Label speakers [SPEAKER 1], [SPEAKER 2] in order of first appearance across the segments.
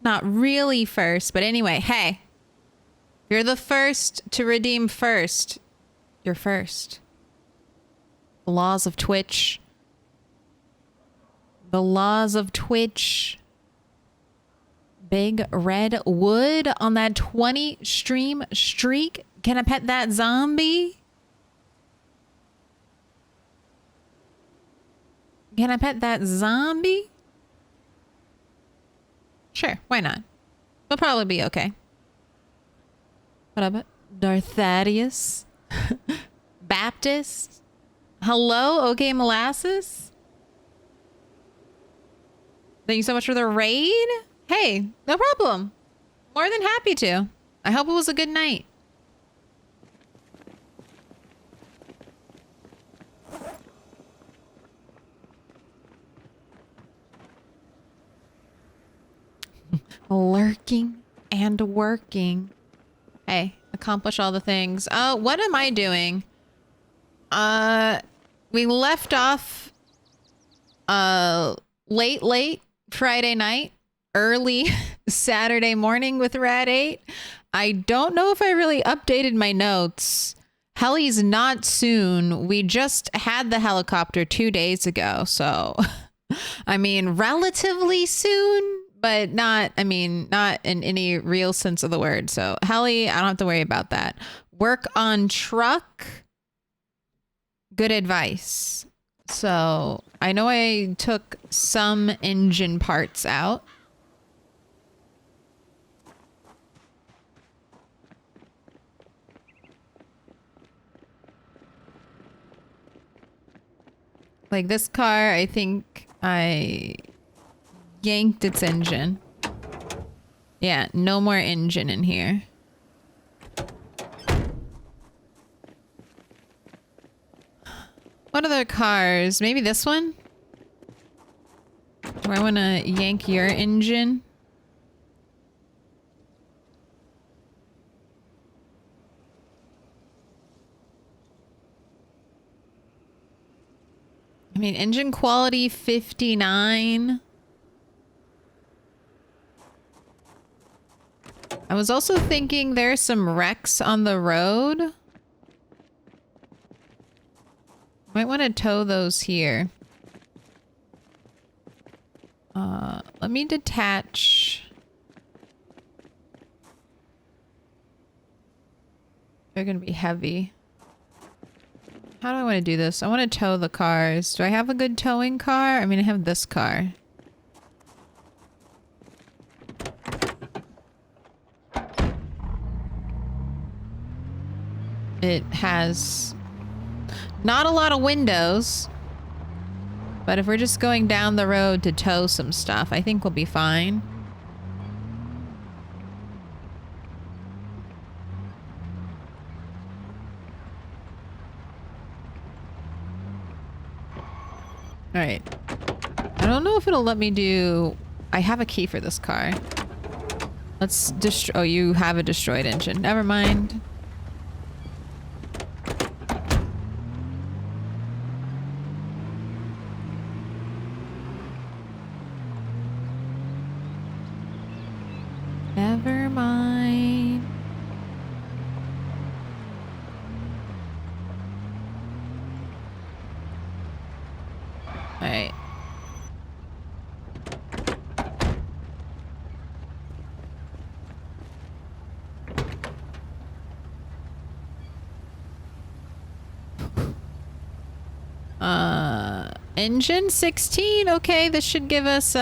[SPEAKER 1] Not really first, but anyway, hey. You're the first to redeem first. You're first. The laws of Twitch. The laws of Twitch. Big red wood on that 20 stream streak. Can I pet that zombie? Can I pet that zombie? Sure, why not? We'll probably be okay. What up, Darthadius? Baptist? Hello, OK Molasses? Thank you so much for the raid. Hey, no problem. More than happy to. I hope it was a good night. Lurking and working. Hey, accomplish all the things. What am I doing? We left off late Friday night, early Saturday morning with Rad 8. I don't know if I really updated my notes. Heli's not soon. We just had the helicopter 2 days ago, so I mean, relatively soon. But not, I mean, not in any real sense of the word. So heli, I don't have to worry about that. Work on truck. Good advice. So I know I took some engine parts out. Like this car, I think I yanked its engine. Yeah, no more engine in here. What other cars? Maybe this one? Do I want to yank your engine? I mean, engine quality 59. I was also thinking there's some wrecks on the road. Might want to tow those here. Let me detach. They're gonna be heavy. How do I want to do this? I want to tow the cars. Do I have a good towing car? I mean, I have this car. It has not a lot of windows, but if we're just going down the road to tow some stuff, I think we'll be fine. All right. I don't know if it'll let me do... I have a key for this car. Let's destroy... Oh, you have a destroyed engine. Never mind. Never mind. All right. Engine 16. Okay, this should give us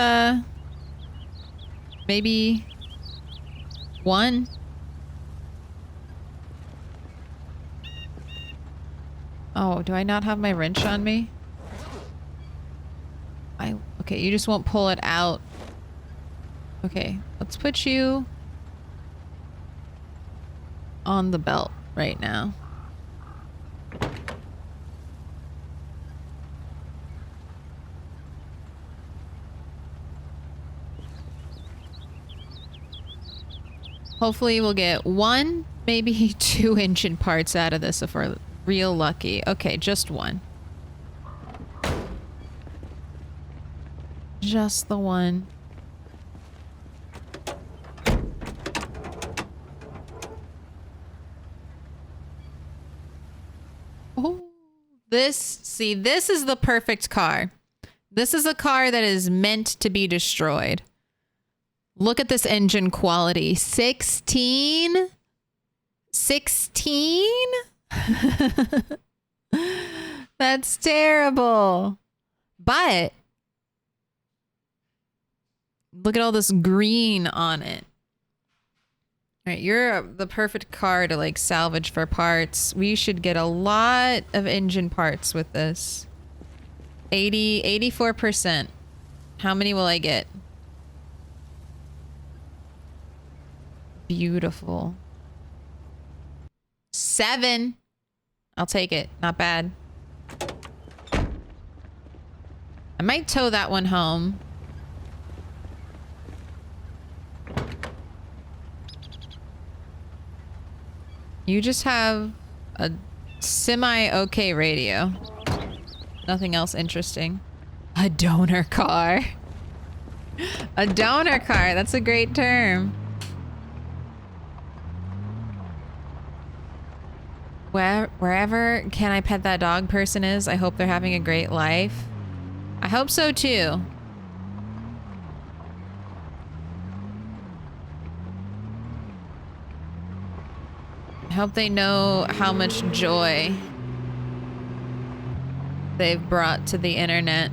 [SPEAKER 1] maybe 1. Oh, do I not have my wrench on me? Okay, you just won't pull it out. Okay, let's put you on the belt right now. Hopefully we'll get 1, maybe 2 engine parts out of this if we're real lucky. Okay, just 1. Just the 1. See, this is the perfect car. This is a car that is meant to be destroyed. Look at this engine quality. 16? 16? That's terrible. But look at all this green on it. All right, you're the perfect car to like salvage for parts. We should get a lot of engine parts with this. 84%. How many will I get? Beautiful. 7. I'll take it. Not bad. I might tow that one home. You just have a semi-okay radio. Nothing else interesting. A donor car. A donor car. That's a great term. Wherever Can I Pet That Dog person is, I hope they're having a great life. I hope so too. I hope they know how much joy they've brought to the internet.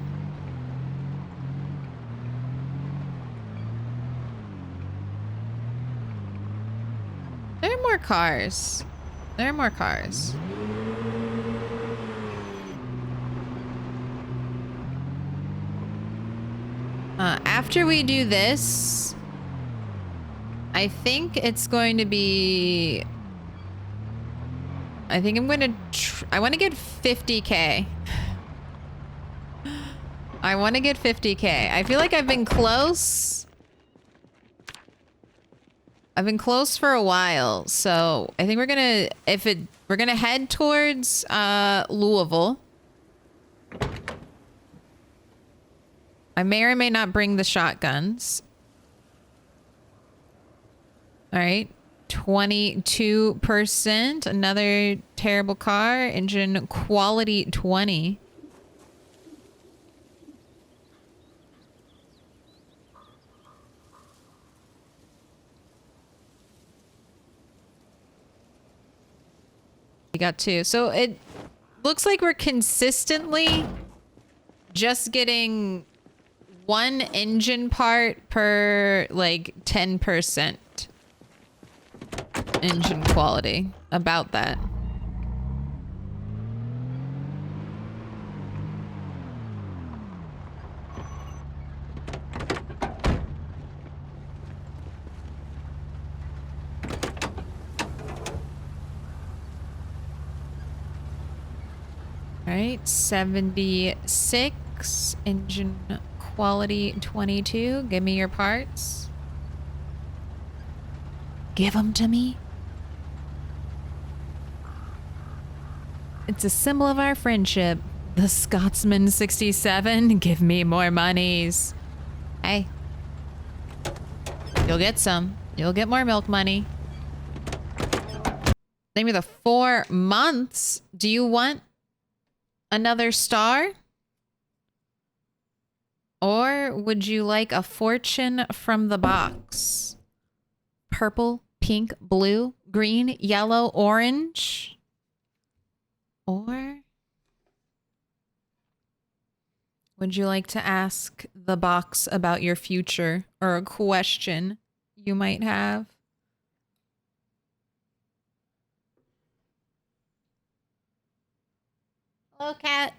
[SPEAKER 1] There are more cars. There are more cars. After we do this, I think it's going to be... I think I'm going to... I want to get 50K. I want to get 50K. I feel like I've been close. I've been close for a while, so I think we're gonna we're gonna head towards Louisville. I may or may not bring the shotguns. All right, 22%. Another terrible car. Engine quality 20. We got 2. So it looks like we're consistently just getting 1 engine part per like 10% engine quality. About that. All right, 76, engine quality 22. Give me your parts. Give them to me. It's a symbol of our friendship. The Scotsman 67. Give me more monies. Hey. You'll get some. You'll get more milk money. Name me the 4 months. Do you want another star? Or would you like a fortune from the box? Purple, pink, blue, green, yellow, orange? Or would you like to ask the box about your future or a question you might have? Hello, cat.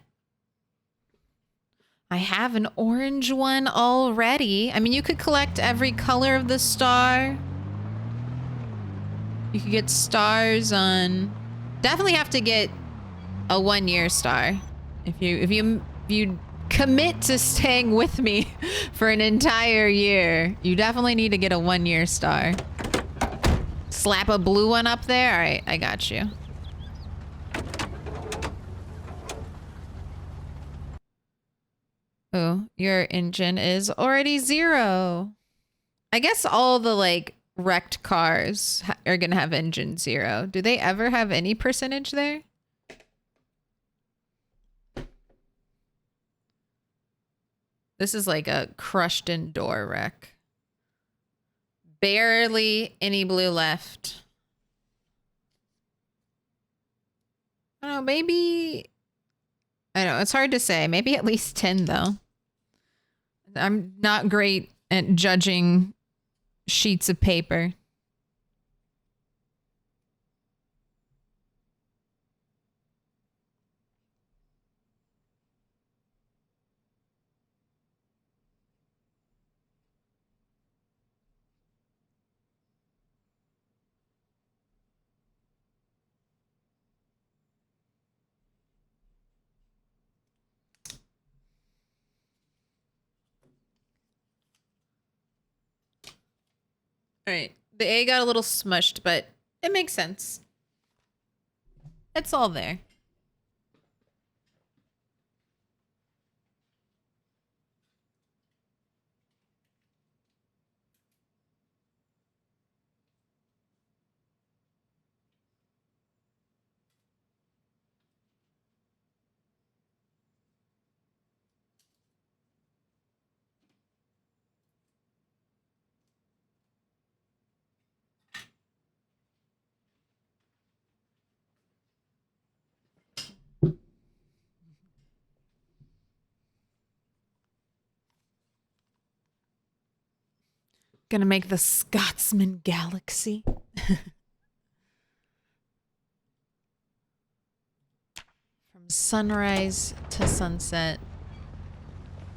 [SPEAKER 1] I have an orange one already. I mean, you could collect every color of the star. You could get stars on... Definitely have to get a 1-year star. If you commit to staying with me for an entire year, you definitely need to get a 1-year star. Slap a blue one up there. All right, I got you. Oh, your engine is already 0. I guess all the like wrecked cars are gonna have engine 0. Do they ever have any percentage there? This is like a crushed in door wreck. Barely any blue left. I don't know, maybe... I don't know, it's hard to say. Maybe at least 10, though. I'm not great at judging sheets of paper. All right. The A got a little smushed, but it makes sense. It's all there. Gonna make the Scotsman Galaxy. From sunrise to sunset.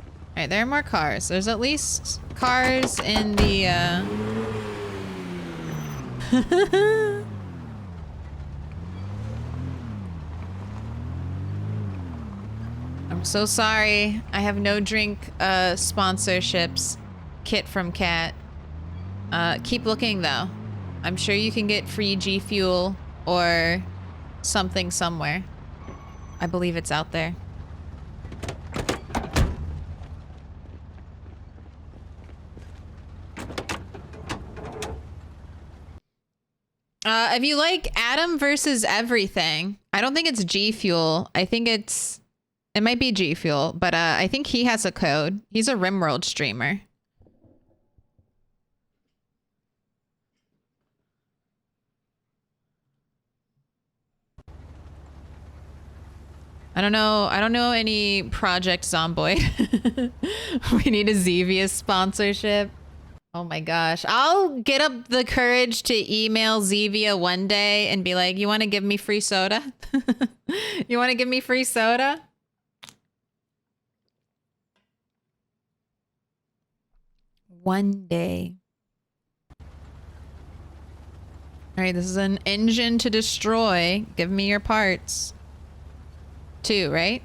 [SPEAKER 1] All right, there are more cars. There's at least cars in the, I'm so sorry. I have no drink, sponsorships. Kit from Cat. Keep looking, though. I'm sure you can get free G Fuel or something somewhere. I believe it's out there. If you like Atom versus Everything, I don't think it's G Fuel. I think it might be G Fuel, but I think he has a code. He's a RimWorld streamer. I don't know any Project Zomboid. We need a Xevious sponsorship. Oh my gosh. I'll get up the courage to email Zevia one day and be like, you want to give me free soda? You want to give me free soda? One day. All right, this is an engine to destroy. Give me your parts. 2, right?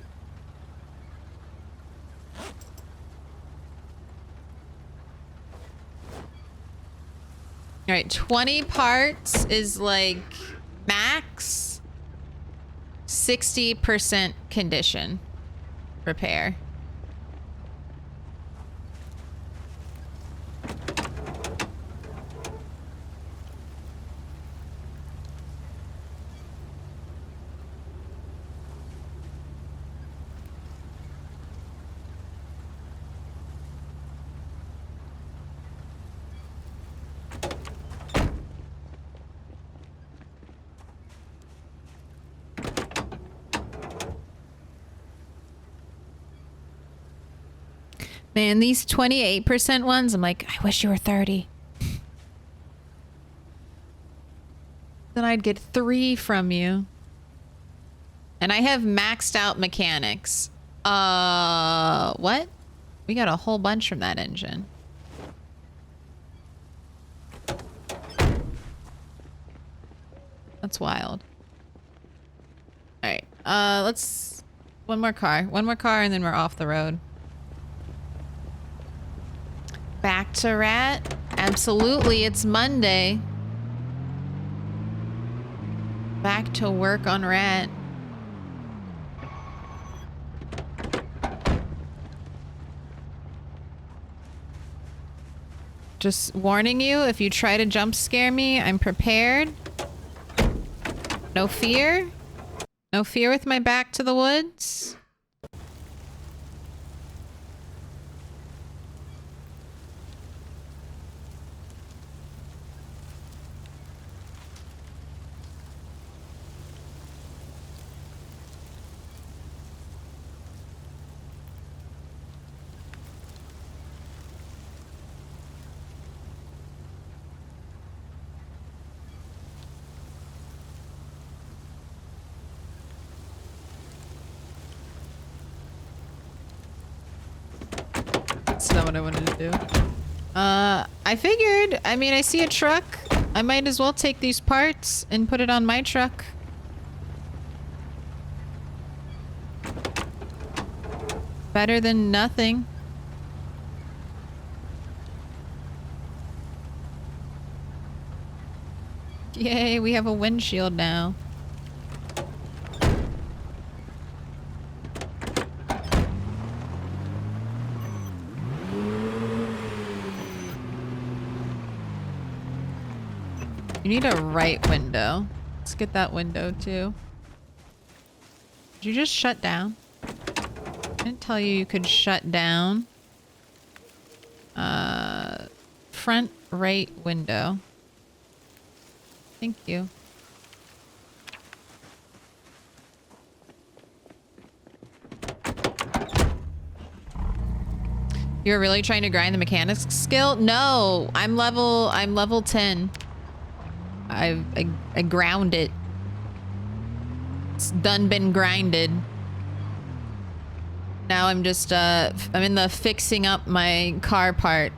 [SPEAKER 1] All right, 20 parts is like max 60% condition repair. Man, these 28% ones, I'm like, I wish you were 30. Then I'd get 3 from you. And I have maxed out mechanics. What? We got a whole bunch from that engine. That's wild. All right, let's... One more car and then we're off the road. Back to Rat? Absolutely, it's Monday. Back to work on Rat. Just warning you, if you try to jump scare me, I'm prepared. No fear. No fear with my back to the woods. not what I wanted to do. I figured, I mean, I see a truck. I might as well take these parts and put it on my truck. Better than nothing. Yay, we have a windshield now. You need a right window. Let's get that window too. Did you just shut down? I didn't tell you could shut down. Front right window. Thank you. You're really trying to grind the mechanics skill? No, I'm level 10. I ground it. It's done been grinded. Now I'm just I'm in the fixing up my car part.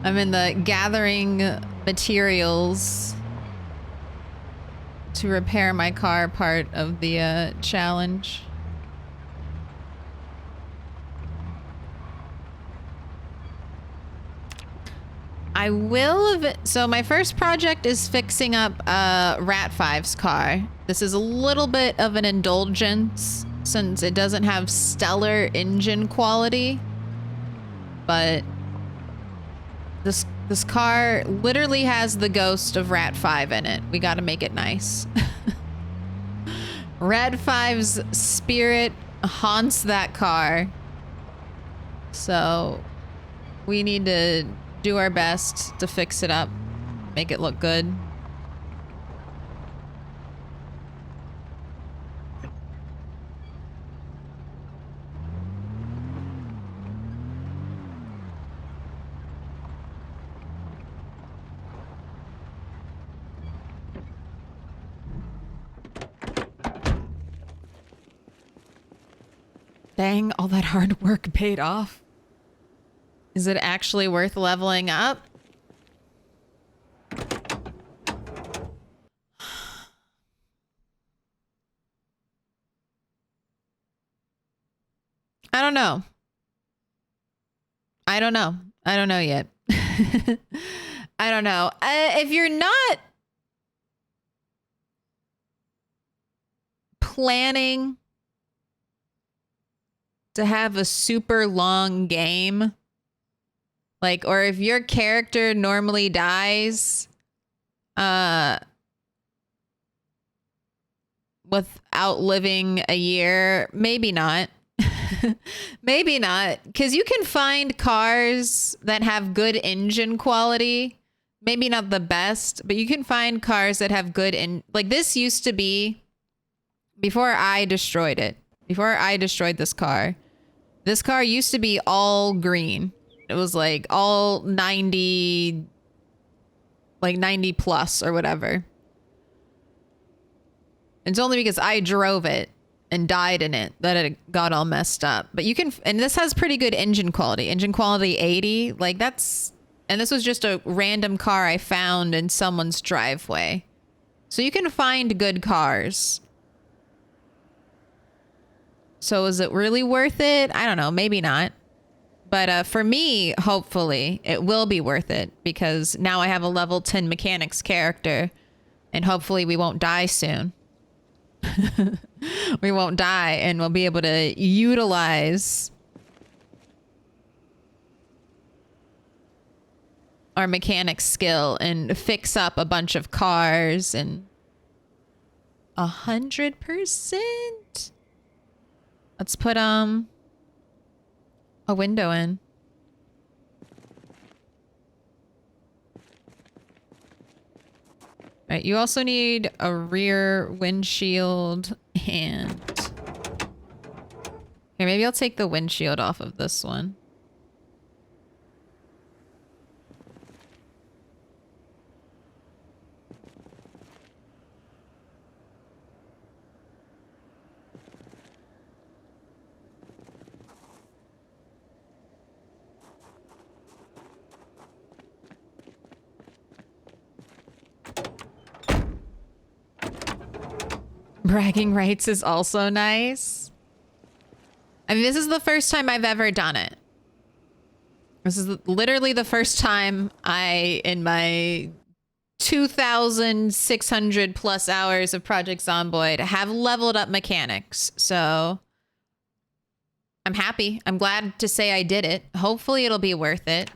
[SPEAKER 1] I'm in the gathering materials to repair my car part of the challenge. I will. So my first project is fixing up Rat 5's car. This is a little bit of an indulgence since it doesn't have stellar engine quality, but this car literally has the ghost of Rat 5 in it. We got to make it nice. Rat 5's spirit haunts that car, so we need to do our best to fix it up, make it look good. Dang, all that hard work paid off. Is it actually worth leveling up? I don't know. I don't know. I don't know yet. I don't know. If you're not planning to have a super long game, like, or if your character normally dies without living a year, maybe not. Maybe not, because you can find cars that have good engine quality. Maybe not the best, but you can find cars that have good like this used to be before I destroyed it. Before I destroyed this car used to be all green. It was like all 90, like 90 plus or whatever. It's only because I drove it and died in it that it got all messed up. But you can, and this has pretty good engine quality. Engine quality 80, like that's, and this was just a random car I found in someone's driveway. So you can find good cars. So is it really worth it? I don't know, maybe not. But for me, hopefully it will be worth it because now I have a level 10 mechanics character and hopefully we won't die soon. We won't die and we'll be able to utilize our mechanics skill and fix up a bunch of cars and 100%. Let's put a window in. Right, you also need a rear windshield and... Here, maybe I'll take the windshield off of this one. Bragging rights is also nice. I mean, this is the first time I've ever done it. This is literally the first time in my 2,600 plus hours of Project Zomboid, have leveled up mechanics. So I'm happy. I'm glad to say I did it. Hopefully it'll be worth it.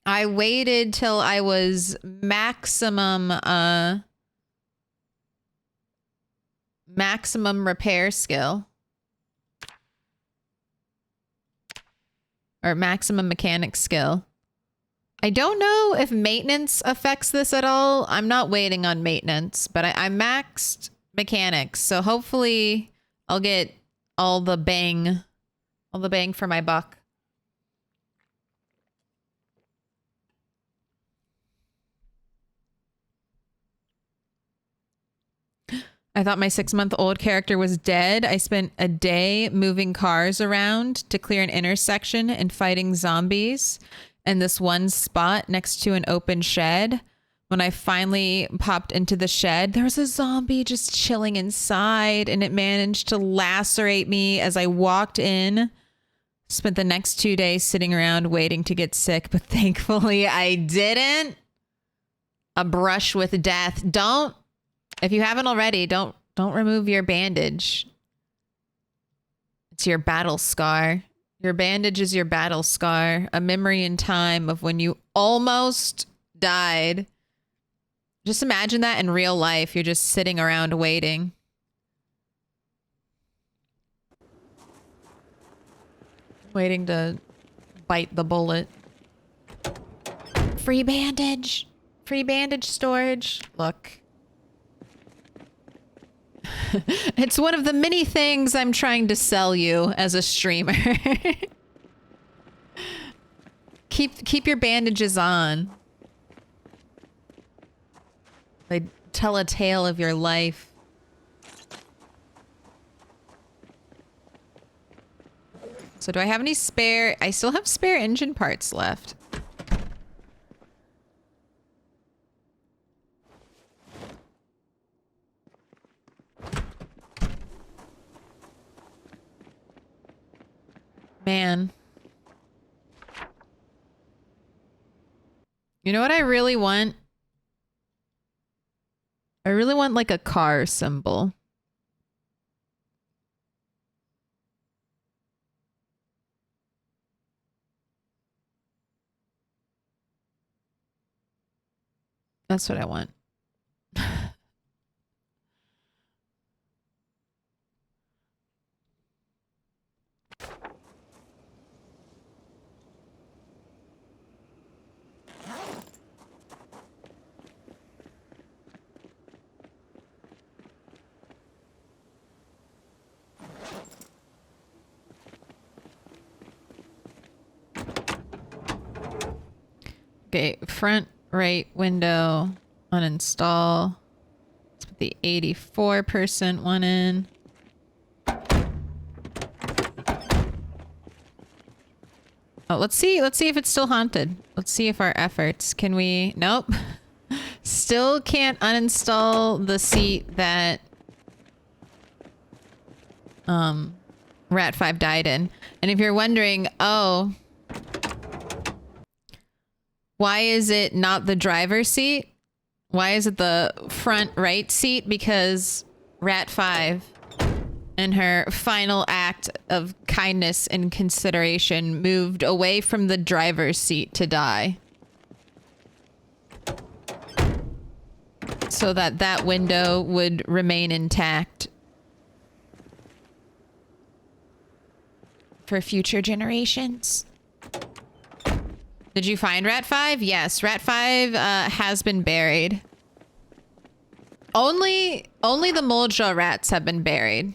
[SPEAKER 1] I waited till I was maximum repair skill. Or maximum mechanic skill. I don't know if maintenance affects this at all. I'm not waiting on maintenance, but I maxed mechanics. So hopefully I'll get all the bang for my buck. I thought my 6-month-old character was dead. I spent a day moving cars around to clear an intersection and fighting zombies in this one spot next to an open shed. When I finally popped into the shed, there was a zombie just chilling inside, and it managed to lacerate me as I walked in. Spent the next 2 days sitting around waiting to get sick, but thankfully I didn't. A brush with death. If you haven't already, don't remove your bandage. It's your battle scar. Your bandage is your battle scar. A memory in time of when you almost died. Just imagine that in real life. You're just sitting around waiting. Waiting to bite the bullet. Free bandage. Free bandage storage. Look. It's one of the many things I'm trying to sell you as a streamer. Keep your bandages on. They tell a tale of your life. So do I have any spare? I still have spare engine parts left. Man. You know what I really want? I really want like a car symbol. That's what I want. Okay, front right window uninstall. Let's put the 84% one in. Oh, let's see if it's still haunted. Let's see if our efforts can we. Nope. Still can't uninstall the seat that Rat 5 died in. And if you're wondering, oh, why is it not the driver's seat? Why is it the front right seat? Because Rat 5, in her final act of kindness and consideration, moved away from the driver's seat to die. So that that window would remain intact for future generations. Did you find Rat 5? Yes, Rat 5 has been buried. Only the Moldra rats have been buried.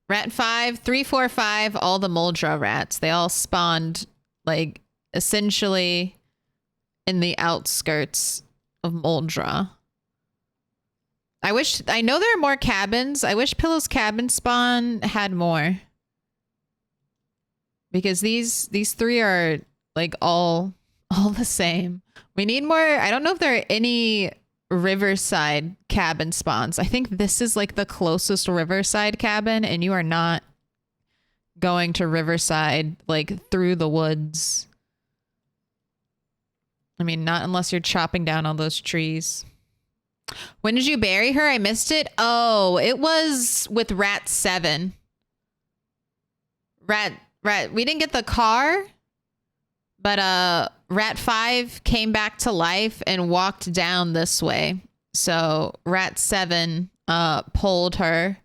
[SPEAKER 1] Rat 5, 3, 4, 5, all the Moldra rats. They all spawned, like, essentially in the outskirts of Moldra. I know there are more cabins. I wish Pillow's cabin spawn had more. Because these three are, like, all the same. We need more. I don't know if there are any riverside cabin spawns. I think this is like the closest riverside cabin, and you are not going to riverside like through the woods. I mean, not unless you're chopping down all those trees. When did you bury her? I missed it. Oh, it was with Rat 7. Rat, we didn't get the car, but Rat 5 came back to life and walked down this way. So Rat 7 pulled her,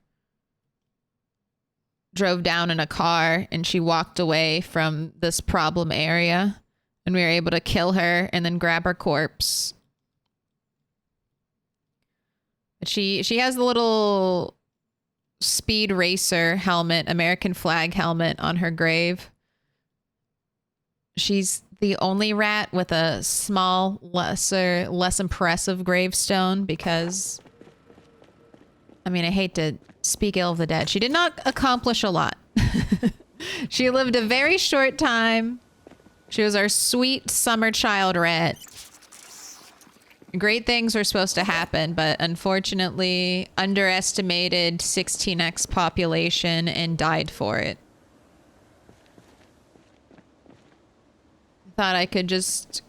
[SPEAKER 1] drove down in a car, and she walked away from this problem area, and we were able to kill her and then grab her corpse. But she has the little speed racer helmet, American flag helmet on her grave. She's the only rat with a small, less impressive gravestone because, I mean, I hate to speak ill of the dead. She did not accomplish a lot. She lived a very short time. She was our sweet summer child rat. Great things were supposed to happen, but unfortunately underestimated 16x population and died for it. Thought I could just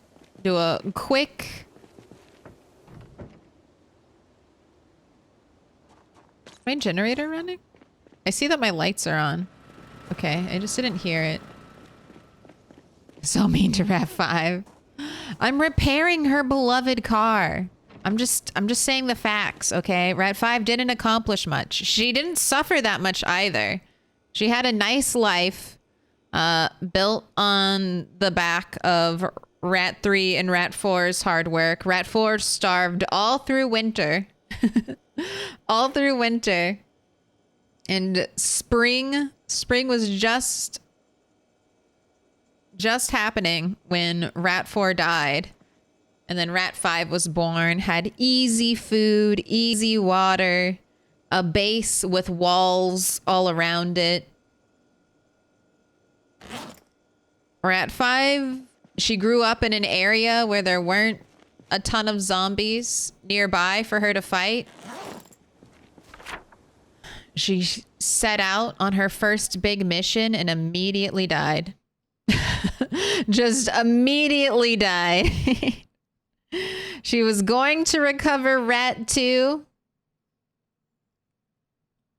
[SPEAKER 1] do a quick... Is my generator running? I see that my lights are on. Okay, I just didn't hear it. So mean to Rat 5. I'm repairing her beloved car. I'm just saying the facts, okay? Rat 5 didn't accomplish much. She didn't suffer that much either. She had a nice life, built on the back of Rat 3 and Rat 4's hard work. Rat 4 starved all through winter. All through winter. And spring was just happening when Rat 4 died. And then Rat 5 was born, had easy food, easy water, a base with walls all around it. Rat 5, she grew up in an area where there weren't a ton of zombies nearby for her to fight. She set out on her first big mission and immediately died. Just immediately died. She was going to recover Rat 2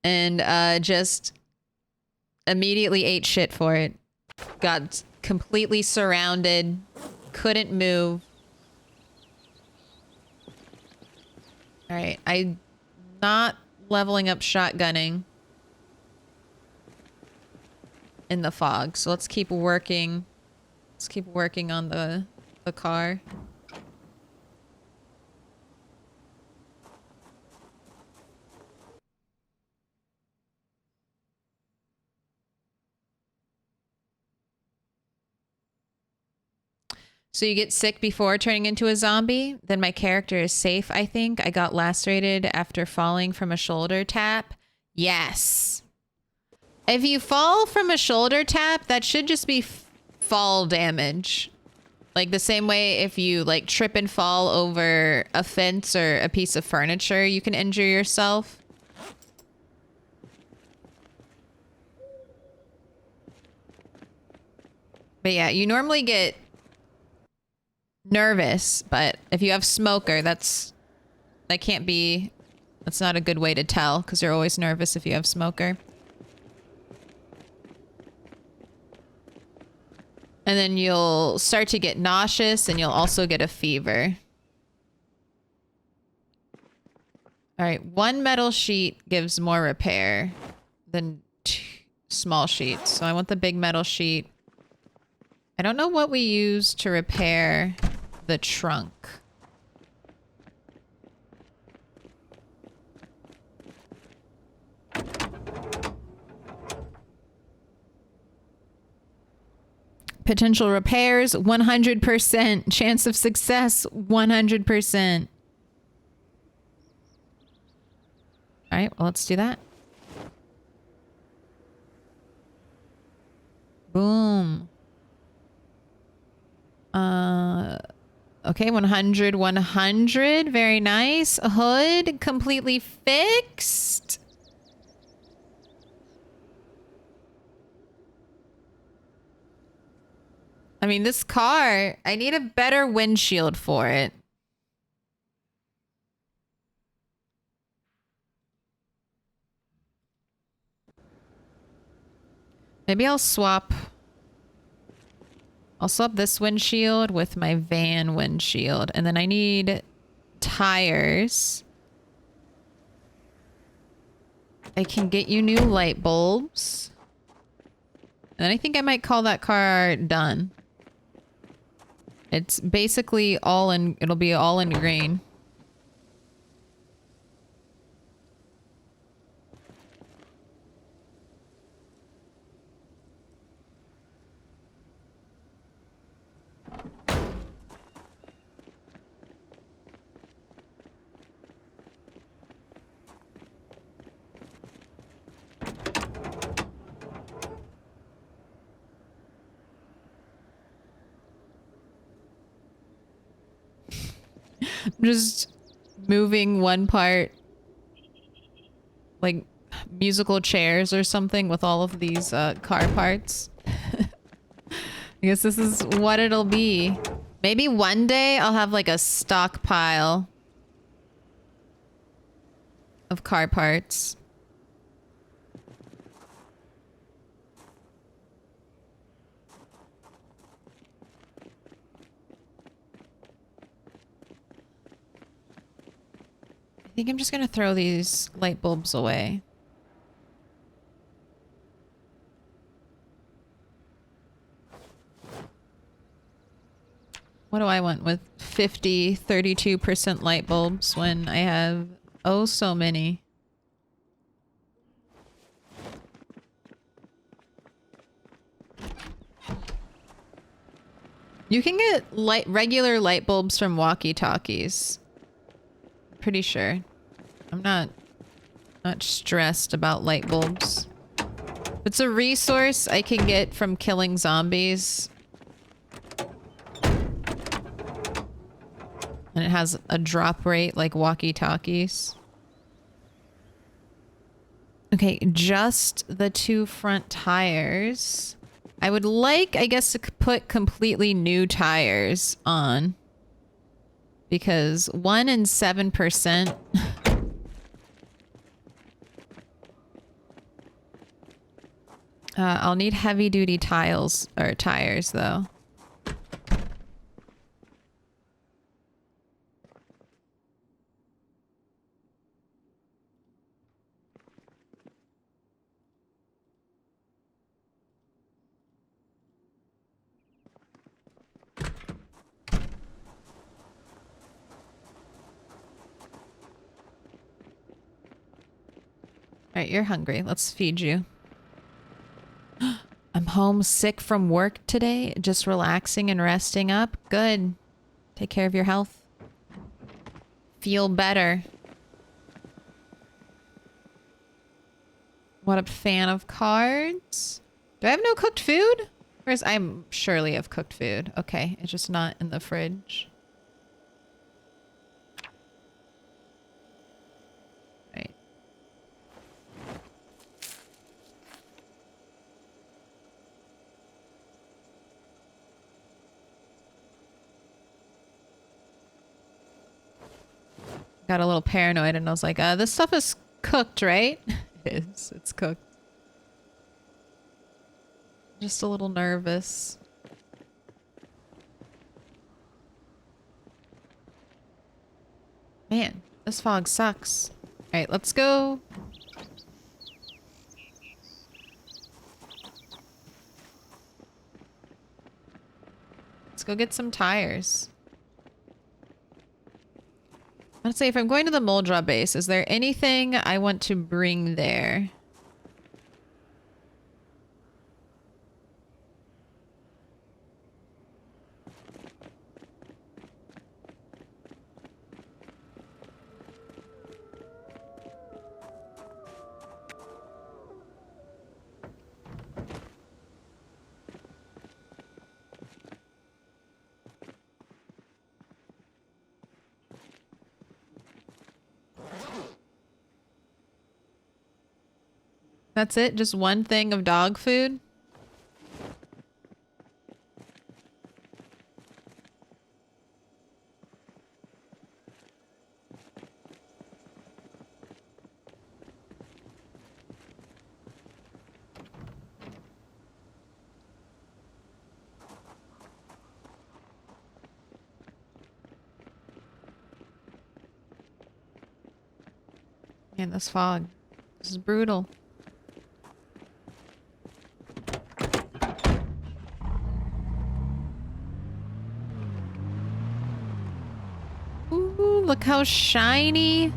[SPEAKER 1] and just immediately ate shit for it. Got completely surrounded, couldn't move. All right, I'm not leveling up shotgunning in the fog, so let's keep working. Let's keep working on the car. So you get sick before turning into a zombie? Then my character is safe, I think. I got lacerated after falling from a shoulder tap. Yes. If you fall from a shoulder tap, that should just be fall damage. Like the same way if you like trip and fall over a fence or a piece of furniture, you can injure yourself. But yeah, you normally get nervous, but if you have smoker, that's not a good way to tell because you're always nervous if you have smoker. And then you'll start to get nauseous and you'll also get a fever. All right, 1 metal sheet gives more repair than 2 small sheets. So I want the big metal sheet. I don't know what we use to repair the trunk. Potential repairs, 100%. Chance of success, 100%. All right, well, let's do that. Boom. Okay, 100, 100. Very nice. Hood completely fixed. I mean, this car, I need a better windshield for it. Maybe I'll swap this windshield with my van windshield. And then I need tires. I can get you new light bulbs. And then I think I might call that car done. It's basically all in, it'll be all in green. I'm just moving one part, like musical chairs or something with all of these car parts. I guess this is what it'll be. Maybe one day I'll have like a stockpile of car parts. I think I'm just gonna throw these light bulbs away. What do I want with 50, 32% light bulbs when I have oh so many? You can get regular light bulbs from walkie-talkies. Pretty sure. I'm not stressed about light bulbs. It's a resource I can get from killing zombies. And it has a drop rate like walkie-talkies. Okay, just the two front tires. I would like, I guess, to put completely new tires on. Because 1 and 7%. I'll need heavy duty tires though. Alright, you're hungry. Let's feed you. I'm homesick from work today. Just relaxing and resting up. Good. Take care of your health. Feel better. What a fan of cards. Do I have no cooked food? Where's I'm surely have cooked food. Okay, it's just not in the fridge. Right. Got a little paranoid and I was like, this stuff is cooked, right? It is. It's cooked. Just a little nervous. Man, this fog sucks. Alright, let's go. Let's go get some tires. Let's say if I'm going to the Moldra base, is there anything I want to bring there? That's it? Just one thing of dog food? Man, this fog. This is brutal. Ooh, look how shiny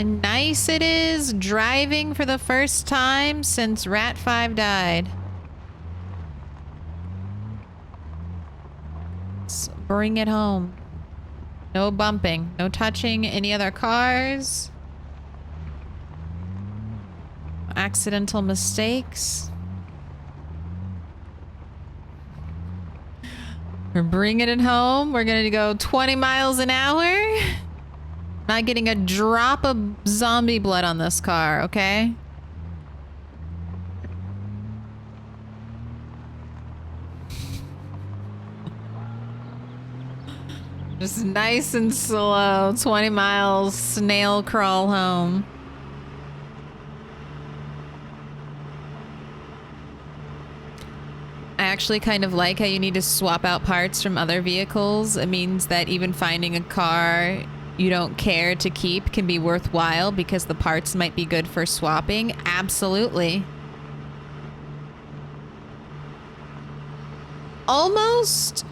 [SPEAKER 1] and nice it is driving for the first time since Rat 5 died. Let's bring it home. No bumping, no touching any other cars. Accidental mistakes. We're bringing it home. We're gonna go 20 miles an hour. Not getting a drop of zombie blood on this car, okay? Just nice and slow. 20 miles, snail crawl home. I actually kind of like how you need to swap out parts from other vehicles. It means that even finding a car you don't care to keep can be worthwhile because the parts might be good for swapping. Absolutely. Almost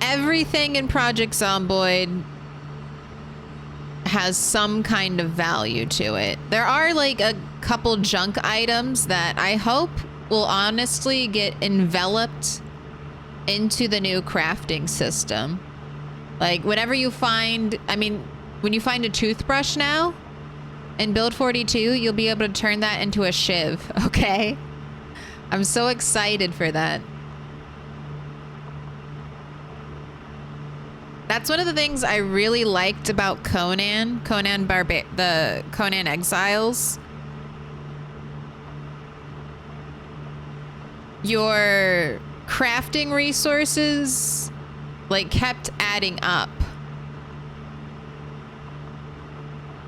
[SPEAKER 1] everything in Project Zomboid has some kind of value to it. There are like a couple junk items that I hope will honestly get enveloped into the new crafting system. Like whenever you find, I mean, when you find a toothbrush now in Build 42, you'll be able to turn that into a shiv, okay? I'm so excited for that. That's one of the things I really liked about the Conan Exiles. Your crafting resources like kept adding up.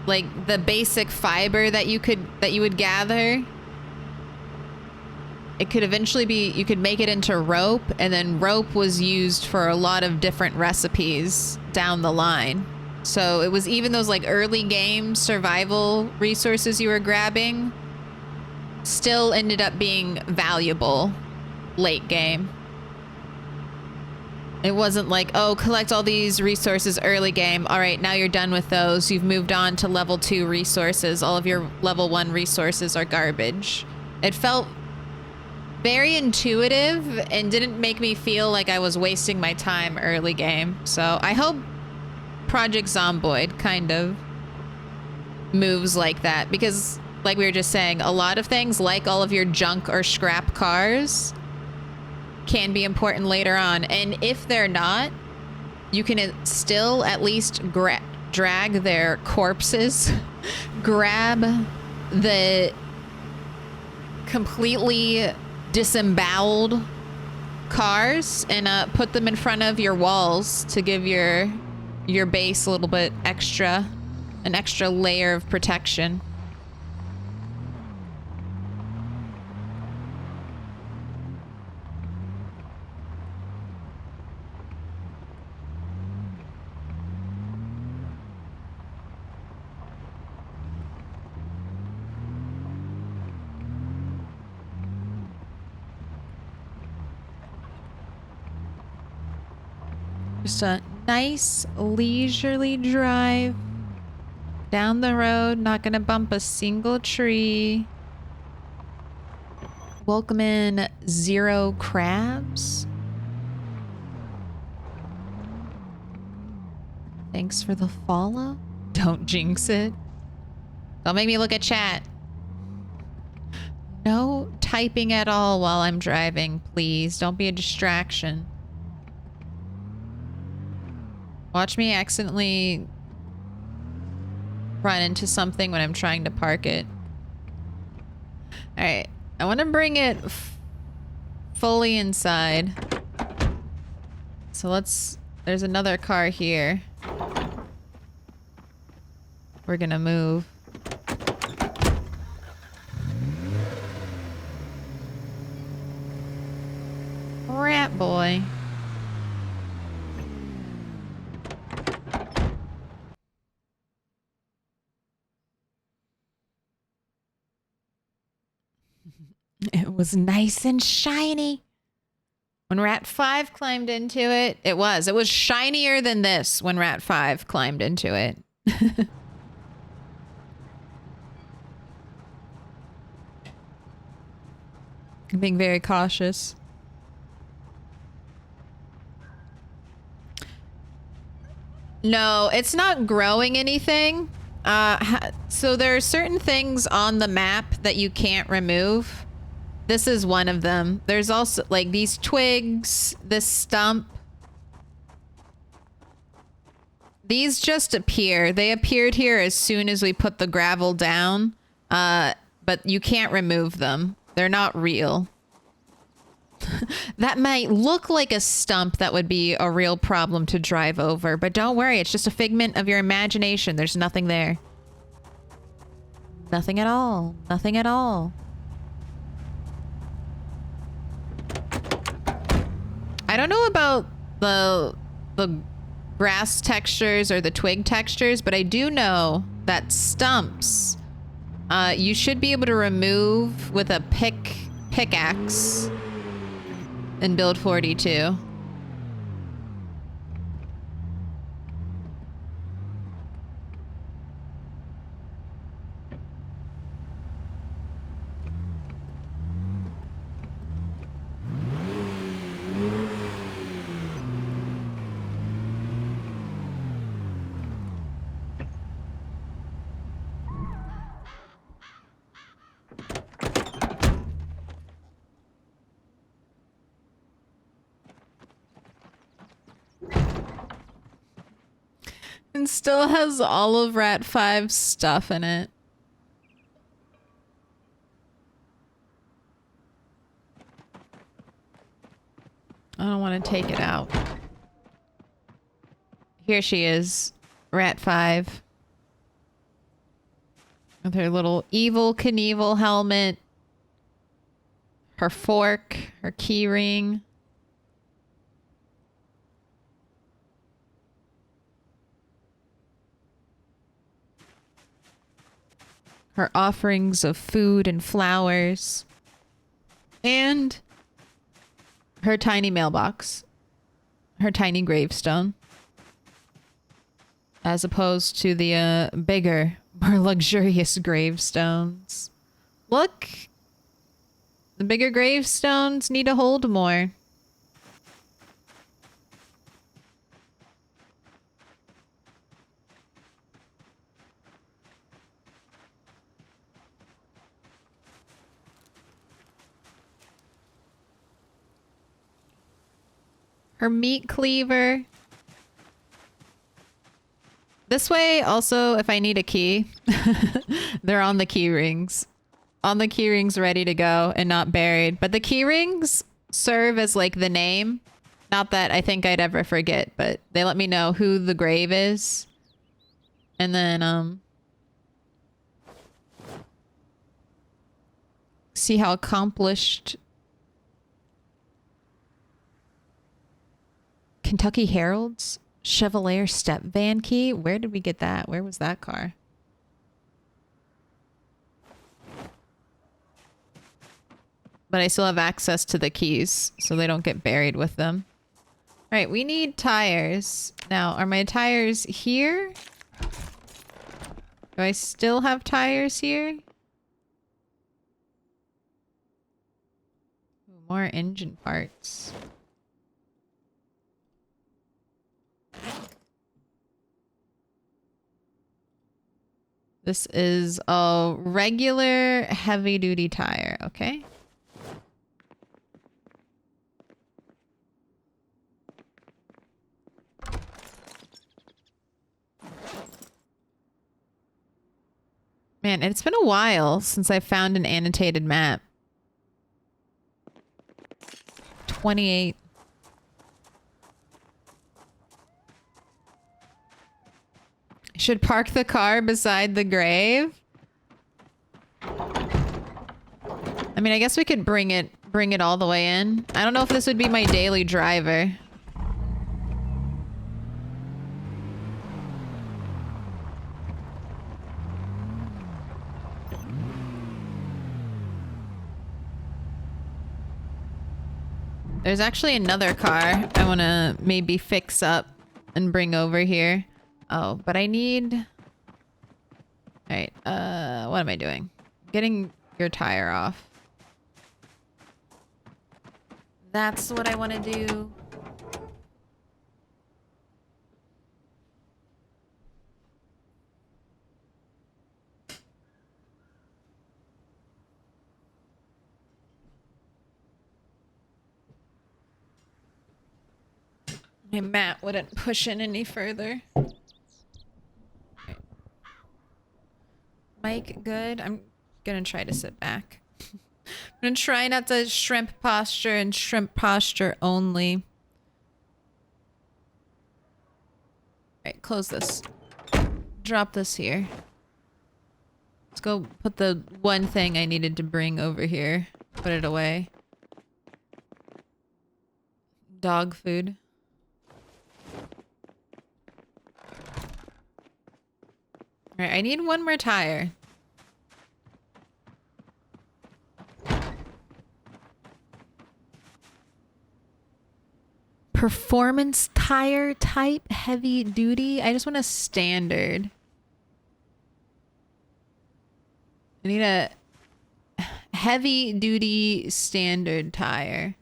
[SPEAKER 1] Like the basic fiber that you would gather, it could eventually be, you could make it into rope, and then rope was used for a lot of different recipes down the line. So it was even those like early game survival resources you were grabbing still ended up being valuable late game. It wasn't like, oh, collect all these resources early game. All right, now you're done with those. You've moved on to level 2 resources. All of your level 1 resources are garbage. It felt very intuitive and didn't make me feel like I was wasting my time early game. So I hope Project Zomboid kind of moves like that, because like we were just saying, a lot of things like all of your junk or scrap cars can be important later on. And if they're not, you can still at least drag their corpses, grab the completely disemboweled cars and put them in front of your walls to give your base a little bit extra, an extra layer of protection. Just a nice leisurely drive down the road, not gonna bump a single tree. Welcome in 0 crabs. Thanks for the follow. Don't jinx it. Don't make me look at chat. No typing at all while I'm driving, please. Don't be a distraction. Watch me accidentally run into something when I'm trying to park it. All right. I want to bring it fully inside. So let's... There's another car here. We're gonna move. Rat boy. It was nice and shiny. When Rat 5 climbed into it, it was shinier than this when Rat 5 climbed into it. I'm being very cautious. No, it's not growing anything. So there are certain things on the map that you can't remove. This is one of them. There's also like these twigs, this stump. These just appear. They appeared here as soon as we put the gravel down. But you can't remove them. They're not real. That might look like a stump that would be a real problem to drive over, but don't worry, it's just a figment of your imagination. There's nothing there. Nothing at all. Nothing at all. I don't know about the grass textures or the twig textures, but I do know that stumps you should be able to remove with a pickaxe in build 42. And still has all of Rat 5's stuff in it. I don't want to take it out. Here she is, Rat 5. With her little Evil Knievel helmet. Her fork, her key ring. Her offerings of food and flowers. And her tiny mailbox. Her tiny gravestone. As opposed to the bigger, more luxurious gravestones. Look! The bigger gravestones need to hold more. Her meat cleaver. This way, also, if I need a key, they're on the key rings. On the key rings ready to go and not buried. But the key rings serve as like the name. Not that I think I'd ever forget, but they let me know who the grave is. And then, see how accomplished Kentucky Herald's Chevalier step van key. Where did we get that? Where was that car? But I still have access to the keys, so they don't get buried with them. All right, we need tires. Now, are my tires here? Do I still have tires here? Ooh, more engine parts. This is a regular heavy-duty tire, okay? Man, it's been a while since I found an annotated map. 28. Should park the car beside the grave. I mean, I guess we could bring it all the way in. I don't know if this would be my daily driver. There's actually another car I want to maybe fix up and bring over here. Oh, but I need... Alright, what am I doing? Getting your tire off. That's what I want to do. My mat wouldn't push in any further. Mike, good. I'm gonna try to sit back. I'm gonna try not to shrimp posture and shrimp posture only. Alright, close this. Drop this here. Let's go put the one thing I needed to bring over here. Put it away. Dog food. Alright, I need one more tire. Performance tire type, heavy duty. I just want a standard. I need a heavy duty standard tire.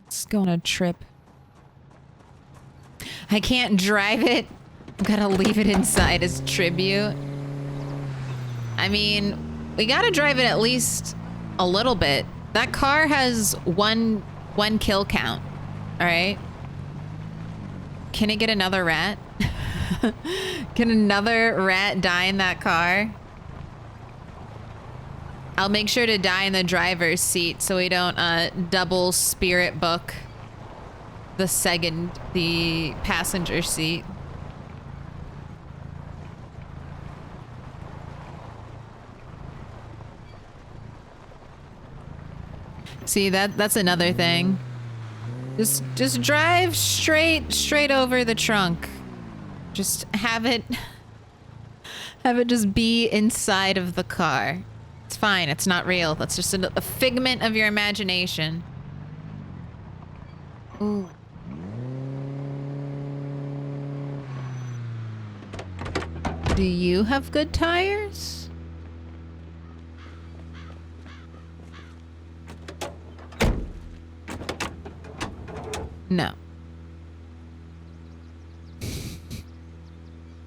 [SPEAKER 1] Let's go on a trip. I can't drive it. I've gotta leave it inside as tribute. I mean, we gotta drive it at least a little bit. That car has one kill count. All right. Can it get another rat? Can another rat die in that car? I'll make sure to die in the driver's seat so we don't double spirit book the passenger seat. See, that's another thing. Just drive straight over the trunk. Just have it just be inside of the car. It's fine. It's not real. That's just a figment of your imagination. Ooh. Do you have good tires? No.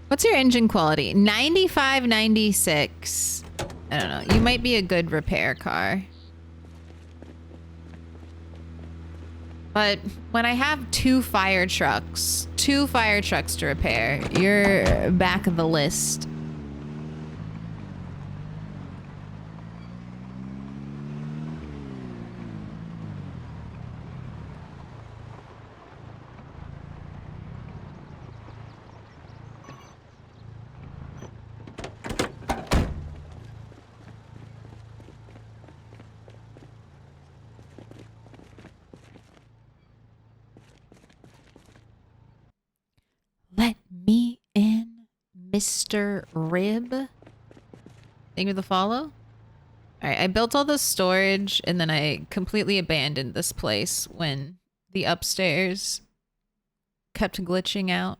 [SPEAKER 1] What's your engine quality? 95, 96. I don't know. You might be a good repair car. But when I have two fire trucks to repair, you're back of the list. Let me in, Mr. Rib. Thank you for the follow. Alright, I built all the storage and then I completely abandoned this place when the upstairs kept glitching out.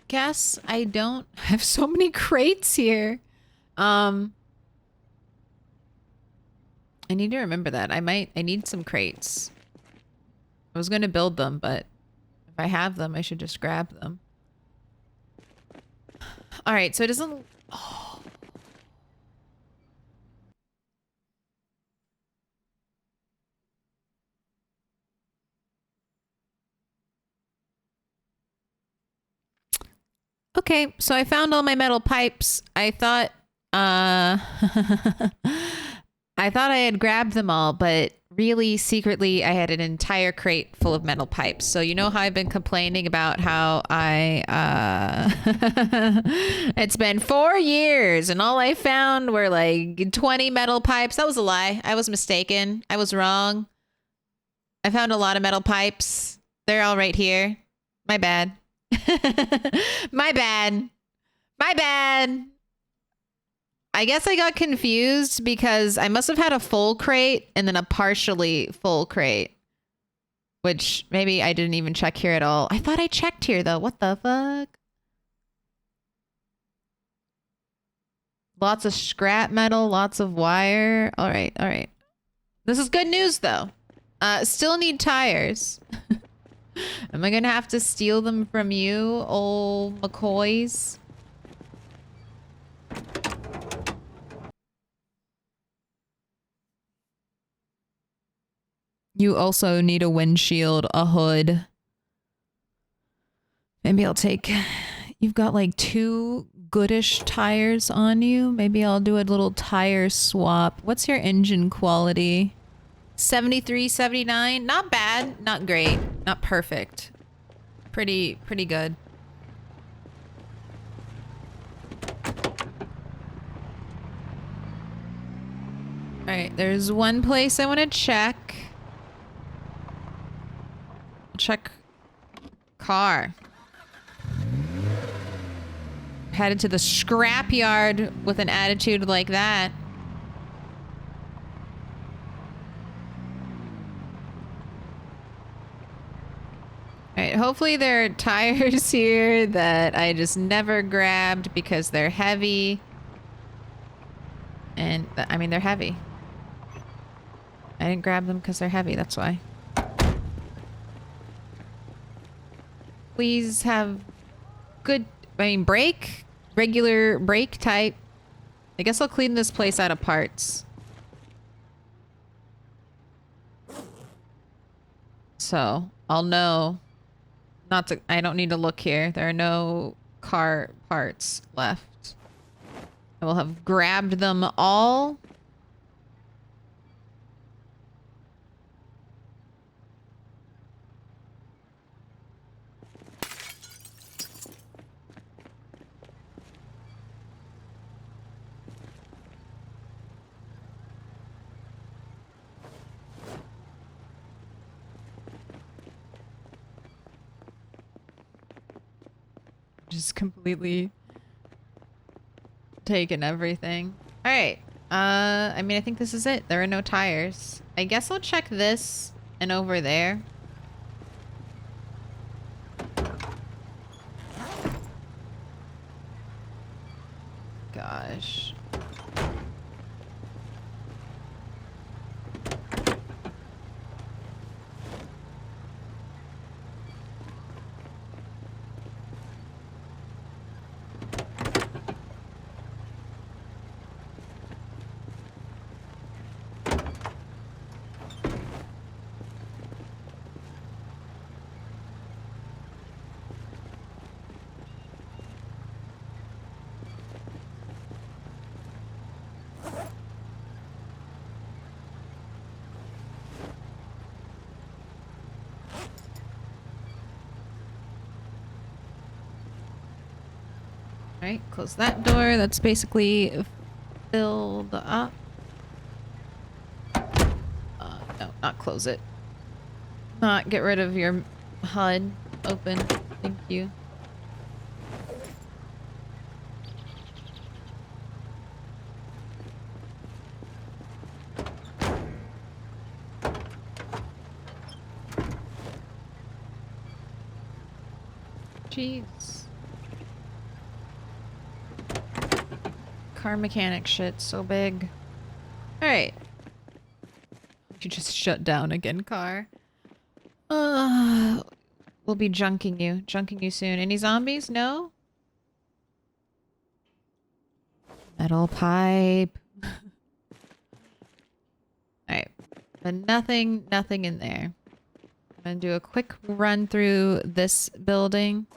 [SPEAKER 1] guess I don't have so many crates here. I need to remember that. I need some crates. I was going to build them, but if I have them, I should just grab them. All right, so it doesn't... Oh. Okay, so I found all my metal pipes. I thought... I thought I had grabbed them all, but really secretly I had an entire crate full of metal pipes. So you know how I've been complaining about how it's been 4 years and all I found were like 20 metal pipes. That was a lie. I was mistaken. I was wrong. I found a lot of metal pipes. They're all right here. My bad. My bad. My bad. I guess I got confused because I must have had a full crate and then a partially full crate. Which maybe I didn't even check here at all. I thought I checked here though. What the fuck? Lots of scrap metal, lots of wire. All right, all right. This is good news though. Still need tires. Am I gonna have to steal them from you, old McCoys? You also need a windshield, a hood. Maybe I'll take... You've got like 2 goodish tires on you. Maybe I'll do a little tire swap. What's your engine quality? 73, 79? Not bad. Not great. Not perfect. Pretty good. Alright, there's one place I want to check. Check car. Headed to the scrapyard with an attitude like that. Alright, hopefully there are tires here that I just never grabbed because they're heavy. And, I mean, they're heavy. I didn't grab them because they're heavy, that's why. Please have good, brake, regular brake type. I guess I'll clean this place out of parts. So, I'll know not to, I don't need to look here. There are no car parts left. I will have grabbed them all. Just completely taken everything. All right. I mean, I think this is it. There are no tires. I guess I'll check this and over there. Gosh. Right, close that door. That's basically filled up. No, not close it. Not get rid of your HUD. Open. Thank you. Jeez. car mechanic shit so big. Alright. You just shut down again, car. We'll be junking you soon. Any zombies? No? Metal pipe. Alright. But nothing in there. I'm gonna do a quick run through this building.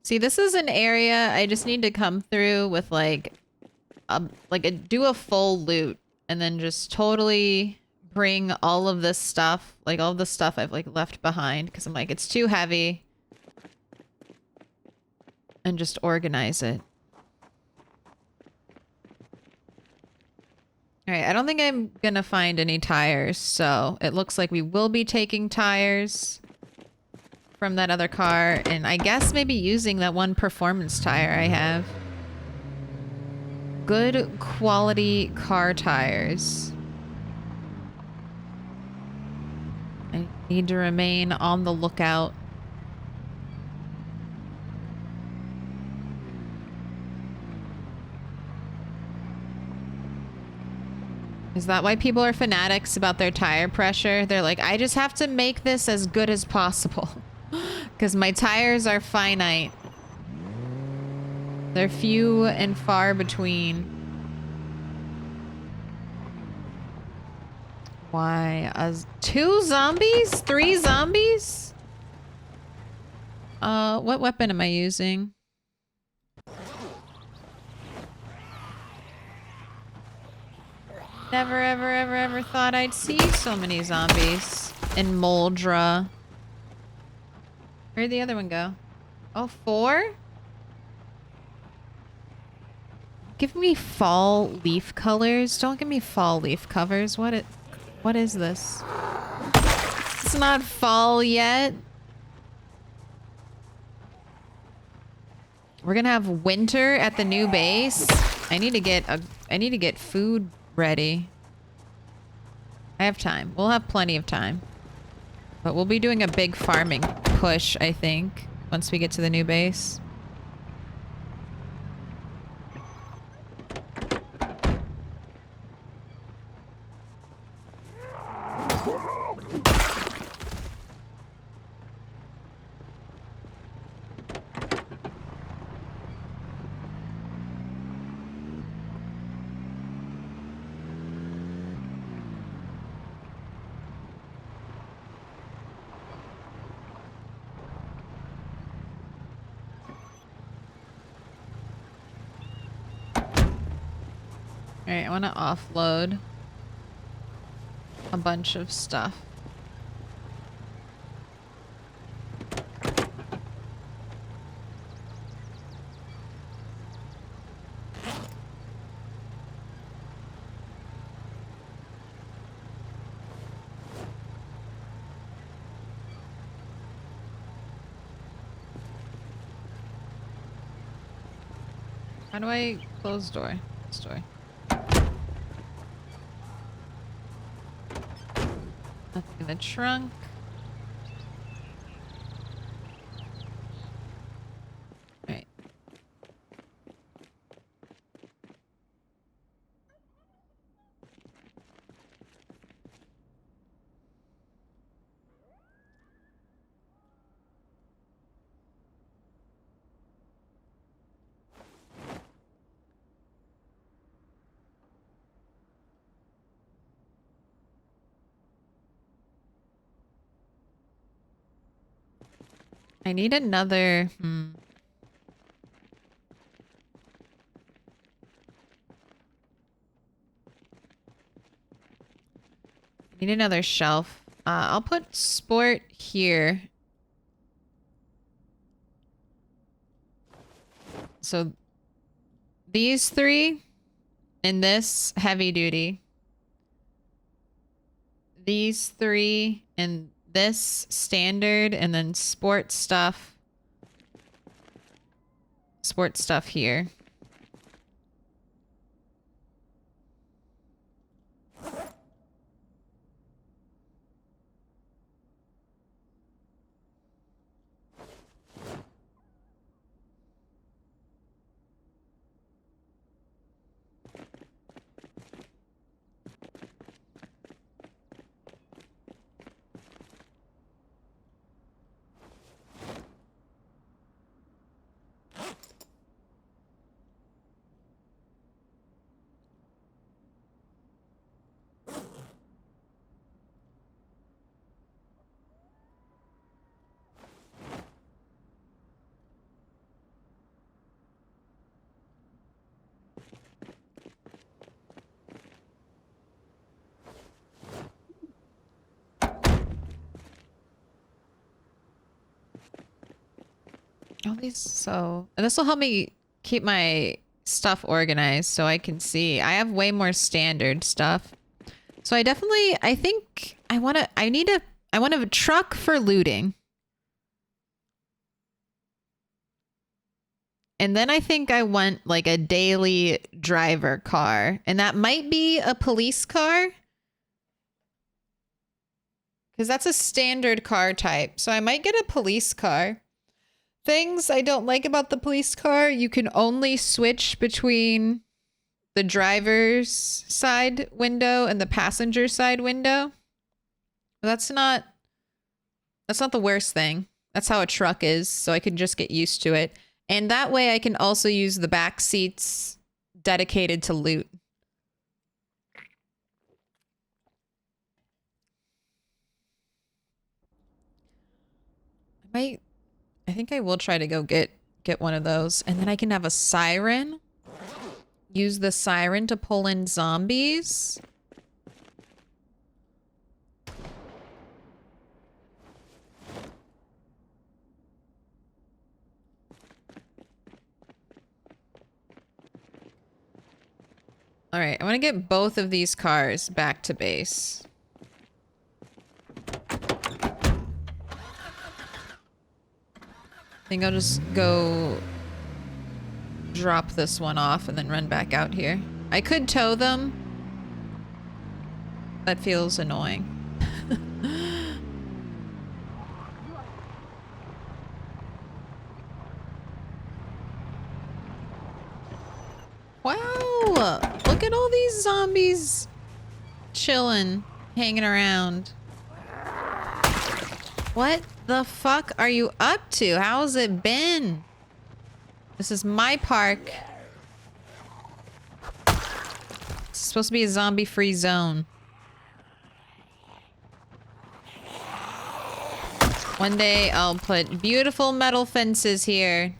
[SPEAKER 1] See, this is an area I just need to come through with like do a full loot and then just totally bring all of this stuff, like all the stuff I've like left behind because I'm like, it's too heavy, and just organize it. All right, I don't think I'm gonna find any tires, so it looks like we will be taking tires from that other car, and I guess maybe using that one performance tire I have. Good quality car tires. I need to remain on the lookout. Is that why people are fanatics about their tire pressure? They're like, I just have to make this as good as possible. Because my tires are finite. They're few and far between. Why? 2 zombies? 3 zombies? What weapon am I using? Never, ever, ever, ever thought I'd see so many zombies in Moldra. Where'd the other one go? Oh, 4? Give me fall leaf colors. Don't give me fall leaf covers. What is this? It's not fall yet. We're gonna have winter at the new base. I need to get food ready. I have time. We'll have plenty of time. But we'll be doing a big farming push, I think, once we get to the new base. Alright, I want to offload a bunch of stuff. How do I close door? This door. Nothing in the trunk. Right. I need another... Need another shelf. I'll put sport here. So these 3 and this heavy duty. These 3 and this standard, and then sport stuff. sports stuff here. All these, so, and this will help me keep my stuff organized so I can see. I have way more standard stuff. So I think I want a truck for looting. And then I think I want like a daily driver car. And that might be a police car. Because that's a standard car type. So I might get a police car. Things I don't like about the police car, you can only switch between the driver's side window and the passenger side window. That's not the worst thing. That's how a truck is, so I can just get used to it. And that way I can also use the back seats dedicated to loot. I think I will try to go get one of those. And then I can have a siren. Use the siren to pull in zombies. All right, I want to get both of these cars back to base. I think I'll just go drop this one off and then run back out here. I could tow them. That feels annoying. Wow! Look at all these zombies chilling, hanging around. What the fuck are you up to? How's it been? This is my park. It's supposed to be a zombie-free zone. One day I'll put beautiful metal fences here.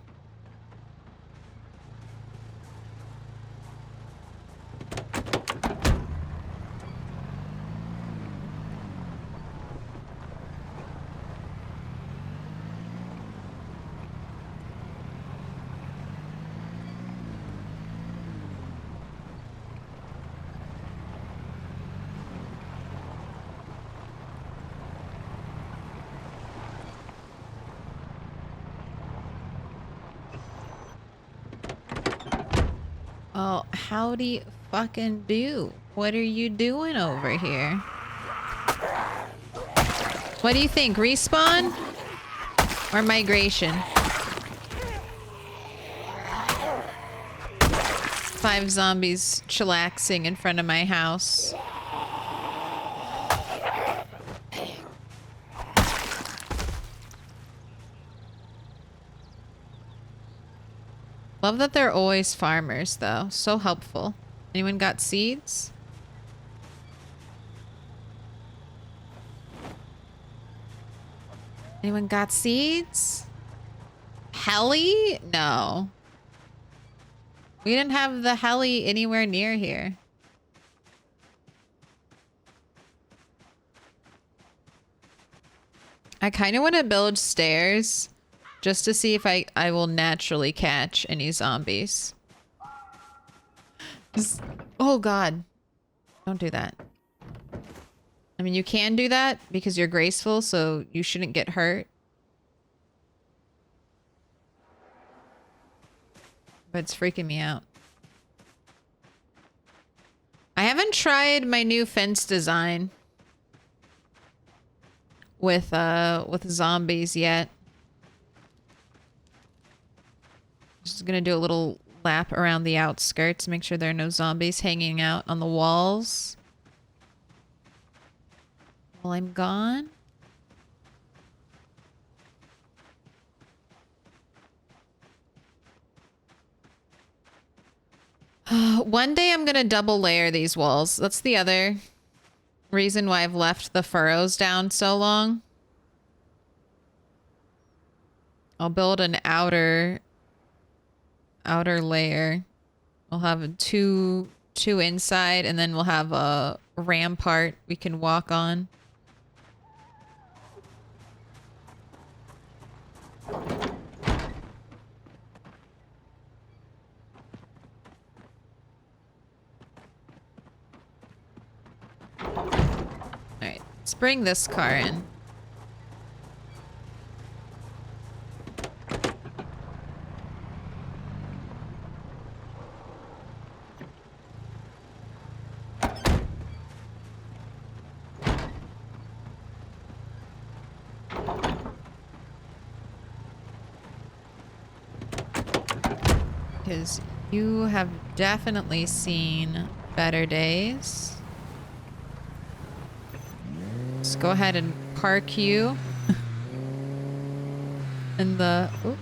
[SPEAKER 1] Oh, howdy fucking do. What are you doing over here? What do you think? Respawn? Or migration? 5 zombies chillaxing in front of my house. Love that they're always farmers, though. So helpful. Anyone got seeds? Anyone got seeds? Heli? No. We didn't have the heli anywhere near here. I kind of want to build stairs just to see if I will naturally catch any zombies. Oh god. Don't do that. I mean, you can do that because you're graceful, so you shouldn't get hurt. but it's freaking me out. I haven't tried my new fence design with zombies yet. Just gonna do a little lap around the outskirts, make sure there are no zombies hanging out on the walls while I'm gone. One day I'm gonna double layer these walls. That's the other reason why I've left the furrows down so long. I'll build an outer layer. We'll have two inside, and then we'll have a rampart we can walk on. Alright, let's bring this car in. Because you have definitely seen better days. Let's go ahead and park you in the... Ooh.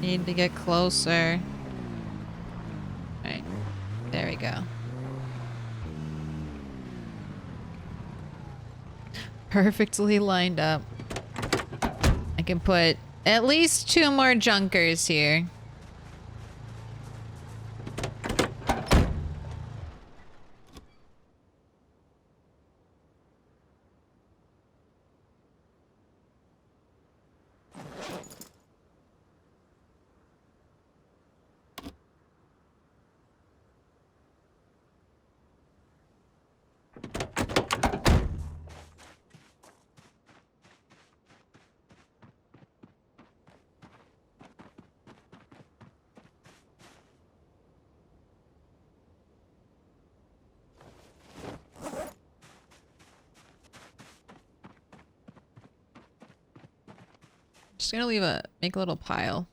[SPEAKER 1] Need to get closer. Alright. There we go. Perfectly lined up. I can put at least 2 more junkers here. Just gonna make a little pile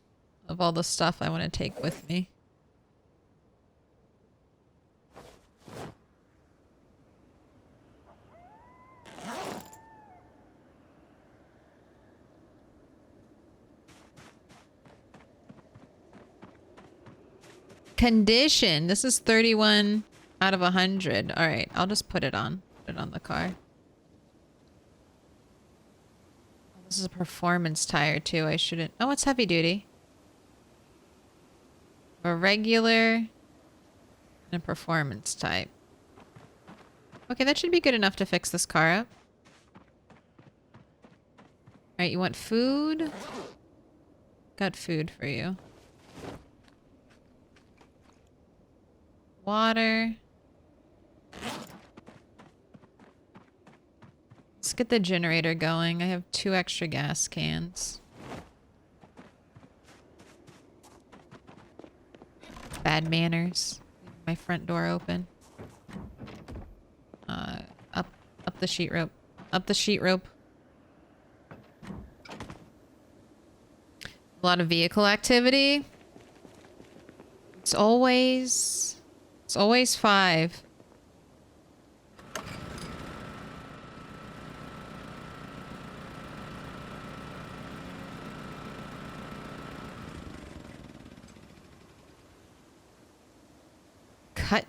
[SPEAKER 1] of all the stuff I want to take with me. Condition. This is 31 out of 100. All right, I'll just put it on. Put it on the car. This is a performance tire too. I shouldn't. Oh, it's heavy duty. A regular and a performance type. Okay, that should be good enough to fix this car up. All right, you want food? Got food for you. Water. Let's get the generator going. I have 2 extra gas cans. Bad manners. My front door open. Up the sheet rope. Up the sheet rope. A lot of vehicle activity. It's always 5. Cut.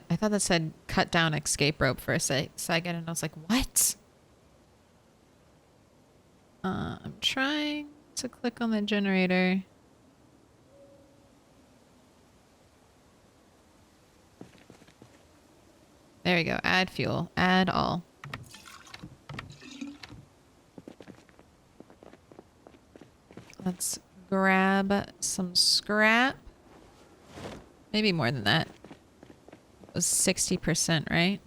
[SPEAKER 1] I thought that said cut down escape rope for a second, and I was like, what? I'm trying to click on the generator. There we go. Add fuel. Add all. Let's grab some scrap. Maybe more than that. It was 60%, right?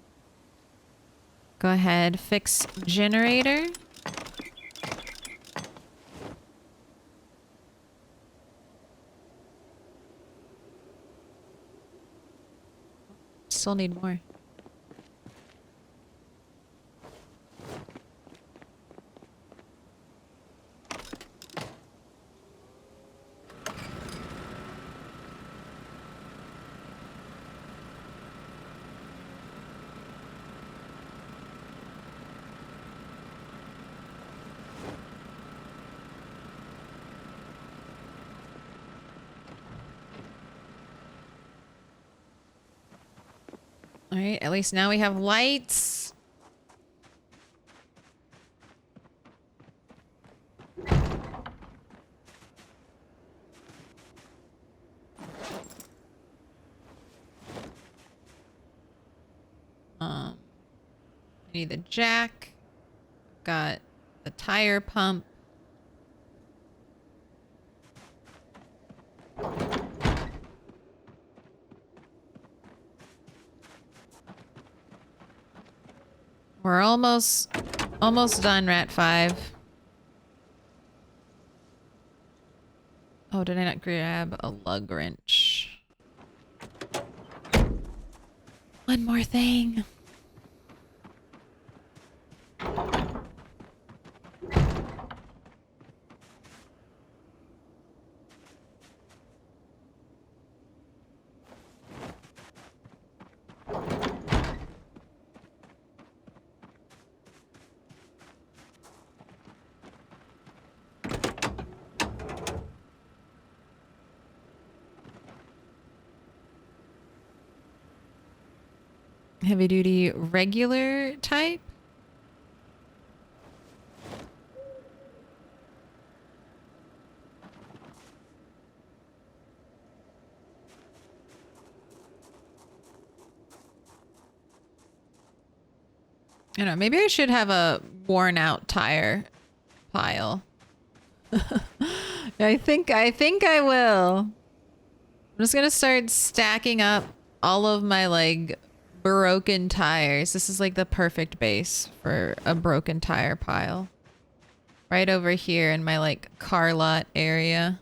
[SPEAKER 1] Go ahead, fix generator. Still need more. All right, at least now we have lights. I need the jack. Got the tire pump. We're almost done, Rat 5. Oh, did I not grab a lug wrench? One more thing. Heavy duty regular type? I don't know, maybe I should have a worn out tire pile. I think I will. I'm just gonna start stacking up all of my like broken tires. This is like the perfect base for a broken tire pile. Right over here in my like car lot area.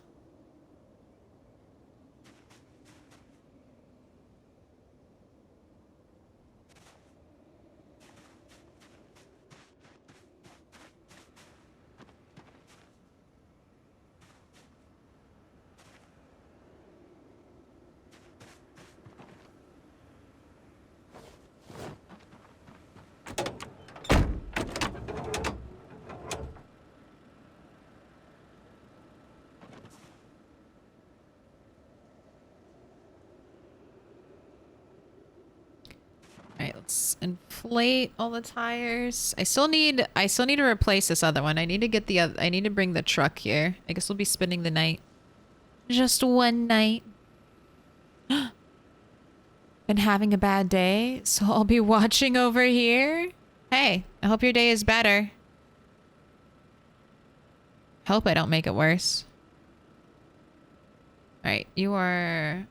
[SPEAKER 1] Alright, let's inflate all the tires. I still need to replace this other one. I need to get the other, I need to bring the truck here. I guess we'll be spending the night. Just one night. Been having a bad day, so I'll be watching over here. Hey, I hope your day is better. Hope I don't make it worse. Alright, you are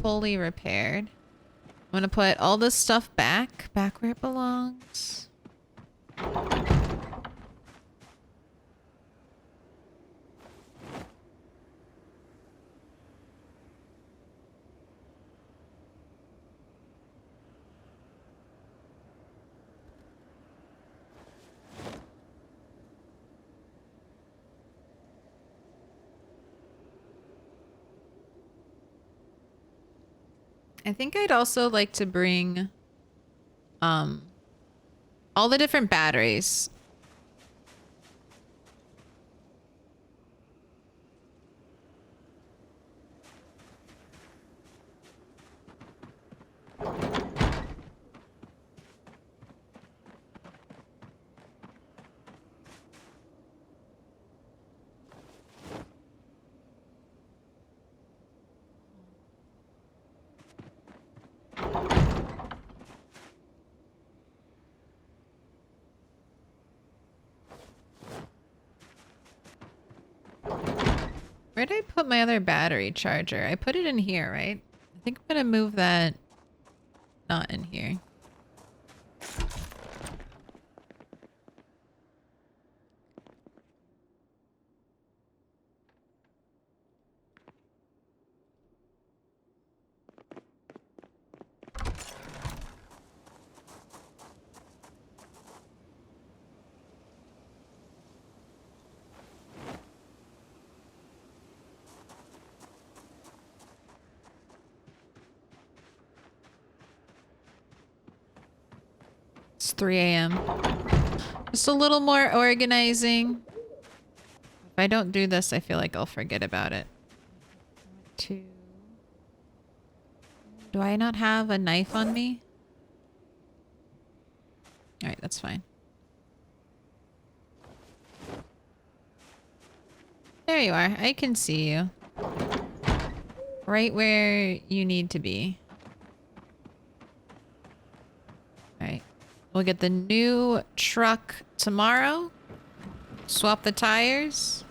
[SPEAKER 1] fully repaired. I'm gonna put all this stuff back where it belongs. I think I'd also like to bring all the different batteries. Where'd I put my other battery charger? I put it in here, right? I think I'm gonna move that not in here. It's 3 a.m. Just a little more organizing. If I don't do this, I feel like I'll forget about it. 2. Do I not have a knife on me? Alright, that's fine. There you are. I can see you. Right where you need to be. Alright. We'll get the new truck tomorrow. Swap the tires.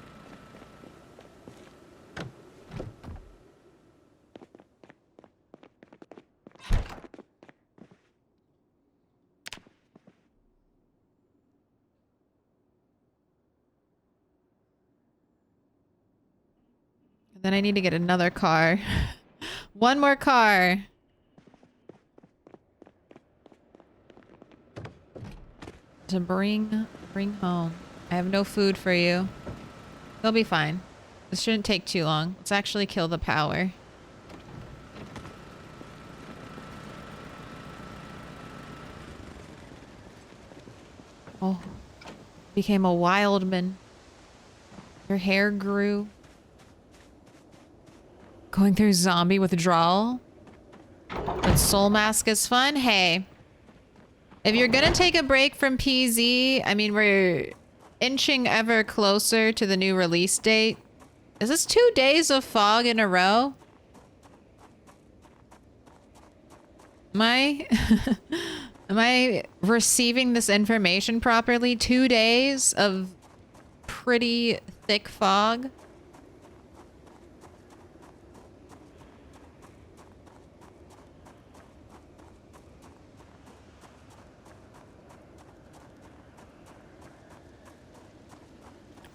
[SPEAKER 1] And then I need to get another car. One more car. To bring home. I have no food for you. They'll be fine. This shouldn't take too long. Let's actually kill the power. Oh. Became a wildman. Your hair grew. Going through zombie withdrawal. But Soul Mask is fun. Hey. If you're gonna take a break from PZ, I mean, we're inching ever closer to the new release date. Is this 2 days of fog in a row? Am I... Am I receiving this information properly? 2 days of pretty thick fog?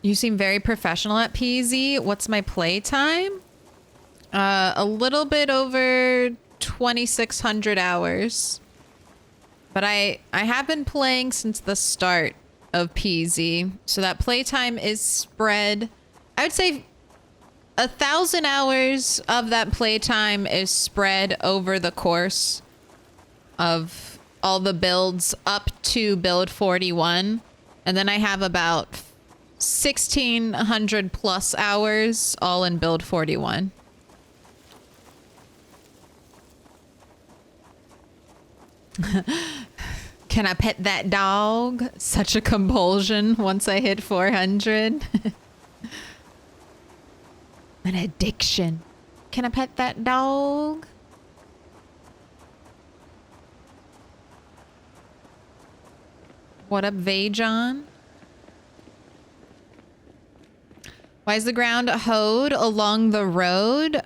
[SPEAKER 1] You seem very professional at PZ. What's my playtime? A little bit over 2,600 hours. But I have been playing since the start of PZ. So that playtime is spread. I would say 1,000 hours of that playtime is spread over the course of all the builds up to build 41. And then I have about 1,600 plus hours all in build 41. Can I pet that dog? Such a compulsion once I hit 400. An addiction. Can I pet that dog? What up, Vajon? Why is the ground hoed along the road?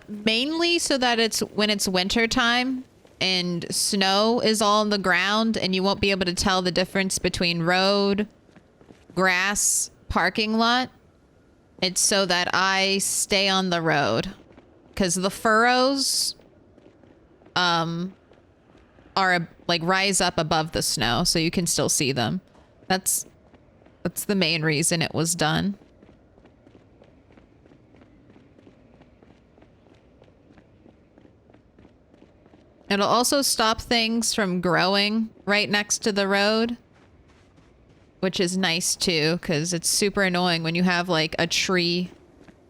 [SPEAKER 1] Mainly so that it's when it's winter time and snow is all on the ground and you won't be able to tell the difference between road, grass, parking lot. It's so that I stay on the road because the furrows are like rise up above the snow so you can still see them. That's the main reason it was done. It'll also stop things from growing right next to the road, which is nice too, because it's super annoying when you have like a tree,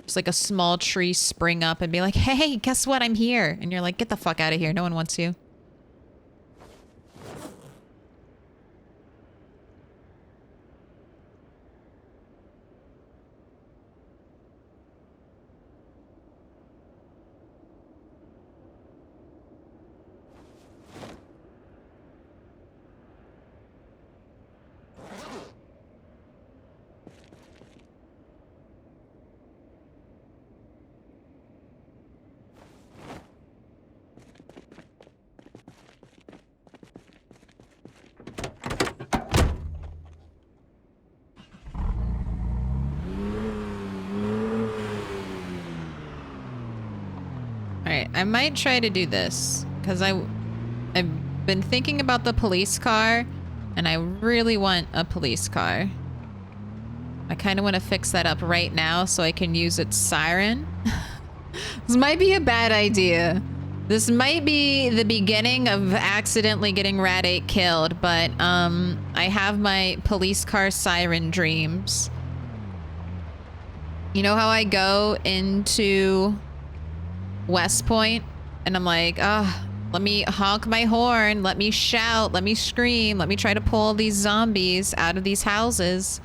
[SPEAKER 1] just like a small tree spring up and be like, hey, guess what? I'm here. And you're like, get the fuck out of here. No one wants you. Alright, I might try to do this. Because I've been thinking about the police car. And I really want a police car. I kind of want to fix that up right now so I can use its siren. This might be a bad idea. This might be the beginning of accidentally getting Rat 8 killed, but I have my police car siren dreams. You know how I go into West Point and I'm like, oh, let me honk my horn, let me shout, let me scream, let me try to pull these zombies out of these houses.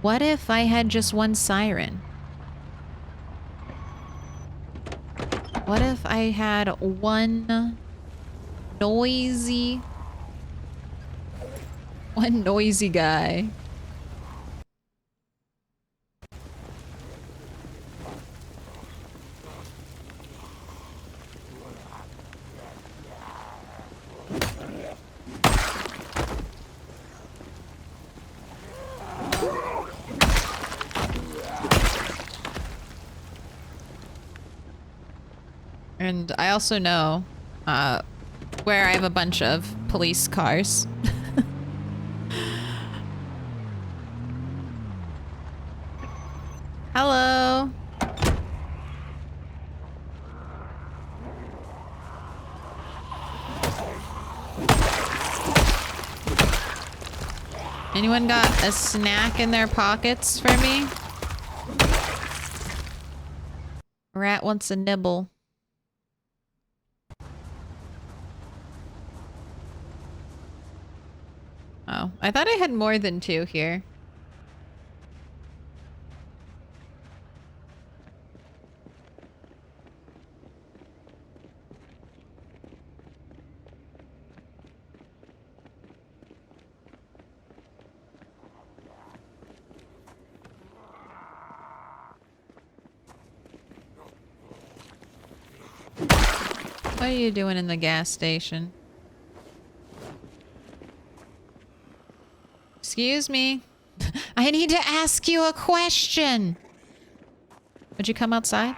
[SPEAKER 1] What if I had just one siren? What if I had one noisy guy? And I also know where I have a bunch of police cars. Hello. Anyone got a snack in their pockets for me? Rat wants a nibble. Oh, I thought I had more than 2 here. What are you doing in the gas station? Excuse me. I need to ask you a question. Would you come outside?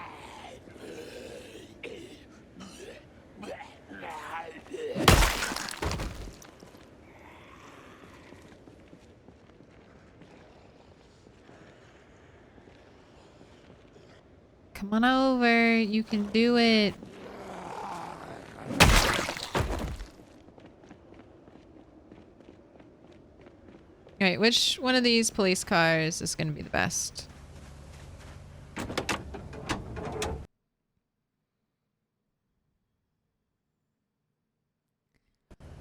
[SPEAKER 1] Come on over. You can do it. Alright, which one of these police cars is going to be the best?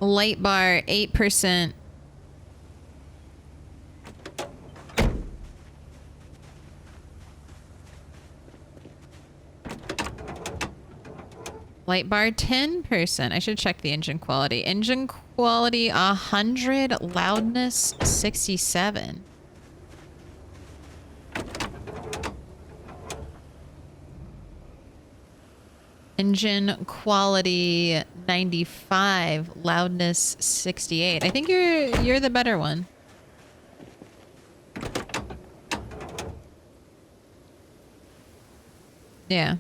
[SPEAKER 1] Light bar, 8%. Light bar, 10%. I should check the engine quality. Engine quality, 100. Loudness, 67. Engine quality, 95. Loudness, 68. I think you're the better one. Yeah.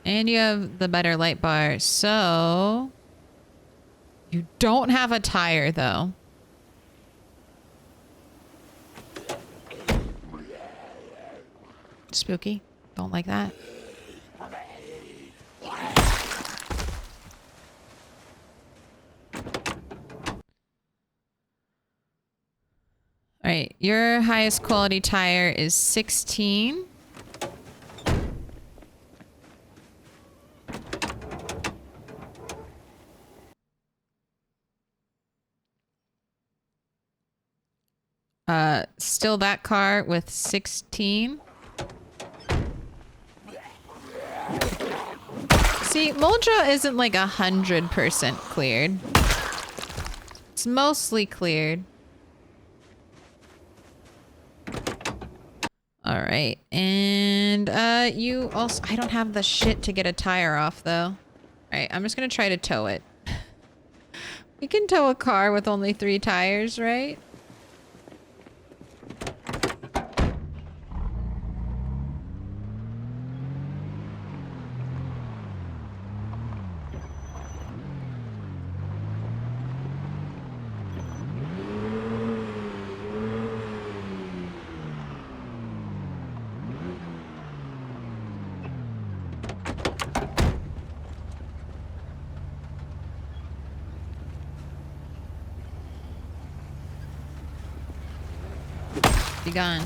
[SPEAKER 1] And you have the better light bar, so... You don't have a tire, though. Spooky. Don't like that. Alright, your highest quality tire is 16. Still that car with 16. See, Muldra isn't like 100% cleared. It's mostly cleared. Alright, and you also... I don't have the shit to get a tire off, though. Alright, I'm just gonna try to tow it. We can tow a car with only 3 tires, right? Be gone.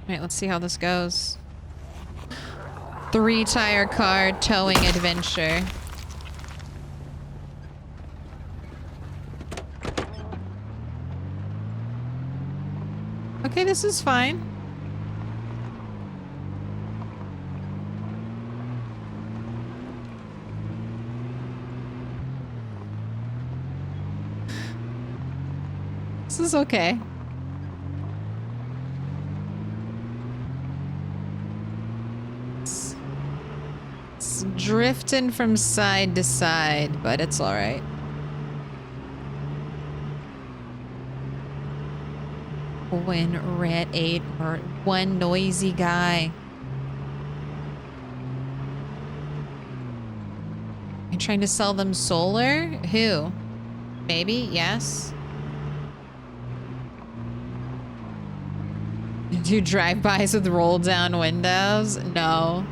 [SPEAKER 1] Alright, let's see how this goes. 3-tire car towing adventure. Okay, this is fine. This is okay. It's drifting from side to side, but it's all right. When Rat 8 or one noisy guy. You're trying to sell them solar? Who? Maybe? Yes. Do drive-bys with roll-down windows? No.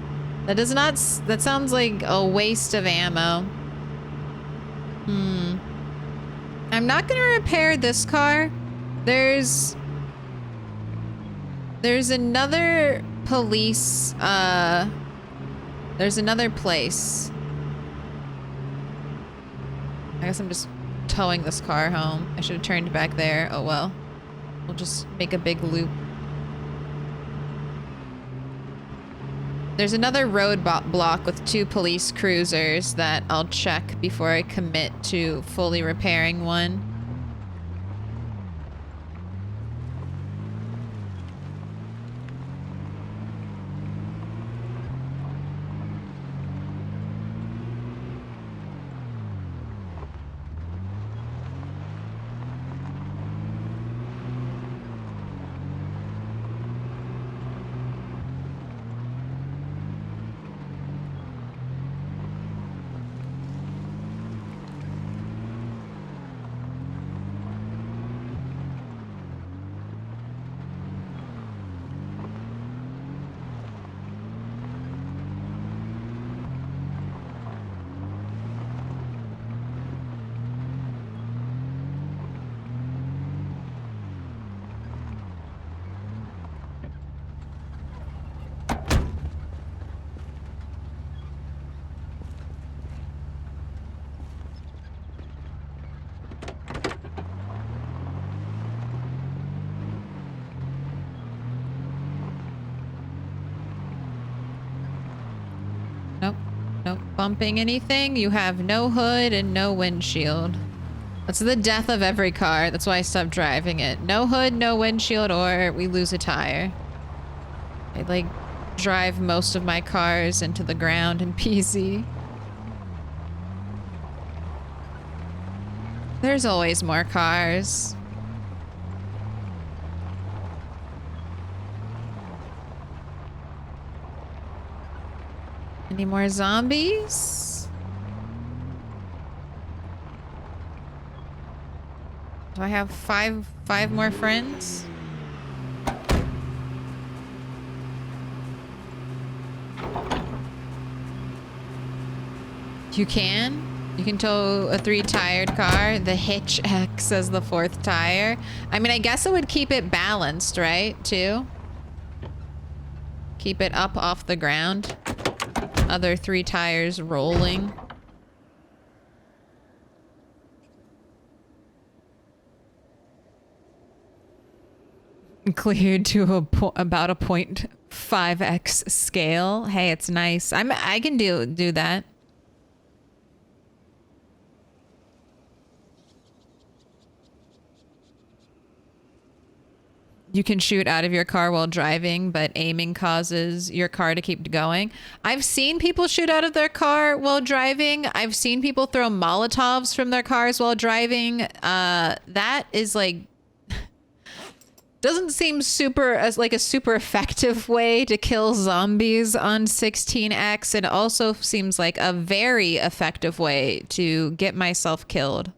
[SPEAKER 1] That does not... That sounds like a waste of ammo. I'm not gonna repair this car. There's another police... There's another place. I guess I'm just towing this car home. I should have turned back there. Oh well. We'll just make a big loop. There's another road block with 2 police cruisers that I'll check before I commit to fully repairing one. Nope. Bumping anything? You have no hood and no windshield. That's the death of every car. That's why I stopped driving it. No hood, no windshield, or we lose a tire. I like drive most of my cars into the ground in PZ. There's always more cars. Any more zombies? Do I have five more friends? You can? You can tow a 3-tired car. The hitch acts as the 4th tire. I mean, I guess it would keep it balanced, right? Too? Keep it up off the ground. Other 3 tires rolling. Cleared to about a 0.5x scale. Hey, it's nice. I can do that. You can shoot out of your car while driving, but aiming causes your car to keep going. I've seen people shoot out of their car while driving. I've seen people throw Molotovs from their cars while driving. That is like... doesn't seem like a super effective way to kill zombies on 16X. It also seems like a very effective way to get myself killed.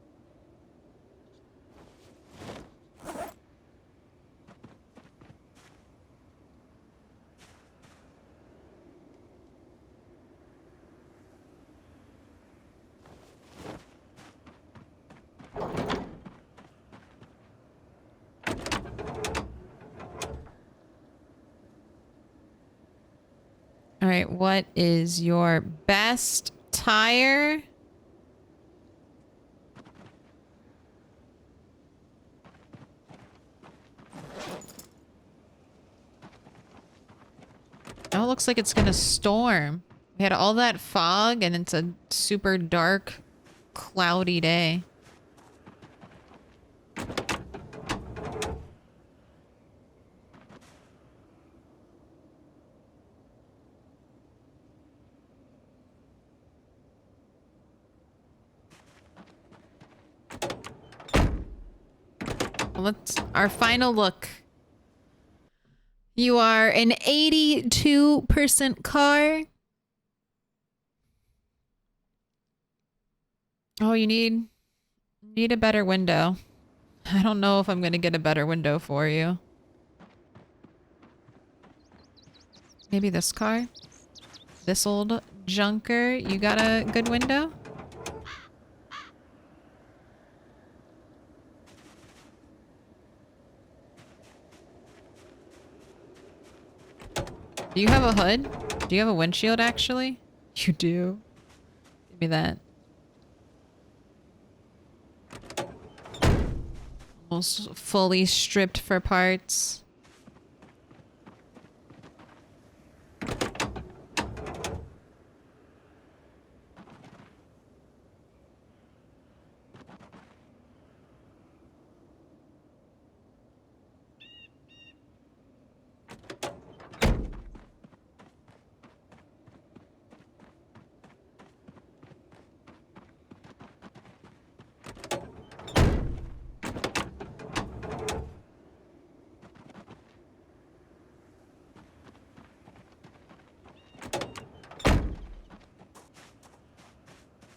[SPEAKER 1] right, what is your best tire? Oh, it looks like it's gonna storm. We had all that fog and it's a super dark, cloudy day. Let's our final look. You are an 82% car. Oh, you need a better window. I don't know if I'm gonna get a better window for you. Maybe this car? This old junker? You got a good window? Do you have a hood? Do you have a windshield, actually? You do. Give me that. Almost fully stripped for parts.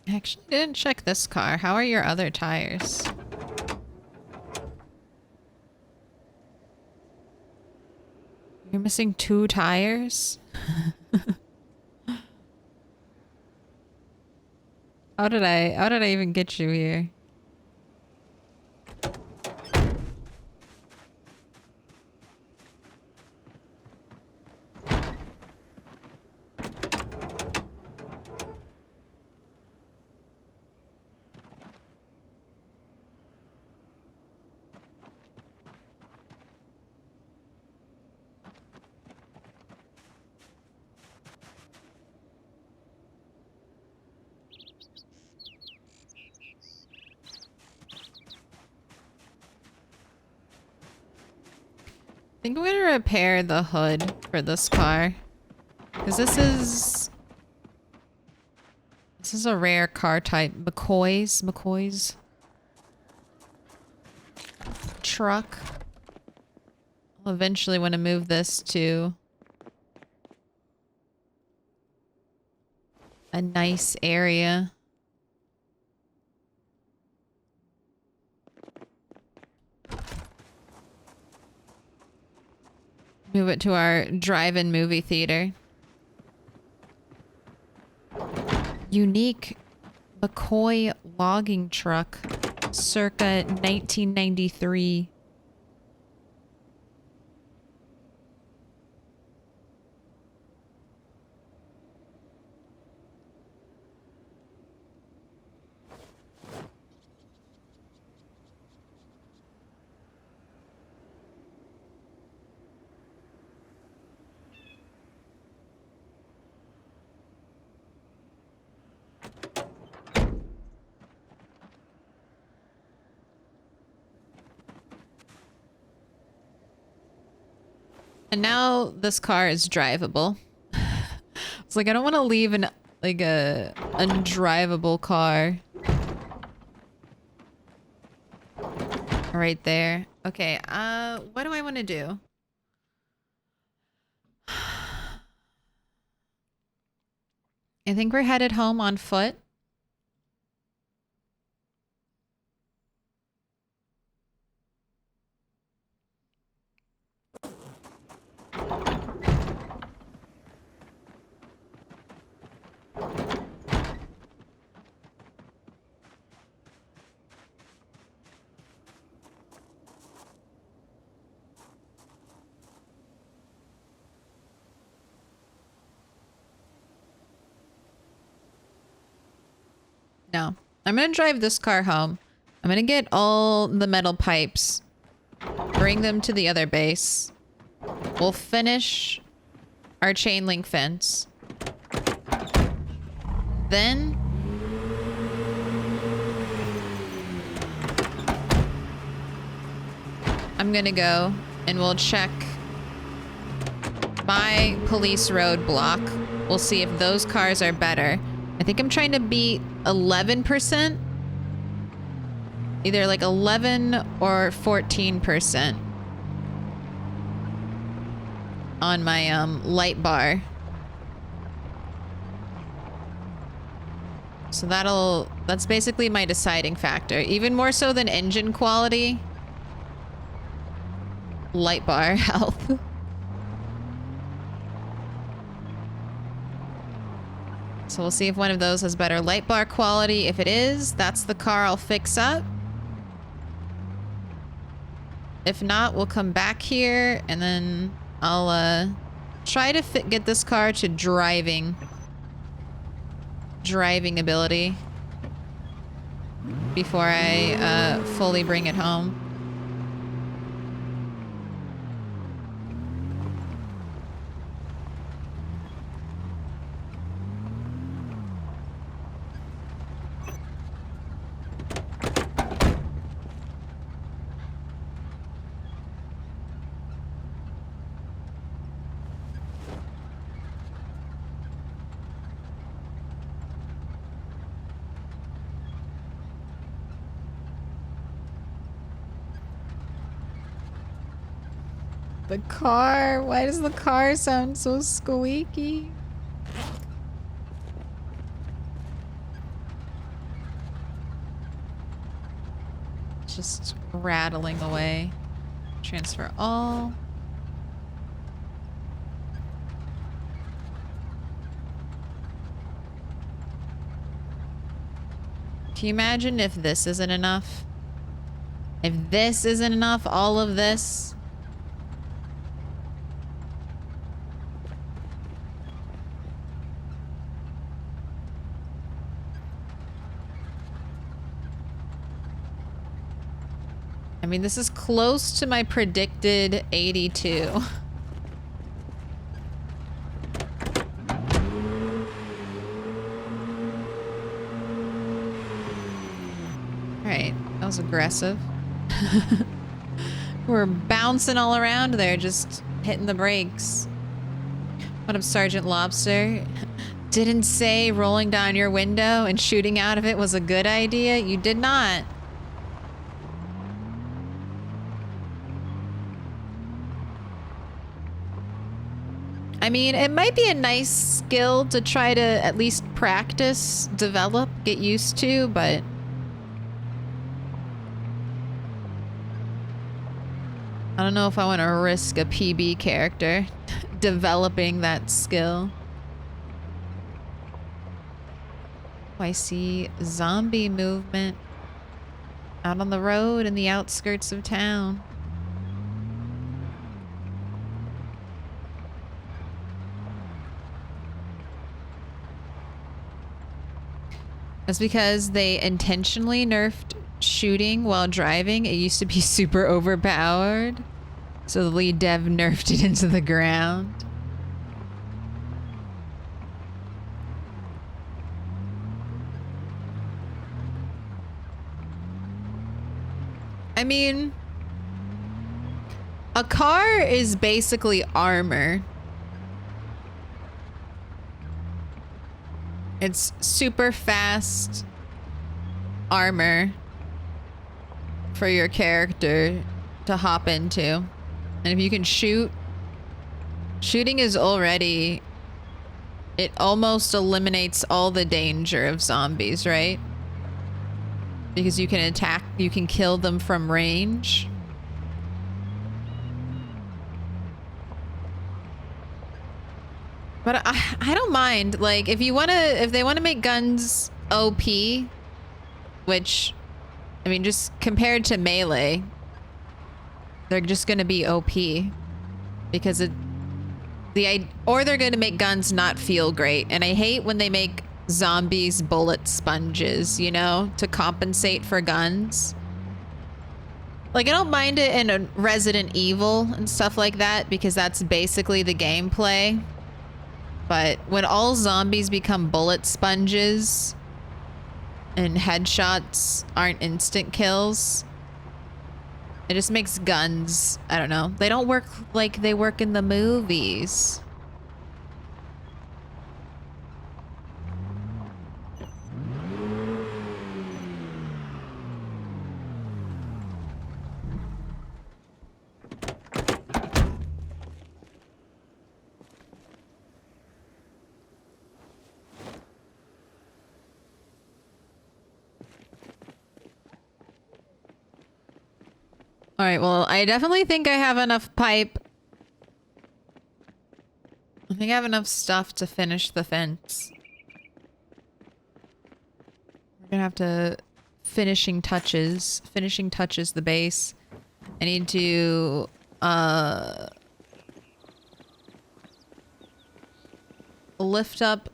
[SPEAKER 1] I actually didn't check this car. How are your other tires? You're missing 2 tires? How did I even get you here? I think I'm gonna repair the hood for this car. Because this is a rare car type. McCoy's truck. I'll eventually want to move this to a nice area. Move it to our drive-in movie theater. Unique McCoy logging truck, circa 1993. And now this car is drivable. It's like I don't want to leave an a undrivable car right there. Okay, what do I want to do? I think we're headed home on foot. No. I'm gonna drive this car home. I'm gonna get all the metal pipes. Bring them to the other base. We'll finish our chain link fence. Then I'm gonna go and we'll check my police roadblock. We'll see if those cars are better. I think I'm trying to beat 11%. Either like 11 or 14% on my light bar. So that's basically my deciding factor. Even more so than engine quality. Light bar health. So we'll see if one of those has better light bar quality. If it is, that's the car I'll fix up. If not, we'll come back here and then I'll try to get this car to driving ability before I fully bring it home. The car, why does the car sound so squeaky? Just rattling away. Transfer all. Can you imagine if this isn't enough? If this isn't enough, all of this. I mean, this is close to my predicted 82. All right, that was aggressive. We're bouncing all around there, just hitting the brakes. What up, Sergeant Lobster? Didn't say rolling down your window and shooting out of it was a good idea? You did not. I mean, it might be a nice skill to try to at least practice, develop, get used to, but I don't know if I want to risk a PB character developing that skill. Oh, I see zombie movement out on the road in the outskirts of town. That's because they intentionally nerfed shooting while driving. It used to be super overpowered. So the lead dev nerfed it into the ground. I mean, a car is basically armor. It's super fast armor for your character to hop into. And if you can shoot, shooting is already, it almost eliminates all the danger of zombies, right? Because you can attack, you can kill them from range. But I don't mind. Like, if they want to make guns OP, which, I mean, just compared to melee, they're just going to be OP because or they're going to make guns not feel great. And I hate when they make zombies bullet sponges, you know, to compensate for guns. Like, I don't mind it in a Resident Evil and stuff like that because that's basically the gameplay. But when all zombies become bullet sponges and headshots aren't instant kills, it just makes guns, I don't know, they don't work like they work in the movies. All right, well, I definitely think I have enough pipe. I think I have enough stuff to finish the fence. We're gonna have to finishing touches the base. I need to lift up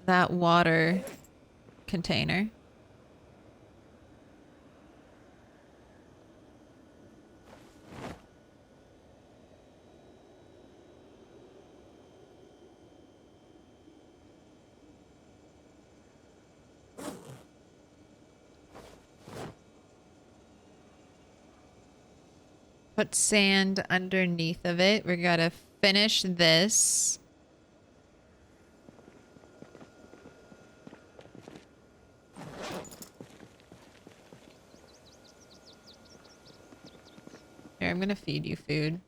[SPEAKER 1] that water container. Put sand underneath of it. We gotta finish this. Here, I'm gonna feed you food.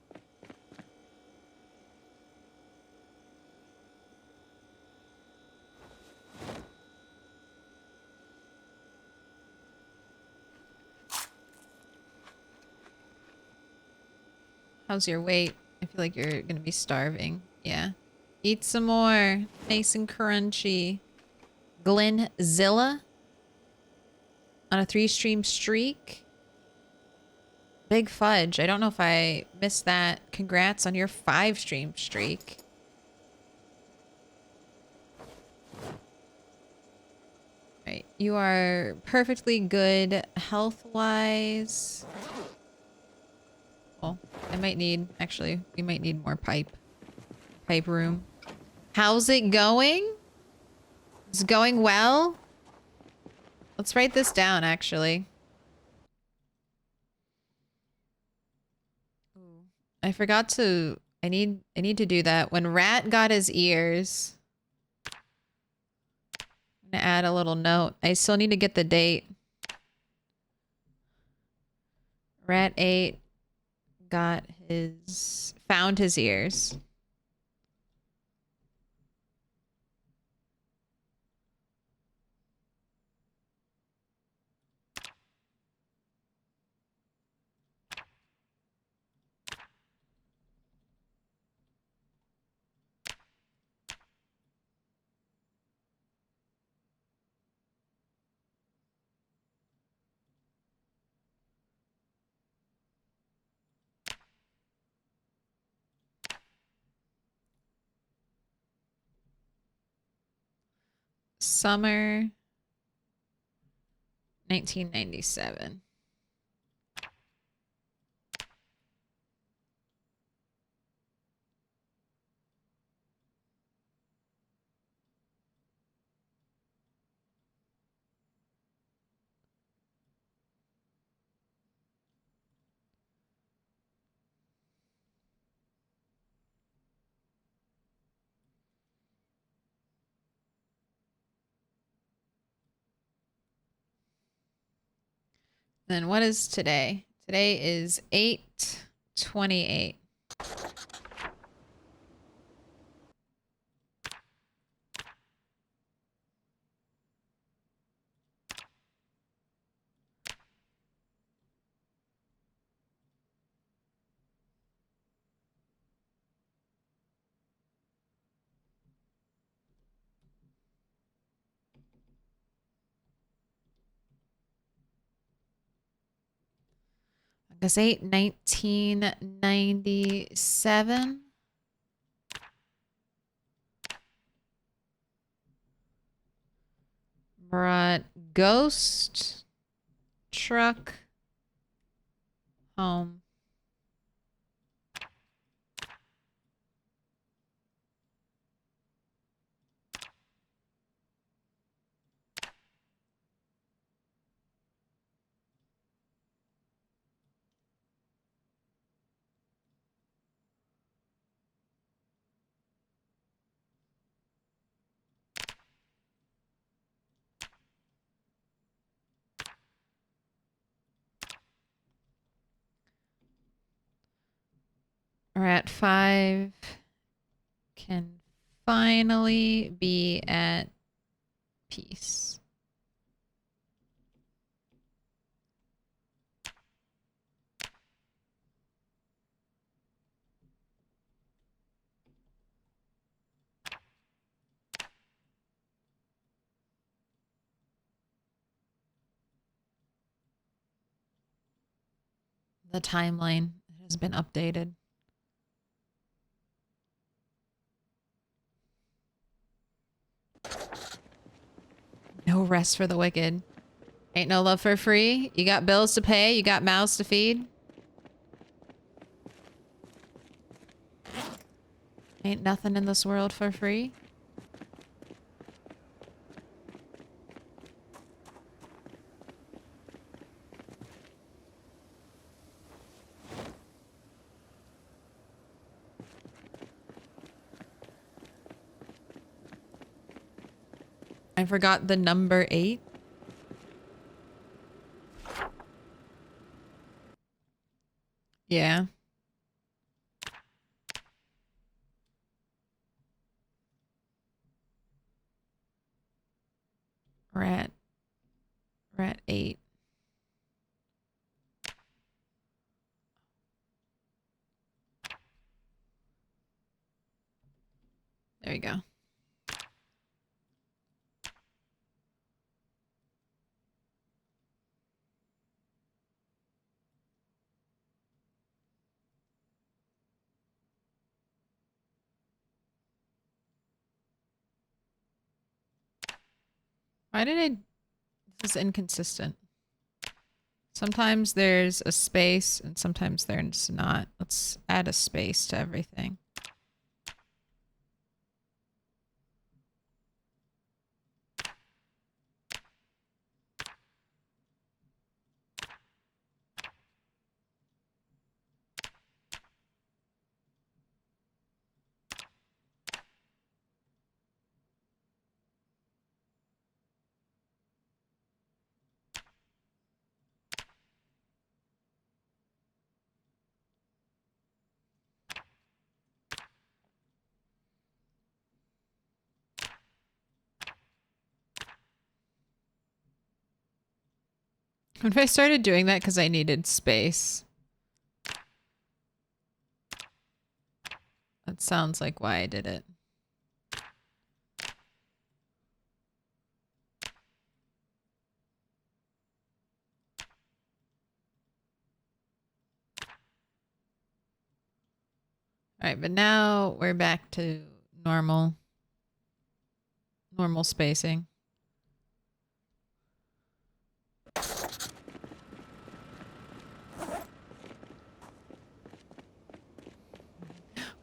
[SPEAKER 1] How's your weight? I feel like you're gonna be starving. Yeah. Eat some more. Nice and crunchy. Glenzilla on a 3-stream streak. Big fudge. I don't know if I missed that. Congrats on your 5-stream streak. Right. You are perfectly good health-wise. Well, I might need, actually, we might need more pipe room. How's it going? It's going well? Let's write this down, actually. Ooh. I forgot to, I need to do that. When Rat got his ears, I'm gonna add a little note. I still need to get the date. Rat 8 found his ears. Summer 1997. Then what is today? Today is 8/28. August 8, 1997. Brought ghost truck home. Rat 5 can finally be at peace. The timeline has been updated. No rest for the wicked. Ain't no love for free. You got bills to pay. You got mouths to feed. Ain't nothing in this world for free. I forgot the number 8. Yeah. Rat 8. There we go. Why did I... This is inconsistent. Sometimes there's a space and sometimes there's not. Let's add a space to everything. What if I started doing that because I needed space? That sounds like why I did it. All right, but now we're back to normal spacing.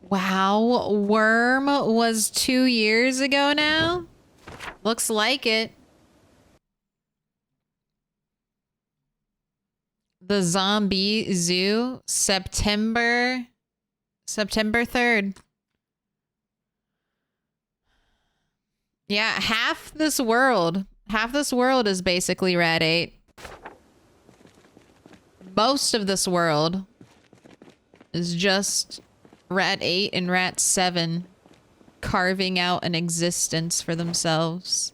[SPEAKER 1] Wow, Worm was 2 years ago now? Looks like it. The Zombie Zoo, September 3rd. Yeah, half this world is basically Rat 8. Most of this world is just Rat 8 and Rat 7 carving out an existence for themselves.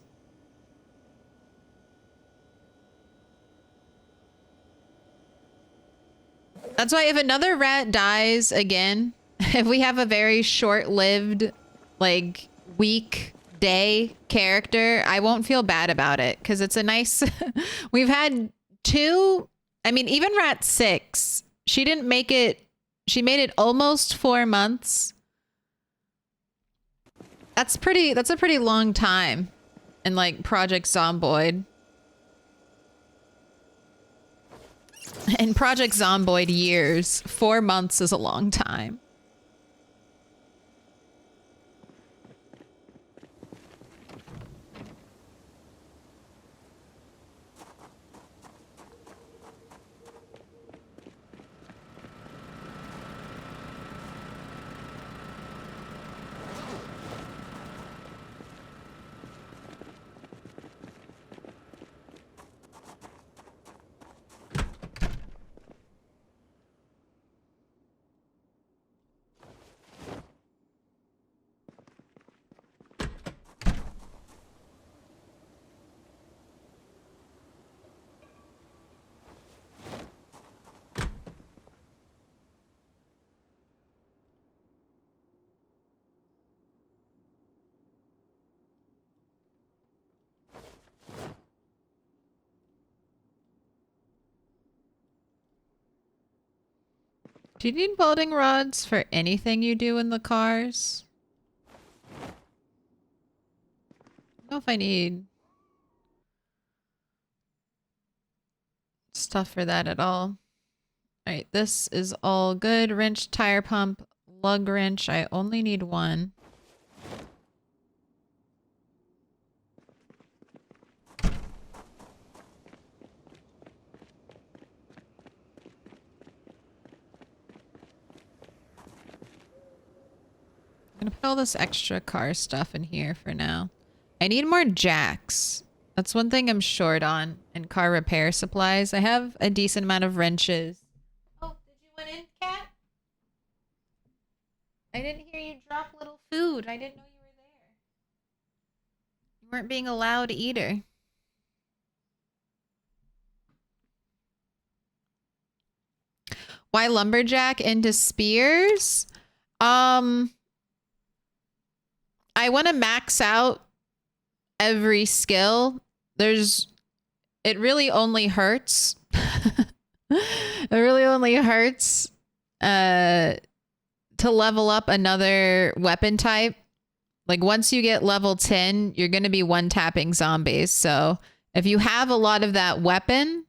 [SPEAKER 1] That's why if another rat dies again, if we have a very short-lived, like, week, day character, I won't feel bad about it because it's a nice... We've had 2... I mean, even Rat 6, she didn't make it... She made it almost 4 months. That's a pretty long time. and like Project Zomboid. In Project Zomboid years, 4 months is a long time. Do you need welding rods for anything you do in the cars? I don't know if I need stuff for that at all. Alright, this is all good. Wrench, tire pump, lug wrench. I only need one. I'm gonna put all this extra car stuff in here for now. I need more jacks. That's one thing I'm short on in car repair supplies. I have a decent amount of wrenches. Oh, did you want in, cat? I didn't hear you drop little food. I didn't know you were there. You weren't being a loud eater. Why lumberjack into spears? I want to max out every skill. It really only hurts. It really only hurts to level up another weapon type. Like once you get level 10, you're going to be one-tapping zombies. So if you have a lot of that weapon,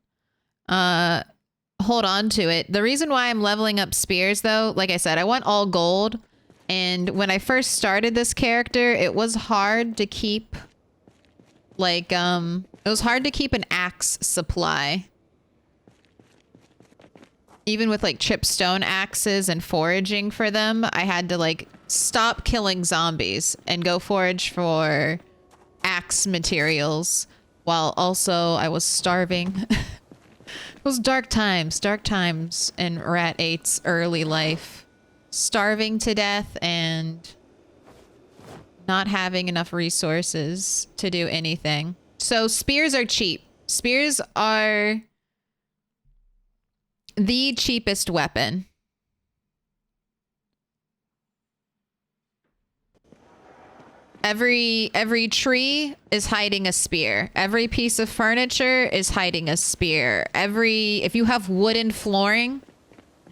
[SPEAKER 1] hold on to it. The reason why I'm leveling up spears though, like I said, I want all gold. And when I first started this character, it was hard to keep like, it was hard to keep an axe supply. Even with like chipstone axes and foraging for them, I had to like stop killing zombies and go forage for axe materials while also I was starving. It was dark times in Rat 8's early life. Starving to death and not having enough resources to do anything. So spears are cheap. Spears are the cheapest weapon. Every tree is hiding a spear. Every piece of furniture is hiding a spear. If you have wooden flooring,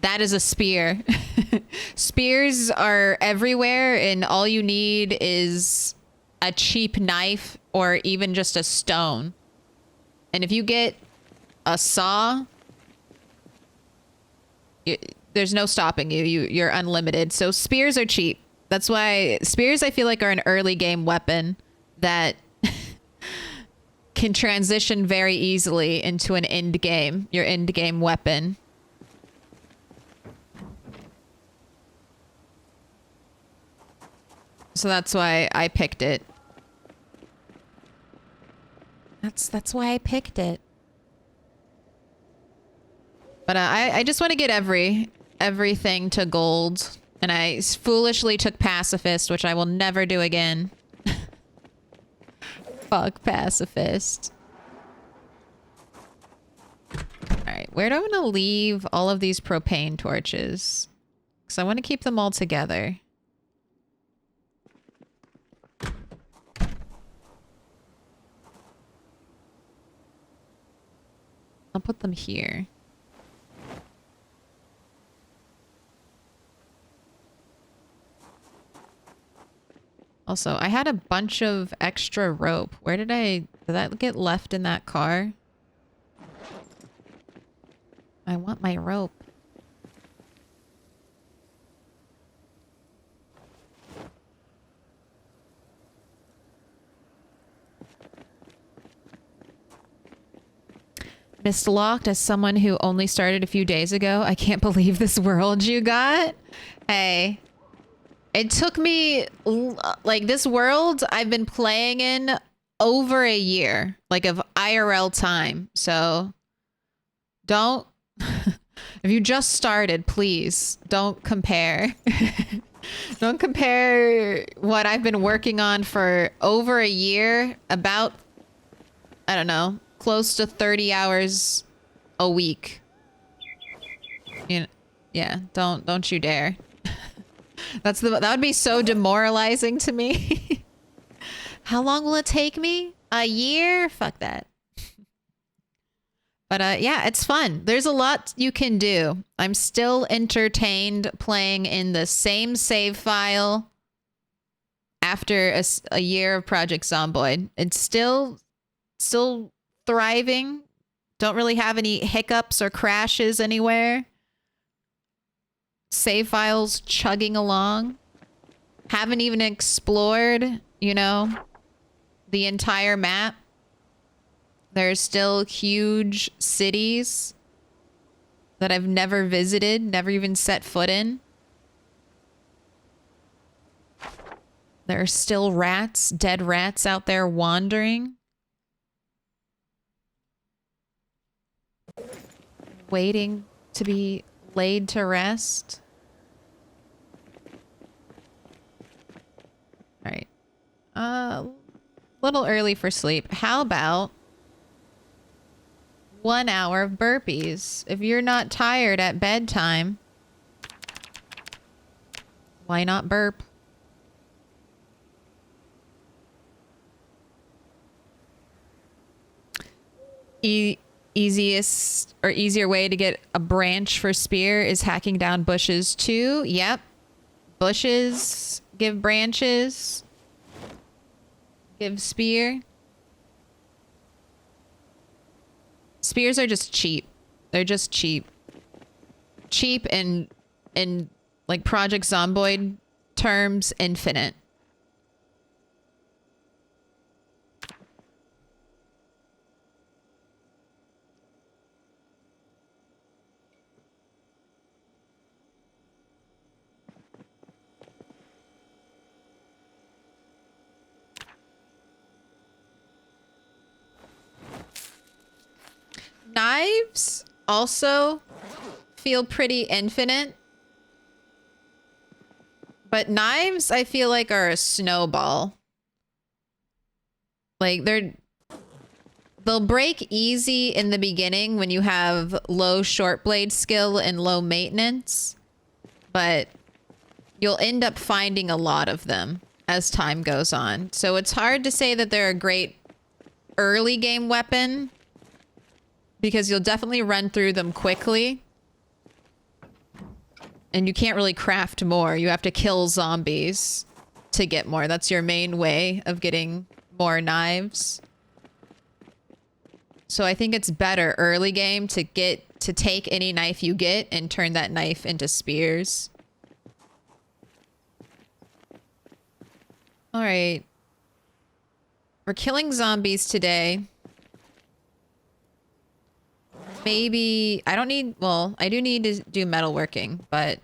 [SPEAKER 1] that is a spear. Spears are everywhere, and all you need is a cheap knife or even just a stone. And if you get a saw, there's no stopping you. You're unlimited. So spears are cheap. That's why spears, I feel like, are an early game weapon that can transition very easily into an end game, your end game weapon. So that's why I picked it. That's why I picked it. But I just want to get everything to gold. And I foolishly took pacifist, which I will never do again. Fuck pacifist. Alright, where do I want to leave all of these propane torches? Because I want to keep them all together. I'll put them here. Also, I had a bunch of extra rope. Where did that get left in that car? I want my rope. Mistlocked, as someone who only started a few days ago, I can't believe this world you got. Hey, it took me, like, this world I've been playing in over a year, like, of IRL time. So don't, if you just started, please don't compare. Don't compare what I've been working on for over a year, about, I don't know, close to 30 hours a week. Yeah, don't you dare. That would be so demoralizing to me. How long will it take me? A year? Fuck that. But yeah, it's fun. There's a lot you can do. I'm still entertained playing in the same save file after a year of Project Zomboid. It's still thriving. Don't really have any hiccups or crashes anywhere. Save files chugging along. Haven't even explored, you know, the entire map. There's still huge cities that I've never visited, never even set foot in. There are still rats, dead rats out there wandering. Waiting to be laid to rest. All right. Little early for sleep. How about 1 hour of burpees? If you're not tired at bedtime, why not burp? Easiest or easier way to get a branch for spear is hacking down bushes too. Yep. Bushes give branches. Give spear. Spears are just cheap. They're just cheap. Cheap and in like Project Zomboid terms, infinite. Knives also feel pretty infinite. But knives, I feel like, are a snowball. Like, they'll break easy in the beginning when you have low short blade skill and low maintenance. But you'll end up finding a lot of them as time goes on. So it's hard to say that they're a great early game weapon, because you'll definitely run through them quickly. And you can't really craft more. You have to kill zombies to get more. That's your main way of getting more knives. So I think it's better early game to take any knife you get and turn that knife into spears. All right. We're killing zombies today. Maybe I don't need, well, I do need to do metalworking, but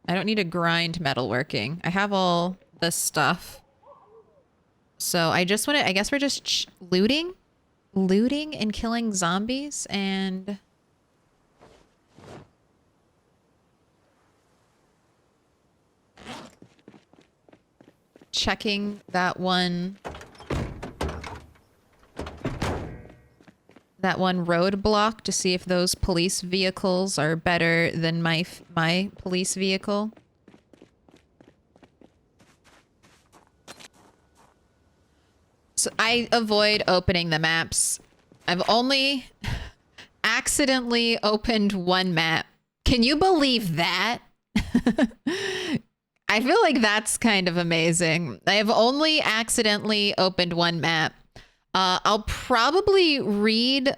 [SPEAKER 1] I don't need to grind metalworking. I have all this stuff. So I just want to, I guess we're just looting and killing zombies and checking that one roadblock to see if those police vehicles are better than my police vehicle. So I avoid opening the maps. I've only accidentally opened one map. Can you believe that? I feel like that's kind of amazing. I have only accidentally opened one map. I'll probably read.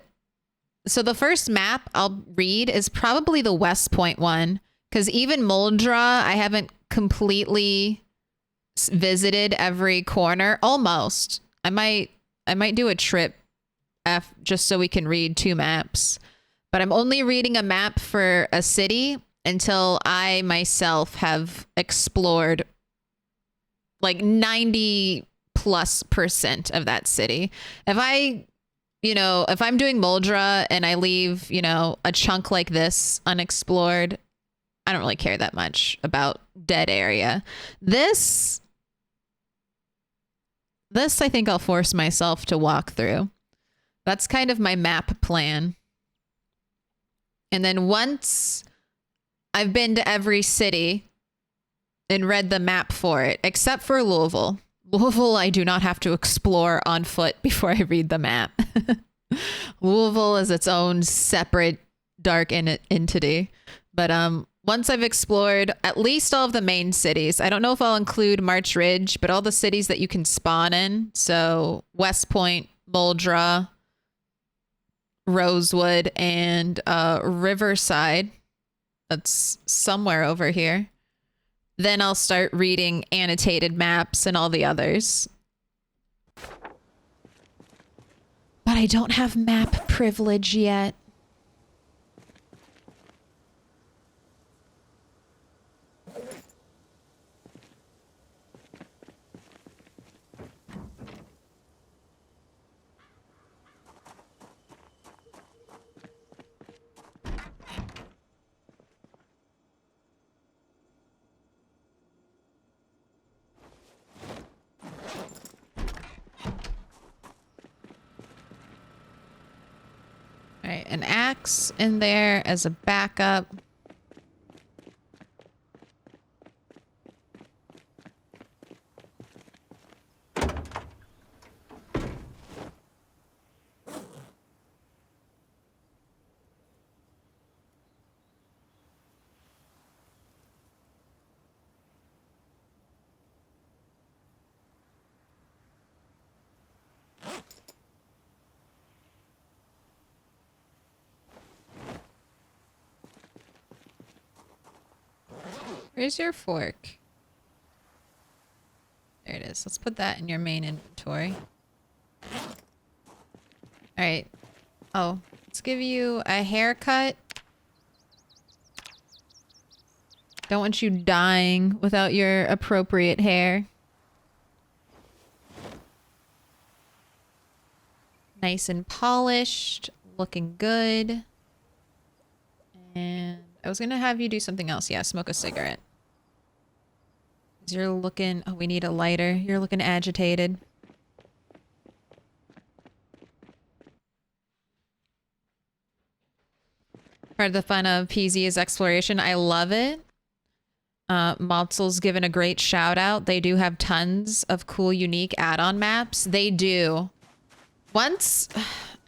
[SPEAKER 1] So the first map I'll read is probably the West Point one, because even Moldra, I haven't completely visited every corner. Almost. I might do a trip just so we can read 2 maps. But I'm only reading a map for a city until I myself have explored like 90+% of that city. If I'm doing Moldra and I leave, a chunk like this unexplored, I don't really care that much about dead area. This I think I'll force myself to walk through. That's kind of my map plan. And then once I've been to every city and read the map for it, except for Louisville. Louisville, I do not have to explore on foot before I read the map. Louisville is its own separate dark entity. But once I've explored at least all of the main cities, I don't know if I'll include March Ridge, but all the cities that you can spawn in. So West Point, Moldra, Rosewood, and Riverside. That's somewhere over here. Then I'll start reading annotated maps and all the others. But I don't have map privilege yet. All right, an axe in there as a backup. Where's your fork? There it is. Let's put that in your main inventory. All right. Oh, let's give you a haircut. Don't want you dying without your appropriate hair. Nice and polished. Looking good. And I was going to have you do something else. Yeah, smoke a cigarette. 'Cause you're looking... Oh, we need a lighter. You're looking agitated. Part of the fun of PZ is exploration. I love it. Motzel's given a great shout out. They do have tons of cool, unique add-on maps. They do. Once...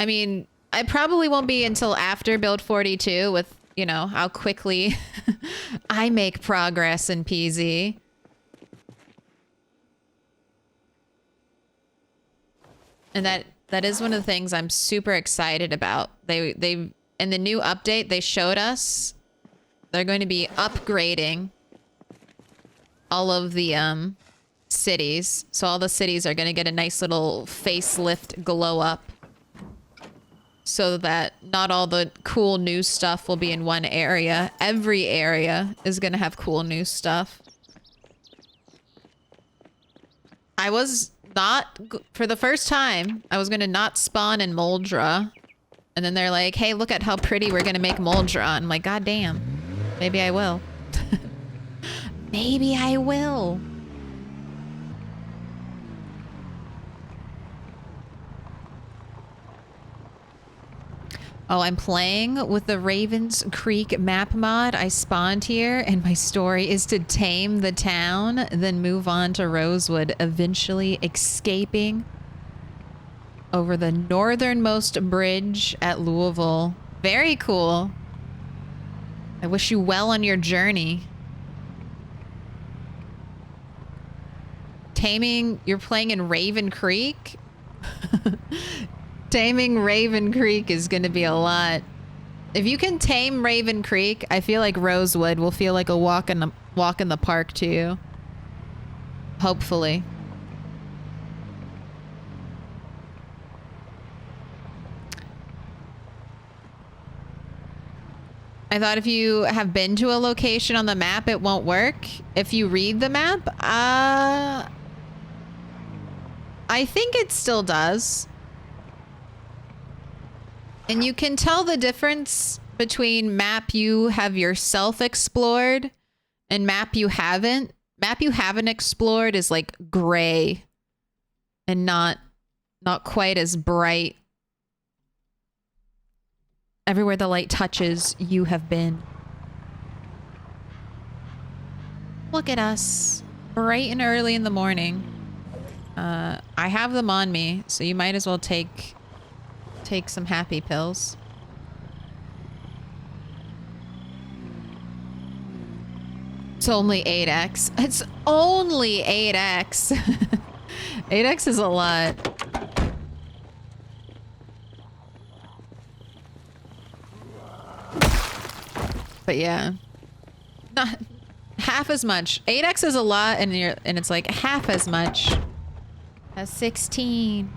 [SPEAKER 1] I mean, I probably won't be until after Build 42 with... You know, how quickly I make progress in PZ. And that is one of the things I'm super excited about. They in the new update they showed us they're going to be upgrading all of the cities. So all the cities are going to get a nice little facelift glow up. So that not all the cool new stuff will be in one area. Every area is going to have cool new stuff. I was not... For the first time, I was going to not spawn in Moldra. And then they're like, hey, look at how pretty we're going to make Moldra. And I'm like, God damn. Maybe I will. Maybe I will. Oh, I'm playing with the Ravens Creek map mod. I spawned here, and my story is to tame the town, then move on to Rosewood, eventually escaping over the northernmost bridge at Louisville. Very cool. I wish you well on your journey. you're playing in Raven Creek? Taming Raven Creek is going to be a lot. If you can tame Raven Creek, I feel like Rosewood will feel like a walk in the park to you. Hopefully. I thought if you have been to a location on the map, it won't work. If you read the map, I think it still does. And you can tell the difference between map you have yourself explored and map you haven't. Map you haven't explored is like gray and not quite as bright. Everywhere the light touches, you have been. Look at us. Bright and early in the morning. I have them on me, so you might as well take some happy pills. It's only 8x. It's only 8x. 8x is a lot. But yeah, not half as much. 8x is a lot, and it's like half as much as 16.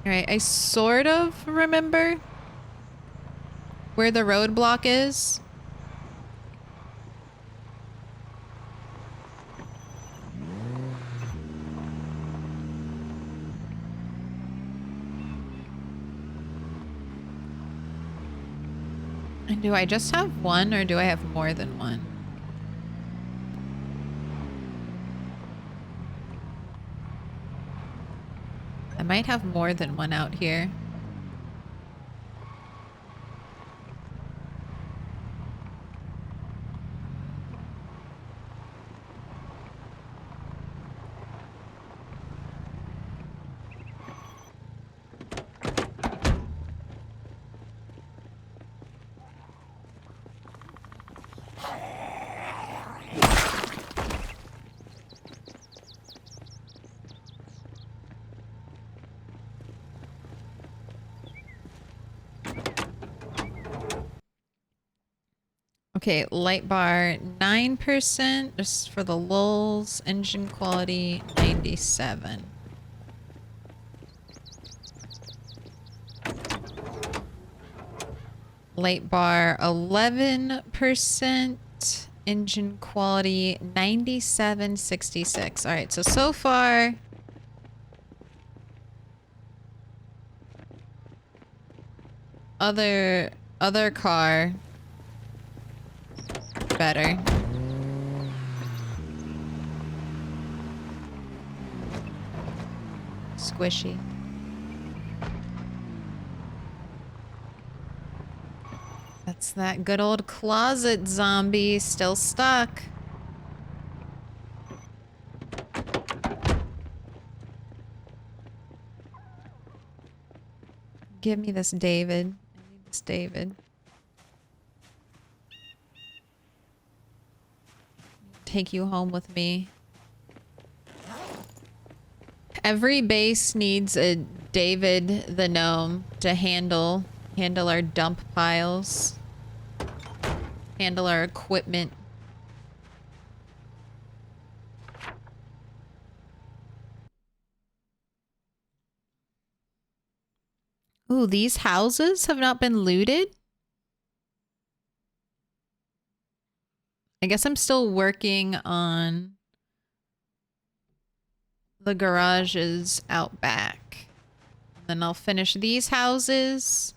[SPEAKER 1] All right, I sort of remember where the roadblock is. And do I just have one, or do I have more than one? I might have more than one out here. Okay, light bar 9%, just for the lulz. Engine quality 97. Light bar 11%, engine quality 9766. All right, so far other car better. Squishy. That's that good old closet zombie still stuck. Give me this David. I need this David. Take you home with me. Every base needs a David the gnome to handle our dump piles, handle our equipment. Ooh, these houses have not been looted? I guess I'm still working on the garages out back. Then I'll finish these houses.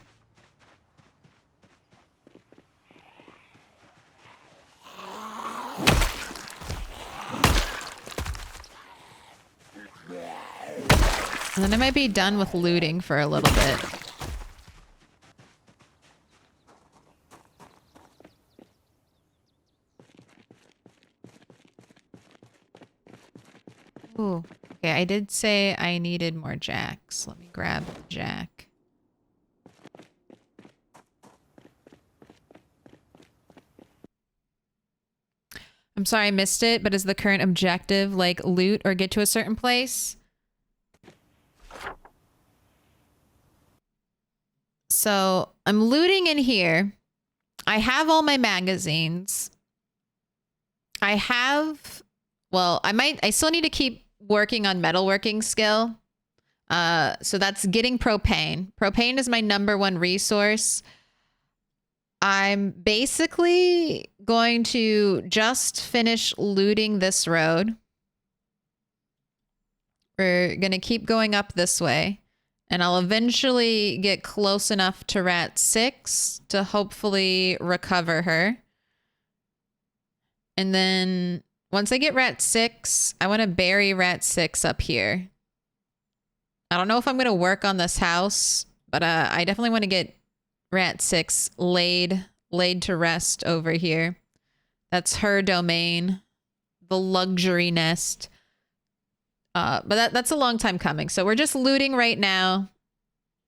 [SPEAKER 1] And then I might be done with looting for a little bit. Ooh, okay, I did say I needed more jacks. Let me grab the jack. I'm sorry I missed it, but is the current objective like loot or get to a certain place? So I'm looting in here. I have all my magazines. I still need to keep working on metalworking skill. So that's getting propane. Propane is my #1 resource. I'm basically going to just finish looting this road. We're going to keep going up this way. And I'll eventually get close enough to Rat 6 to hopefully recover her. And then once I get Rat 6, I want to bury Rat 6 up here. I don't know if I'm going to work on this house, but I definitely want to get Rat 6 laid to rest over here. That's her domain. The luxury nest. But that's a long time coming. So we're just looting right now.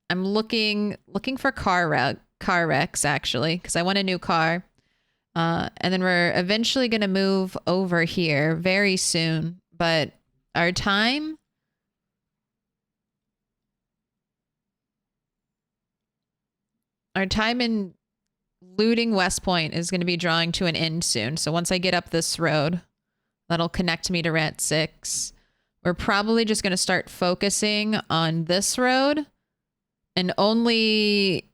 [SPEAKER 1] I'm looking for car wrecks, actually, because I want a new car. And then we're eventually going to move over here very soon. But our time in looting West Point is going to be drawing to an end soon. So once I get up this road, that'll connect me to Rat 6. We're probably just going to start focusing on this road and only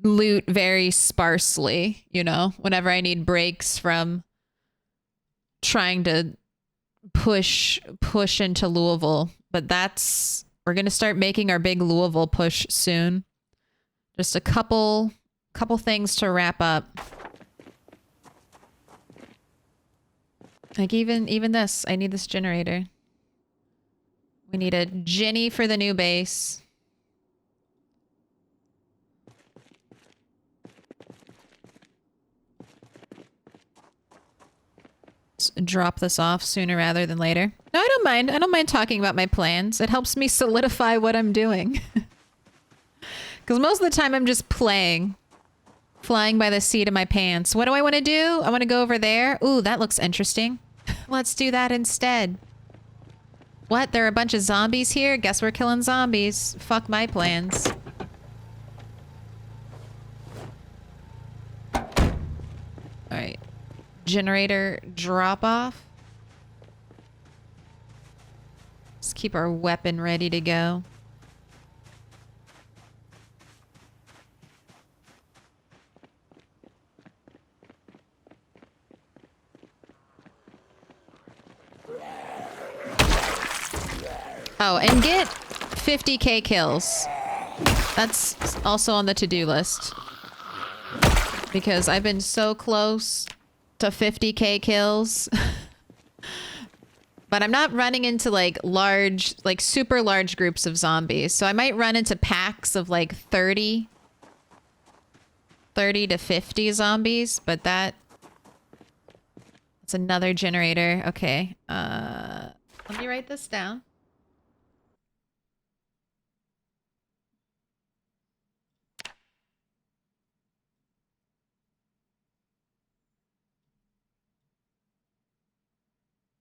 [SPEAKER 1] loot very sparsely, you know, whenever I need breaks from trying to push into Louisville. But we're going to start making our big Louisville push soon. Just a couple things to wrap up. Like even this, I need this generator. We need a Jenny for the new base. Let's drop this off sooner rather than later. No, I don't mind. I don't mind talking about my plans. It helps me solidify what I'm doing. Because most of the time I'm just playing. Flying by the seat of my pants. What do I want to do? I want to go over there. Ooh, that looks interesting. Let's do that instead. What? There are a bunch of zombies here? Guess we're killing zombies. Fuck my plans. Alright. Generator drop off. Let's keep our weapon ready to go. Oh, and get 50k kills. That's also on the to-do list. Because I've been so close to 50k kills. But I'm not running into like super large groups of zombies. So I might run into packs of like 30 to 50 zombies, but that's another generator. Okay. Let me write this down.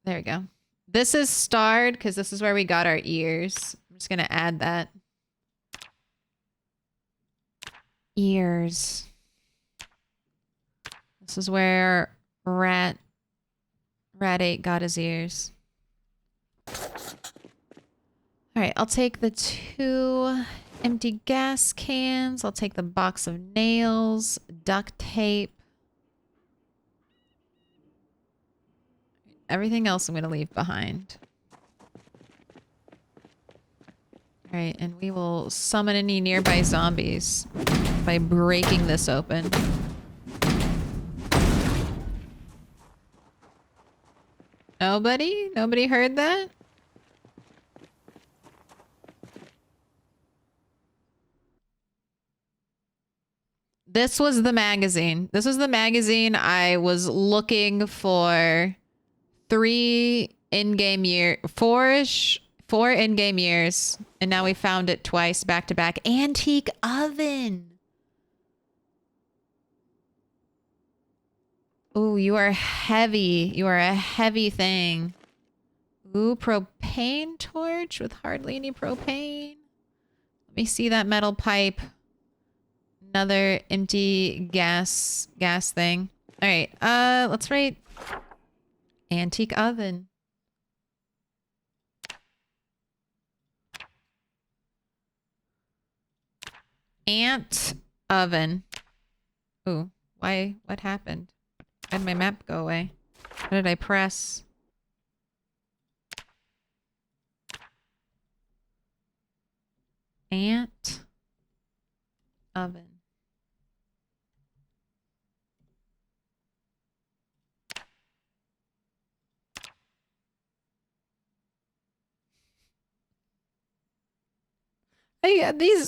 [SPEAKER 1] There we go. This is starred because this is where we got our ears. I'm just going to add that. Ears. This is where Rat 8 got his ears. Alright, I'll take the 2 empty gas cans. I'll take the box of nails, duct tape. Everything else I'm going to leave behind. Alright, and we will summon any nearby zombies by breaking this open. Nobody? Nobody heard that? This was the magazine. This was the magazine I was looking for 4 in-game years, and now we found it twice back to back. Antique oven. Ooh, you are heavy. You are a heavy thing. Ooh, propane torch with hardly any propane. Let me see that metal pipe. Another empty gas thing. All right, let's write antique oven. Ant oven. Ooh, why? What happened? Why did my map go away? What did I press? Ant oven.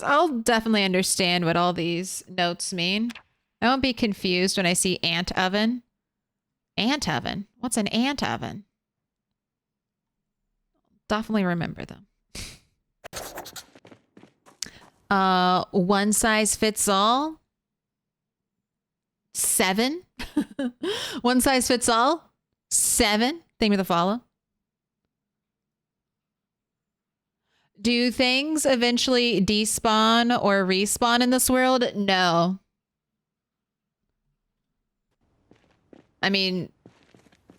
[SPEAKER 1] I'll definitely understand what all these notes mean. I won't be confused when I see ant oven. Ant oven? What's an ant oven? Definitely remember them. One size fits all. 7. One size fits all. 7. Think of the follow. Do things eventually despawn or respawn in this world? No. I mean,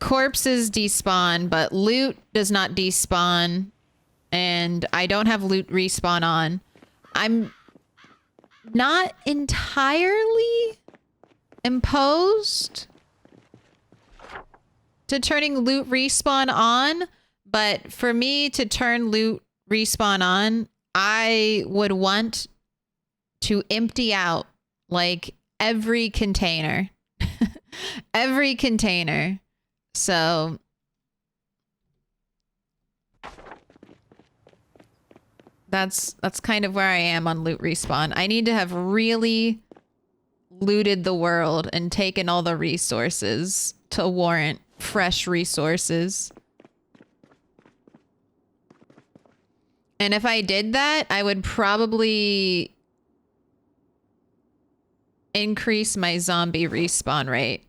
[SPEAKER 1] corpses despawn, but loot does not despawn. And I don't have loot respawn on. I'm not entirely imposed to turning loot respawn on, but for me to turn loot respawn on, I would want to empty out like every container. Every container. So that's kind of where I am on loot respawn. I need to have really looted the world and taken all the resources to warrant fresh resources. And if I did that, I would probably increase my zombie respawn rate.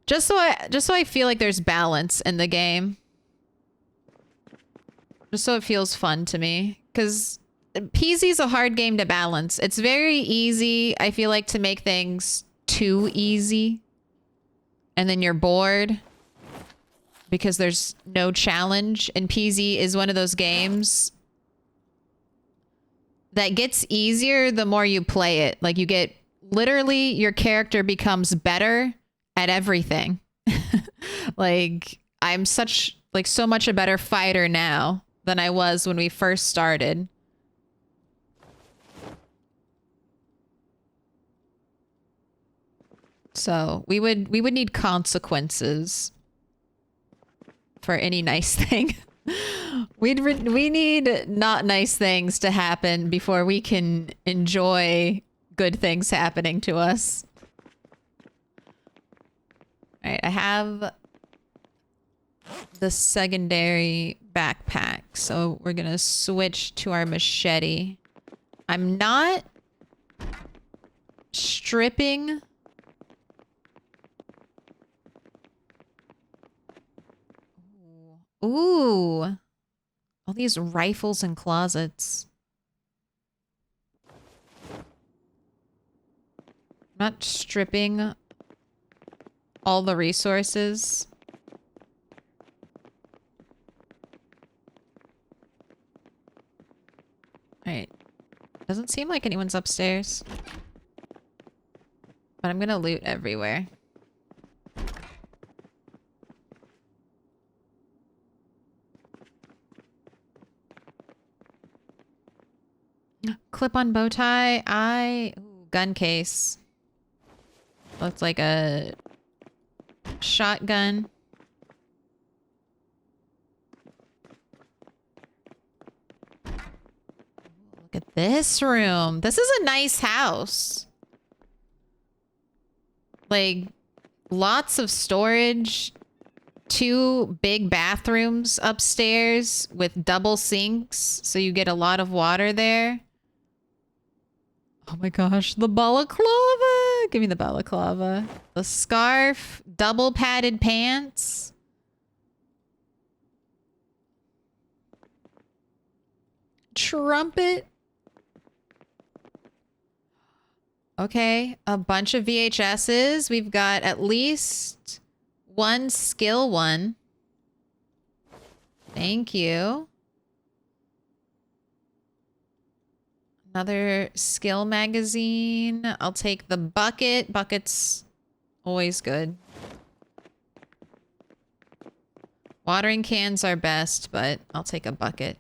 [SPEAKER 1] Just so I feel like there's balance in the game. Just so it feels fun to me. Because PZ's a hard game to balance. It's very easy, I feel like, to make things too easy. And then you're bored. Because there's no challenge. And PZ is one of those games that gets easier the more you play it. Like, you get... Literally, your character becomes better at everything. Like, I'm such... Like, so much a better fighter now than I was when we first started. So, we would need consequences for any nice thing. We need not nice things to happen before we can enjoy good things happening to us. All right, I have the secondary backpack, so we're gonna switch to our machete. I'm not stripping. Ooh. All these rifles and closets. I'm not stripping all the resources. Alright. Doesn't seem like anyone's upstairs. But I'm gonna loot everywhere. Clip-on bow tie. Ooh, gun case. Looks like a shotgun. Look at this room. This is a nice house. Like, lots of storage. 2 big bathrooms upstairs with double sinks, so you get a lot of water there. Oh my gosh, the balaclava! Give me the balaclava. The scarf. Double padded pants. Trumpet. Okay, a bunch of VHSs. We've got at least one skill one. Thank you. Another skill magazine. I'll take the bucket. Bucket's always good. Watering cans are best, but I'll take a bucket.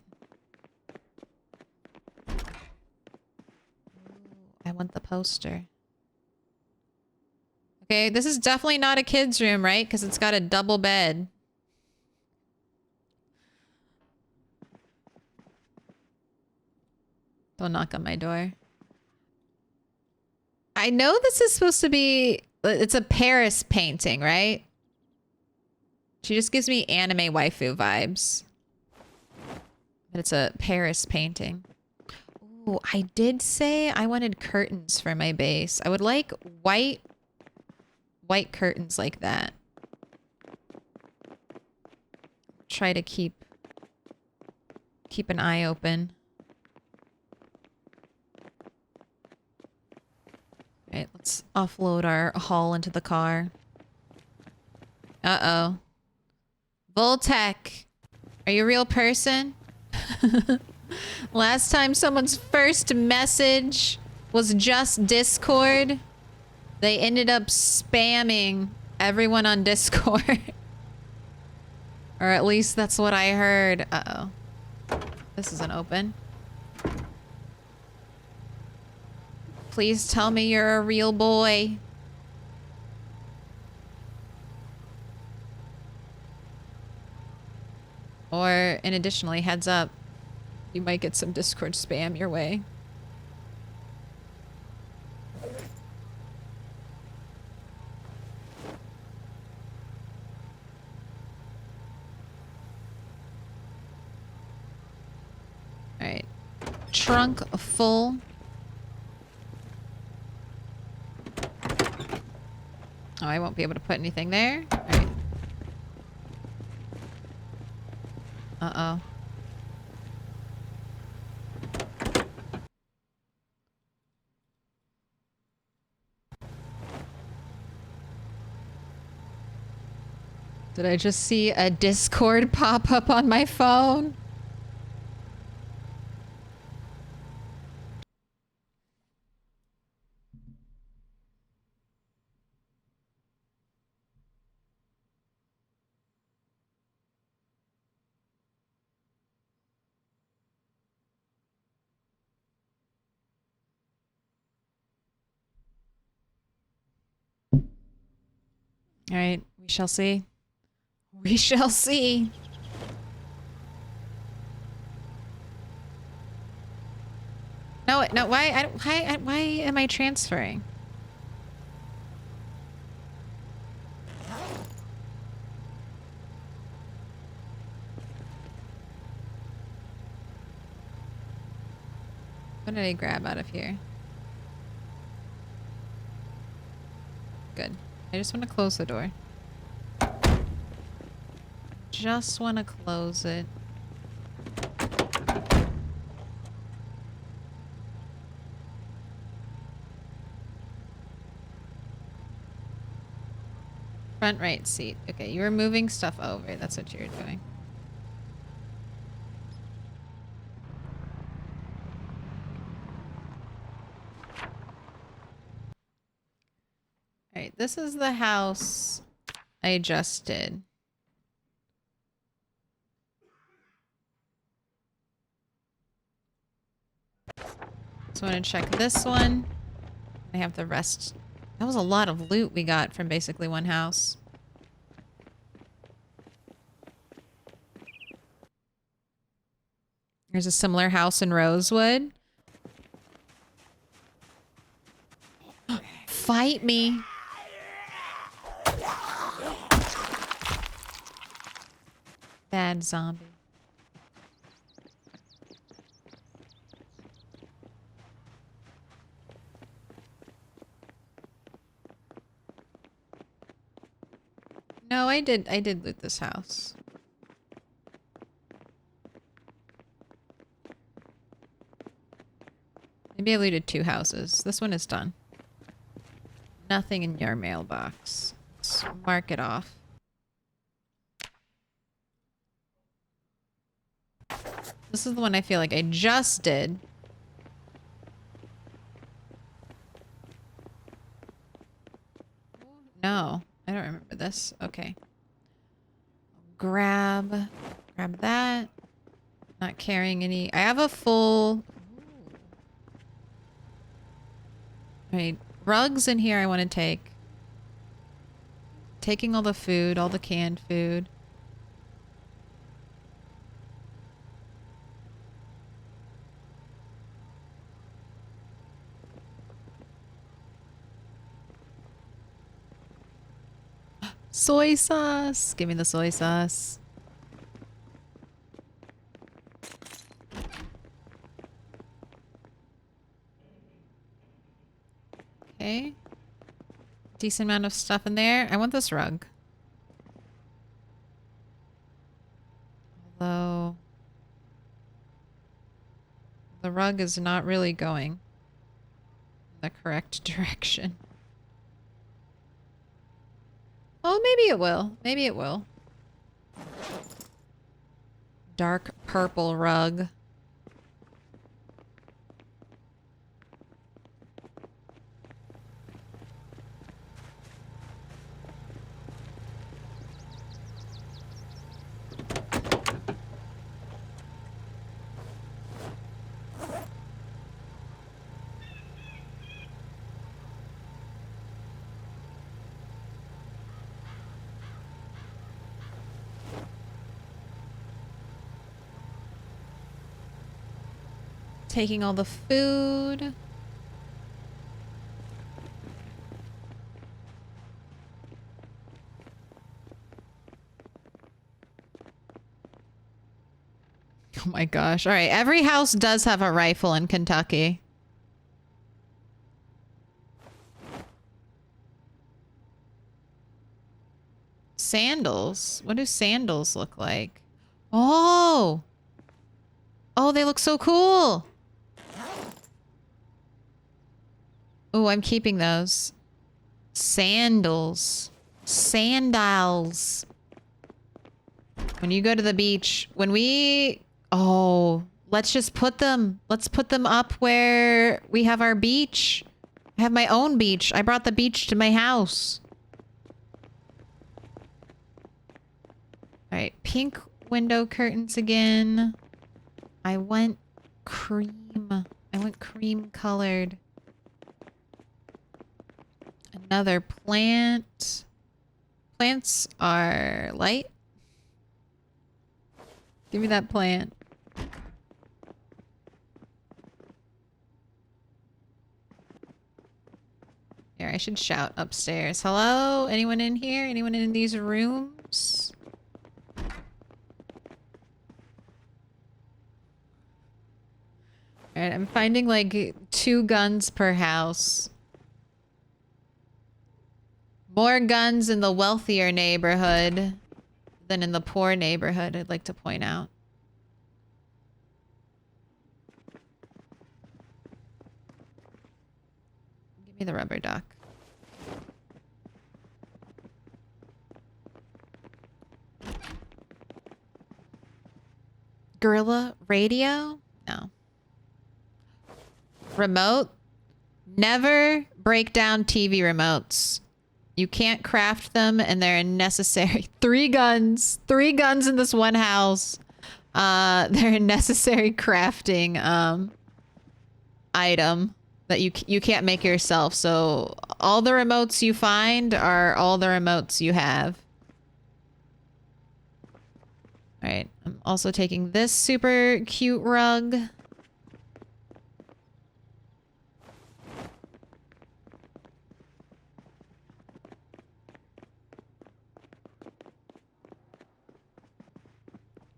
[SPEAKER 1] I want the poster. Okay, this is definitely not a kid's room, right? Because it's got a double bed. Don't knock on my door. I know this is supposed to be... It's a Paris painting, right? She just gives me anime waifu vibes. But it's a Paris painting. Ooh, I did say I wanted curtains for my base. I would like white curtains like that. Try to keep an eye open. Alright, let's offload our haul into the car. Uh-oh. Voltec, are you a real person? Last time someone's first message was just Discord, they ended up spamming everyone on Discord. Or at least that's what I heard. Uh-oh. This isn't open. Please tell me you're a real boy. Or, and additionally, heads up, you might get some Discord spam your way. Alright. Trunk full. Oh, I won't be able to put anything there. Alright. Uh-oh. Did I just see a Discord pop up on my phone? All right, we shall see. We shall see. No, no. Why am I transferring? What did I grab out of here? Good. I just want to close the door. Just want to close it. Front right seat. Okay, you were moving stuff over. That's what you're doing. Alright, this is the house I just did. So I want to check this one. I have the rest. That was a lot of loot we got from basically one house. There's a similar house in Rosewood. Fight me. Bad zombie. No, I did loot this house. Maybe I looted 2 houses. This one is done. Nothing in your mailbox. Let's mark it off. This is the one I feel like I just did. No, I don't remember this. Okay. Grab that. Not carrying any. I have a full. Right. Rugs in here I want to take. Taking all the food, all the canned food. Soy sauce. Give me the soy sauce. Okay. Decent amount of stuff in there. I want this rug. Although the rug is not really going in the correct direction. Oh, maybe it will. Maybe it will. Dark purple rug. Taking all the food. Oh my gosh. All right. Every house does have a rifle in Kentucky. Sandals? What do sandals look like? Oh! Oh, they look so cool! Oh, I'm keeping those. Sandals. Sandals. When you go to the beach, when we... Oh, let's just put them. Let's put them up where we have our beach. I have my own beach. I brought the beach to my house. Alright, pink window curtains again. I went cream. I went cream colored. Another plant. Plants are light. Give me that plant. Here, I should shout upstairs. Hello? Anyone in here? Anyone in these rooms? Alright, I'm finding like 2 guns per house. More guns in the wealthier neighborhood than in the poor neighborhood, I'd like to point out. Give me the rubber duck. Gorilla radio? No. Remote? Never break down TV remotes. You can't craft them and they're unnecessary. 3 guns. 3 guns in this one house. They're a necessary crafting item that you can't make yourself. So all the remotes you find are all the remotes you have. All right. I'm also taking this super cute rug.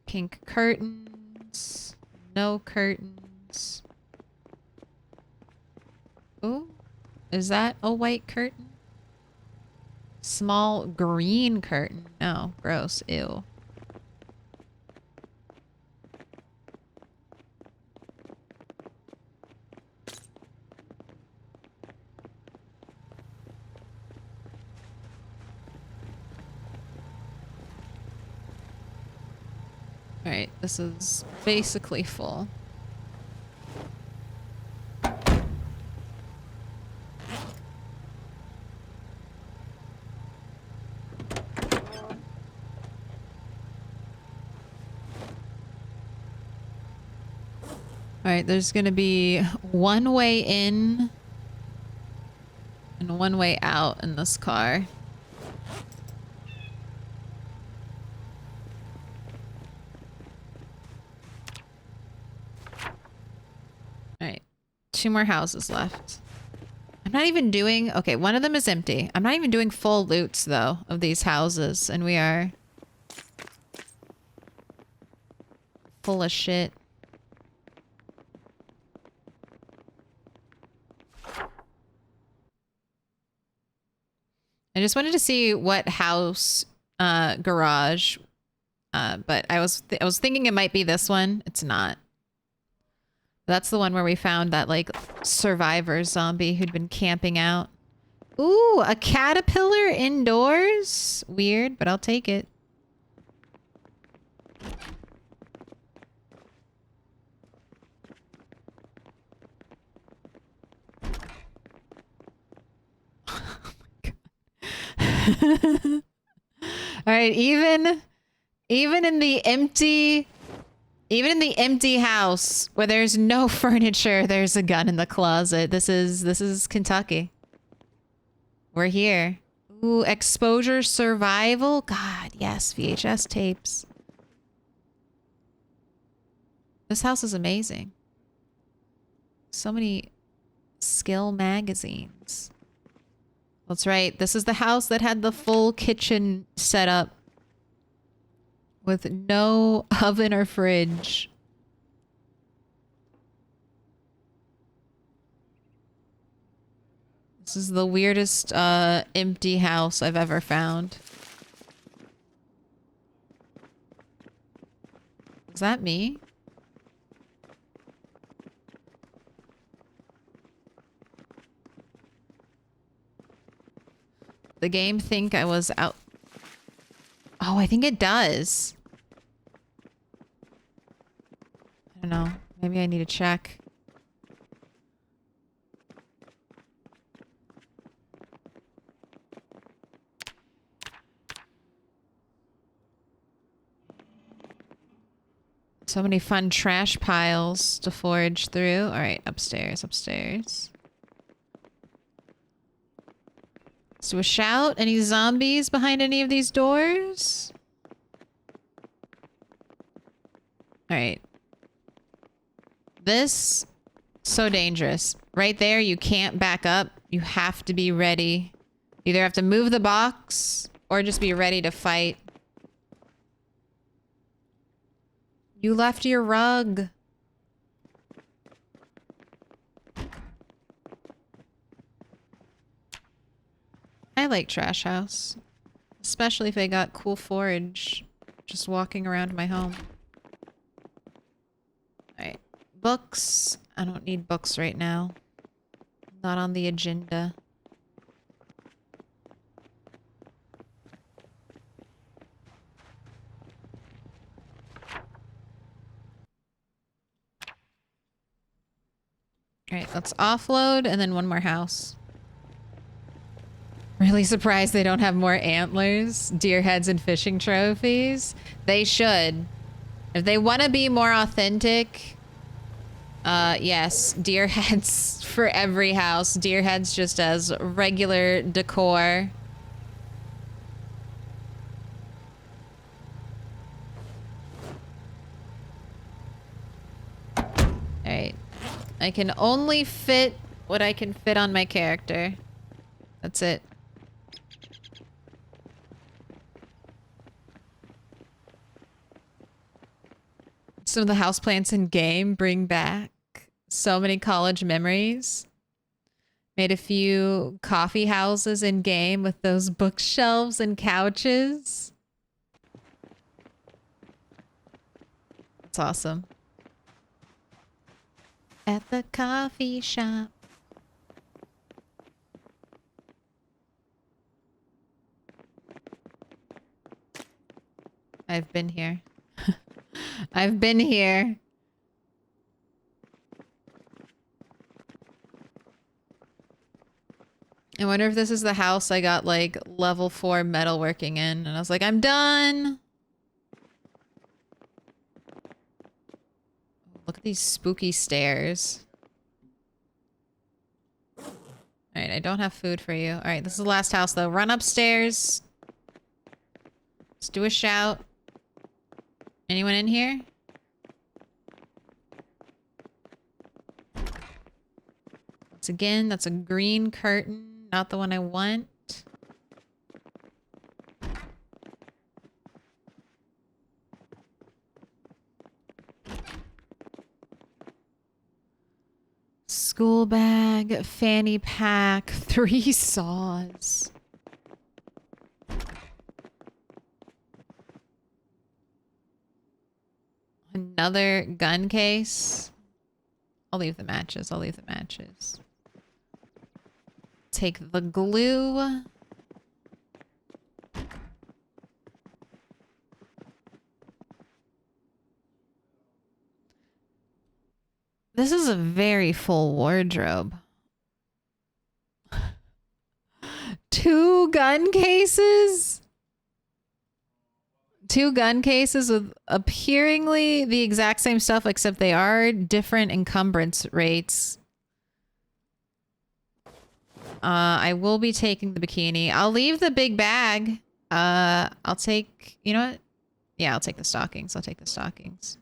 [SPEAKER 1] Pink curtains. No curtains. Ooh. Is that a white curtain? Small green curtain. No, gross. Ew. Alright, this is basically full. Alright, there's gonna be one way in and one way out in this car. Alright, 2 more houses left. I'm not even doing... Okay, one of them is empty. I'm not even doing full loots, though, of these houses, and we are full of shit. I just wanted to see what house garage, but I was thinking it might be this one. It's not. That's the one where we found that, like, survivor zombie who'd been camping out. Ooh, a caterpillar indoors? Weird, but I'll take it. Oh my God. All right, even in the empty... Even in the empty house where there's no furniture, there's a gun in the closet. This is Kentucky. We're here. Ooh, exposure survival. God, yes, VHS tapes. This house is amazing. So many skill magazines. That's right. This is the house that had the full kitchen set up. With no oven or fridge. This is the weirdest empty house I've ever found. Is that me? The game think I was out. Oh, I think it does. I don't know. Maybe I need to check. So many fun trash piles to forage through. All right, upstairs, upstairs. Let's do a shout. Any zombies behind any of these doors? All right. This, so dangerous. Right there, you can't back up. You have to be ready. You either have to move the box or just be ready to fight. You left your rug. I like Trash House. Especially if they got cool forage just walking around my home. Alright. Books. I don't need books right now. Not on the agenda. Alright, let's offload and then one more house. Really surprised they don't have more antlers, deer heads, and fishing trophies. They should. If they want to be more authentic, yes, deer heads for every house. Deer heads just as regular decor. Alright. I can only fit what I can fit on my character. That's it. Some of the houseplants in game bring back so many college memories. Made a few coffee houses in game with those bookshelves and couches. That's awesome. At the coffee shop. I've been here. I've been here. I wonder if this is the house I got like level 4 metalworking in. And I was like, I'm done. Look at these spooky stairs. Alright, I don't have food for you. Alright, this is the last house though. Run upstairs. Let's do a shout. Anyone in here? Once again, that's a green curtain. Not the one I want. School bag, fanny pack, 3 saws. Another gun case. I'll leave the matches. I'll leave the matches. Take the glue. This is a very full wardrobe. 2 gun cases? 2 gun cases with appearingly the exact same stuff, except they are different encumbrance rates. I will be taking the bikini. I'll leave the big bag. I'll take, you know what? Yeah, I'll take the stockings. I'll take the stockings.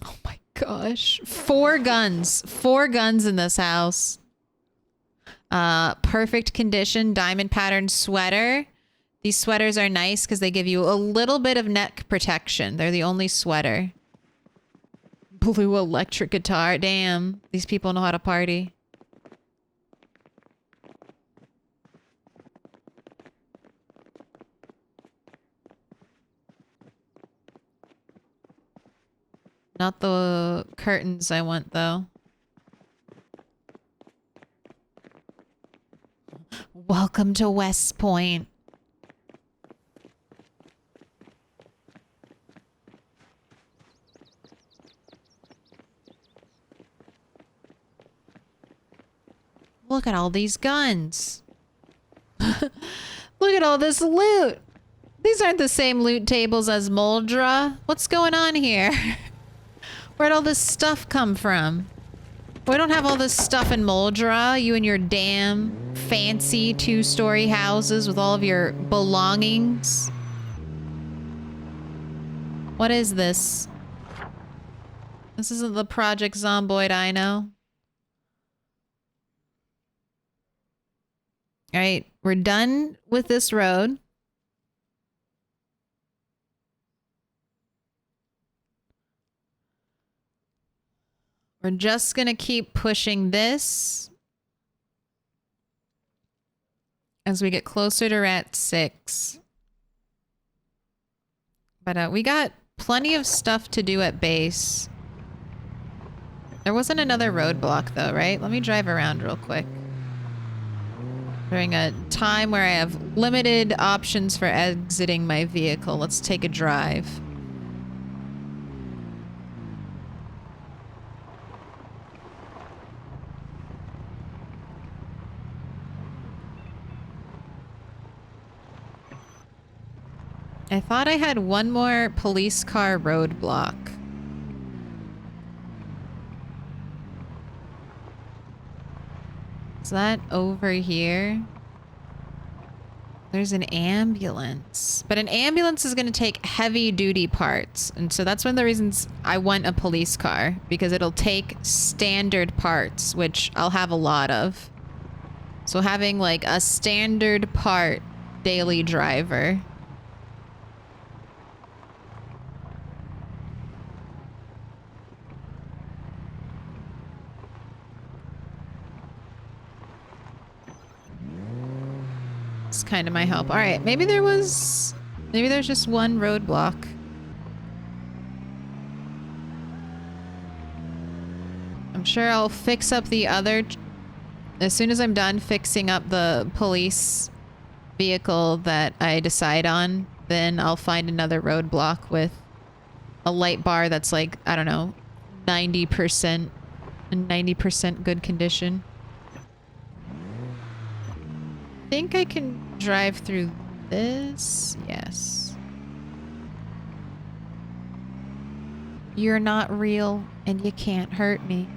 [SPEAKER 1] Oh my gosh. 4 guns. 4 guns in this house. Perfect condition, diamond pattern sweater. These sweaters are nice because they give you a little bit of neck protection. They're the only sweater. Blue electric guitar. Damn. These people know how to party. Not the curtains I want, though. Welcome to West Point. Look at all these guns. Look at all this loot. These aren't the same loot tables as Moldra. What's going on here? Where'd all this stuff come from? We don't have all this stuff in Moldra. You and your damn fancy 2-story houses with all of your belongings. What is this? This isn't the Project Zomboid I know. Alright, we're done with this road. We're just gonna keep pushing this as we get closer to Rat 6. But we got plenty of stuff to do at base. There wasn't another roadblock though, right? Let me drive around real quick. During a time where I have limited options for exiting my vehicle, let's take a drive. I thought I had one more police car roadblock. Is that over here? There's an ambulance. But an ambulance is going to take heavy duty parts. And so that's one of the reasons I want a police car. Because it'll take standard parts, which I'll have a lot of. So having like a standard part daily driver. That's kind of my help. All right, maybe there's just one roadblock. I'm sure I'll fix up the other as soon as I'm done fixing up the police vehicle that I decide on. Then I'll find another roadblock with a light bar that's like, I don't know, 90% good condition. I think I can drive through this. Yes. You're not real and you can't hurt me.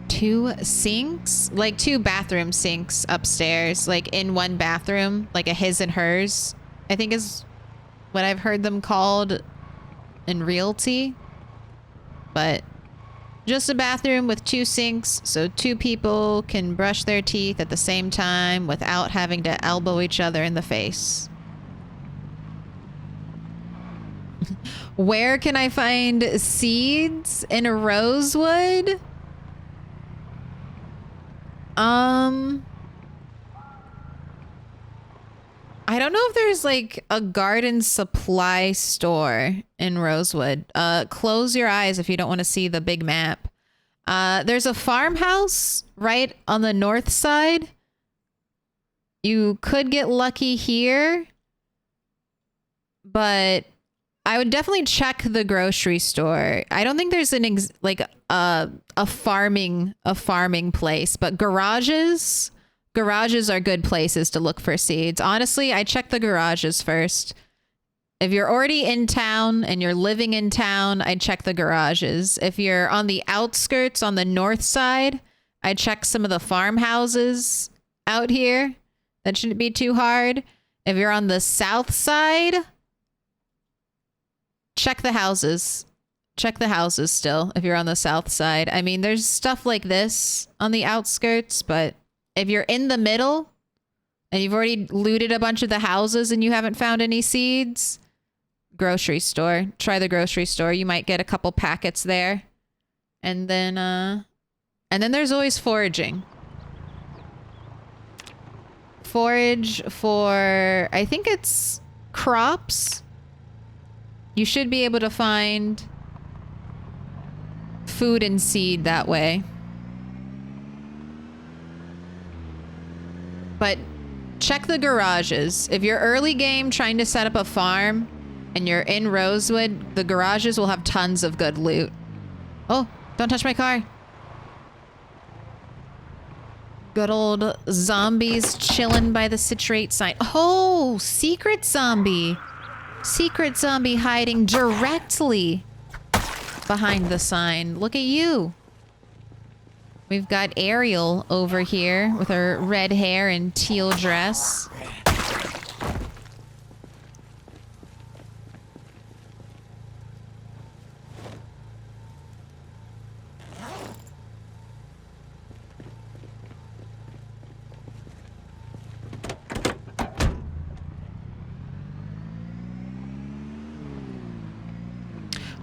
[SPEAKER 1] Two sinks? Like two bathroom sinks upstairs, like in one bathroom, like a his and hers, I think is what I've heard them called in realty. But just a bathroom with two sinks so two people can brush their teeth at the same time without having to elbow each other in the face. Where can I find seeds in Rosewood? I don't know if there's like a garden supply store in Rosewood. Close your eyes if you don't want to see the big map. There's a farmhouse right on the north side. You could get lucky here, but I would definitely check the grocery store. I don't think there's a farming place, but garages are good places to look for seeds. Honestly, I check the garages first. If you're already in town and you're living in town, I'd check the garages. If you're on the outskirts on the north side, I'd check some of the farmhouses out here. That shouldn't be too hard. If you're on the south side, check the houses. Check the houses still if you're on the south side. I mean, there's stuff like this on the outskirts, but if you're in the middle and you've already looted a bunch of the houses and you haven't found any seeds, grocery store. Try the grocery store. You might get a couple packets there. And then there's always foraging. Forage for, I think it's crops. You should be able to find food and seed that way. But check the garages. If you're early game trying to set up a farm and you're in Rosewood, the garages will have tons of good loot. Oh, don't touch my car. Good old zombies chilling by the citrate sign. Oh, secret zombie. Secret zombie hiding directly behind the sign. Look at you. We've got Ariel over here with her red hair and teal dress.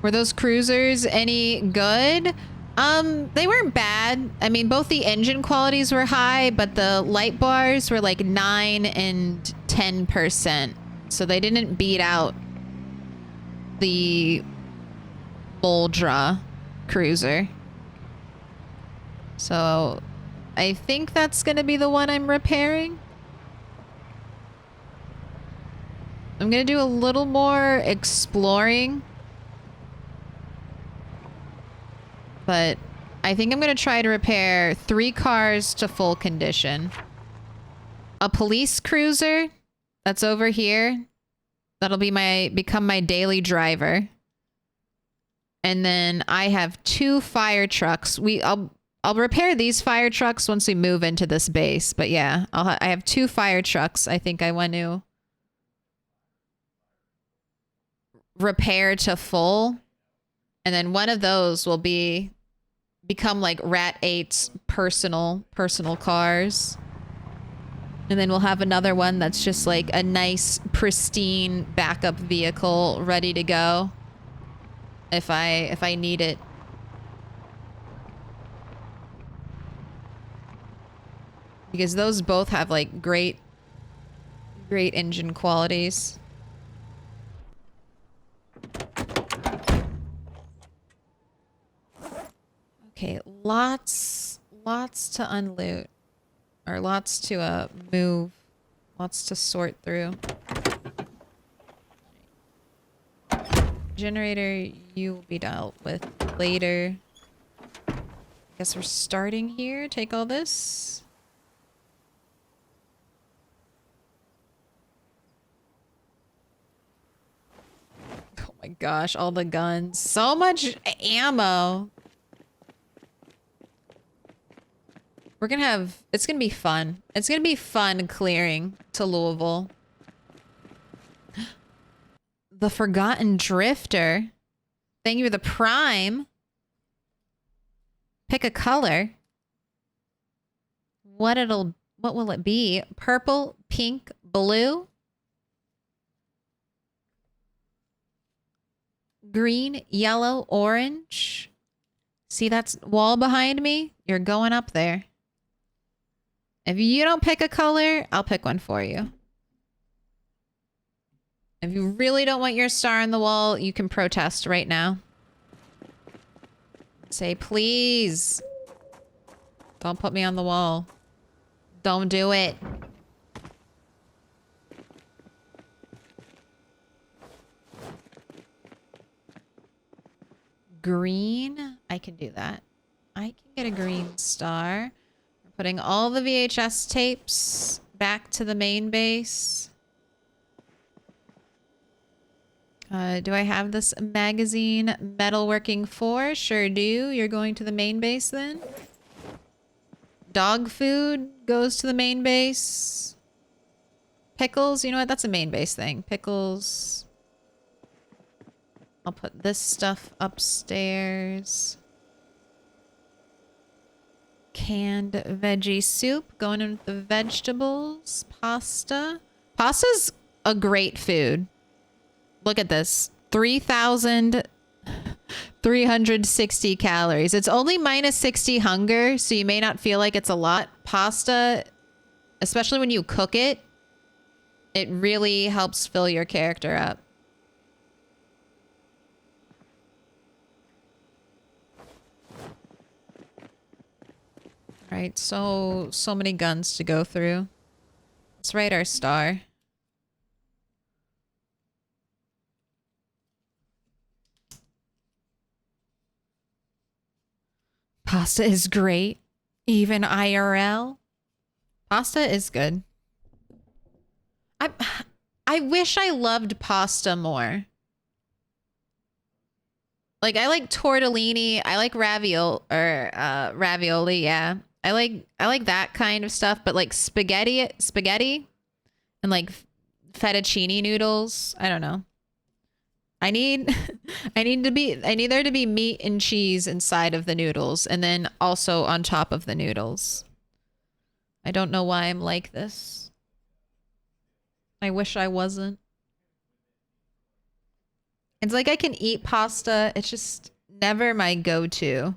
[SPEAKER 1] Were those cruisers any good? They weren't bad. I mean, both the engine qualities were high, but the light bars were like 9 and 10%. So they didn't beat out the Boldra cruiser. So I think that's going to be the one I'm repairing. I'm going to do a little more exploring. But I think I'm going to try to repair 3 cars to full condition. A police cruiser that's over here. That'll be become my daily driver. And then I have 2 fire trucks. I'll repair these fire trucks once we move into this base. But yeah, I have 2 fire trucks I think I want to repair to full. And then one of those will become like Rat 8's personal cars. And then we'll have another one that's just like a nice, pristine backup vehicle ready to go if I need it. Because those both have like great engine qualities. Okay, lots to unloot. Or lots to move. Lots to sort through. Generator, you will be dealt with later. I guess we're starting here. Take all this. Oh my gosh, all the guns. So much ammo. We're gonna have... It's gonna be fun. It's gonna be fun clearing to Louisville. The Forgotten Drifter. Thank you for the Prime. Pick a color. What will it be? Purple, pink, blue? Green, yellow, orange? See that wall behind me? You're going up there. If you don't pick a color, I'll pick one for you. If you really don't want your star on the wall, you can protest right now. Say, please. Don't put me on the wall. Don't do it. Green? I can do that. I can get a green star. We're putting all the VHS tapes back to the main base. Do I have this magazine metalworking 4? Sure do. You're going to the main base then? Dog food goes to the main base. Pickles, you know what? That's a main base thing. Pickles. I'll put this stuff upstairs. Canned veggie soup going in with the vegetables. Pasta. Pasta's a great food. Look at this. 3,360 calories. It's only minus 60 hunger, so you may not feel like it's a lot. Pasta, especially when you cook it, it really helps fill your character up. All right, so many guns to go through. Let's write our star. Pasta is great. Even IRL. Pasta is good. I wish I loved pasta more. Like, I like tortellini. I like ravioli, yeah. I like that kind of stuff, but like spaghetti and like fettuccine noodles, I don't know. I need there to be meat and cheese inside of the noodles and then also on top of the noodles. I don't know why I'm like this. I wish I wasn't. It's like I can eat pasta. It's just never my go-to.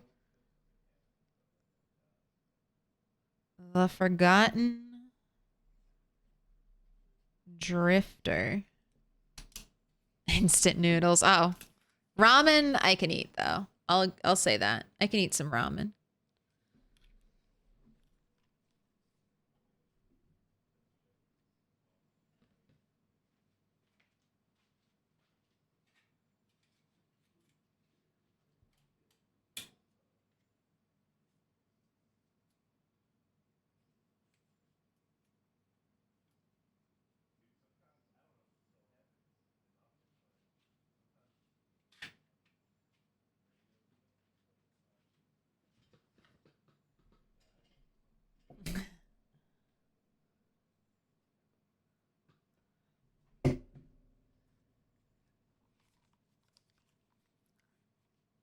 [SPEAKER 1] The Forgotten Drifter. Instant noodles. Oh, ramen I can eat though. I'll say that. I can eat some ramen.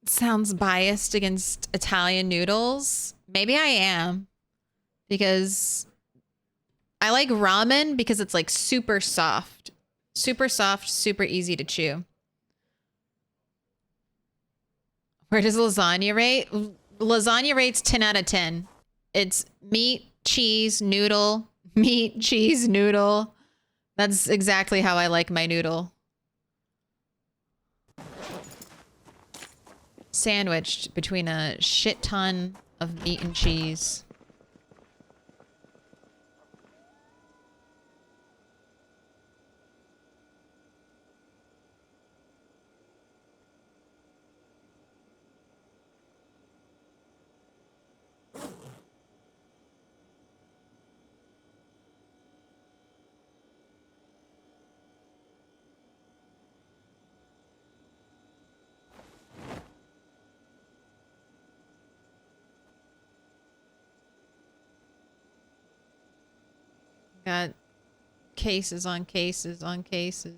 [SPEAKER 1] Sounds biased against Italian noodles. Maybe I am. Because I like ramen because it's like super soft. Super soft, super easy to chew. Where does lasagna rate? Lasagna rates 10 out of 10. It's meat, cheese, noodle, meat, cheese, noodle. That's exactly how I like my noodle. Sandwiched between a shit ton of meat and cheese. Got cases on cases on cases.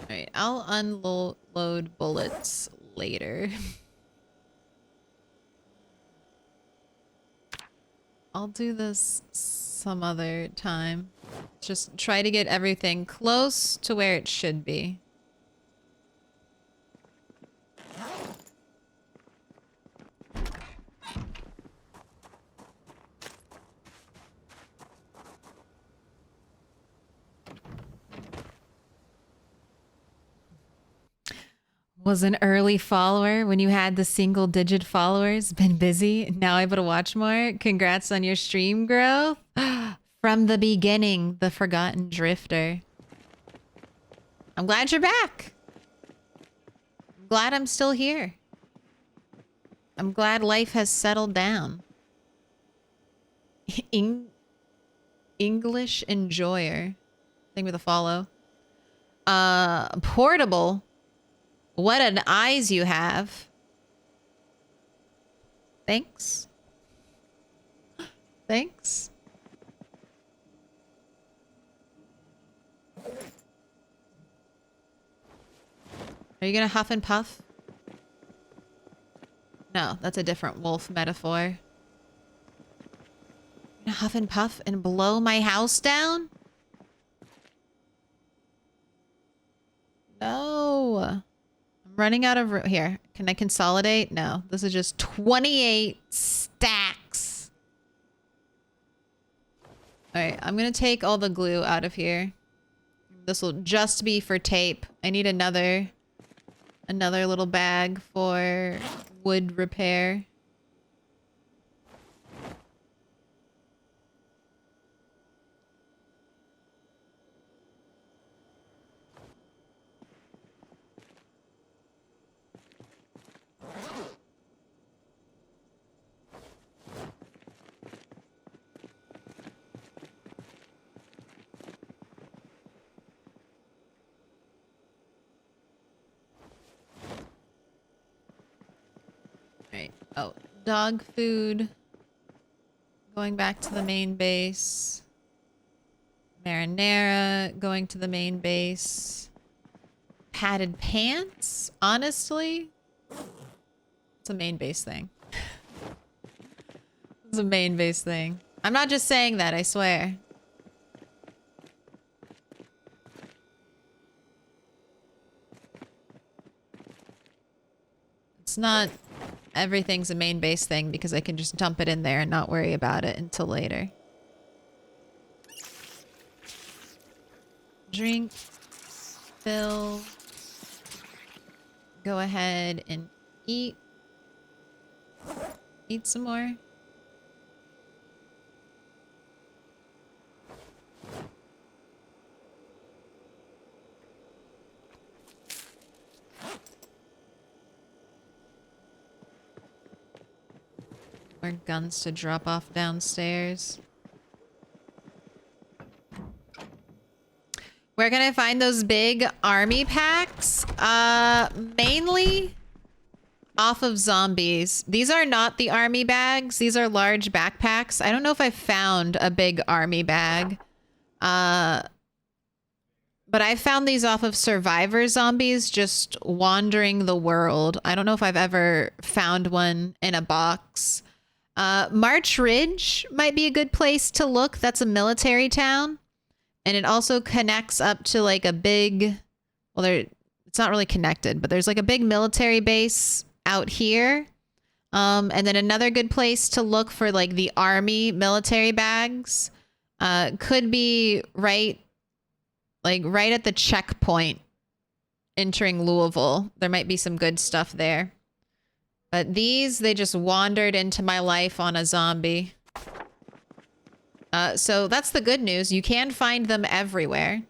[SPEAKER 1] Alright, I'll unload bullets later. I'll do this some other time. Just try to get everything close to where it should be. Was an early follower when you had the single digit followers. Been busy, now able to watch more. Congrats on your stream growth. From the beginning, the forgotten drifter. I'm glad you're back. I'm glad I'm still here. I'm glad life has settled down. English enjoyer. Thing with a follow. Portable. What an eyes you have. Thanks. Thanks. Are you gonna huff and puff? No, that's a different wolf metaphor. You gonna huff and puff and blow my house down? No. Running out of room. Here, can I consolidate? No, this is just 28 stacks. All right, I'm gonna take all the glue out of here. This will just be for tape. I need another little bag for wood repair. Oh, dog food. Going back to the main base. Marinara going to the main base. Padded pants? Honestly? It's a main base thing. It's a main base thing. I'm not just saying that, I swear. It's not... Everything's a main base thing because I can just dump it in there and not worry about it until later. Drink. Fill. Go ahead and eat. Eat some more. More guns to drop off downstairs. Where can I find those big army packs? Mainly off of zombies. These are not the army bags. These are large backpacks. I don't know if I found a big army bag. But I found these off of survivor zombies just wandering the world. I don't know if I've ever found one in a box. March Ridge might be a good place to look. That's a military town. And it also connects up to like a big, well, it's not really connected, but there's like a big military base out here. And then another good place to look for like the army military bags could be right at the checkpoint entering Louisville. There might be some good stuff there. But these, they just wandered into my life on a zombie. So that's the good news. You can find them everywhere.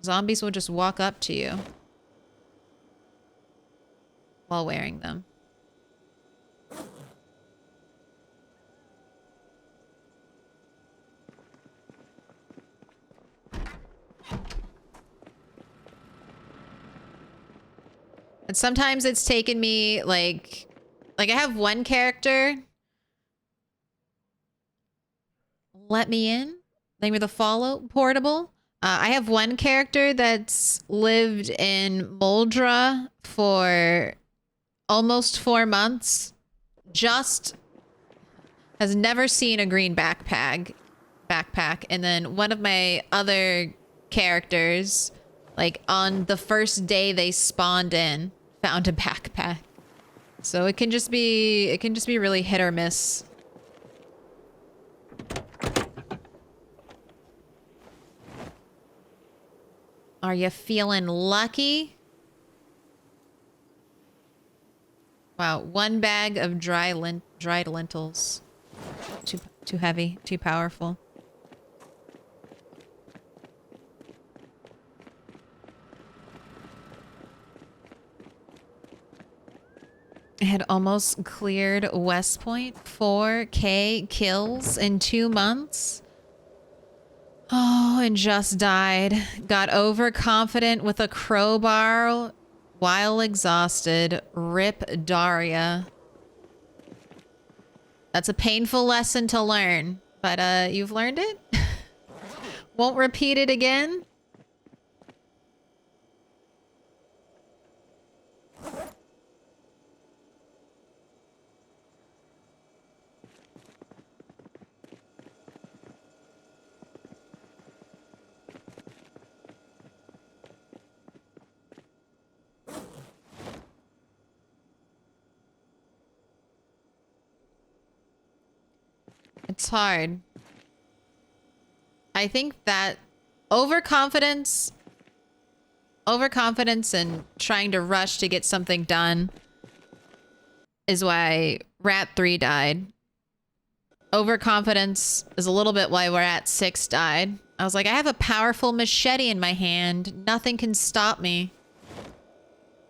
[SPEAKER 1] Zombies will just walk up to you while wearing them. And sometimes it's taken me like I have one character. Let me in. Name of the follow portable. I have one character that's lived in Moldra for almost 4 months. Just has never seen a green backpack. And then one of my other characters, like on the first day they spawned in, found a backpack. So it can just be really hit or miss. Are you feeling lucky? Wow, 1 bag of dried lentils. Too heavy, too powerful. I had almost cleared West Point. 4K kills in 2 months. Oh, and just died. Got overconfident with a crowbar while exhausted. Rip Daria. That's a painful lesson to learn, but you've learned it? Won't repeat it again? It's hard. I think that overconfidence and trying to rush to get something done is why Rat 3 died. Overconfidence is a little bit why Rat 6 died. I was like, I have a powerful machete in my hand. Nothing can stop me.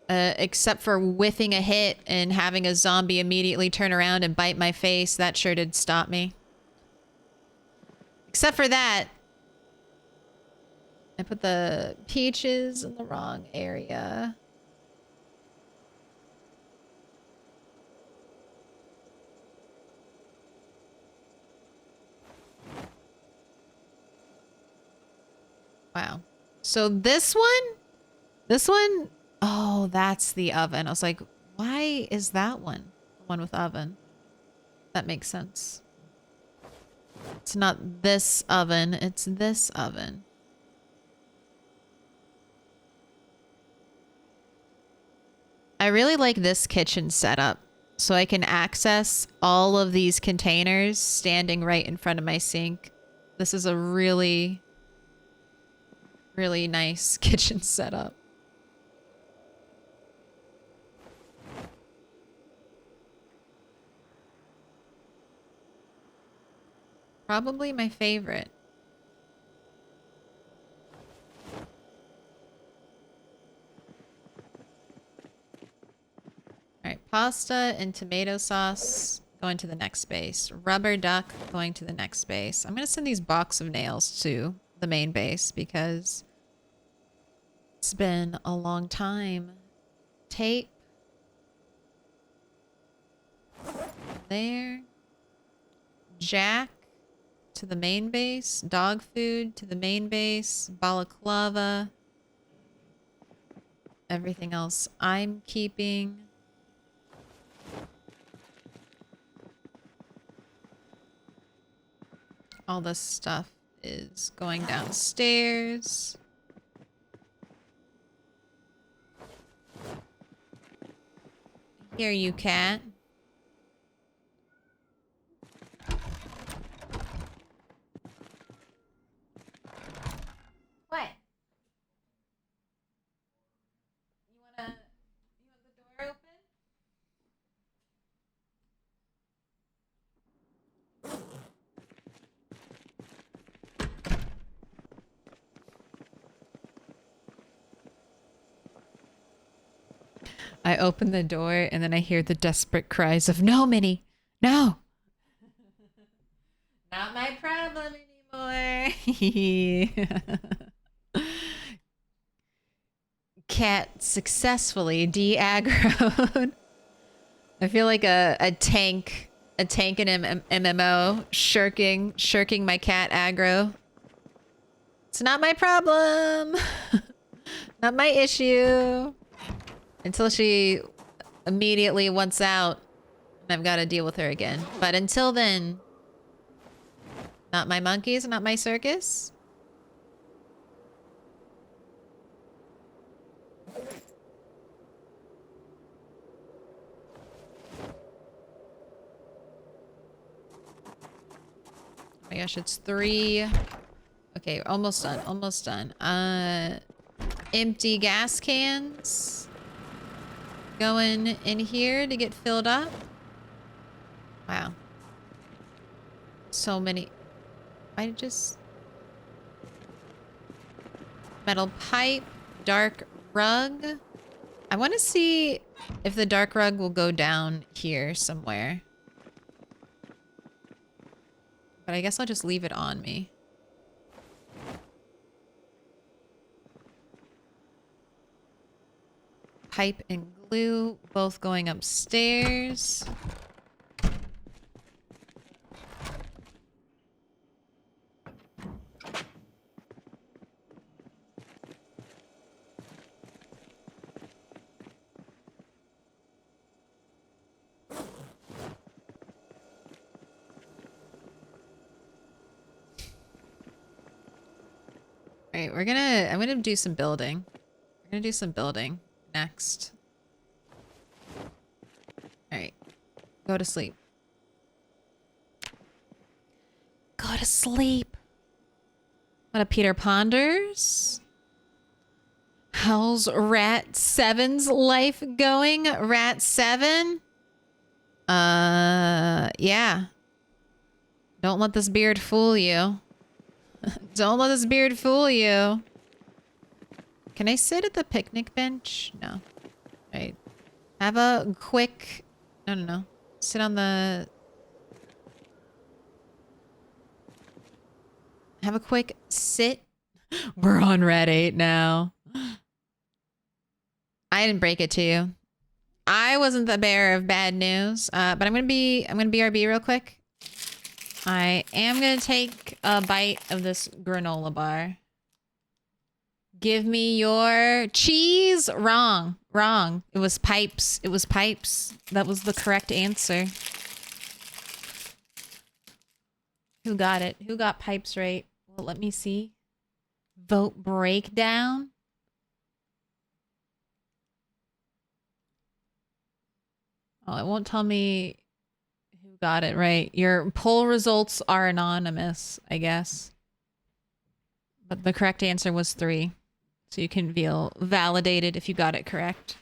[SPEAKER 1] Except for whiffing a hit and having a zombie immediately turn around and bite my face. That sure did stop me. Except for that, I put the peaches in the wrong area. Wow. So this one, oh, that's the oven. I was like, why is that one the one with oven? That makes sense. It's not this oven, it's this oven. I really like this kitchen setup, so I can access all of these containers standing right in front of my sink. This is a really, really nice kitchen setup. Probably my favorite. All right, pasta and tomato sauce going to the next base. Rubber duck going to the next base. I'm going to send these box of nails to the main base because it's been a long time. Tape. There. Jack to the main base. Dog food to the main base. Balaclava. Everything else I'm keeping. All this stuff is going downstairs. Here, you cat. What? You want the door open? I open the door and then I hear the desperate cries of, "No, Minnie, no." Not my problem anymore. Cat successfully de-aggroed. I feel like a tank in an MMO shirking my cat aggro. It's not my problem. Not my issue. Until she immediately wants out and I've got to deal with her again. But until then, not my monkeys, not my circus. Oh my gosh, it's 3. Okay, almost done, almost done. Empty gas cans. Going in here to get filled up. Wow. So many. I just... Metal pipe. Dark rug. I want to see if the dark rug will go down here somewhere. But I guess I'll just leave it on me. Pipe and glue, both going upstairs. All right, I'm gonna do some building. We're gonna do some building next. All right, go to sleep. Go to sleep. What a Peter Ponders. How's Rat 7's life going? Rat 7? Yeah. Don't let this beard fool you. Don't let this beard fool you. Can I sit at the picnic bench? No. Right. Have a quick... No. Sit on the... Have a quick sit. We're on Red 8 now. I didn't break it to you. I wasn't the bearer of bad news. But I'm gonna BRB real quick. I am gonna take a bite of this granola bar. Give me your cheese. Wrong. It was pipes. It was pipes. That was the correct answer. Who got it? Who got pipes right? Well, let me see. Vote breakdown. Oh, it won't tell me who got it right. Your poll results are anonymous, I guess. But the correct answer was 3. So you can feel validated if you got it correct.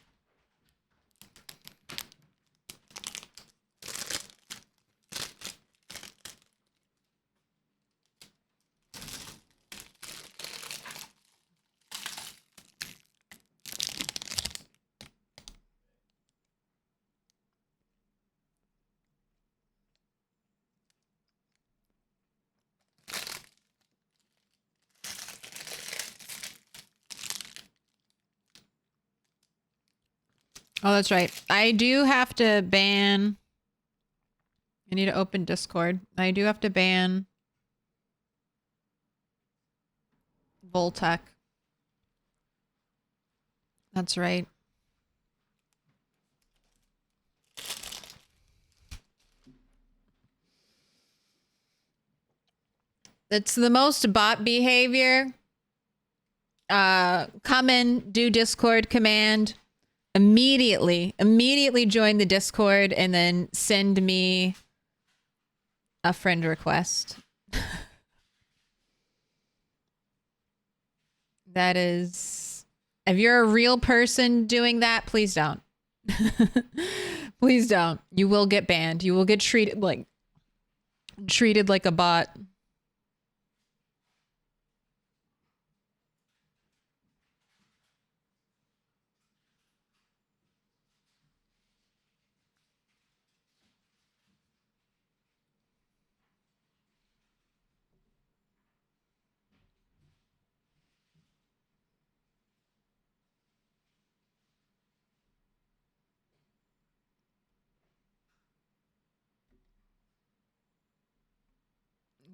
[SPEAKER 1] Oh, that's right. I do have to ban... I need to open Discord. I do have to ban... Voltec. That's right. It's the most bot behavior. Come in, do Discord command, Immediately join the Discord and then send me a friend request. That is, if you're a real person doing that, please don't. Please don't. You will get banned. You will get treated like a bot.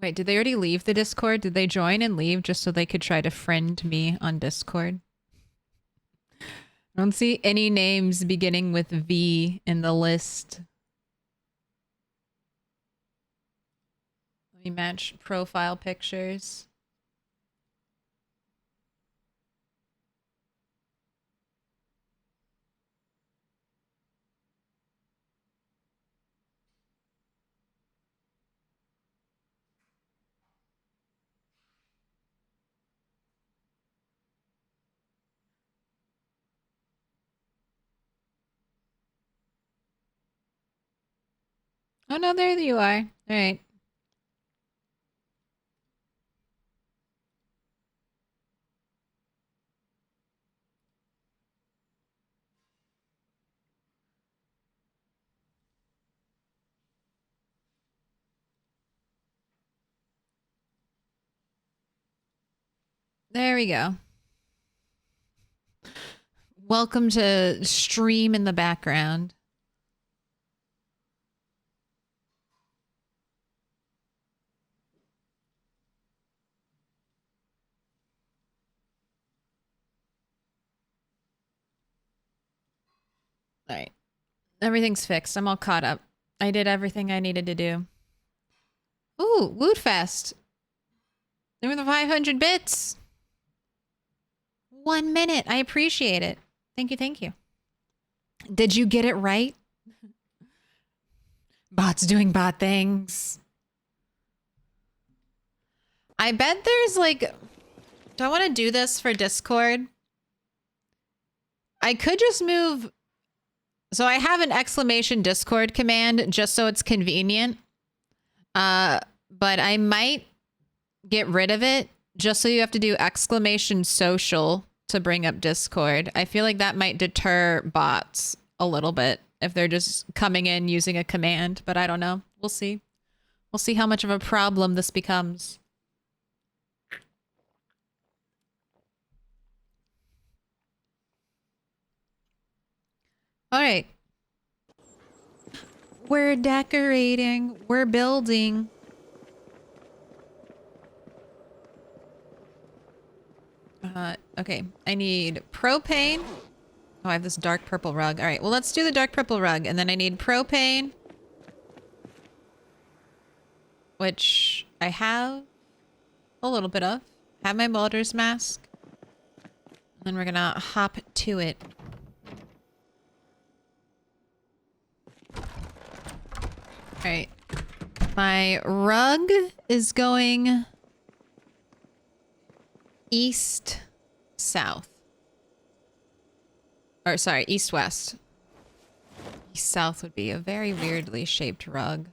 [SPEAKER 1] Wait, did they already leave the Discord? Did they join and leave just so they could try to friend me on Discord? I don't see any names beginning with V in the list. Let me match profile pictures. Oh no, there you are. All right. There we go. Welcome to stream in the background. All right. Everything's fixed. I'm all caught up. I did everything I needed to do. Ooh, Woot Fest. There were the 500 bits. 1 minute. I appreciate it. Thank you, thank you. Did you get it right? Bots doing bot things. I bet there's like... Do I want to do this for Discord? I could just move... So I have an exclamation Discord command just so it's convenient. But I might get rid of it just so you have to do exclamation social to bring up Discord. I feel like that might deter bots a little bit if they're just coming in using a command, but I don't know. We'll see. We'll see how much of a problem this becomes. All right. We're decorating. We're building. Okay. I need propane. Oh, I have this dark purple rug. All right. Well, let's do the dark purple rug. And then I need propane. Which I have a little bit of. Have my welder's mask. And then we're going to hop to it. All right. My rug is going east, south. Or sorry, east, west. East, south would be a very weirdly shaped rug.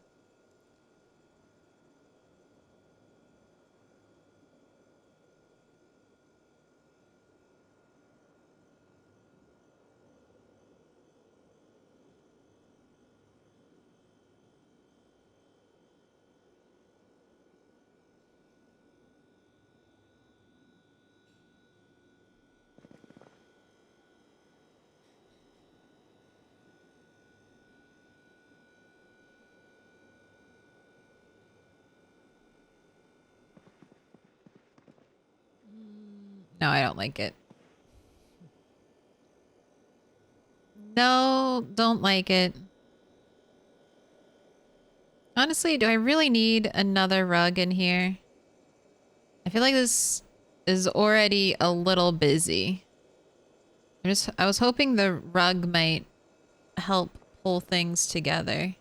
[SPEAKER 1] No, I don't like it. No, don't like it. Honestly, do I really need another rug in here? I feel like this is already a little busy. I was hoping the rug might help pull things together.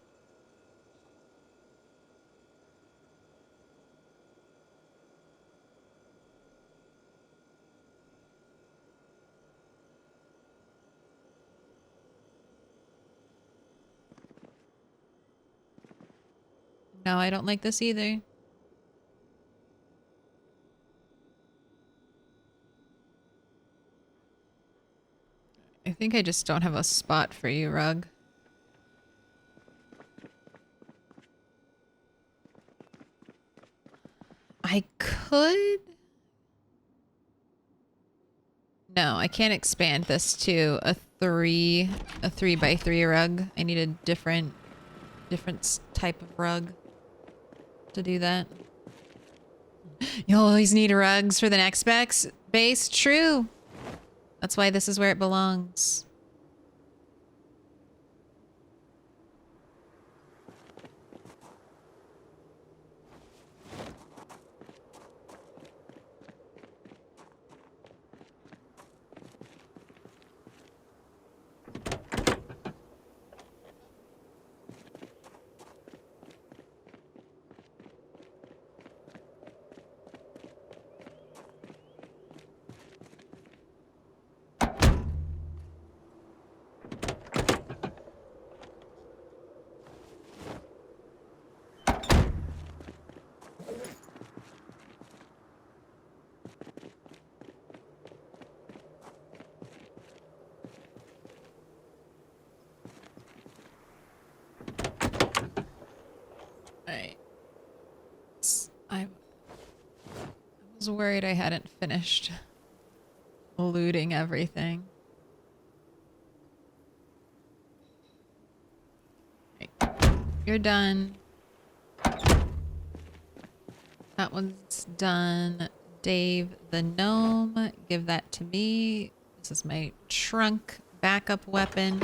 [SPEAKER 1] No, I don't like this either. I think I just don't have a spot for you, rug. I could... No, I can't expand this to a 3x3 rug. I need a different type of rug to do that. You always need rugs for the next base. True. That's why this is where it belongs. I was worried I hadn't finished looting everything. Right. You're done. That one's done. Dave the gnome, give that to me. This is my trunk backup weapon.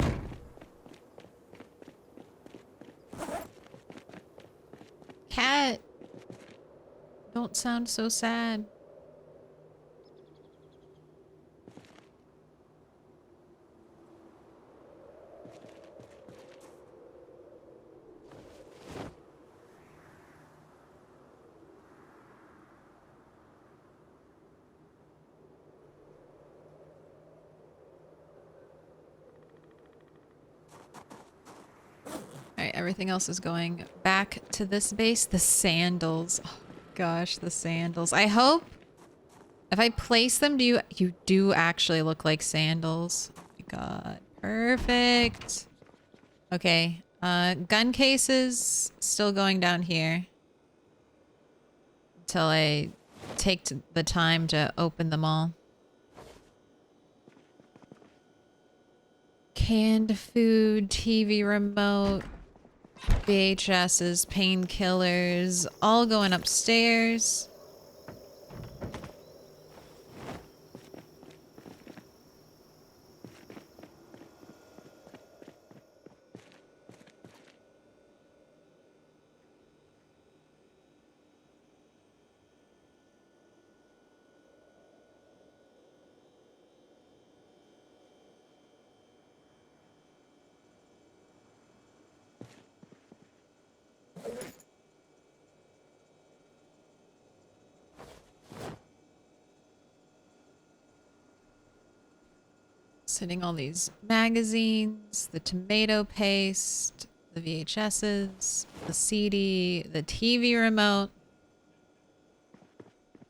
[SPEAKER 1] Cat! Don't sound so sad. Alright, everything else is going back to this base. The sandals. Oh, gosh, the sandals. I hope if I place them, you do actually look like sandals. Oh my god. Perfect. Okay. Gun cases still going down here. Until I take the time to open them all. Canned food, TV remote, VHSs, painkillers, all going upstairs. Sitting all these magazines, the tomato paste, the VHSs, the CD, the TV remote,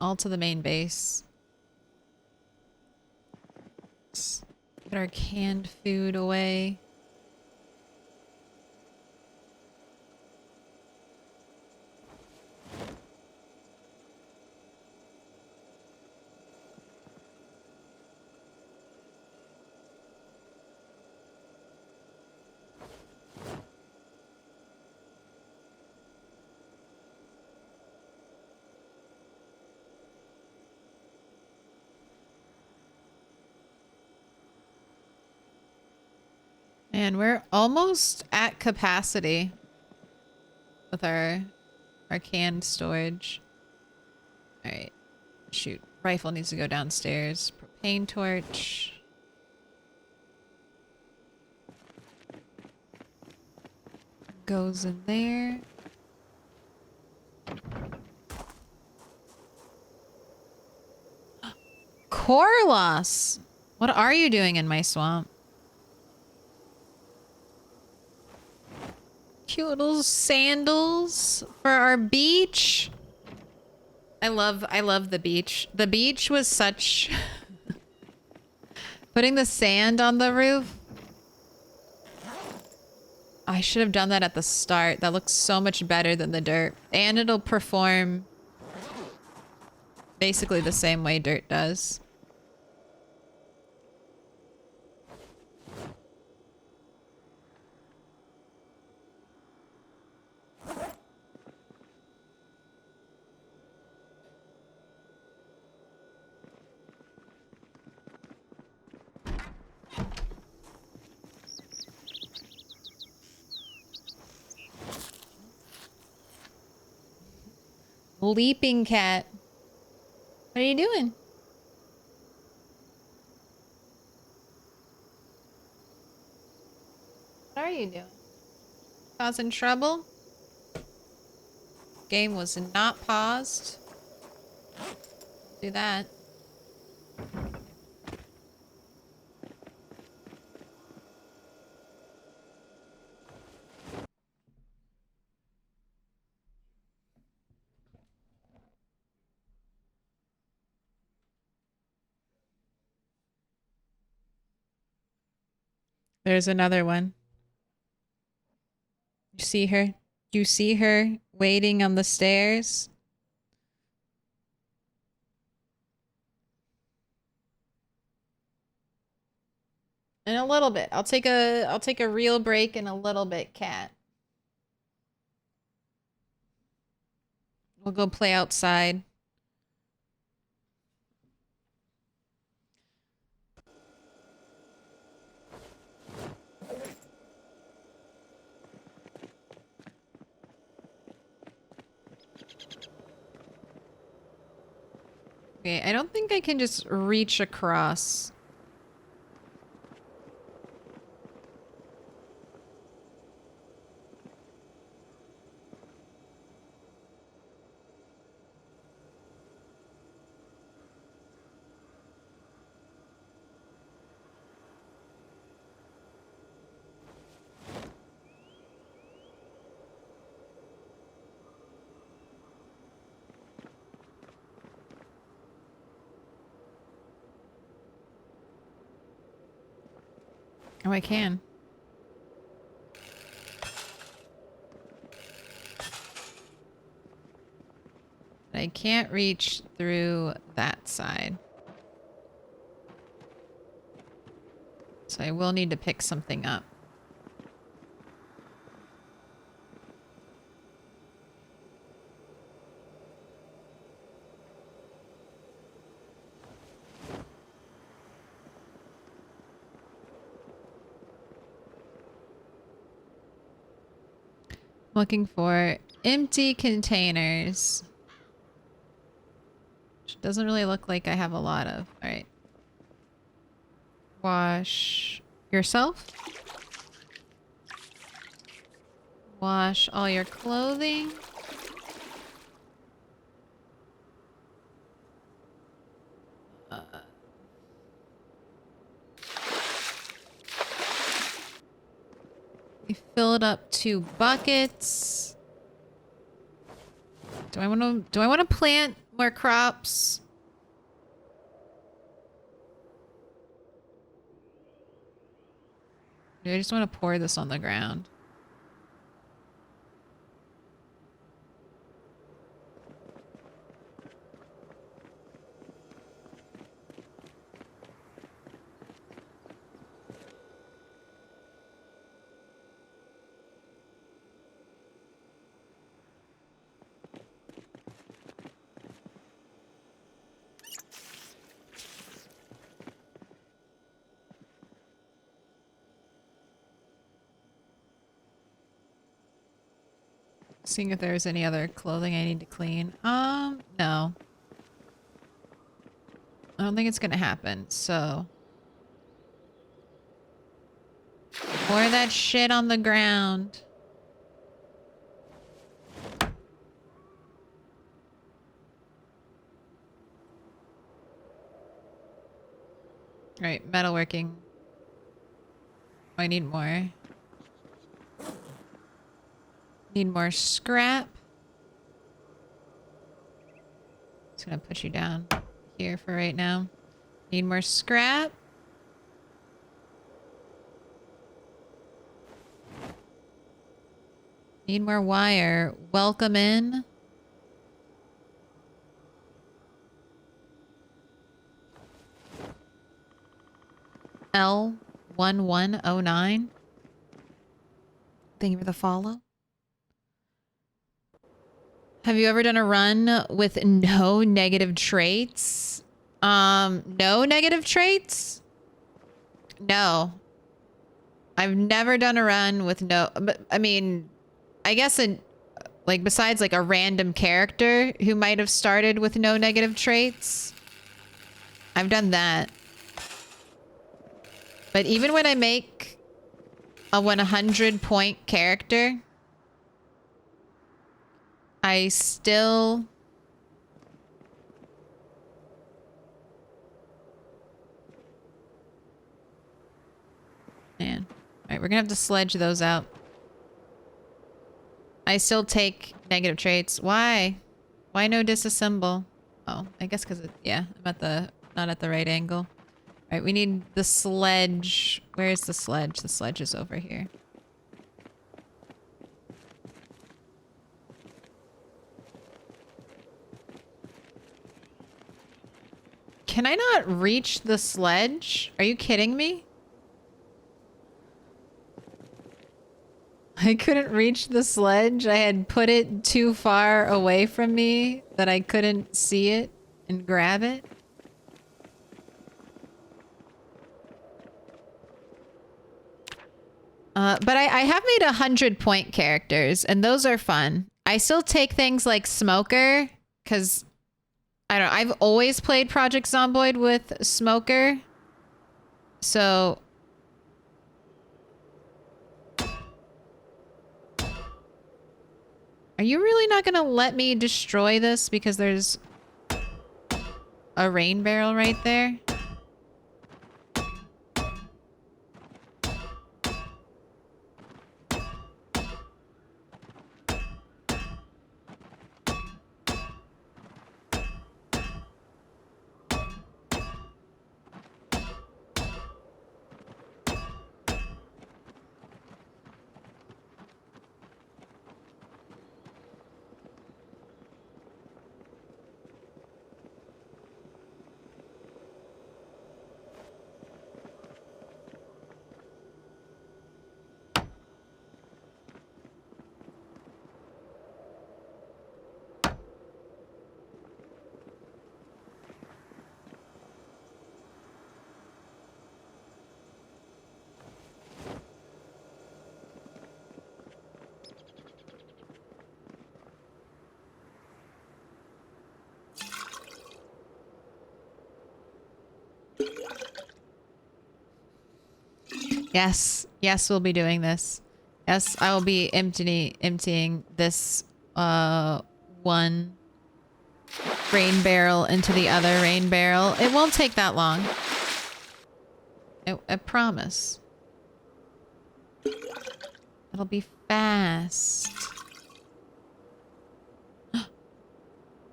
[SPEAKER 1] all to the main base. Let's get our canned food away. And we're almost at capacity with our canned storage. All right, shoot. Rifle needs to go downstairs. Propane torch. Goes in there. Corlos! What are you doing in my swamp? Cute little sandals for our beach. I love the beach. The beach was such... Putting the sand on the roof. I should have done that at the start. That looks so much better than the dirt. And it'll perform basically the same way dirt does. Leaping cat. What are you doing? What are you doing? Causing trouble? Game was not paused. Do that. There's another one. You see her? You see her waiting on the stairs? In a little bit. I'll take a real break in a little bit, cat. We'll go play outside. Okay, I don't think I can just reach across. Oh, I can. I can't reach through that side. So I will need to pick something up. Looking for empty containers. Which doesn't really look like I have a lot of. Alright. Wash yourself. Wash all your clothing. We filled up 2 buckets. Do I want to plant more crops? I just want to pour this on the ground. Seeing if there's any other clothing I need to clean. No. I don't think it's gonna happen, so. Pour that shit on the ground. Right, metalworking. I need more. Need more scrap. Just gonna put you down here for right now. Need more scrap. Need more wire. Welcome in. L1109. Thank you for the follow. Have you ever done a run with no negative traits? No negative traits? No. I've never done a run with no, but I mean, I guess like besides like a random character who might have started with no negative traits. I've done that. But even when I make a 100-point character, I still... Man. Alright, we're gonna have to sledge those out. I still take negative traits. Why? Why no disassemble? Oh, I guess because yeah, I'm at the... not at the right angle. Alright, we need the sledge. Where's the sledge? The sledge is over here. Can I not reach the sledge? Are you kidding me? I couldn't reach the sledge. I had put it too far away from me that I couldn't see it and grab it. But I have made 100-point characters, and those are fun. I still take things like Smoker, because, I don't know, I've always played Project Zomboid with Smoker. So... Are you really not gonna let me destroy this because there's a rain barrel right there? Yes. Yes, we'll be doing this. Yes, I will be emptying this one rain barrel into the other rain barrel. It won't take that long. I promise. It'll be fast.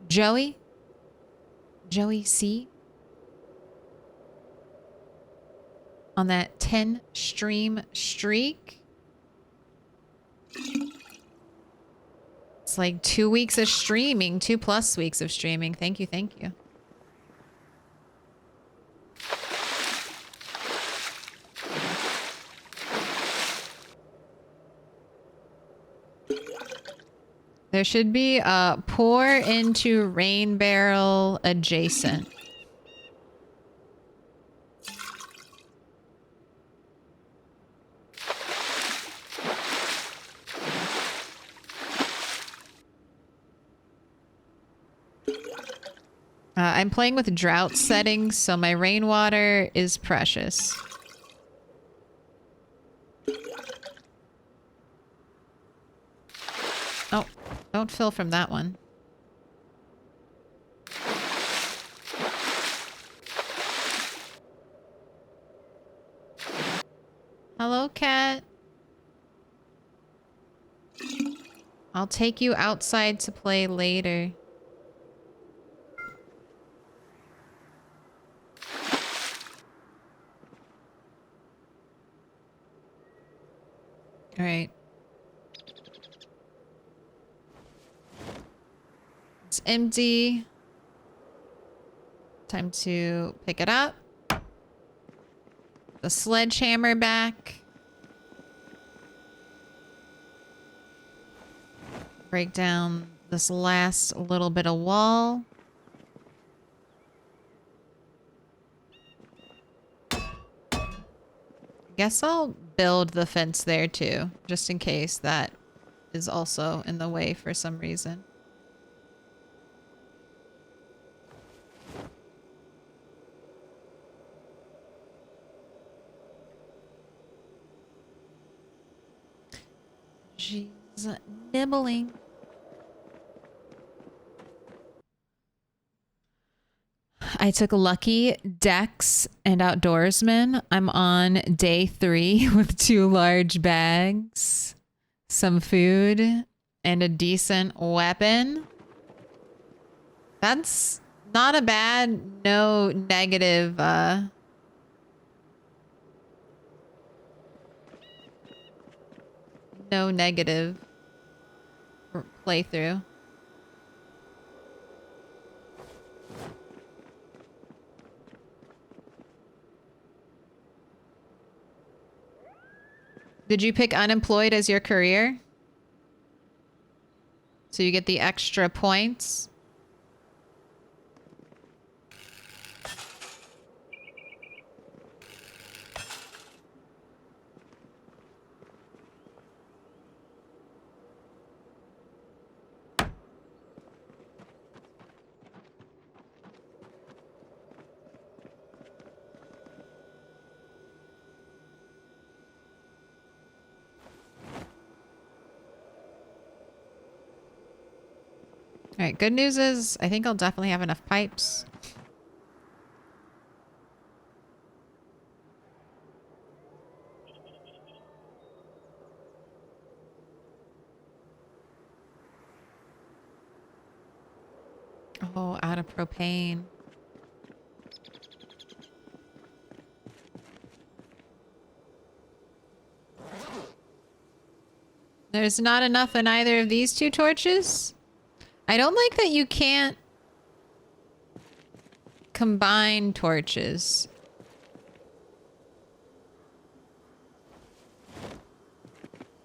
[SPEAKER 1] Joey? Joey C? On that 10 stream streak. It's like 2 weeks of streaming, 2+ weeks of streaming. Thank you, thank you. There should be a pour into rain barrel adjacent. I'm playing with drought settings, so my rainwater is precious. Oh, don't fill from that one. Hello, cat. I'll take you outside to play later. All right. It's empty. Time to pick it up. The sledgehammer back. Break down this last little bit of wall. Guess I'll build the fence there too, just in case that is also in the way for some reason. She's nibbling. I took Lucky, Dex, and Outdoorsman. I'm on day 3 with 2 large bags, some food, and a decent weapon. That's not a bad, no negative, no negative playthrough. Did you pick unemployed as your career? So you get the extra points? All right, good news is I think I'll definitely have enough pipes. Oh, out of propane. There's not enough in either of these 2 torches? I don't like that you can't combine torches.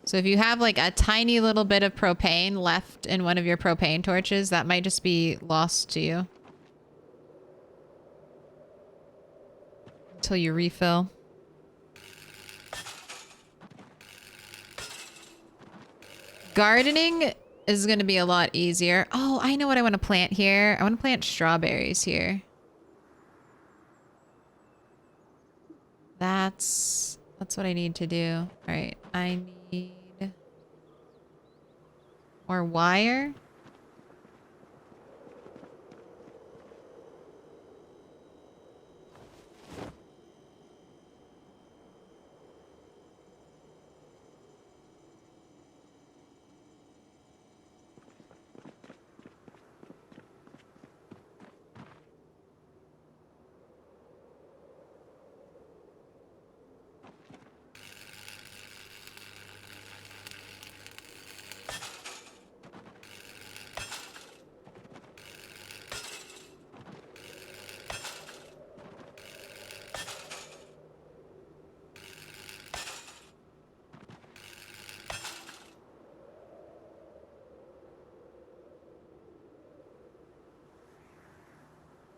[SPEAKER 1] So if you have like a tiny little bit of propane left in one of your propane torches, that might just be lost to you. Until you refill. Gardening is going to be a lot easier. Oh, I know what I want to plant here. I want to plant strawberries here. That's what I need to do. All right, I need more wire.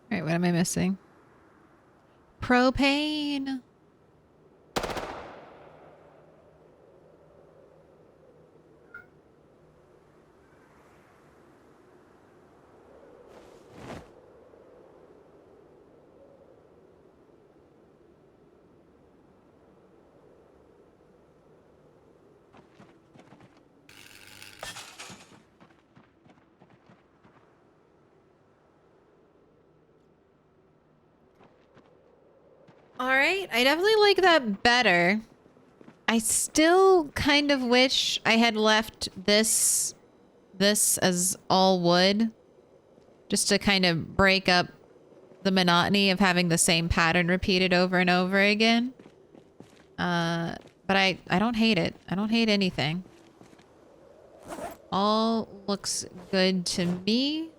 [SPEAKER 1] All right, what am I missing? Propane. All right, I definitely like that better. I still kind of wish I had left this as all wood, just to kind of break up the monotony of having the same pattern repeated over and over again. But I don't hate it. I don't hate anything. All looks good to me.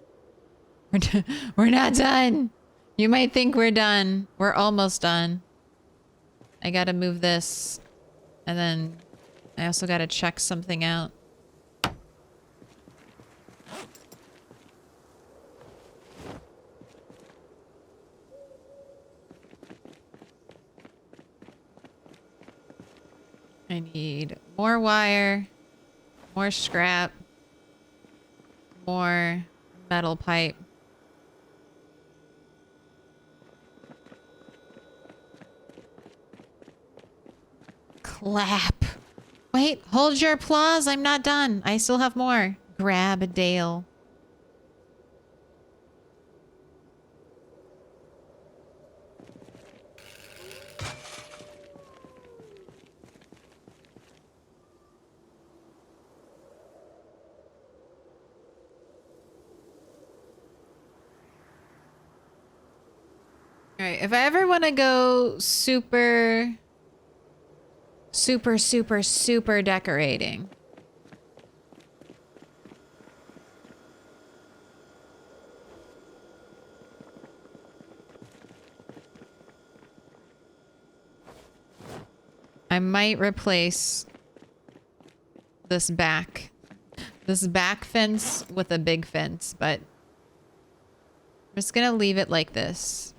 [SPEAKER 1] We're not done. You might think we're done. We're almost done. I gotta move this. And then I also gotta check something out. I need more wire, more scrap, more metal pipe. Clap. Wait, hold your applause. I'm not done. I still have more. Grab a Dale. All right, if I ever want to go super decorating. I might replace this back fence with a big fence, but I'm just gonna leave it like this.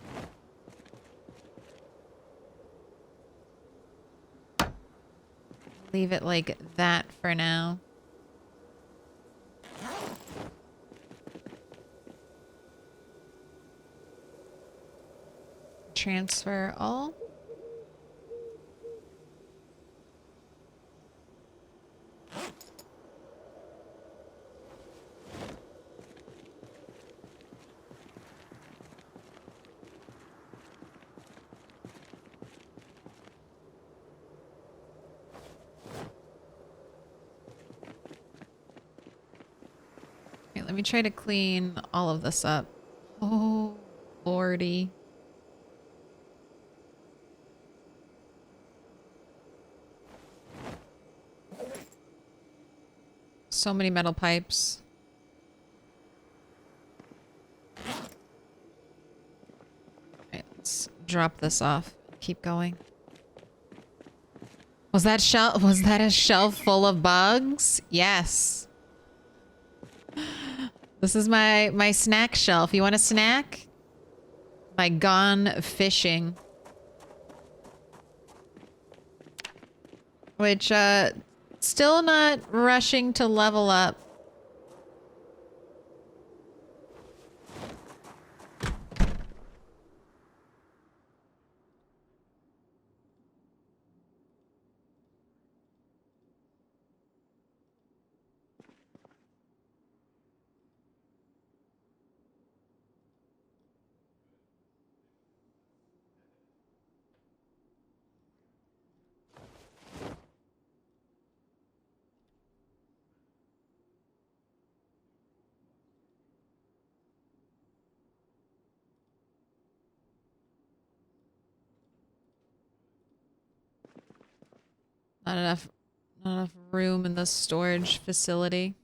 [SPEAKER 1] Leave it like that for now. Transfer all. Let me try to clean all of this up. Oh, lordy. So many metal pipes. Alright, let's drop this off. Keep going. Was that a shelf full of bugs? Yes. This is my snack shelf. You want a snack? My gone fishing. Which, still not rushing to level up. Not enough room in the storage facility.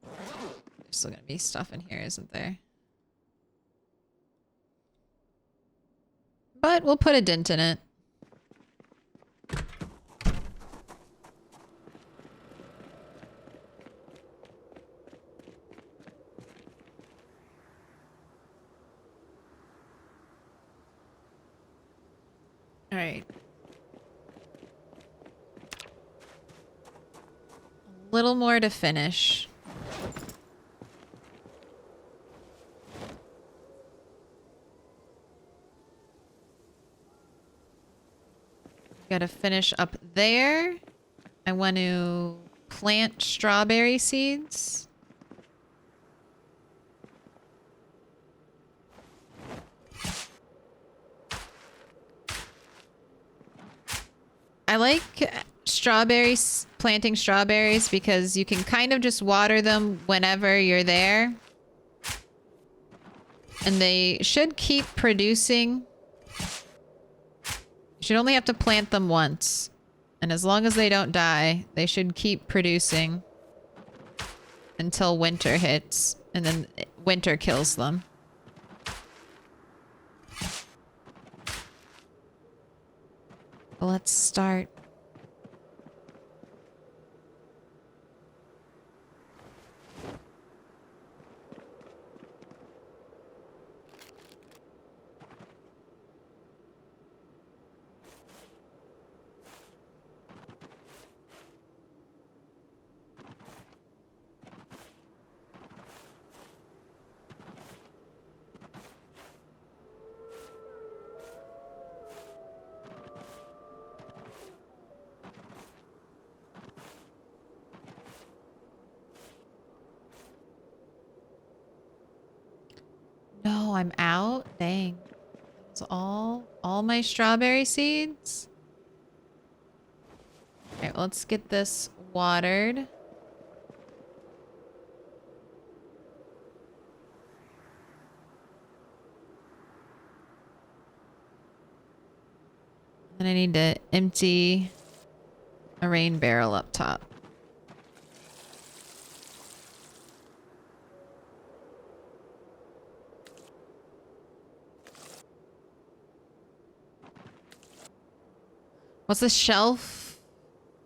[SPEAKER 1] There's still gonna be stuff in here, isn't there? But we'll put a dent in it. All right. A little more to finish. Gotta finish up there. I want to plant strawberry seeds. I like strawberries, planting strawberries, because you can kind of just water them whenever you're there. And they should keep producing. You should only have to plant them once. And as long as they don't die, they should keep producing until winter hits. And then winter kills them. But let's start. No, I'm out. Dang. That's all my strawberry seeds. All right, let's get this watered. And I need to empty a rain barrel up top. What's the shelf?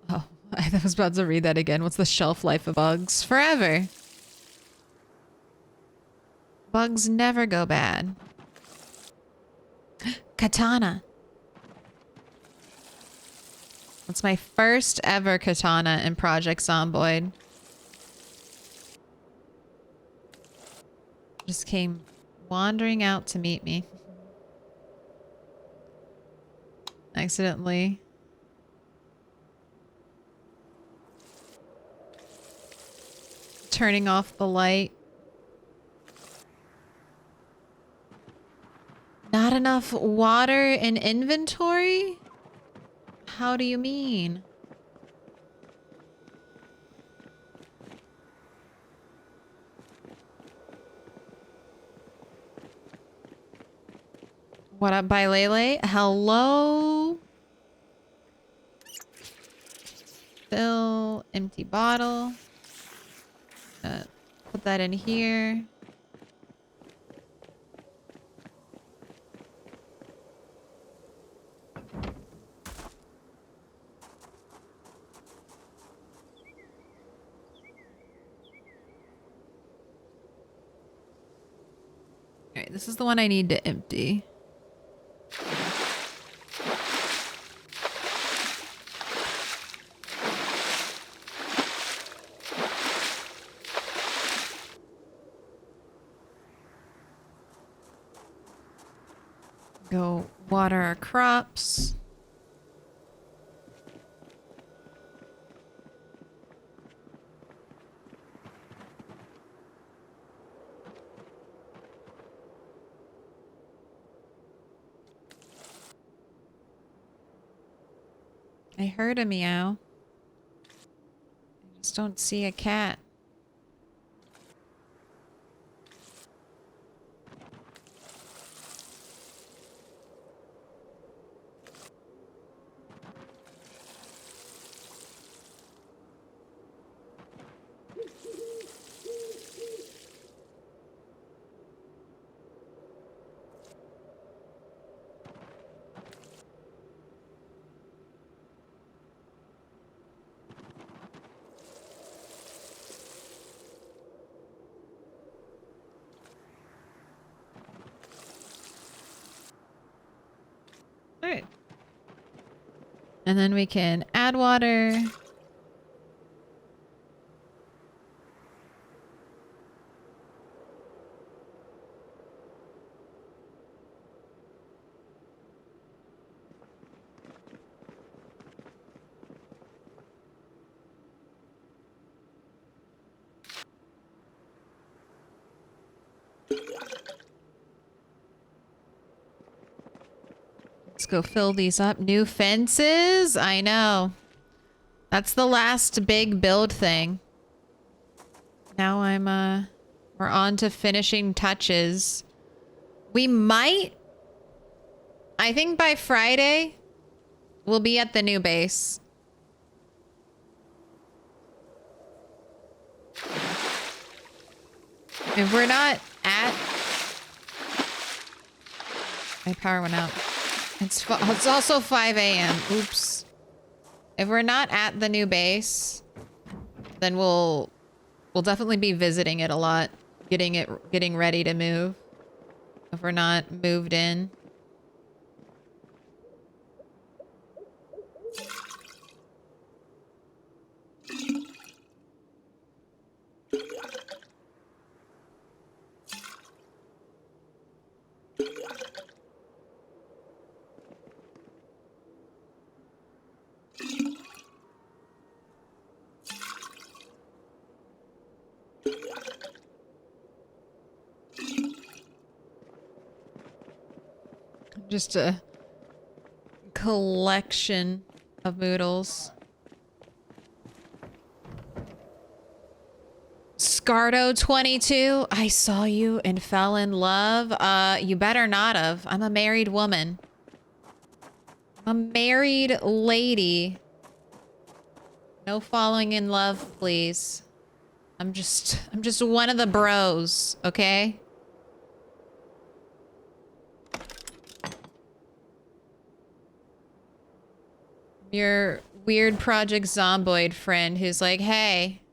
[SPEAKER 1] Oh, I was about to read that again. What's the shelf life of bugs? Forever. Bugs never go bad. Katana. That's my first ever katana in Project Zomboid. Just came wandering out to meet me. Accidentally. Turning off the light. Not enough water in inventory? How do you mean? What up, Bailele? Hello? Fill empty bottle. Put that in here. Alright, this is the one I need to empty. Go water our crops. I heard a meow. I just don't see a cat. Alright. And then we can add water. Let's go fill these up. New fences? I know. That's the last big build thing. Now we're on to finishing touches. We might... I think by Friday, we'll be at the new base. If we're not at... My power went out. It's also 5 a.m. Oops. If we're not at the new base, then we'll definitely be visiting it a lot, getting ready to move. If we're not moved in. Just a collection of moodles. Scardo22, I saw you and fell in love. You better not have. I'm a married woman. I'm a married lady. No falling in love, please. I'm just one of the bros, okay? Your weird Project Zomboid friend who's like, hey.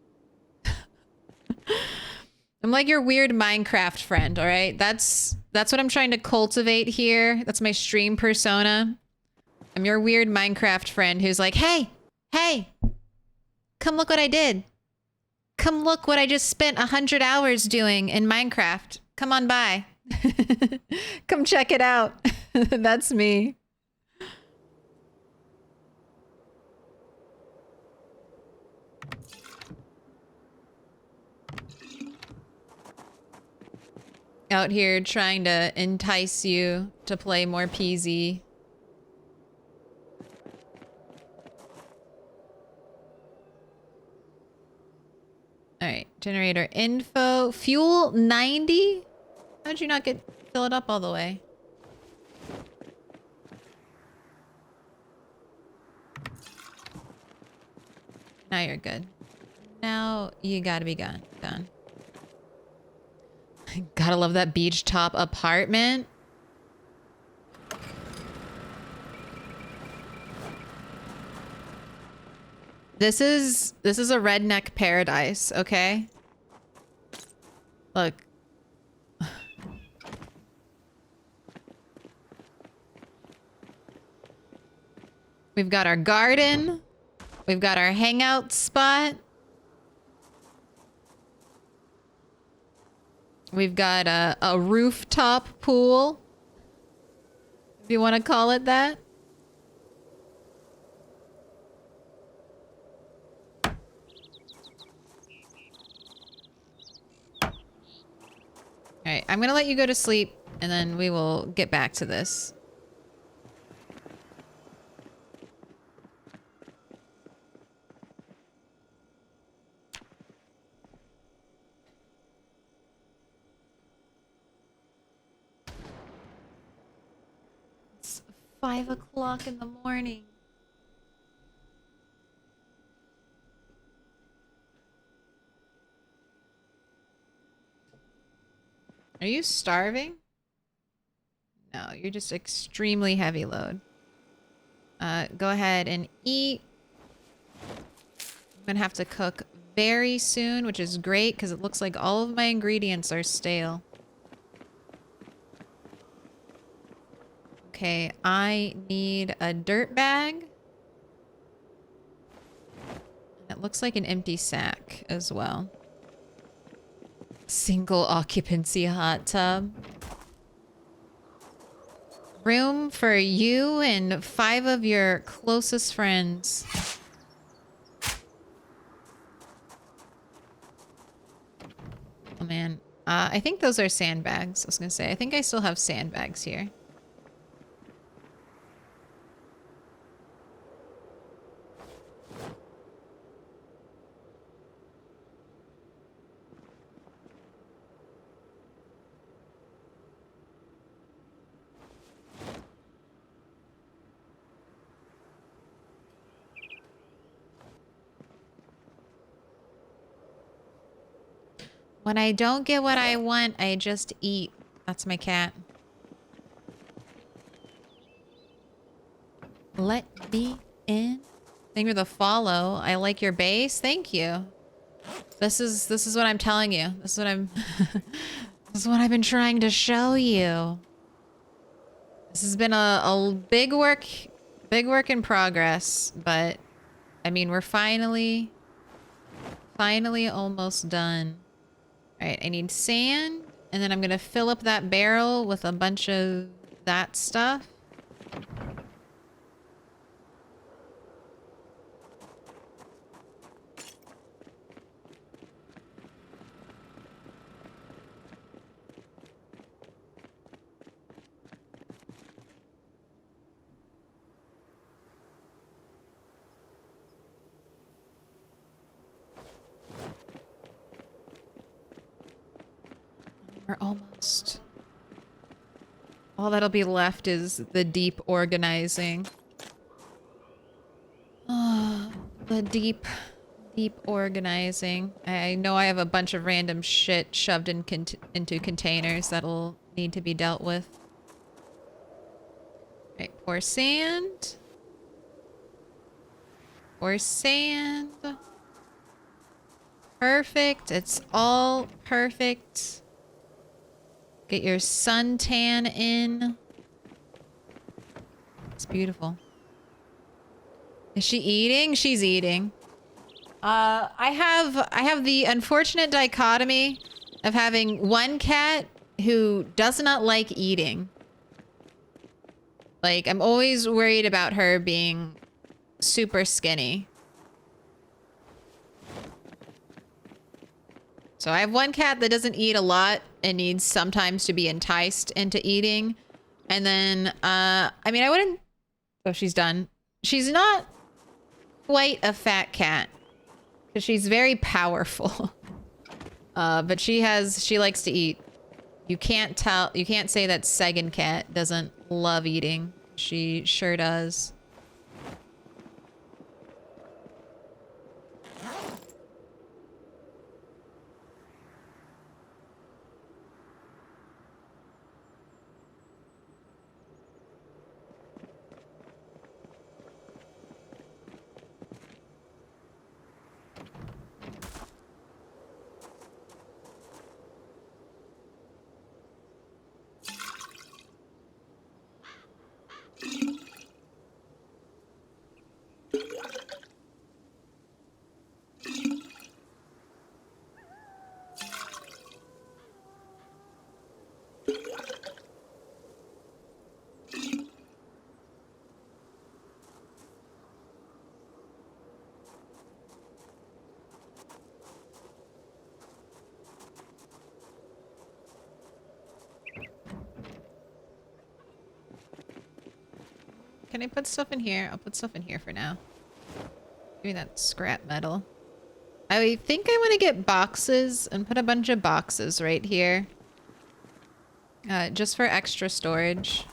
[SPEAKER 1] I'm like your weird Minecraft friend, all right? That's what I'm trying to cultivate here. That's my stream persona. I'm your weird Minecraft friend who's like, hey, come look what I did. Come look what I just spent 100 hours doing in Minecraft. Come on by. Come check it out. That's me. Out here trying to entice you to play more PZ. Alright, generator info. Fuel 90? How'd you not fill it up all the way? Now you're good. Now you gotta be done. Gotta love that beach top apartment. This is a redneck paradise, okay? Look. We've got our garden. We've got our hangout spot. We've got a rooftop pool, if you want to call it that. All right, I'm going to let you go to sleep, and then we will get back to this. It's 5 o'clock in the morning. Are you starving? No, you're just extremely heavy load. Go ahead and eat. I'm gonna have to cook very soon, which is great because it looks like all of my ingredients are stale. Okay, I need a dirt bag. It looks like an empty sack as well. Single occupancy hot tub. Room for you and 5 of your closest friends. Oh man. I think those are sandbags. I was gonna say, I think I still have sandbags here. When I don't get what I want, I just eat. That's my cat. Let me in. Thank you for the follow. I like your base. Thank you. This is what I'm telling you. This is what I'm this is what I've been trying to show you. This has been a big work in progress, but I mean, we're finally almost done. All right, I need sand, and then I'm gonna fill up that barrel with a bunch of that stuff. We're almost. All that'll be left is the deep organizing. Oh, the deep organizing. I know I have a bunch of random shit shoved into containers that'll need to be dealt with. Right, pour sand. Pour sand. Perfect. It's all perfect. Get your suntan in. It's beautiful. Is she eating? She's eating. I have the unfortunate dichotomy of having one cat who does not like eating. Like, I'm always worried about her being super skinny. So I have one cat that doesn't eat a lot and needs sometimes to be enticed into eating. And then, I mean, I wouldn't... Oh, she's done. She's not quite a fat cat. Because she's very powerful. But she likes to eat. You can't say that Segan cat doesn't love eating. She sure does. Can I put stuff in here? I'll put stuff in here for now. Give me that scrap metal. I think I want to get boxes and put a bunch of boxes right here. Just for extra storage.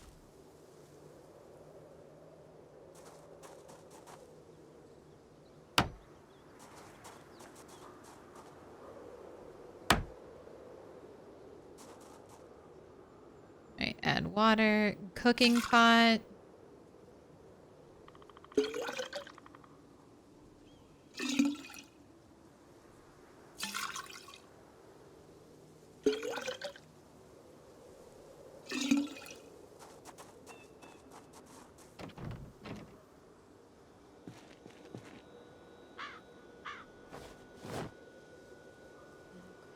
[SPEAKER 1] Right, add water, cooking pot.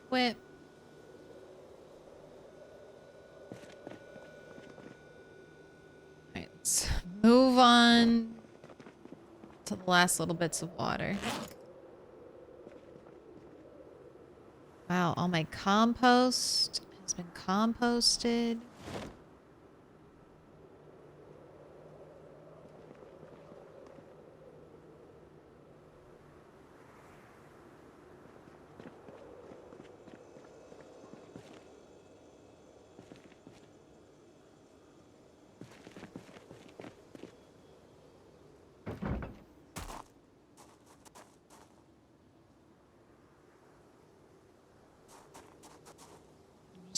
[SPEAKER 1] Quit. Alright, let's move on to the last little bits of water. Wow, all my compost has been composted.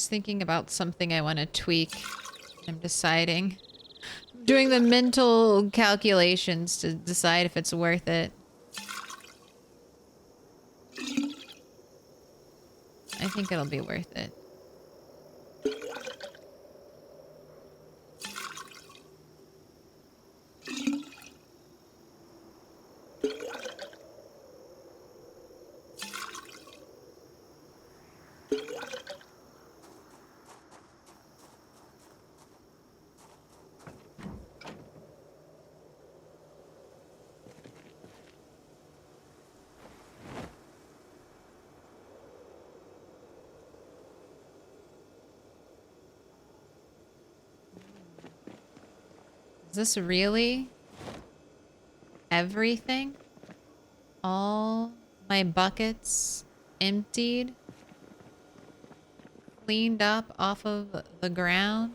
[SPEAKER 1] Just thinking about something I want to tweak. I'm deciding. I'm doing the mental calculations to decide if it's worth it. I think it'll be worth it. Is this really everything? All my buckets emptied? Cleaned up off of the ground?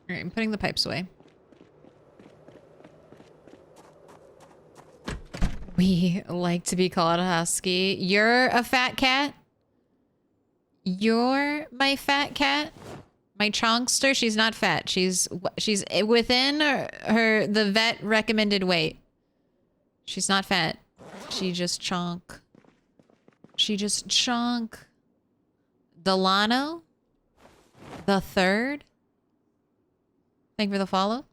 [SPEAKER 1] Alright, I'm putting the pipes away. We like to be called a husky. You're a fat cat? You're my fat cat? My chonkster? She's not fat. She's within the vet recommended weight. She's not fat. She just chonk. She just chonk. Delano? The third? Thank you for the follow.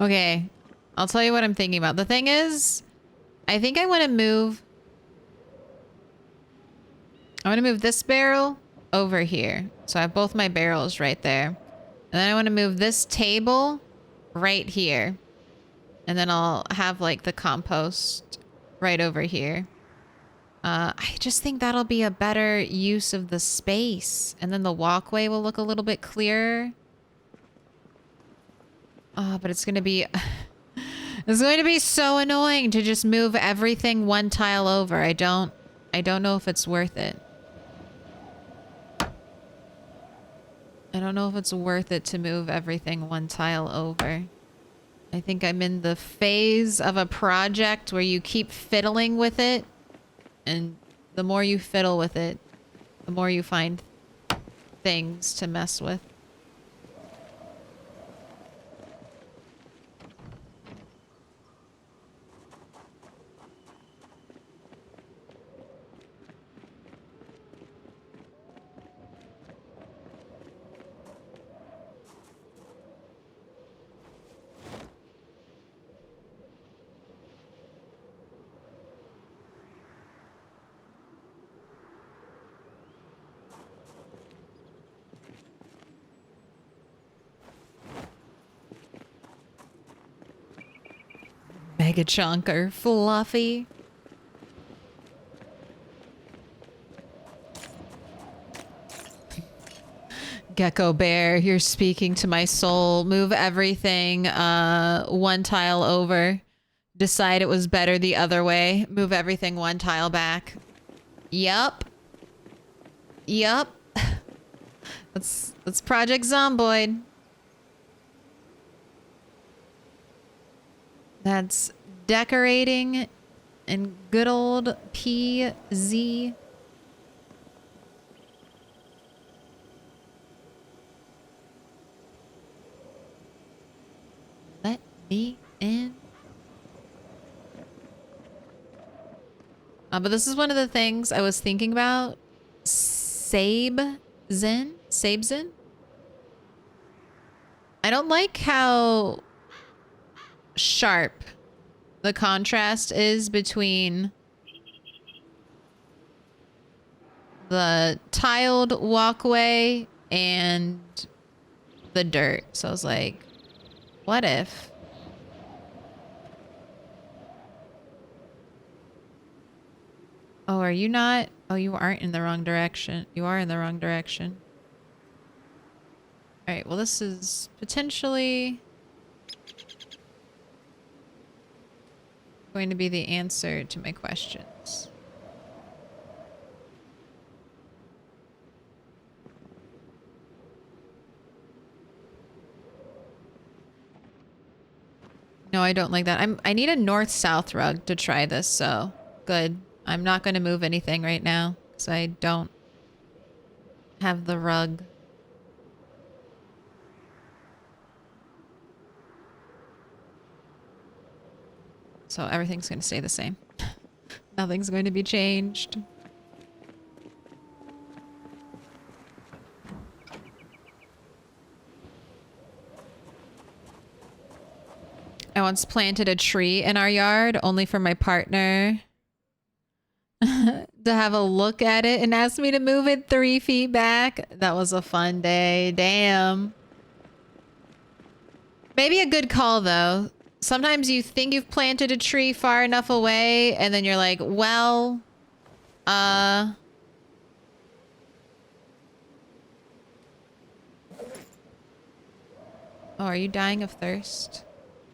[SPEAKER 1] Okay, I'll tell you what I'm thinking about. The thing is, I think I want to move... I want to move this barrel over here. So I have both my barrels right there. And then I want to move this table right here. And then I'll have, like, the compost right over here. I just think that'll be a better use of the space. And then the walkway will look a little bit clearer. Oh, but it's going to be... It's going to be so annoying to just move everything one tile over. I don't know if it's worth it. I don't know if it's worth it to move everything one tile over. I think I'm in the phase of a project where you keep fiddling with it. And the more you fiddle with it, the more you find things to mess with. Mega chunker, fluffy. Gecko Bear, you're speaking to my soul. Move everything one tile over. Decide it was better the other way. Move everything one tile back. Yup. Yup. That's Project Zomboid. That's decorating and good old PZ. Let me in. But this is one of the things I was thinking about. Sabezin? I don't like how sharp the contrast is between the tiled walkway and the dirt. So I was like, what if? Oh, are you not? Oh, you aren't in the wrong direction. You are in the wrong direction. All right, well, this is potentially going to be the answer to my questions. No, I don't like that. I need a north-south rug to try this, so good. I'm not going to move anything right now because I don't have the rug. So everything's going to stay the same. Nothing's going to be changed. I once planted a tree in our yard only for my partner to have a look at it and ask me to move it 3 feet back. That was a fun day. Damn. Maybe a good call, though. Sometimes you think you've planted a tree far enough away, and then you're like, well, oh, are you dying of thirst?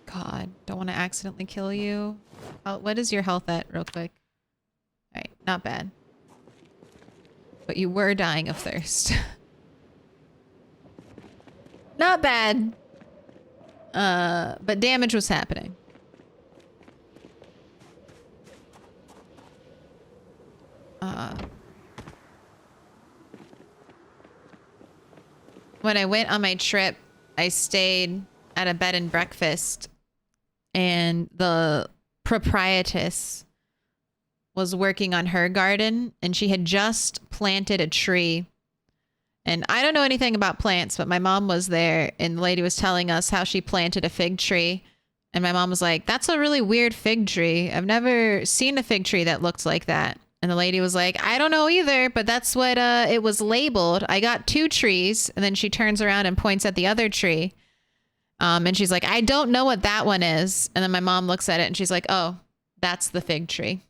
[SPEAKER 1] God, don't want to accidentally kill you. Oh, what is your health at, real quick? All right, not bad. But you were dying of thirst. Not bad. But damage was happening. When I went on my trip, I stayed at a bed and breakfast, and the proprietress was working on her garden, and she had just planted a tree. And I don't know anything about plants, but my mom was there, and the lady was telling us how she planted a fig tree. And my mom was like, that's a really weird fig tree. I've never seen a fig tree that looked like that. And the lady was like, I don't know either, but that's what it was labeled. I got 2 trees. And then she turns around and points at the other tree. And she's like, I don't know what that one is. And then my mom looks at it and she's like, oh, that's the fig tree.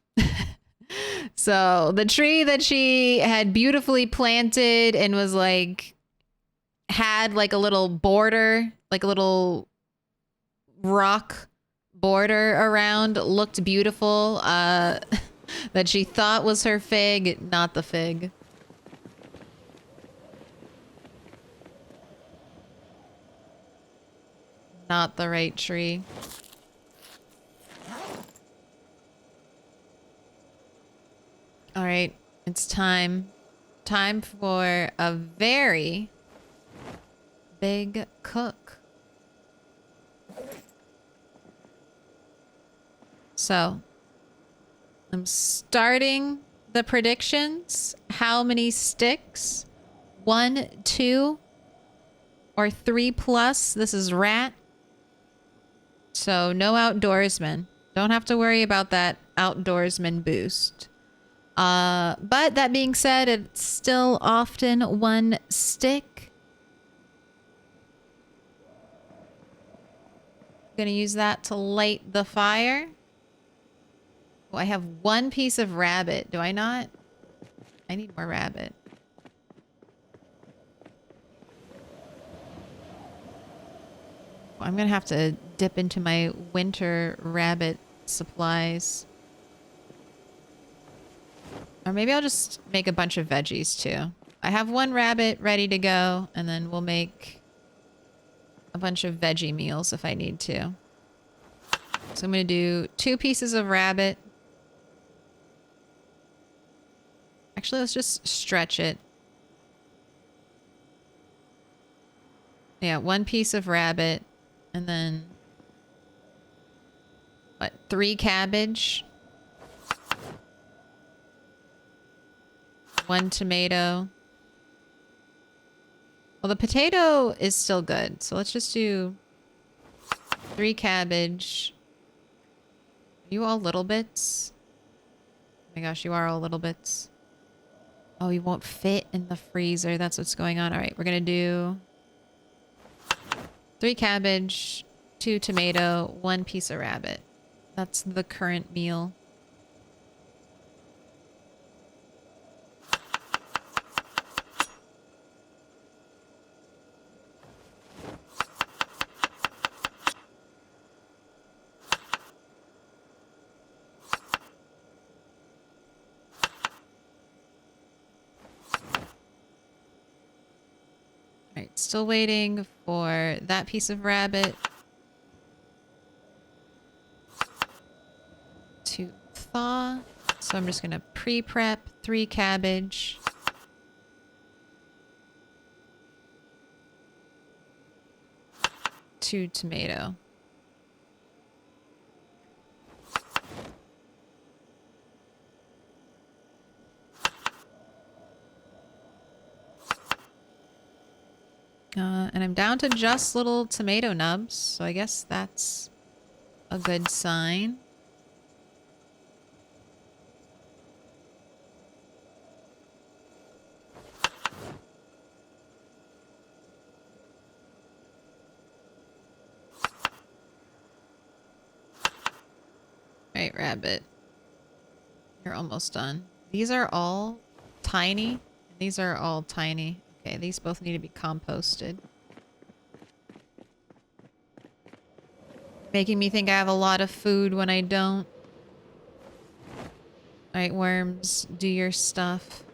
[SPEAKER 1] So the tree that she had beautifully planted and was like, had like a little border, like a little rock border around, looked beautiful, that she thought was her fig, not the fig. Not the right tree. All right, it's time. Time for a very big cook. So, I'm starting the predictions. How many sticks? 1, 2, or 3 plus? This is rat. So, no outdoorsman. Don't have to worry about that outdoorsman boost. But that being said, it's still often 1 stick. Gonna use that to light the fire. Oh, I have 1 piece of rabbit. Do I not? I need more rabbit. Well, I'm gonna have to dip into my winter rabbit supplies. Or maybe I'll just make a bunch of veggies too. I have 1 rabbit ready to go, and then we'll make a bunch of veggie meals if I need to. So I'm going to do 2 pieces of rabbit. Actually, let's just stretch it. Yeah, 1 piece of rabbit, and then what, 3 cabbage? 1 tomato. Well, the potato is still good. So let's just do 3 cabbage. Are you all little bits? Oh my gosh, you are all little bits. Oh, you won't fit in the freezer. That's what's going on. All right, we're going to do 3 cabbage, 2 tomato, 1 piece of rabbit. That's the current meal. Alright, still waiting for that piece of rabbit to thaw. So I'm just gonna pre-prep 3 cabbage. 2 tomato. And I'm down to just little tomato nubs, so I guess that's a good sign. Alright, rabbit. You're almost done. These are all tiny. These are all tiny. Okay, these both need to be composted. Making me think I have a lot of food when I don't. Alright, worms, do your stuff.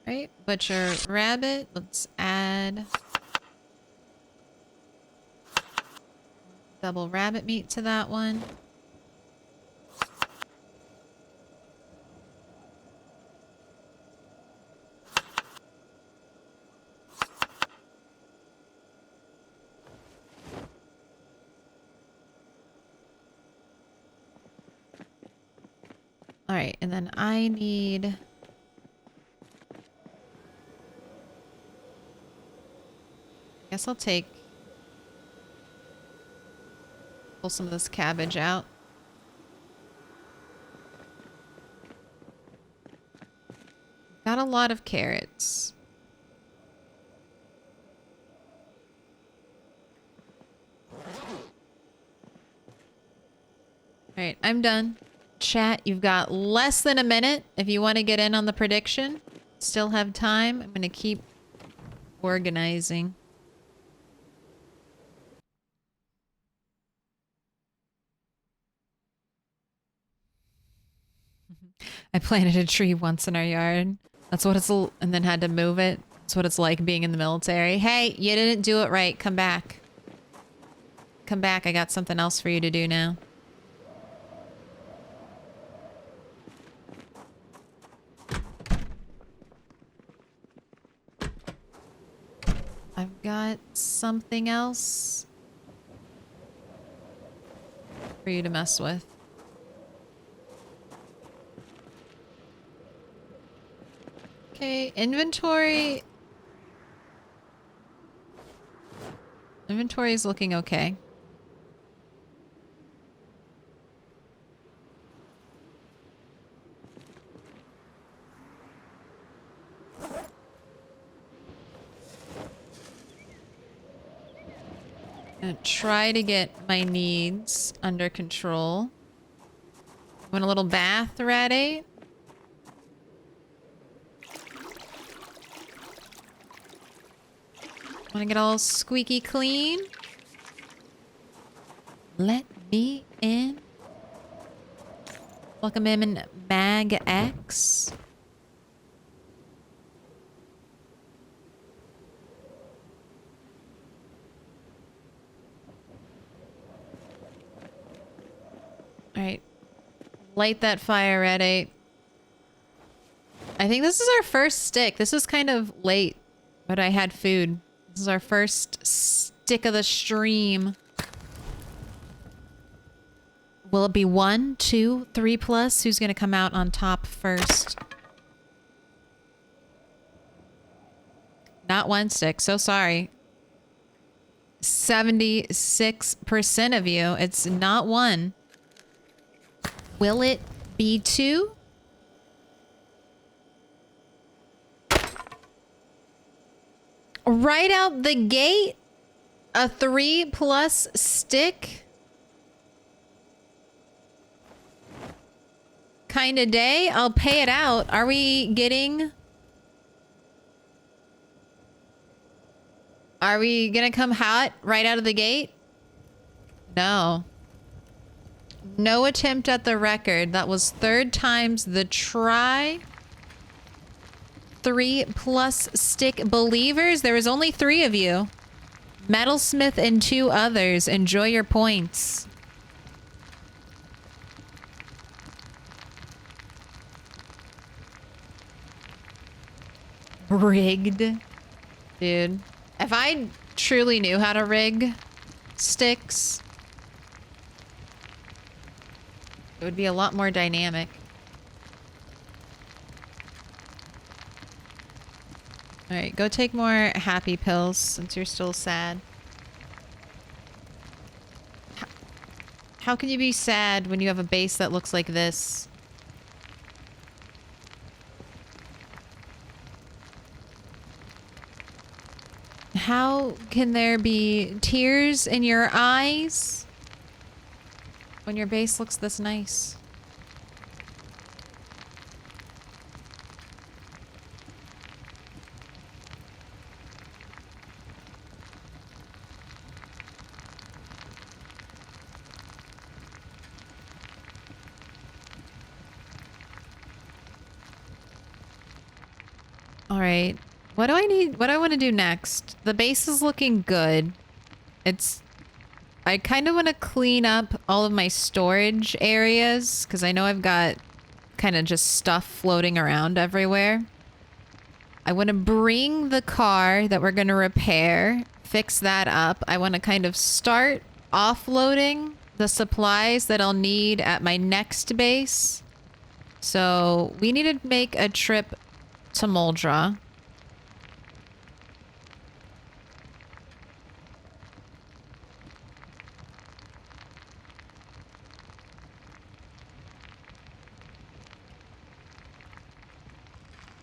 [SPEAKER 1] Right, butcher rabbit. Let's add double rabbit meat to that one. All right, and then I need... guess I'll pull some of this cabbage out. Got a lot of carrots. Alright, I'm done. Chat, you've got less than a minute if you want to get in on the prediction. Still have time. I'm going to keep organizing. I planted a tree once in our yard. That's what it's... and then had to move it. That's what it's like being in the military. Hey, you didn't do it right. Come back. Come back. I got something else for you to do now. I've got something else for you to mess with. Okay, inventory. Inventory is looking okay. I'm gonna try to get my needs under control. Want a little bath, Rat8? Want to get all squeaky clean? Let me in. Welcome in, Mag X. Light that fire, Red 8. I think this is our first stick. This is kind of late, but I had food. This is our first stick of the stream. Will it be 1, 2, 3 plus? Who's gonna come out on top first? Not 1 stick. So sorry. 76% of you. It's not 1. Will it be 2? Right out the gate? A 3 plus stick? Kind of day? I'll pay it out. Are we getting... Are we gonna come hot right out of the gate? No. No attempt at the record. That was 3rd time's the try. 3 plus stick believers. There was only 3 of you. Metalsmith and 2 others. Enjoy your points. Rigged. Dude. If I truly knew how to rig sticks, it would be a lot more dynamic. Alright, go take more happy pills since you're still sad. How can you be sad when you have a base that looks like this? How can there be tears in your eyes when your base looks this nice? All right. What do I need? What do I want to do next? The base is looking good. I kind of want to clean up all of my storage areas because I know I've got kind of just stuff floating around everywhere. I want to bring the car that we're going to repair, fix that up. I want to kind of start offloading the supplies that I'll need at my next base. So we need to make a trip to Moldra.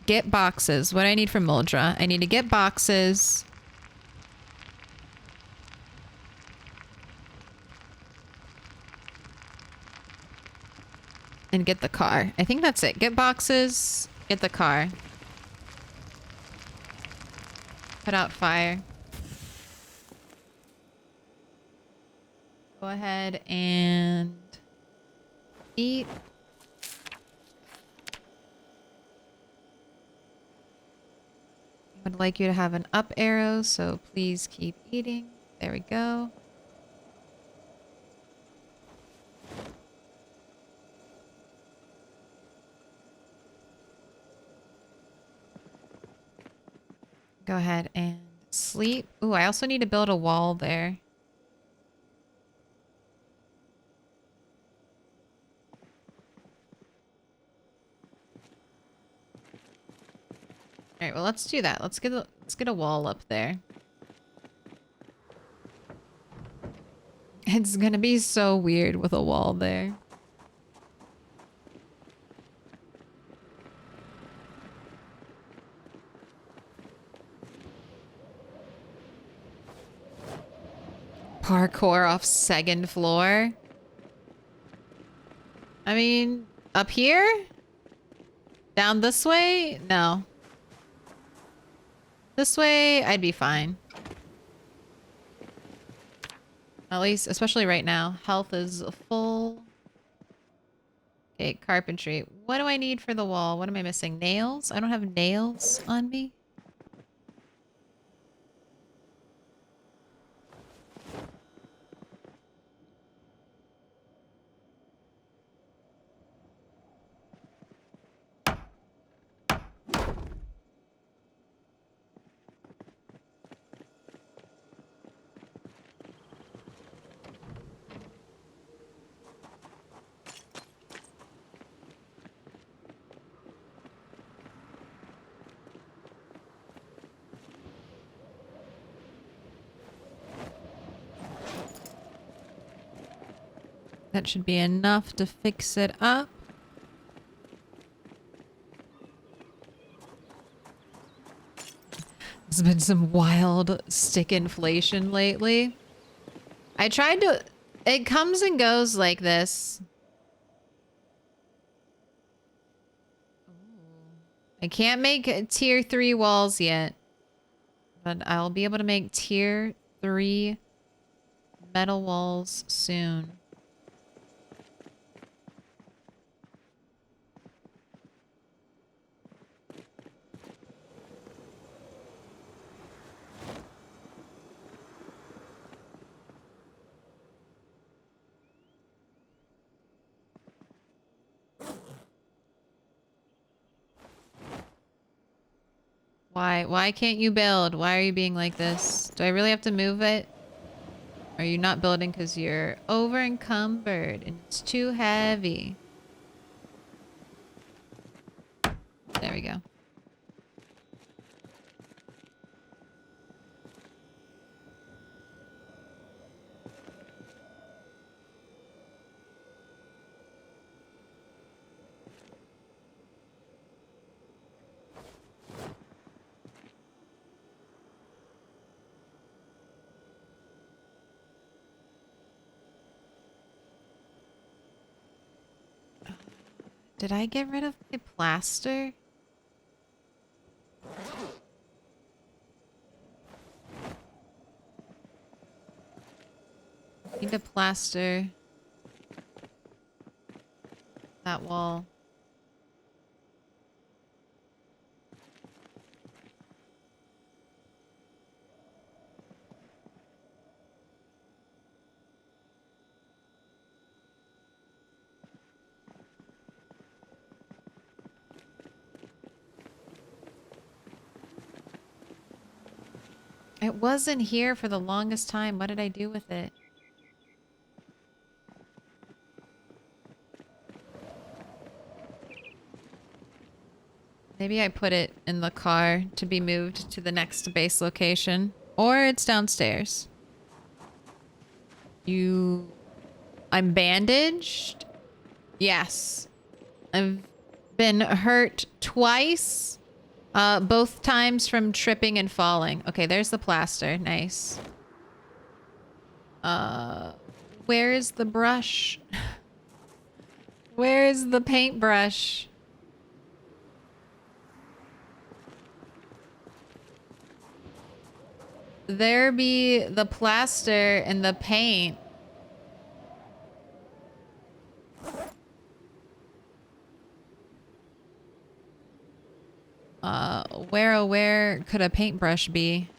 [SPEAKER 1] Get boxes. What do I need from Moldra? I need to get boxes. And get the car. I think that's it. Get boxes. Get the car. Put out fire. Go ahead and eat. I would like you to have an up arrow, so please keep eating. There we go. Go ahead and sleep. Ooh, I also need to build a wall there. All right, well, let's do that. Let's get a wall up there. It's gonna be so weird with a wall there. Parkour off second floor. I mean, up here? Down this way? No. This way, I'd be fine. At least, especially right now. Health is full. Okay, carpentry. What do I need for the wall? What am I missing? Nails? I don't have nails on me. That should be enough to fix it up. There's been some wild stick inflation lately. I tried to... It comes and goes like this. I can't make tier 3 walls yet. But I'll be able to make tier 3 metal walls soon. Why can't you build? Why are you being like this? Do I really have to move it? Are you not building because you're over encumbered and it's too heavy? There we go. Did I get rid of my plaster? Need to plaster that wall. It wasn't here for the longest time. What did I do with it? Maybe I put it in the car to be moved to the next base location. Or it's downstairs. I'm bandaged? Yes. I've been hurt twice. Both times from tripping and falling. Okay, there's the plaster. Nice. Where is the brush? Where is the paintbrush? There be the plaster and the paint. Where could a paintbrush be?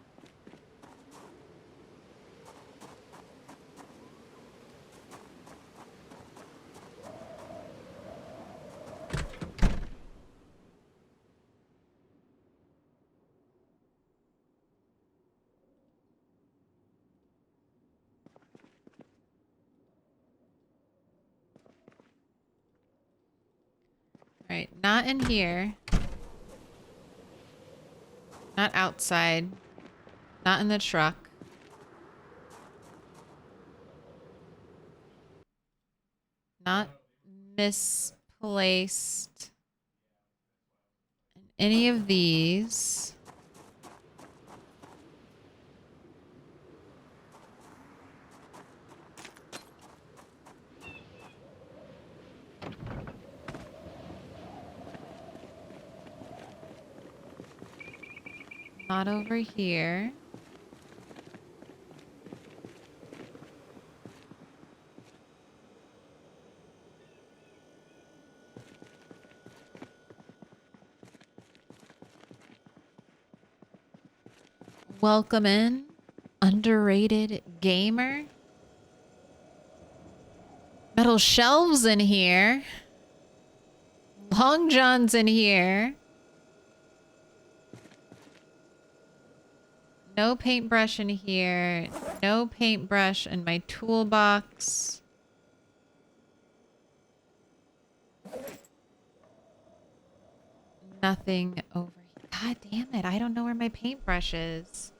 [SPEAKER 1] Right, not in here. Not outside. Not in the truck. Not misplaced. In any of these. Not over here. Welcome in, underrated gamer. Metal shelves in here. Long johns in here. No paintbrush in here. No paintbrush in my toolbox. Nothing over here. God damn it. I don't know where my paintbrush is.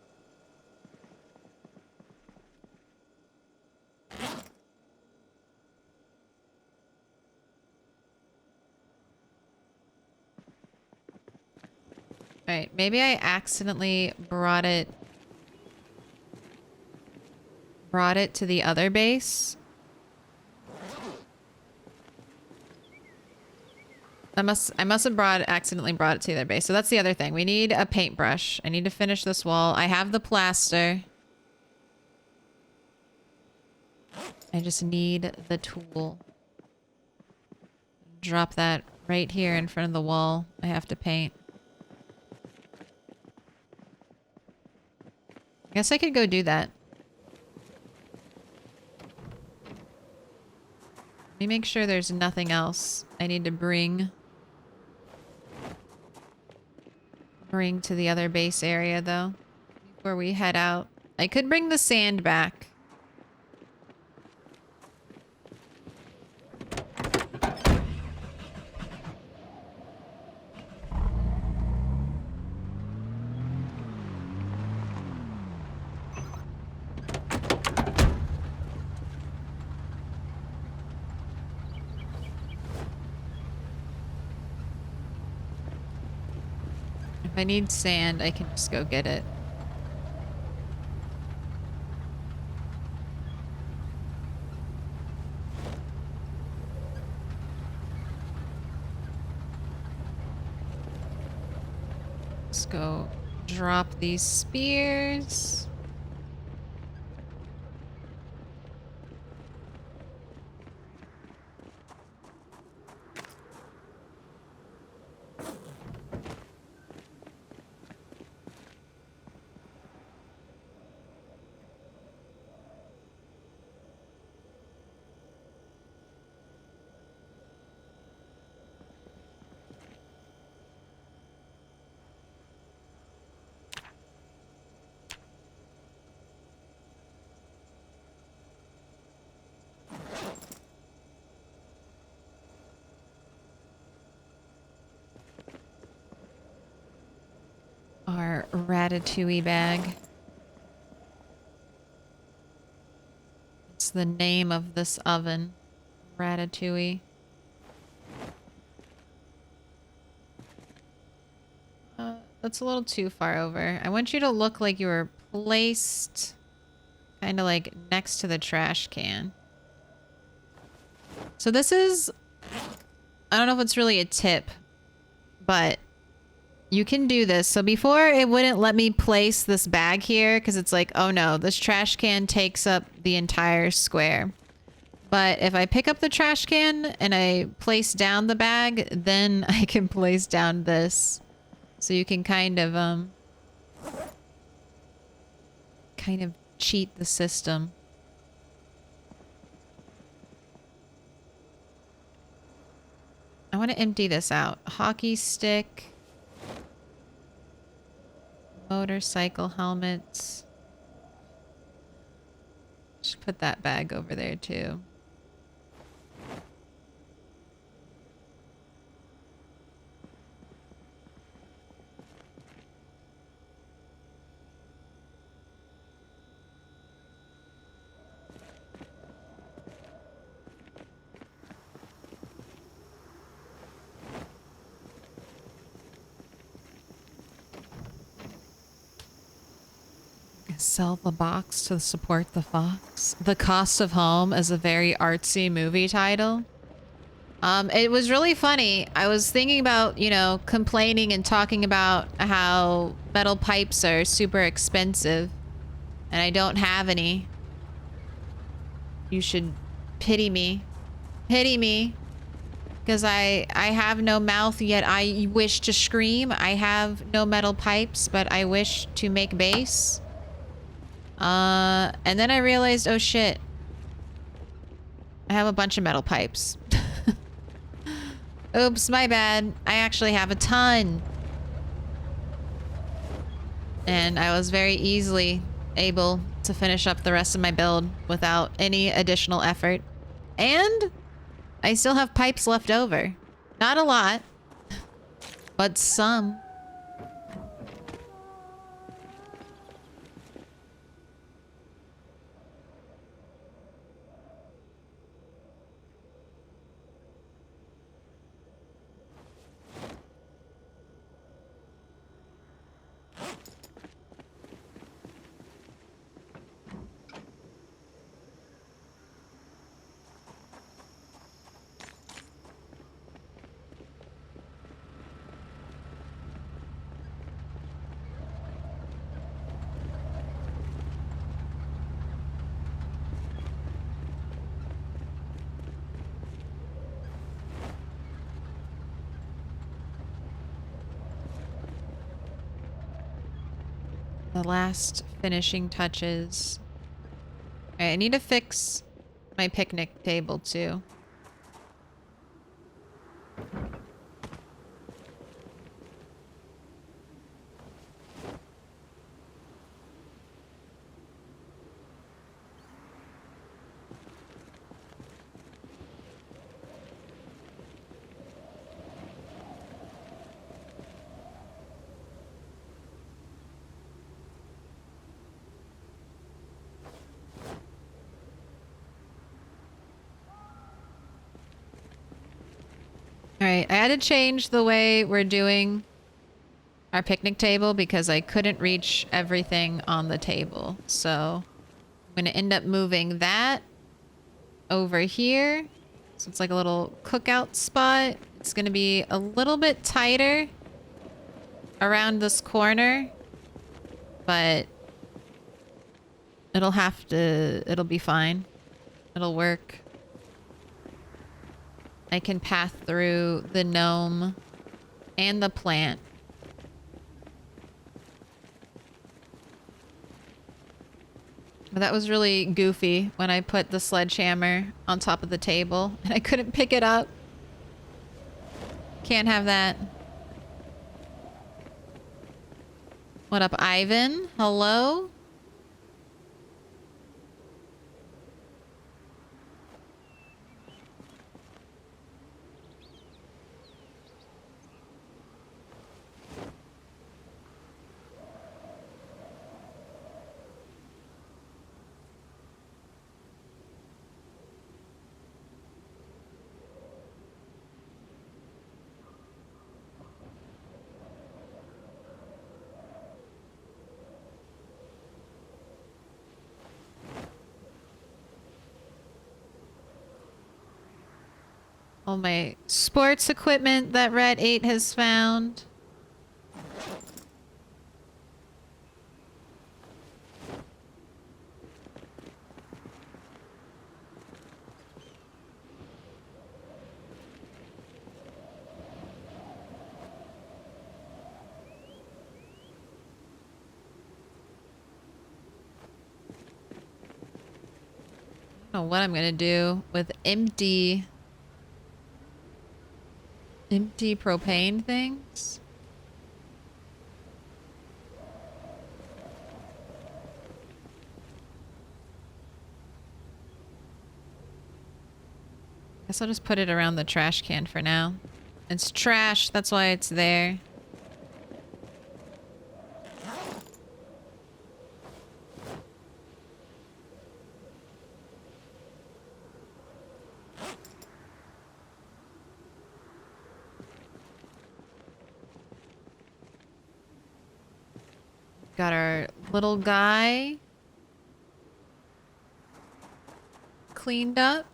[SPEAKER 1] Alright, maybe I accidentally brought it to the other base. I must have accidentally brought it to the other base. So that's the other thing. We need a paintbrush. I need to finish this wall. I have the plaster. I just need the tool. Drop that right here in front of the wall. I have to paint. I guess I could go do that. Let me make sure there's nothing else I need to bring to the other base area, though, before we head out. I could bring the sand back. If I need sand, I can just go get it. Let's go drop these spears. Our ratatouille bag. It's the name of this oven. Ratatouille. That's a little too far over. I want you to look like you were placed kind of like next to the trash can. So this is... I don't know if it's really a tip, but you can do this. So before it wouldn't let me place this bag here because it's like, oh no, this trash can takes up the entire square. But if I pick up the trash can and I place down the bag, then I can place down this. So you can kind of cheat the system. I want to empty this out. Hockey stick. Motorcycle helmets. Should put that bag over there too. Sell the box to support the fox. The Cost of Home is a very artsy movie title. It was really funny. I was thinking about, you know, complaining and talking about how metal pipes are super expensive and I don't have any. You should pity me. Pity me. Because I have no mouth, yet I wish to scream. I have no metal pipes, but I wish to make bass. And then I realized, oh shit. I have a bunch of metal pipes. Oops, my bad. I actually have a ton. And I was very easily able to finish up the rest of my build without any additional effort. And I still have pipes left over. Not a lot, but some. the last finishing touches. All right, I need to fix my picnic table too. All right, I had to change the way we're doing our picnic table because I couldn't reach everything on the table. So I'm going to end up moving that over here. So it's like a little cookout spot. It's going to be a little bit tighter around this corner, but it'll be fine. It'll work. I can pass through the gnome and the plant. But that was really goofy when I put the sledgehammer on top of the table and I couldn't pick it up. Can't have that. What up, Ivan? Hello? All my sports equipment that Red 8 has found. I don't know what I'm gonna do with empty propane things. Guess I'll just put it around the trash can for now. It's trash, that's why it's there. Got our little guy cleaned up.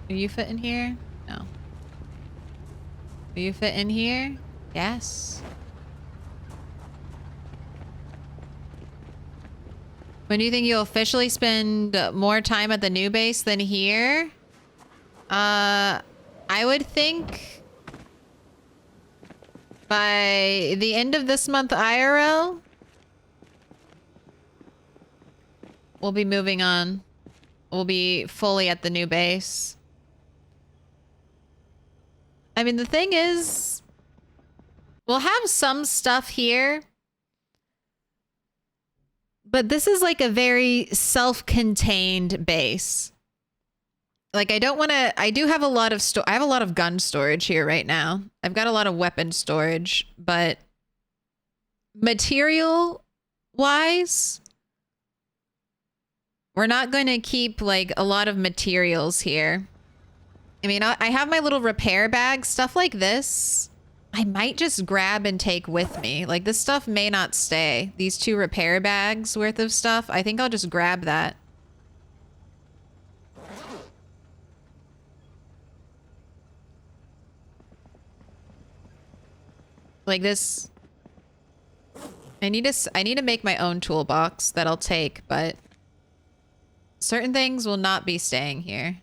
[SPEAKER 1] Do you fit in here? No. Do you fit in here? Yes. When do you think you'll officially spend more time at the new base than here? I would think by the end of this month IRL, we'll be moving on. We'll be fully at the new base. I mean, the thing is, we'll have some stuff here, but this is like a very self-contained base. Like, I don't want to... I do have a lot of... I have a lot of gun storage here right now. I've got a lot of weapon storage, but material-wise, we're not going to keep, like, a lot of materials here. I mean, I have my little repair bag. Stuff like this, I might just grab and take with me. Like, this stuff may not stay. These 2 repair bags worth of stuff, I think I'll just grab that. Like this, I need to make my own toolbox that I'll take, but certain things will not be staying here.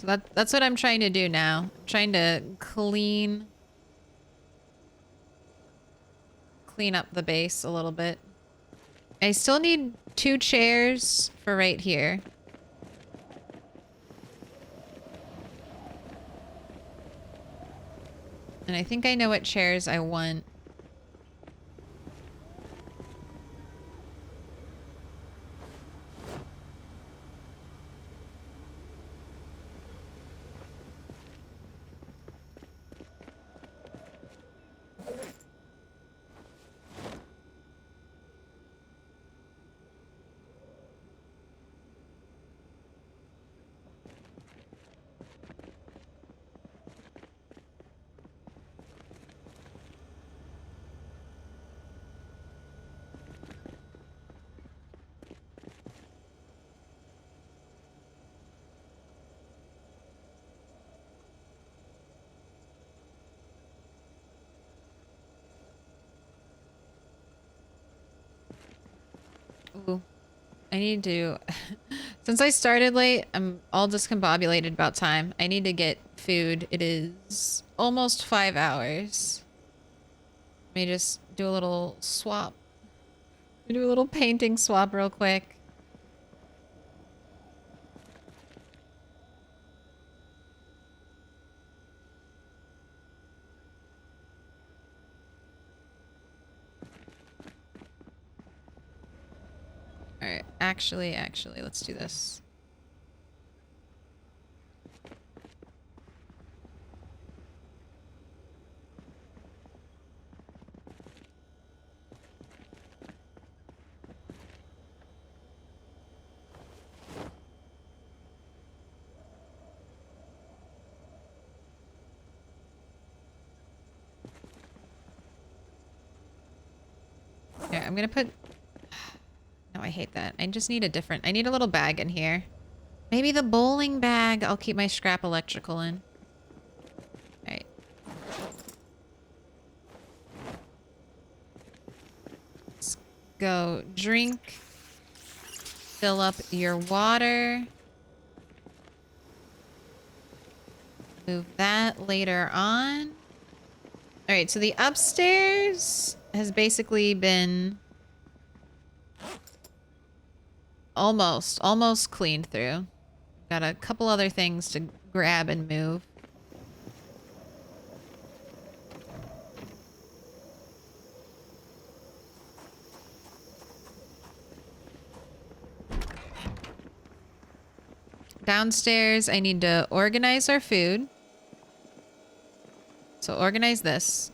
[SPEAKER 1] So that's what I'm trying to do now. I'm trying to clean up the base a little bit. I still need 2 chairs for right here. And I think I know what chairs I want. Ooh, I need to... Since I started late, I'm all discombobulated about time. I need to get food. It is almost 5 hours. Let me just do a little swap. Do a little painting swap real quick. Alright, actually, let's do this. Here, I'm gonna put... No, I hate that. I just need a different... I need a little bag in here. Maybe the bowling bag. I'll keep my scrap electrical in. Alright. Let's go drink. Fill up your water. Move that later on. Alright, so the upstairs has basically been almost cleaned through. Got a couple other things to grab and move. Downstairs, I need to organize our food. So organize this.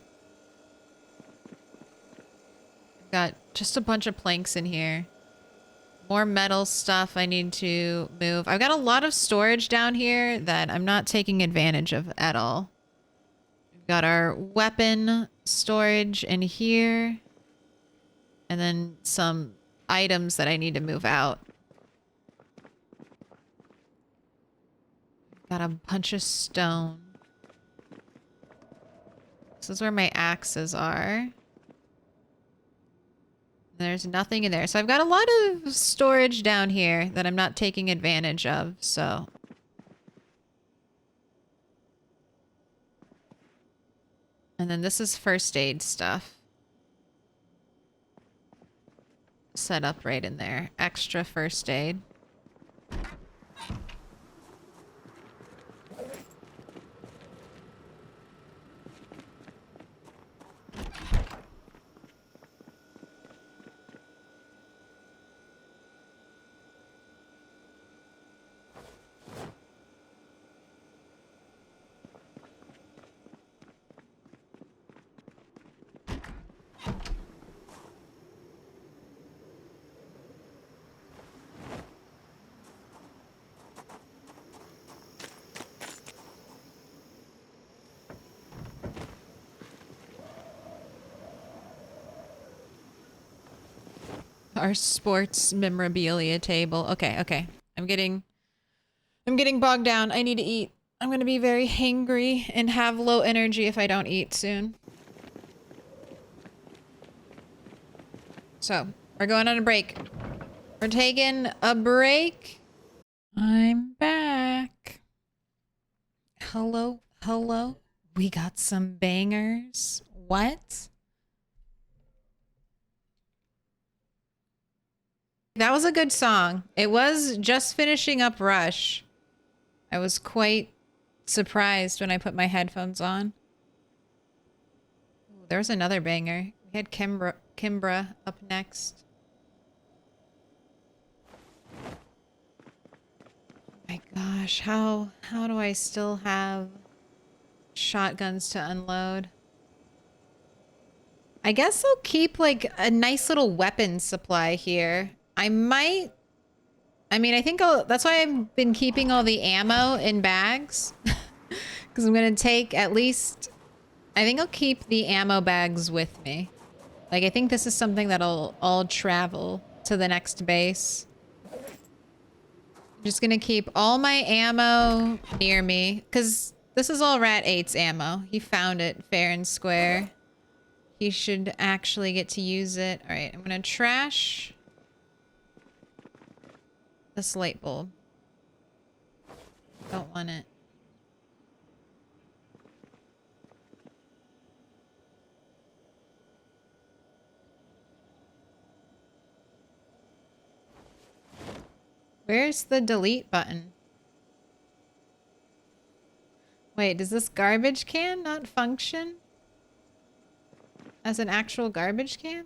[SPEAKER 1] Got just a bunch of planks in here. More metal stuff I need to move. I've got a lot of storage down here that I'm not taking advantage of at all. We've got our weapon storage in here. And then some items that I need to move out. Got a bunch of stone. This is where my axes are. There's nothing in there. So I've got a lot of storage down here that I'm not taking advantage of, so. And then this is first aid stuff. Set up right in there. Extra first aid. Our sports memorabilia table. Okay. I'm getting bogged down. I need to eat. I'm gonna be very hangry and have low energy if I don't eat soon. So, we're going on a break. We're taking a break. I'm back. Hello, hello. We got some bangers. What? That was a good song. It was just finishing up Rush. I was quite surprised when I put my headphones on. Ooh, there's another banger. We had Kimbra up next. My gosh, how do I still have shotguns to unload? I guess I'll keep like a nice little weapon supply here. I might, I mean, I think that's why I've been keeping all the ammo in bags. Because I'm going to take at least, I think I'll keep the ammo bags with me. Like, I think this is something that'll all travel to the next base. I'm just going to keep all my ammo near me. Because this is all Rat 8's ammo. He found it fair and square. He should actually get to use it. All right, I'm going to trash this light bulb. Don't want it. Where's the delete button? Wait, does this garbage can not function as an actual garbage can?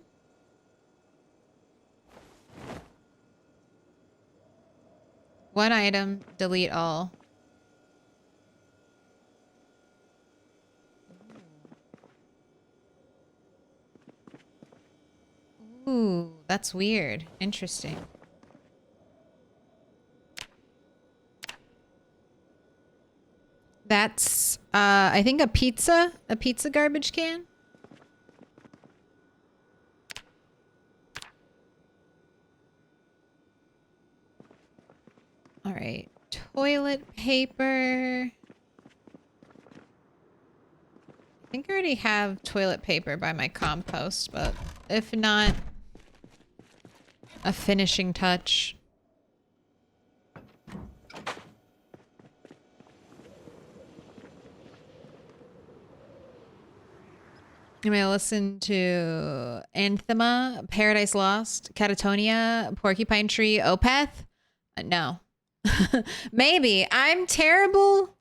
[SPEAKER 1] One item, delete all. Ooh, that's weird. Interesting. That's, I think a pizza garbage can. All right, toilet paper. I think I already have toilet paper by my compost, but if not, a finishing touch. I'm gonna listen to Anthema, Paradise Lost, Catatonia, Porcupine Tree, Opeth. No. Maybe. I'm terrible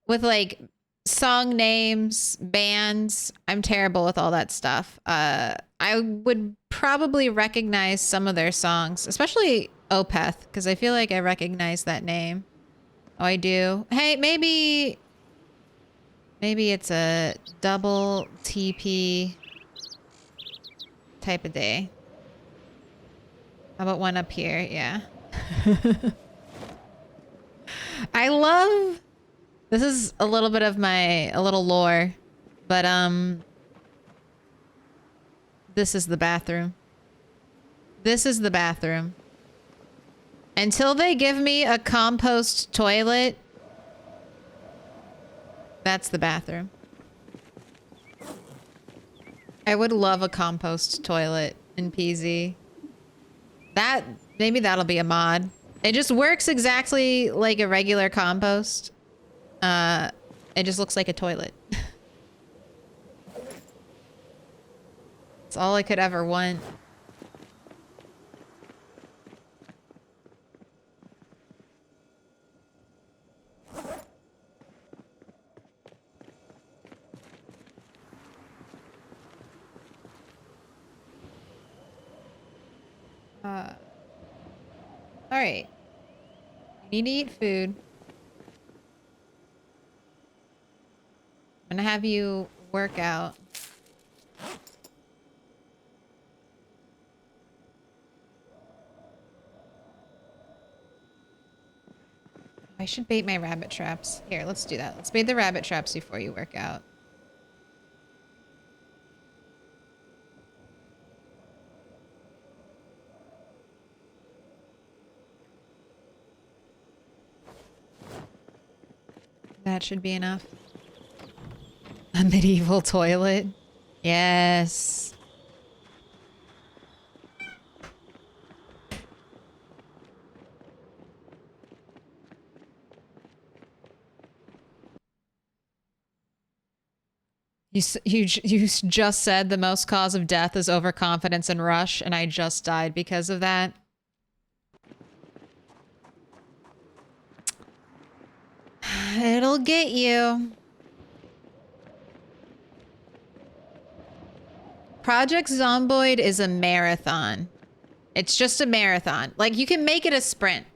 [SPEAKER 1] with like song names, bands. I'm terrible with all that stuff. I would probably recognize some of their songs, especially Opeth, because I feel like I recognize that name. Oh, I do. Hey, maybe it's a double TP type of day. How about one up here? Yeah. I love, this is a little bit of a little lore, but this is the bathroom. This is the bathroom. Until they give me a compost toilet, that's the bathroom. I would love a compost toilet in PZ. Maybe that'll be a mod. It just works exactly like a regular compost. It just looks like a toilet. It's all I could ever want. All right. You need to eat food. I'm gonna have you work out. I should bait my rabbit traps. Here, let's do that. Let's bait the rabbit traps before you work out. That should be enough. A medieval toilet. Yes. You just said the most cause of death is overconfidence and rush, and I just died because of that. It'll get you. Project Zomboid is a marathon. It's just a marathon. Like, you can make it a sprint.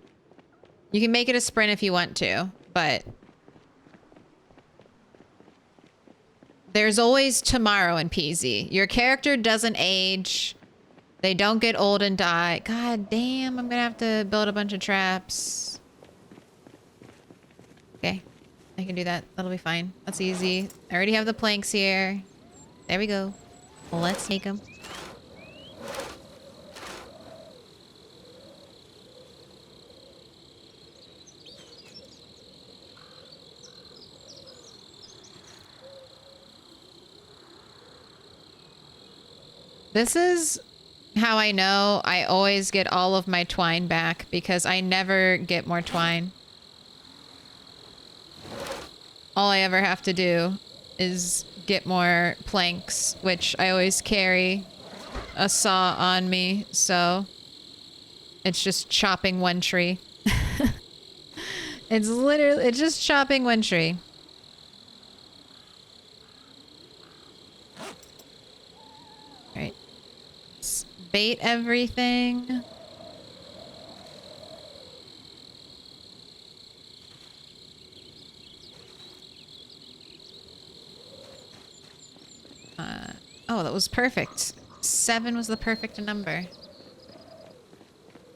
[SPEAKER 1] You can make it a sprint if you want to, but there's always tomorrow in PZ. Your character doesn't age. They don't get old and die. God damn, I'm gonna have to build a bunch of traps. Okay, I can do that. That'll be fine. That's easy. I already have the planks here. There we go. Let's make them. This is how I know I always get all of my twine back, because I never get more twine. All I ever have to do is get more planks, which I always carry a saw on me, so it's just chopping one tree. It's just chopping one tree. Alright. Let's bait everything. Oh, that was perfect. 7 was the perfect number.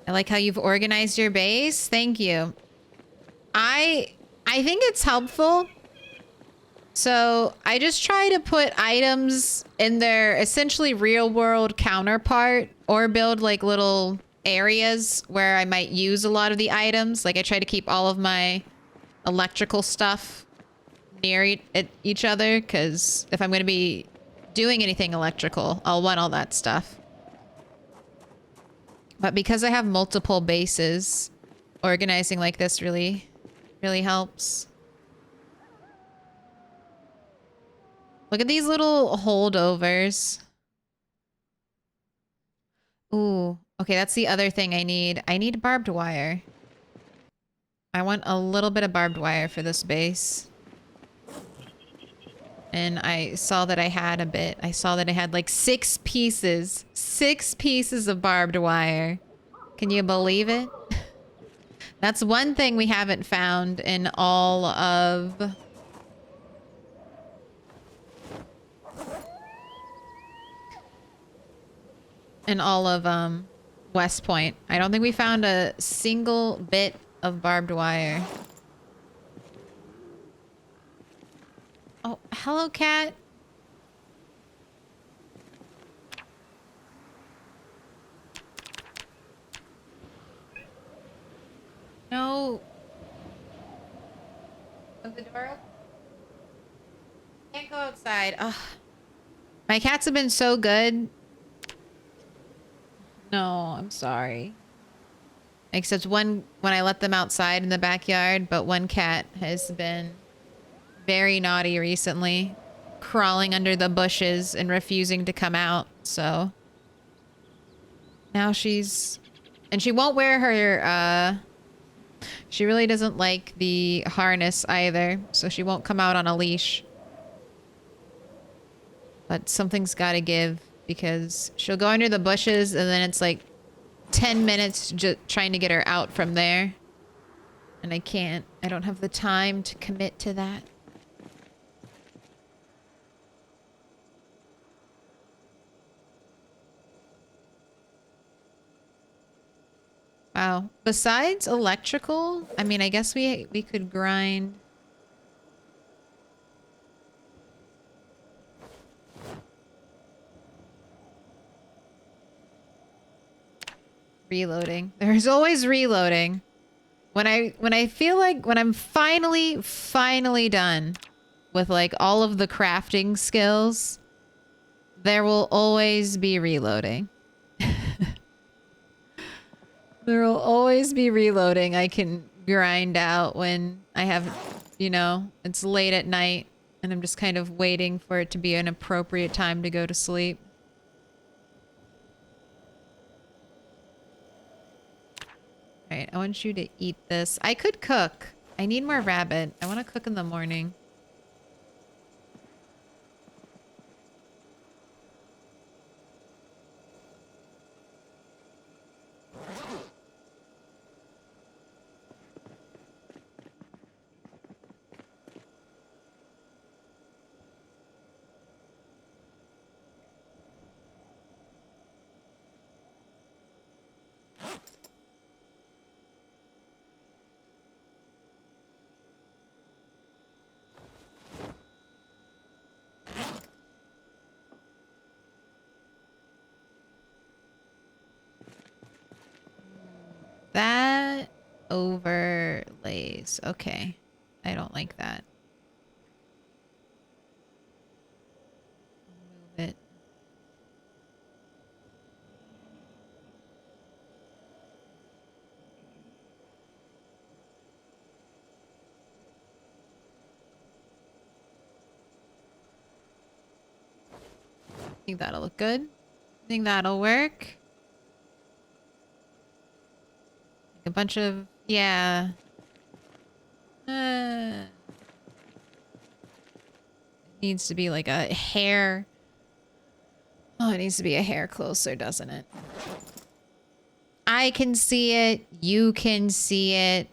[SPEAKER 1] I like how you've organized your base. Thank you. I think it's helpful. So I just try to put items in their essentially real world counterpart, or build like little areas where I might use a lot of the items. Like, I try to keep all of my electrical stuff near each other, because if I'm going to be doing anything electrical, I'll want all that stuff. But because I have multiple bases, organizing like this really helps. Look at these little holdovers. Ooh, okay, that's the other thing I need. I need barbed wire. I want a little bit of barbed wire for this base. And I saw that I had a bit. I saw that I had like 6 pieces. 6 pieces of barbed wire. Can you believe it? That's one thing we haven't found in all of... West Point. I don't think we found a single bit of barbed wire. Oh, hello, cat. No. Of the door open? Can't go outside. Ugh. My cats have been so good. No, I'm sorry. Except when I let them outside in the backyard, but one cat has been very naughty recently, crawling under the bushes and refusing to come out, so now she's... And she won't wear her, she really doesn't like the harness either, so she won't come out on a leash. But something's gotta give, because she'll go under the bushes and then it's like 10 minutes just trying to get her out from there. And I can't. I don't have the time to commit to that. Wow. Besides electrical, I mean, I guess we could grind. Reloading. There's always reloading. When I feel like when I'm finally done with like all of the crafting skills, there will always be reloading. There will always be reloading I can grind out when I have, you know, it's late at night And I'm just kind of waiting for it to be an appropriate time to go to sleep. All right, I want you to eat this. I could cook. I need more rabbit. I want to cook in the morning. That overlays. Okay. I don't like that. Move it. I think that'll look good. I think that'll work. A bunch of, yeah. It needs to be like a hair. Oh, it needs to be a hair closer, doesn't it? I can see it. You can see it.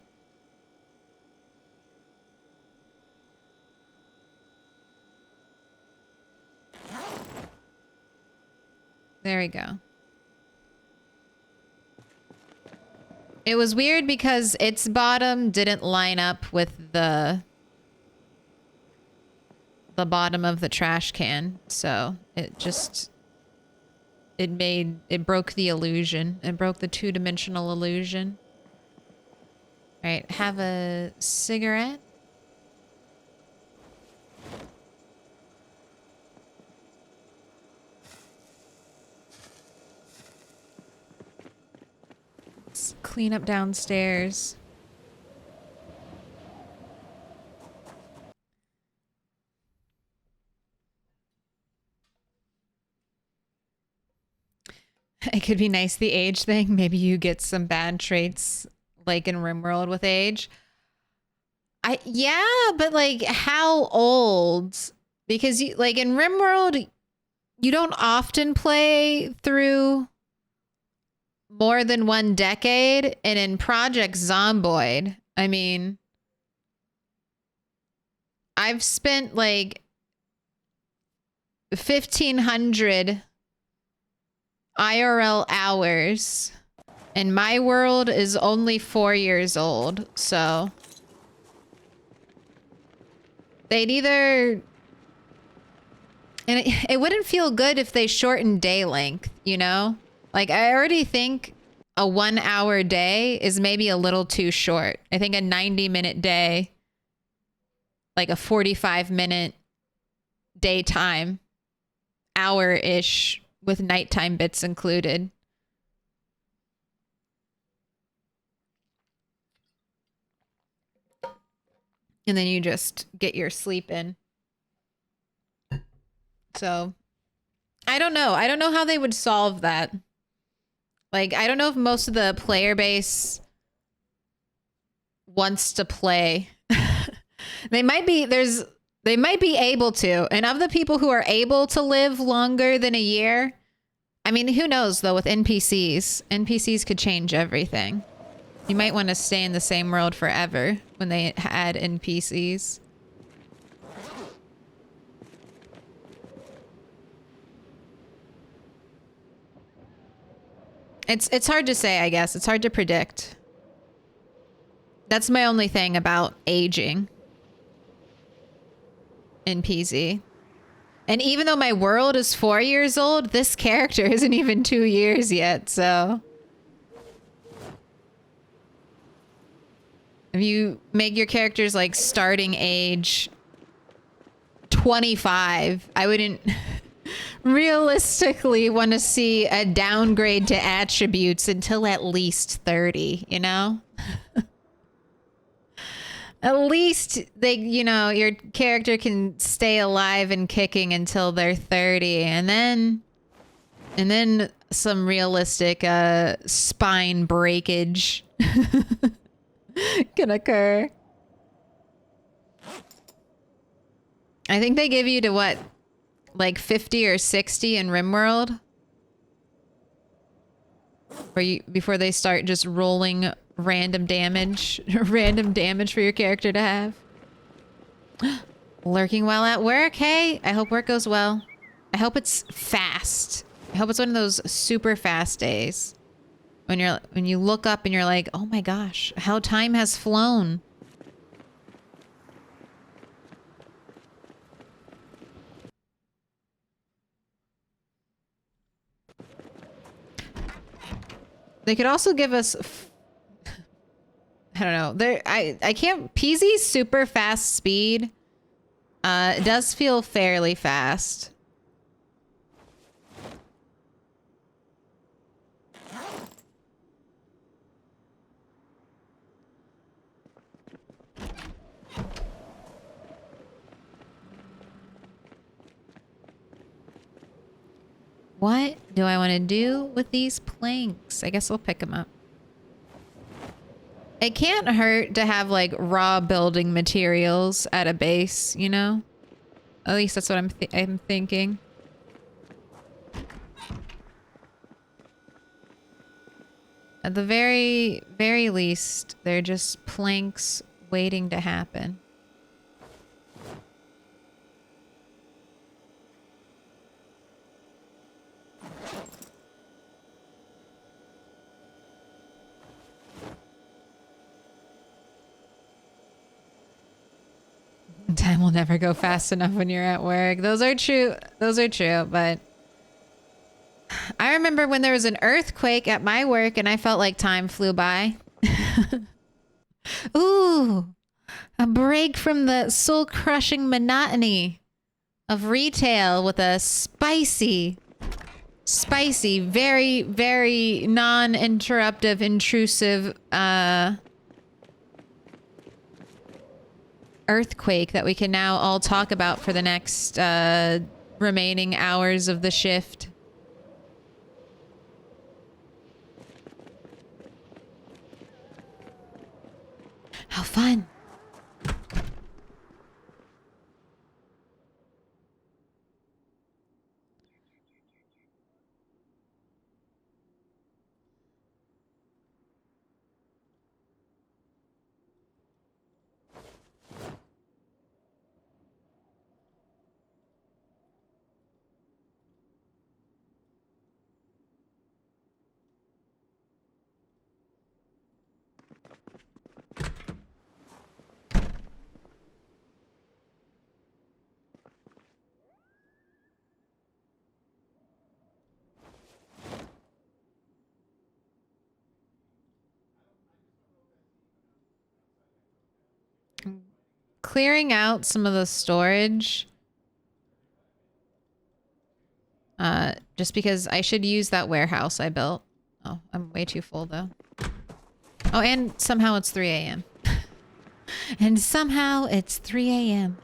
[SPEAKER 1] There we go. It was weird because its bottom didn't line up with the bottom of the trash can. So it just, it broke the illusion. It broke the two-dimensional illusion. All right, have a cigarette. Let's clean up downstairs. It could be nice, the age thing. Maybe you get some bad traits like in RimWorld with age. Yeah, but like how old? Because you, like in RimWorld, you don't often play through more than one decade, and in Project Zomboid, I mean, I've spent like 1,500 IRL hours, and my world is only 4 years old, so they'd either, and it wouldn't feel good if they shortened day length, you know? Like, I already think a 1 hour day is maybe a little too short. I think a 90-minute day, like a 45-minute daytime, hour-ish with nighttime bits included. And then you just get your sleep in. So, I don't know. I don't know how they would solve that. Like, I don't know if most of the player base wants to play. They might be able to. And of the people who are able to live longer than a year, I mean, who knows though with NPCs. NPCs could change everything. You might want to stay in the same world forever when they add NPCs. It's hard to say, I guess. It's hard to predict. That's my only thing about aging in PZ. And even though my world is 4 years old, this character isn't even 2 years yet, so. If you make your characters like starting age 25, I wouldn't realistically want to see a downgrade to attributes until at least 30, you know? At least they, you know, your character can stay alive and kicking until they're 30, and then some realistic spine breakage can occur. I think they give you to what, like 50 or 60 in RimWorld? Before they start just rolling random damage, random damage for your character to have. Lurking while at work. Hey, I hope work goes well. I hope it's fast. I hope it's one of those super fast days when you look up and you're like, oh my gosh, how time has flown. They could also give us I don't know. I can't. PZ's super fast speed. It does feel fairly fast. What do I want to do with these planks? I guess I'll pick them up. It can't hurt to have like raw building materials at a base, you know? At least that's what I'm thinking. At the very, very least, they're just planks waiting to happen. Time will never go fast enough when you're at work. Those are true. Those are true, but I remember when there was an earthquake at my work and I felt like time flew by. Ooh, a break from the soul-crushing monotony of retail with a spicy, very, very non-interruptive, intrusive, earthquake that we can now all talk about for the next remaining hours of the shift. How fun. Clearing out some of the storage. Just because I should use that warehouse I built. Oh, I'm way too full though. Oh, and somehow it's 3 a.m. And somehow it's 3 a.m.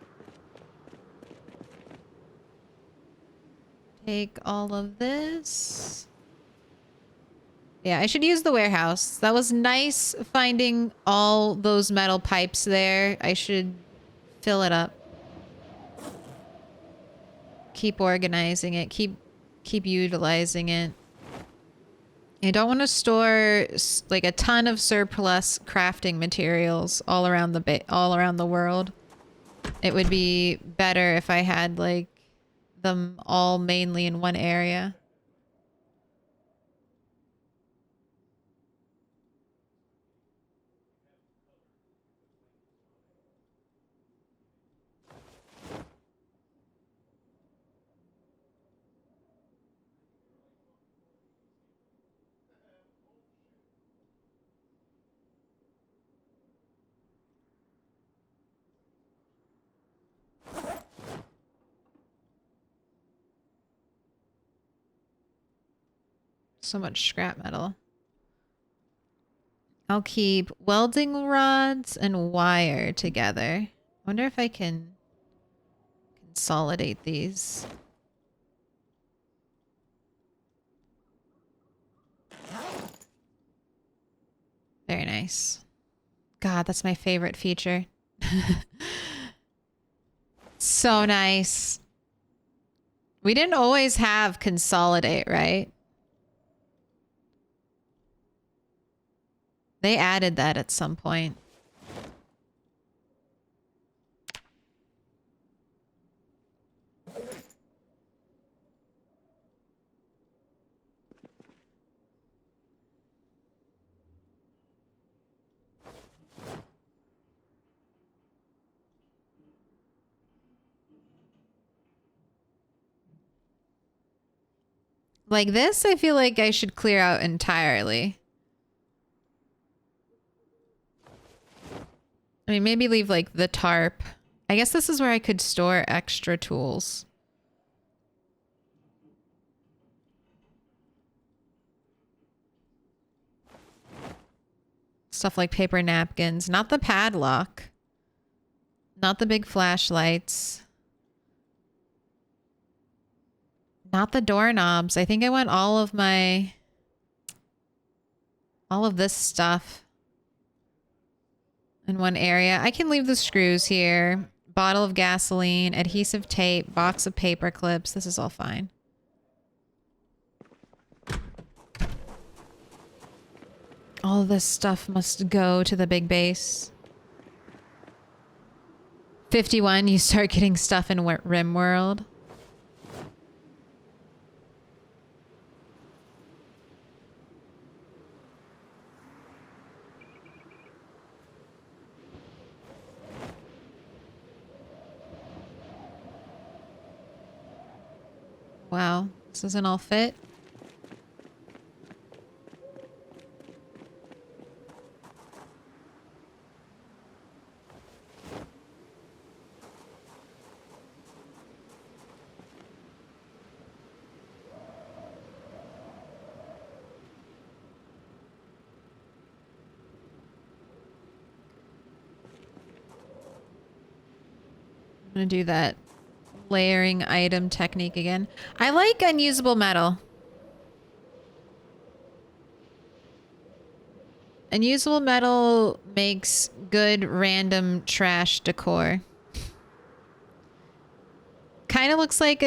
[SPEAKER 1] Take all of this. Yeah, I should use the warehouse. That was nice finding all those metal pipes there. I should fill it up. Keep organizing it. Keep utilizing it. I don't want to store like a ton of surplus crafting materials all around the world. It would be better if I had like them all mainly in one area. So much scrap metal. I'll keep welding rods and wire together. Wonder if I can consolidate these. Very nice. God, that's my favorite feature. So nice. We didn't always have consolidate, right? They added that at some point. Like this, I feel like I should clear out entirely. I mean, maybe leave like the tarp. I guess this is where I could store extra tools. Stuff like paper napkins, not the padlock. Not the big flashlights. Not the doorknobs. I think I want all of this stuff in one area. I can leave the screws here. Bottle of gasoline, adhesive tape, box of paper clips. This is all fine. All this stuff must go to the big base. 51, you start getting stuff in RimWorld. Wow, this doesn't all fit. I'm gonna do that layering item technique again. I like unusable metal. Unusable metal makes good random trash decor. Kind of looks like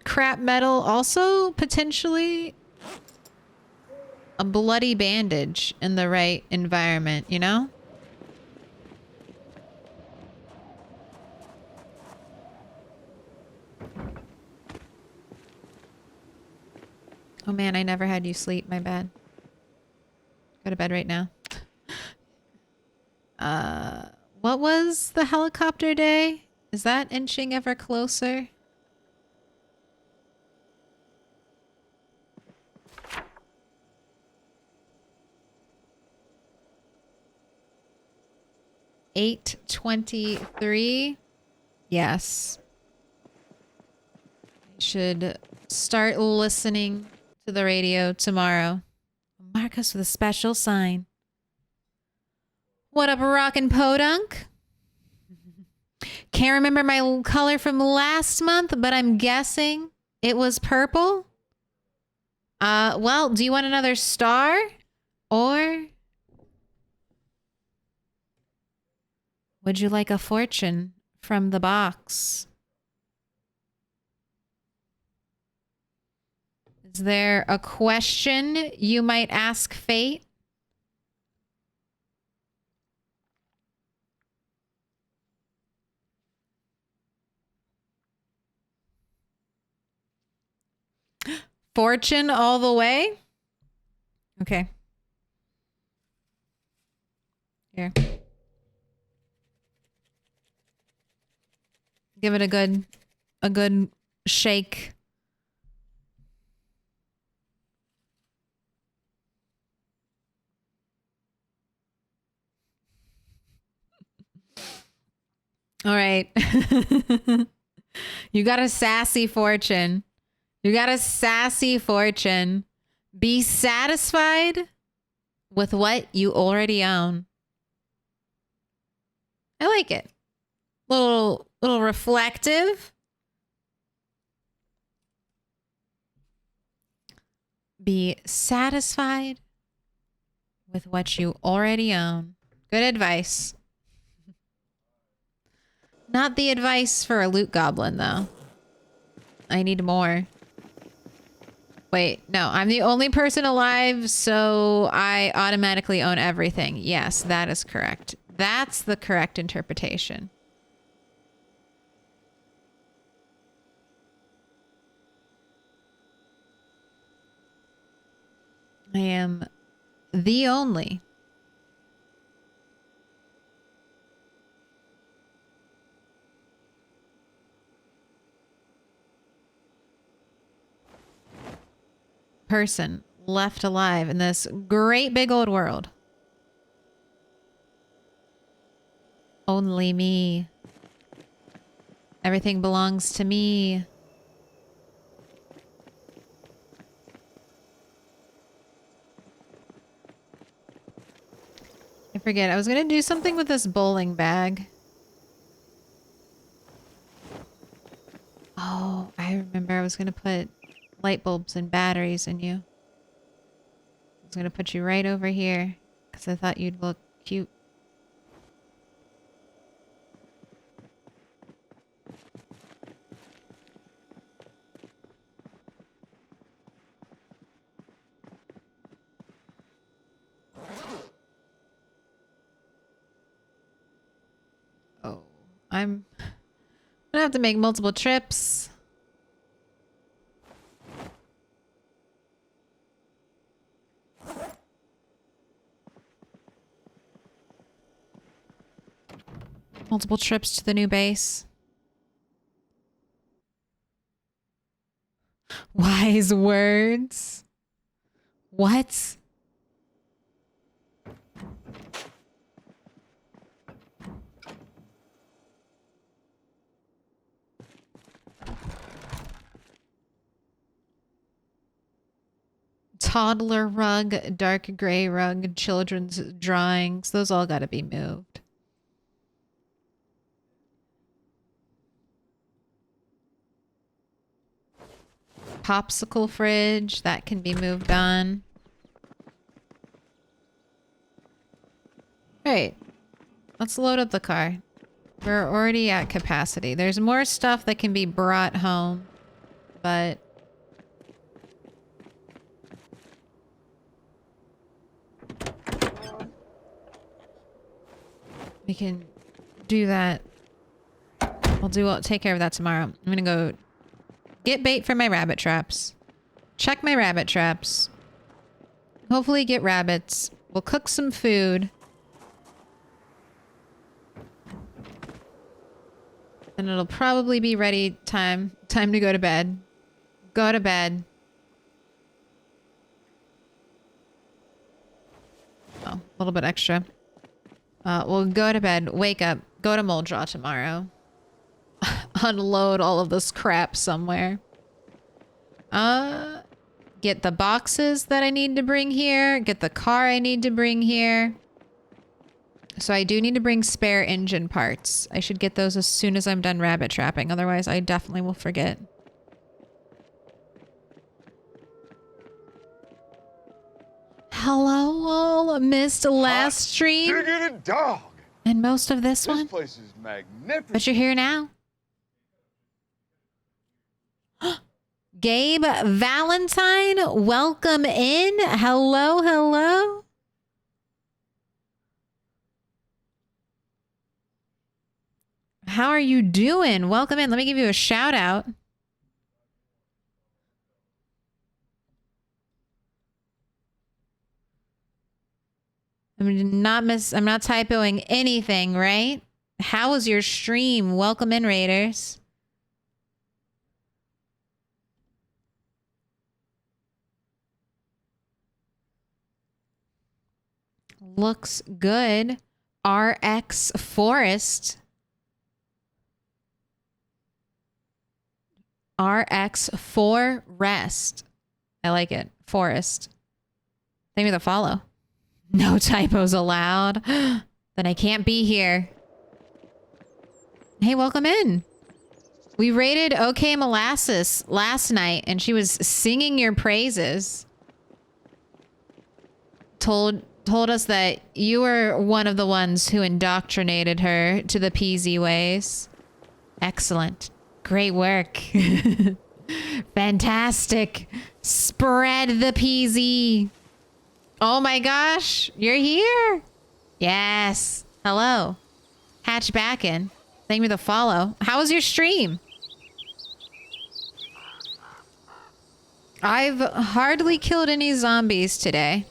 [SPEAKER 1] crap metal. Also potentially a bloody bandage in the right environment, you know? Oh man, I never had you sleep. My bad. Go to bed right now. What was the helicopter day? Is that inching ever closer? $8:23. Yes. I should start listening to the radio tomorrow. Marcus with a special sign. What up, rockin' podunk? Can't remember my color from last month, but I'm guessing it was purple. Well, do you want another star? Or would you like a fortune from the box? Is there a question you might ask fate? Fortune all the way? Okay. Here. Give it a good shake. All right. You got a sassy fortune. You got a sassy fortune. Be satisfied with what you already own. I like it. Little reflective. Be satisfied with what you already own. Good advice. Not the advice for a loot goblin, though. I need more. Wait, no, I'm the only person alive, so I automatically own everything. Yes, that is correct. That's the correct interpretation. I am the only. Person left alive in this great big old world. Only me. Everything belongs to me. I forget. I was going to do something with this bowling bag. Oh, I remember I was going to put light bulbs and batteries in you. I was going to put you right over here because I thought you'd look cute. Oh, I'm gonna have to make multiple trips. Multiple trips to the new base. Wise words. What? Toddler rug, dark gray rug, children's drawings. Those all gotta be moved. Popsicle fridge, that can be moved on. Right. Let's load up the car. We're already at capacity. There's more stuff that can be brought home, but we can do that. We'll take care of that tomorrow. I'm gonna go get bait for my rabbit traps. Check my rabbit traps. Hopefully get rabbits. We'll cook some food. And it'll probably be ready time to go to bed. Go to bed. Oh, a little bit extra. We'll go to bed, wake up, go to Mold Draw tomorrow. Unload all of this crap somewhere. Get the boxes that I need to bring here. Get the car I need to bring here. So I do need to bring spare engine parts. I should get those as soon as I'm done rabbit trapping. Otherwise, I definitely will forget. Hello, all. Missed last stream.
[SPEAKER 2] Dig-it dog.
[SPEAKER 1] And most of this one.
[SPEAKER 2] This place is magnificent.
[SPEAKER 1] But you're here now. Gabe Valentine, welcome in. Hello, hello. How are you doing? Welcome in. Let me give you a shout out. I'm not typoing anything, right? How was your stream? Welcome in, Raiders. Looks good. RX Forest. RX for rest. I like it. forest. Thank me the follow. No typos allowed. Then I can't be here. Hey, welcome in. We raided OK Molasses last night and she was singing your praises. Told us that you were one of the ones who indoctrinated her to the PZ ways. Excellent. Great work. Fantastic. Spread the PZ. Oh my gosh, you're here. Yes. Hello. Hatch back in. Thank you for the follow. How was your stream? I've hardly killed any zombies today.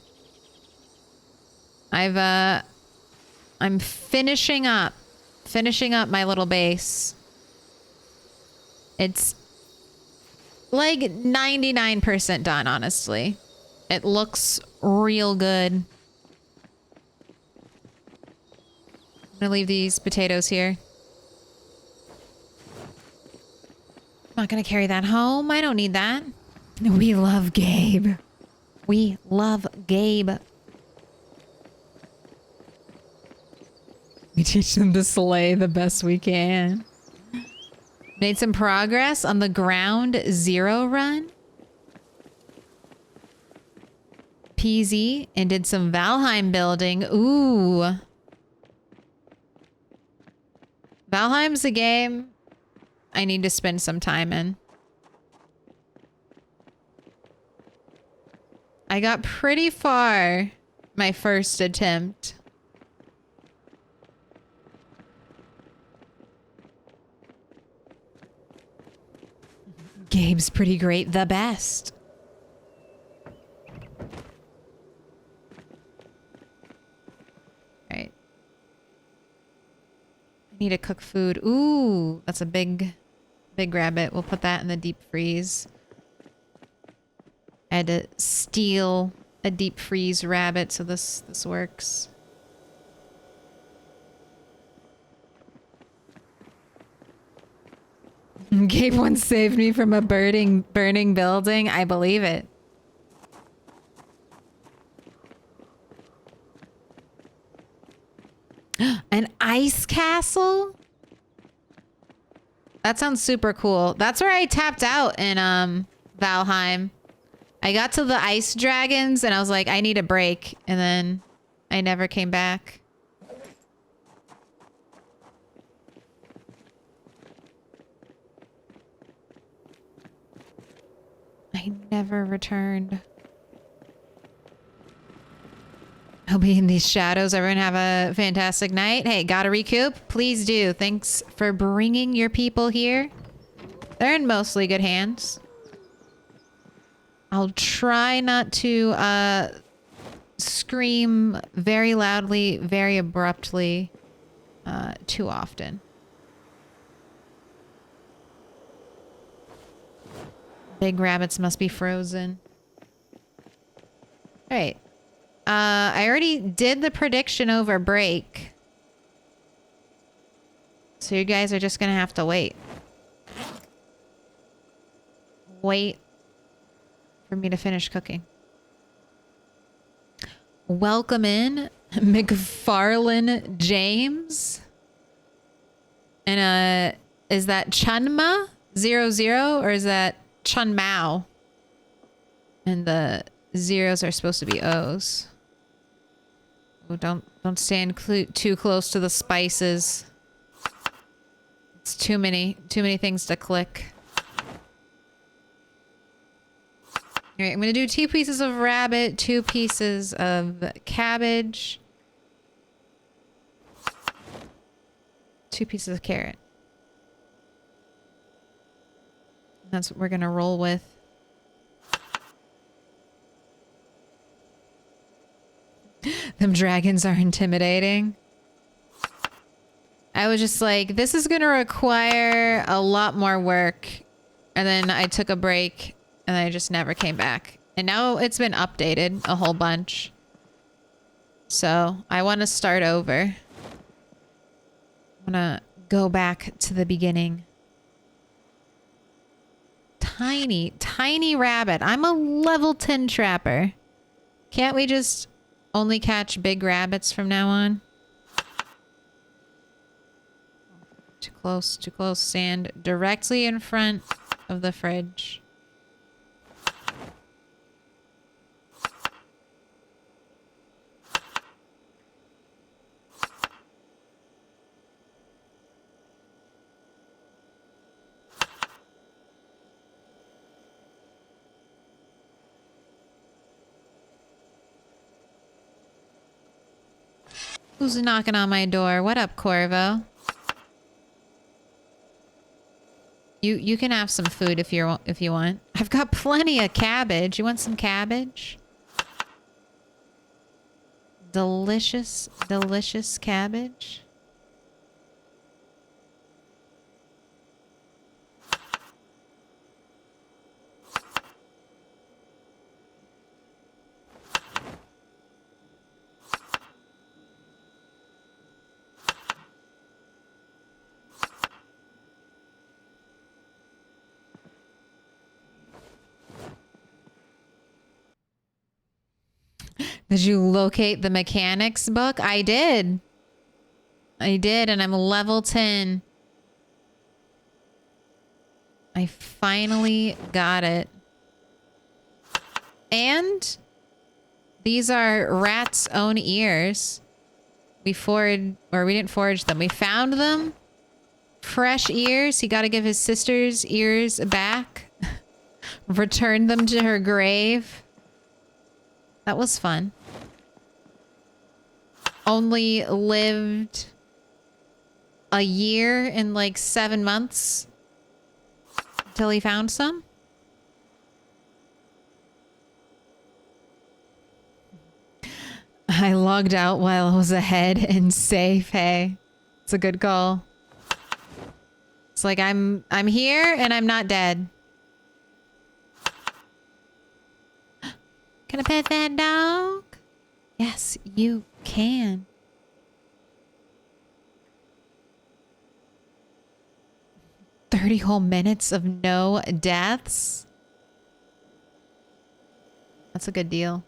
[SPEAKER 1] I'm finishing up my little base. It's like 99% done, honestly. It looks real good. I'm gonna leave these potatoes here. I'm not gonna carry that home. I don't need that. We love Gabe. We love Gabe. We teach them to slay the best we can. Made some progress on the ground zero run. PZ and did some Valheim building. Ooh. Valheim's a game I need to spend some time in. I got pretty far my first attempt. Gabe's pretty great. The best. Right. I need to cook food. Ooh, that's a big rabbit. We'll put that in the deep freeze. I had to steal a deep freeze rabbit, so this works. Gabe once saved me from a burning building. I believe it. An ice castle? That sounds super cool. That's where I tapped out in Valheim. I got to the ice dragons and I was like, I need a break. And then I never came back. I never returned. I'll be in these shadows. Everyone have a fantastic night. Hey, gotta recoup? Please do. Thanks for bringing your people here. They're in mostly good hands. I'll try not to scream very loudly, very abruptly too often. Big rabbits must be frozen. All right. I already did the prediction over break. So you guys are just going to have to wait. Wait for me to finish cooking. Welcome in, McFarlane James. And is that Chunma 00 or is that Chun Mao? And the zeros are supposed to be O's. Oh, don't stand too close to the spices. It's too many things to click. All right, I'm gonna do 2 pieces of rabbit, 2 pieces of cabbage, 2 pieces of carrot. That's what we're gonna roll with. Them dragons are intimidating. I was just like, this is gonna require a lot more work. And then I took a break and I just never came back. And now it's been updated a whole bunch. So I want to start over. I want to go back to the beginning. tiny, tiny rabbit. I'm a level 10 trapper. Can't we just only catch big rabbits from now on? Too close. Stand directly in front of the fridge. Who's knocking on my door? What up, Corvo? You can have some food if you want. I've got plenty of cabbage. You want some cabbage? Delicious, delicious cabbage. Did you locate the mechanics book? I did. And I'm level 10. I finally got it. And these are rat's own ears. We didn't forage them. We found them. Fresh ears. He got to give his sister's ears back. Return them to her grave. That was fun. Only lived a year and like 7 months till he found some. I logged out while I was ahead and safe. Hey, it's a good call. It's like I'm here and I'm not dead. Can I pet that dog? Yes, you can. "30 whole minutes of no deaths." That's a good deal.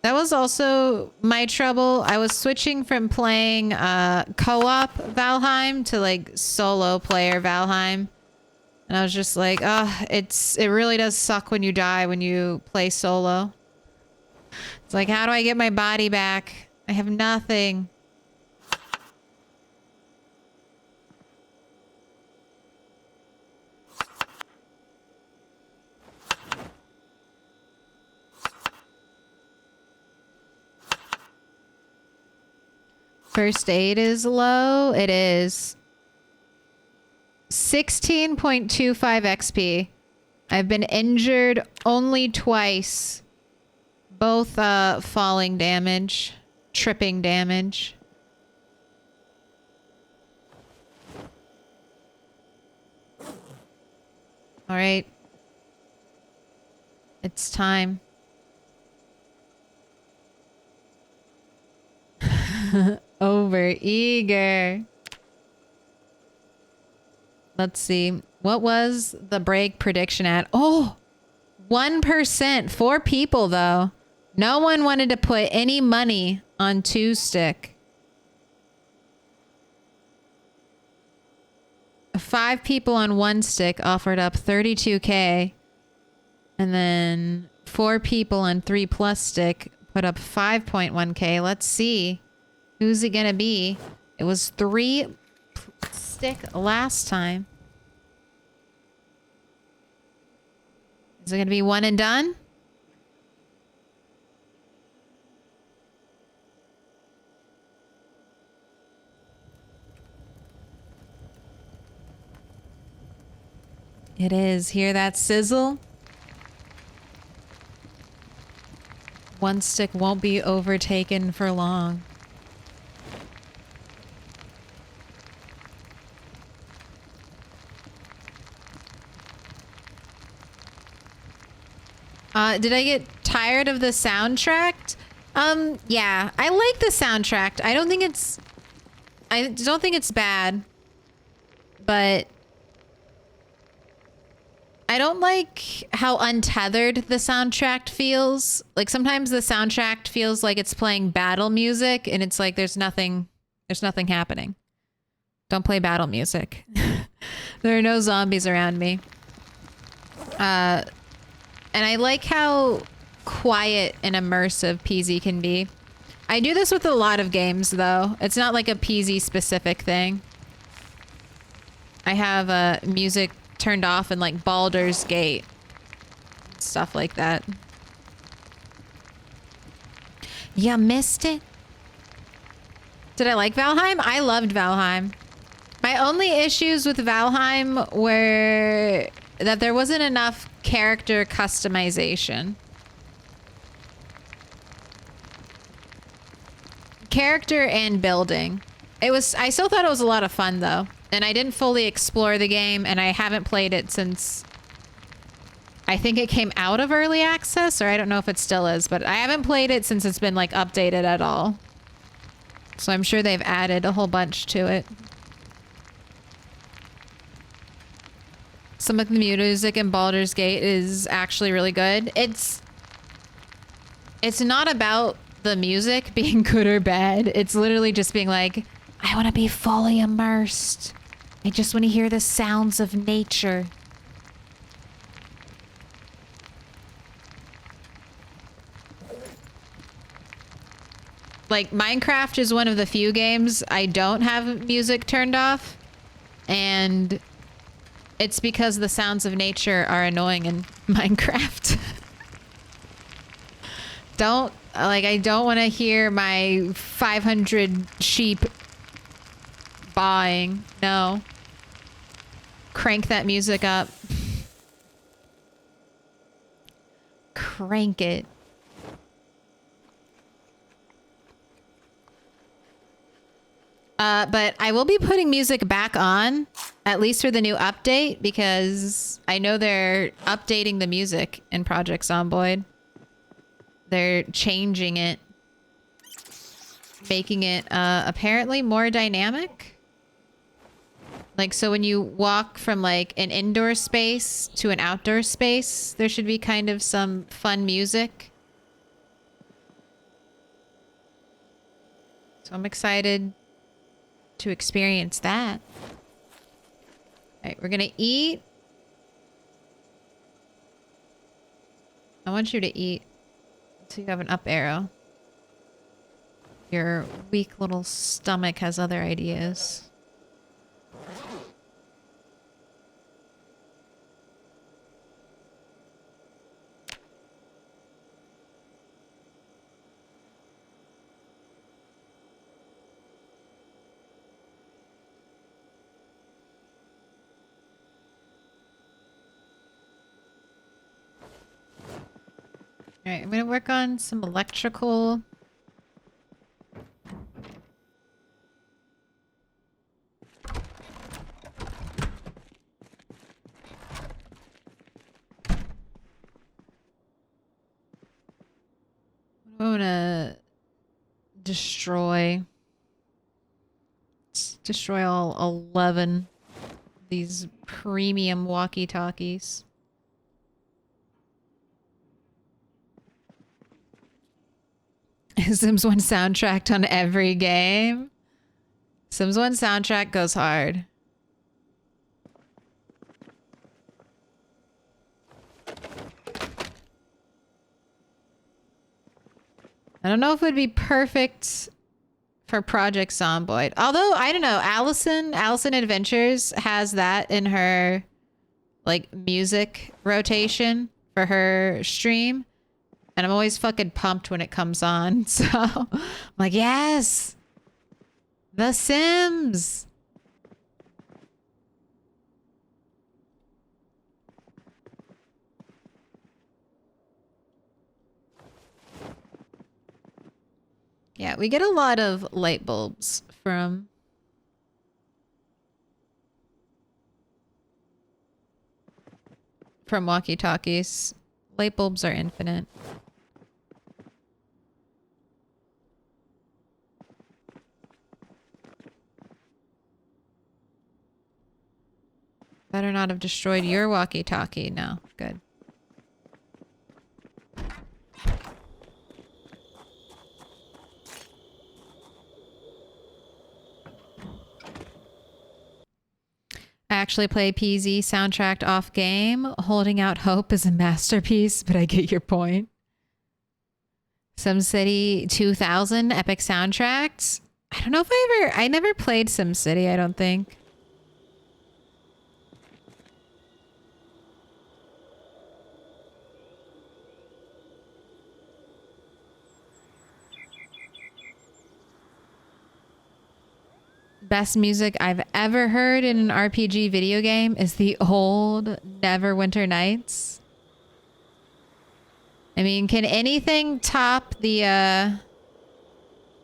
[SPEAKER 1] That was also my trouble. I was switching from playing co-op Valheim to like solo player Valheim. And I was just like, oh, it really does suck when you die when you play solo. It's like, how do I get my body back? I have nothing. First aid is low. It is 16.25 XP. I've been injured only twice. Both falling damage, tripping damage. All right. It's time. Over eager. Let's see. What was the break prediction at? Oh, 1%. 4 people, though. No one wanted to put any money on 2-stick. 5 people on 1-stick offered up 32K. And then 4 people on 3+ stick put up 5.1K. Let's see. Who's it gonna be? It was 3-stick last time. Is it gonna be one and done? It is. Hear that sizzle? 1-stick won't be overtaken for long. Did I get tired of the soundtrack? Yeah, I like the soundtrack. I don't think it's I don't think it's bad, but I don't like how untethered the soundtrack feels. Like sometimes the soundtrack feels like it's playing battle music and it's like there's nothing happening. Don't play battle music. There are no zombies around me. And I like how quiet and immersive PZ can be. I do this with a lot of games though. It's not like a PZ specific thing. I have music turned off in like Baldur's Gate. Stuff like that. You missed it? Did I like Valheim? I loved Valheim. My only issues with Valheim were that there wasn't enough character customization. Character and building. I still thought it was a lot of fun though. And I didn't fully explore the game and I haven't played it since I think it came out of early access, or I don't know if it still is, but I haven't played it since it's been like updated at all. So I'm sure they've added a whole bunch to it. Some of the music in Baldur's Gate is actually really good. It's not about the music being good or bad. It's literally just being like, I want to be fully immersed. I just want to hear the sounds of nature. Like, Minecraft is one of the few games I don't have music turned off. And it's because the sounds of nature are annoying in Minecraft. I don't want to hear my 500 sheep baaing. No. Crank that music up. Crank it. But I will be putting music back on, at least for the new update, because I know they're updating the music in Project Zomboid. They're changing it, making it apparently more dynamic. Like, so when you walk from like an indoor space to an outdoor space, there should be kind of some fun music. So I'm excited to experience that. All right, we're gonna eat. I want you to eat so you have an up arrow. Your weak little stomach has other ideas. All right, I'm gonna work on some electrical. I want to destroy. Let's destroy all 11 these premium walkie-talkies. Sims 1 soundtracked on every game. Sims 1 soundtrack goes hard. I don't know if it would be perfect for Project Zomboid. Although, I don't know, Allison Adventures has that in her like music rotation for her stream. And I'm always fucking pumped when it comes on. So I'm like, yes, The Sims. Yeah, we get a lot of light bulbs from walkie-talkies. Light bulbs are infinite. Better not have destroyed your walkie-talkie. No, good. I actually play PZ soundtracked off game. Holding Out Hope is a masterpiece, but I get your point. SimCity 2000 epic soundtracks. I don't know if I never played SimCity, I don't think. Best music I've ever heard in an RPG video game is the old Neverwinter Nights. I mean, can anything top the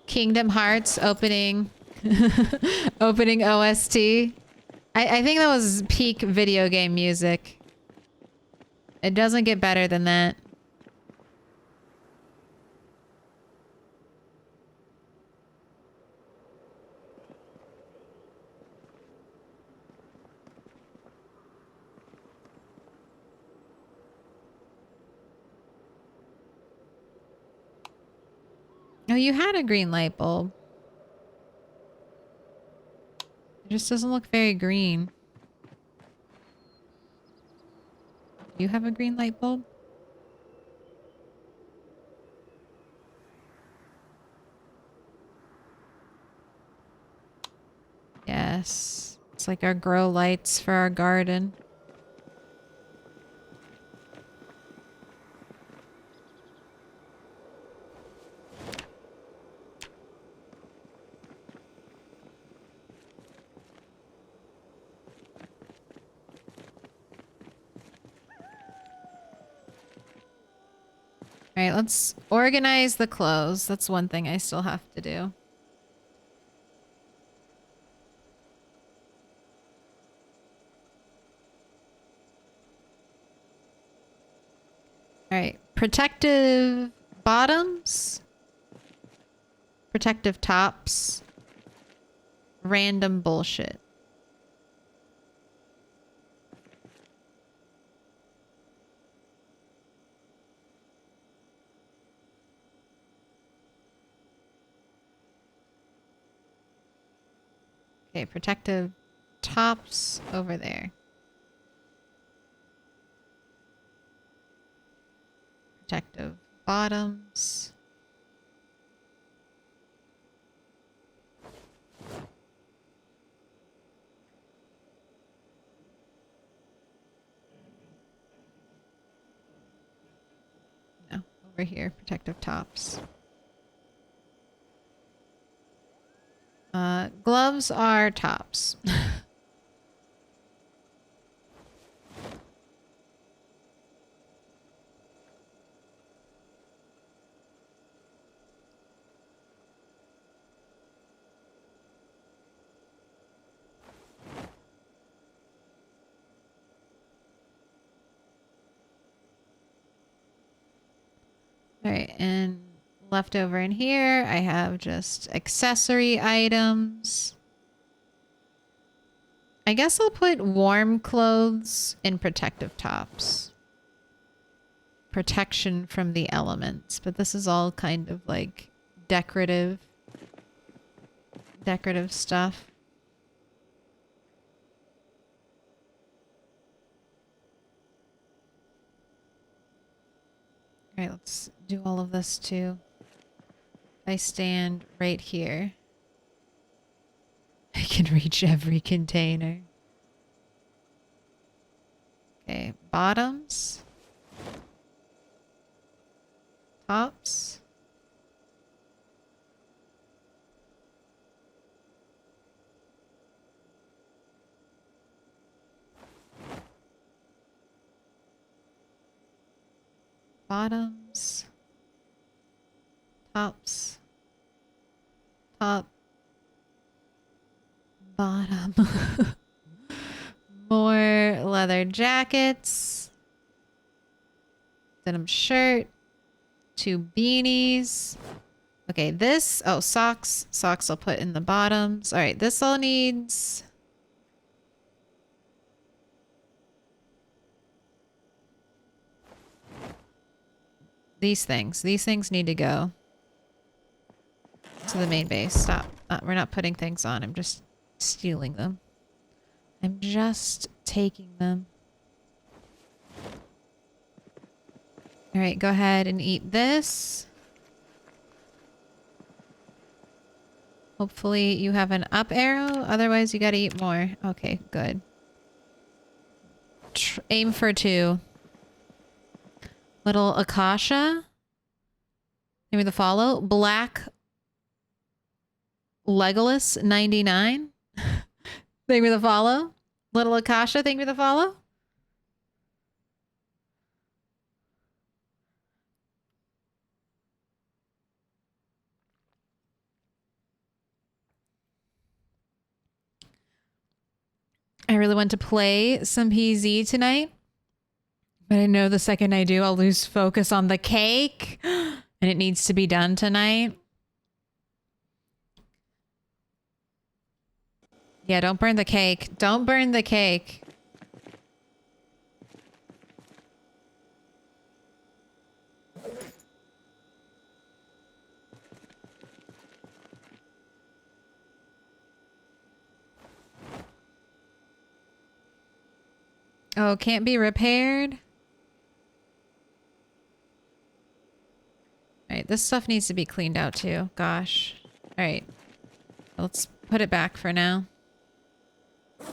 [SPEAKER 1] Kingdom Hearts opening opening OST? I think that was peak video game music. It doesn't get better than that. Oh, you had a green light bulb. It just doesn't look very green. Do you have a green light bulb? Yes. It's like our grow lights for our garden. All right, let's organize the clothes. That's one thing I still have to do. All right, protective bottoms, protective tops, random bullshit. Okay, protective tops over there. Protective bottoms. No, over here, protective tops. Gloves are tops. All right, and left over in here, I have just accessory items. I guess I'll put warm clothes in protective tops. Protection from the elements, but this is all kind of like decorative stuff. All right, let's do all of this too. I stand right here. I can reach every container. Okay, bottoms. Tops. Bottoms. Tops. Top. Bottom. More leather jackets. Denim shirt. 2 beanies. Okay, this... Oh, socks. Socks I'll put in the bottoms. All right, this all needs... These things. These things need to go to the main base. Stop. We're not putting things on. I'm just stealing them. I'm just taking them. Alright, go ahead and eat this. Hopefully you have an up arrow. Otherwise you gotta eat more. Okay, good. Aim for 2. Little Akasha. Give me the follow. Black Legolas 99. Thank me the follow. Little Akasha, thank me the follow. I really want to play some PZ tonight. But I know the second I do, I'll lose focus on the cake. And it needs to be done tonight. Yeah, don't burn the cake. Don't burn the cake. Oh, can't be repaired? Alright, this stuff needs to be cleaned out too. Gosh. Alright. Let's put it back for now. I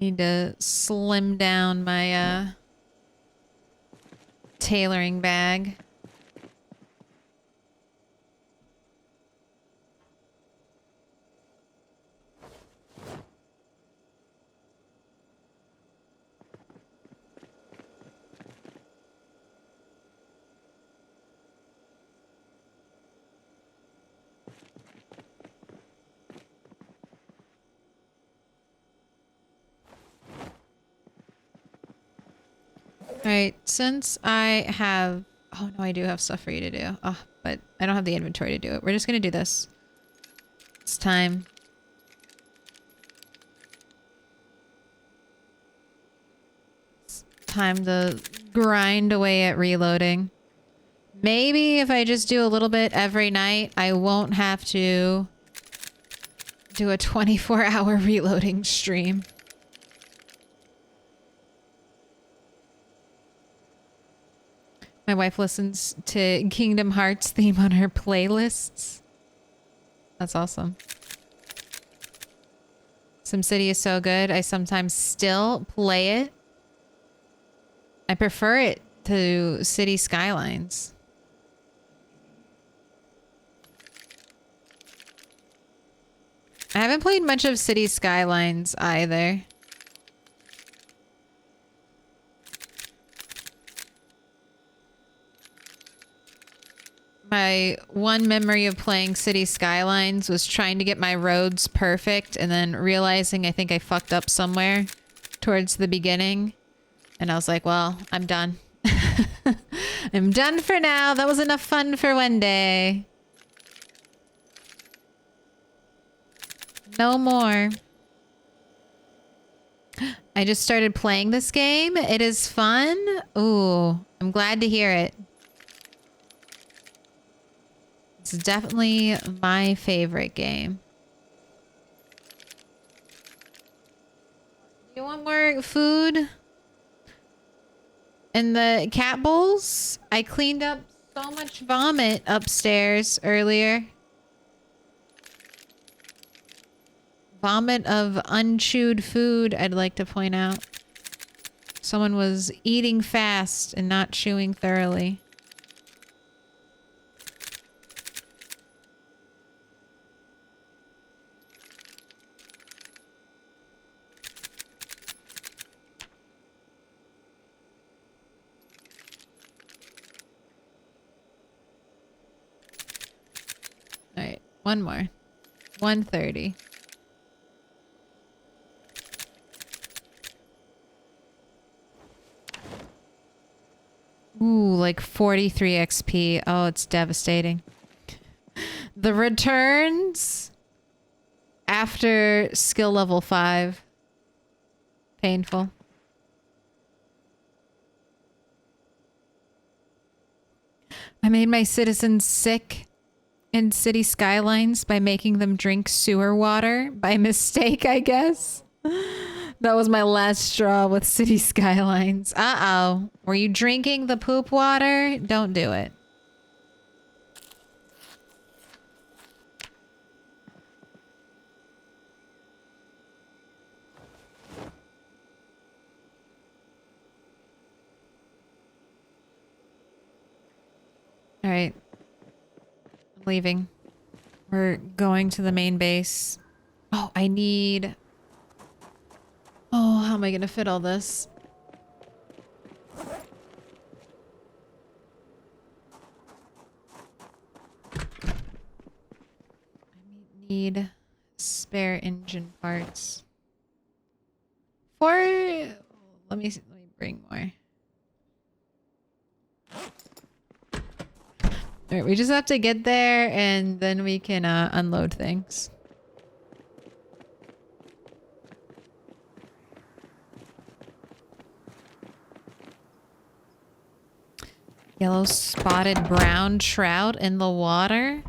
[SPEAKER 1] need to slim down my tailoring bag. Alright, since I have... Oh, no, I do have stuff for you to do. Oh, but I don't have the inventory to do it. We're just gonna do this. It's time. It's time to grind away at reloading. Maybe if I just do a little bit every night, I won't have to do a 24-hour reloading stream. My wife listens to Kingdom Hearts theme on her playlists. That's awesome. SimCity is so good. I sometimes still play it. I prefer it to City Skylines. I haven't played much of City Skylines either. My one memory of playing City Skylines was trying to get my roads perfect and then realizing I think I fucked up somewhere towards the beginning. And I was like, well, I'm done. I'm done for now. That was enough fun for one day. No more. I just started playing this game. It is fun. Ooh, I'm glad to hear it. It's definitely my favorite game. You want more food? In the cat bowls? I cleaned up so much vomit upstairs earlier. Vomit of unchewed food, I'd like to point out. Someone was eating fast and not chewing thoroughly. Alright, one more. 130. Ooh, like 43 XP. Oh, it's devastating. The returns after skill level 5. Painful. I made my citizens sick in city skylines by making them drink sewer water by mistake, I guess. That was my last straw with city skylines. Uh-oh. Were you drinking the poop water? Don't do it. All right. I'm leaving. We're going to the main base. Oh, I need... Oh, how am I going to fit all this? I need spare engine parts. Let me bring more. All right, we just have to get there and then we can unload things. Yellow spotted brown trout in the water.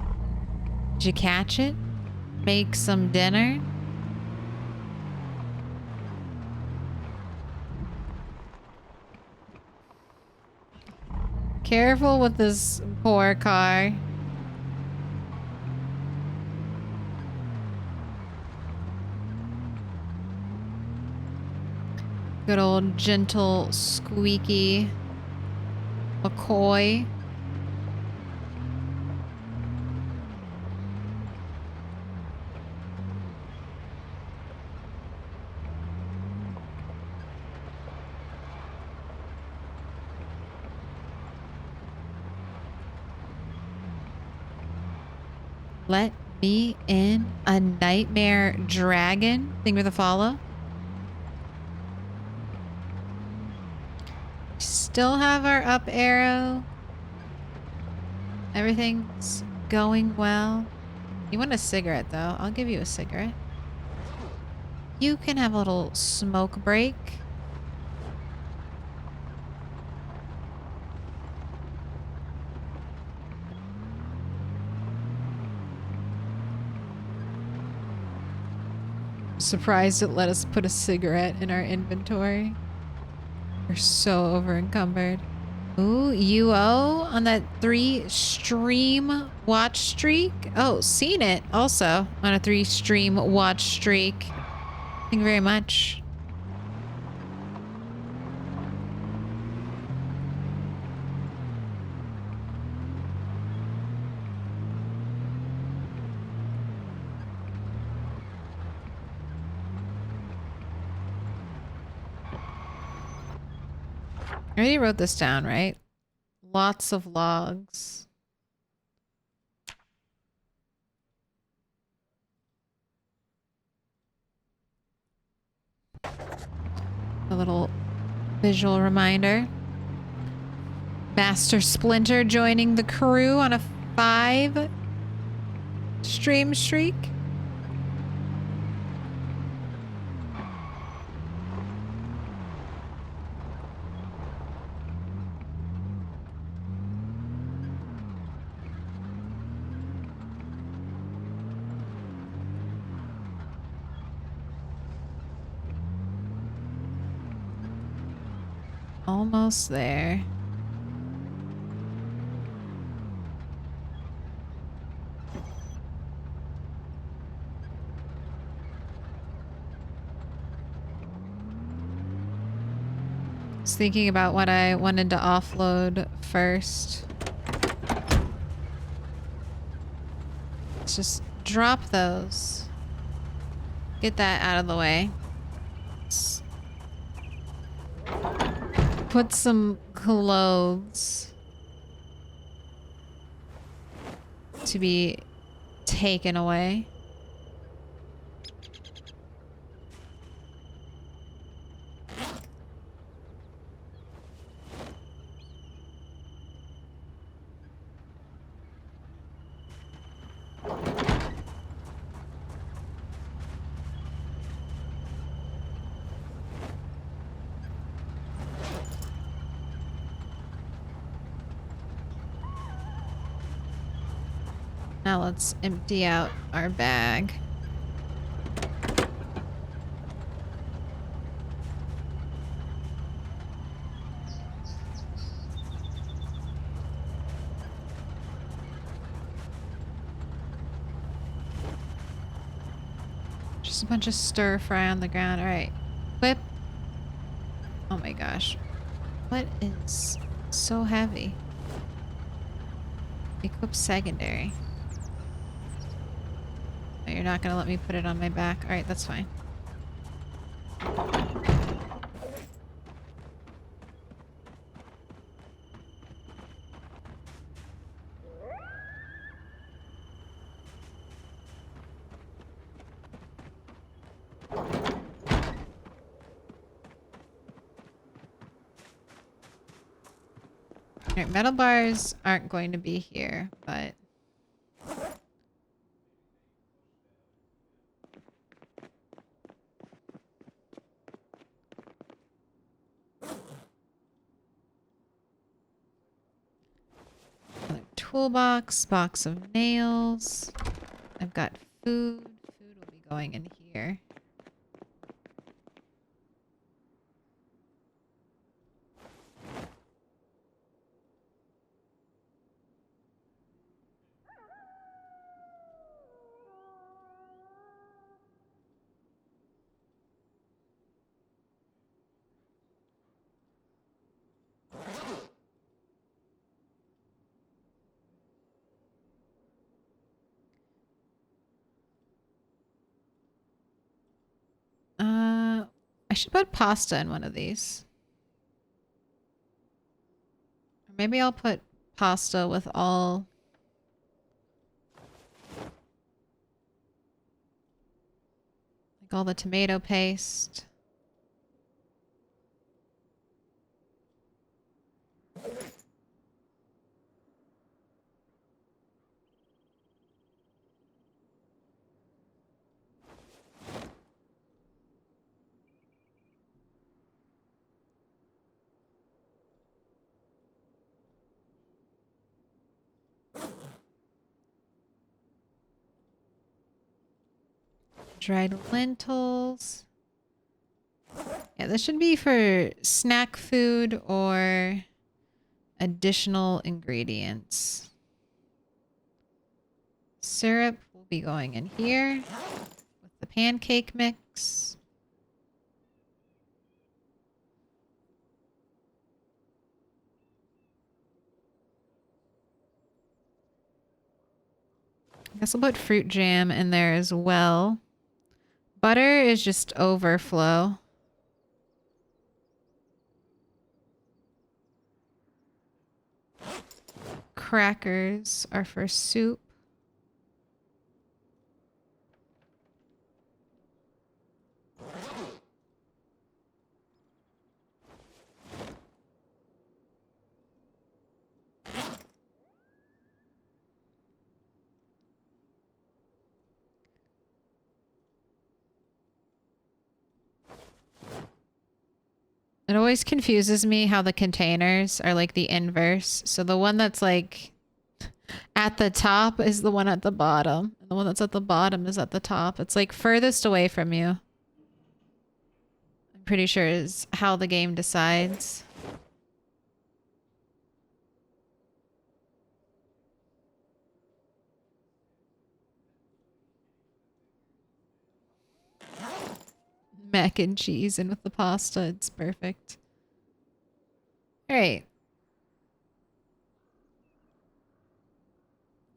[SPEAKER 1] Did you catch it? Make some dinner. Careful with this poor car. Good old gentle squeaky McCoy. Let me in. A nightmare dragon. Thing with a follow. Still have our up arrow. Everything's going well. You want a cigarette though? I'll give you a cigarette. You can have a little smoke break. Surprised it let us put a cigarette in our inventory. We're so over encumbered. Ooh, UO on that 3 stream watch streak. Oh, seen it also on a 3 stream watch streak. Thank you very much. I already wrote this down, right? Lots of logs. A little visual reminder. Master Splinter joining the crew on a 5 stream streak. Almost there. I was thinking about what I wanted to offload first. Let's just drop those. Get that out of the way. Let's put some clothes to be taken away. Now let's empty out our bag. Just a bunch of stir fry on the ground. All right. Whip. Oh my gosh. What is so heavy? Equip secondary. Oh, you're not gonna let me put it on my back. All right, that's fine. Alright, metal bars aren't going to be here, but... Another toolbox, box of nails. I've got food. Food will be going in here. I should put pasta in one of these. Or maybe I'll put pasta with all... like all the tomato paste. Dried lentils. Yeah, this should be for snack food or additional ingredients. Syrup will be going in here with the pancake mix. I guess I'll put fruit jam in there as well. Butter is just overflow. Crackers are for soup. It always confuses me how the containers are like the inverse. So the one that's like at the top is the one at the bottom. And the one that's at the bottom is at the top. It's like furthest away from you. I'm pretty sure is how the game decides. Mac and cheese in with the pasta. It's perfect. All right.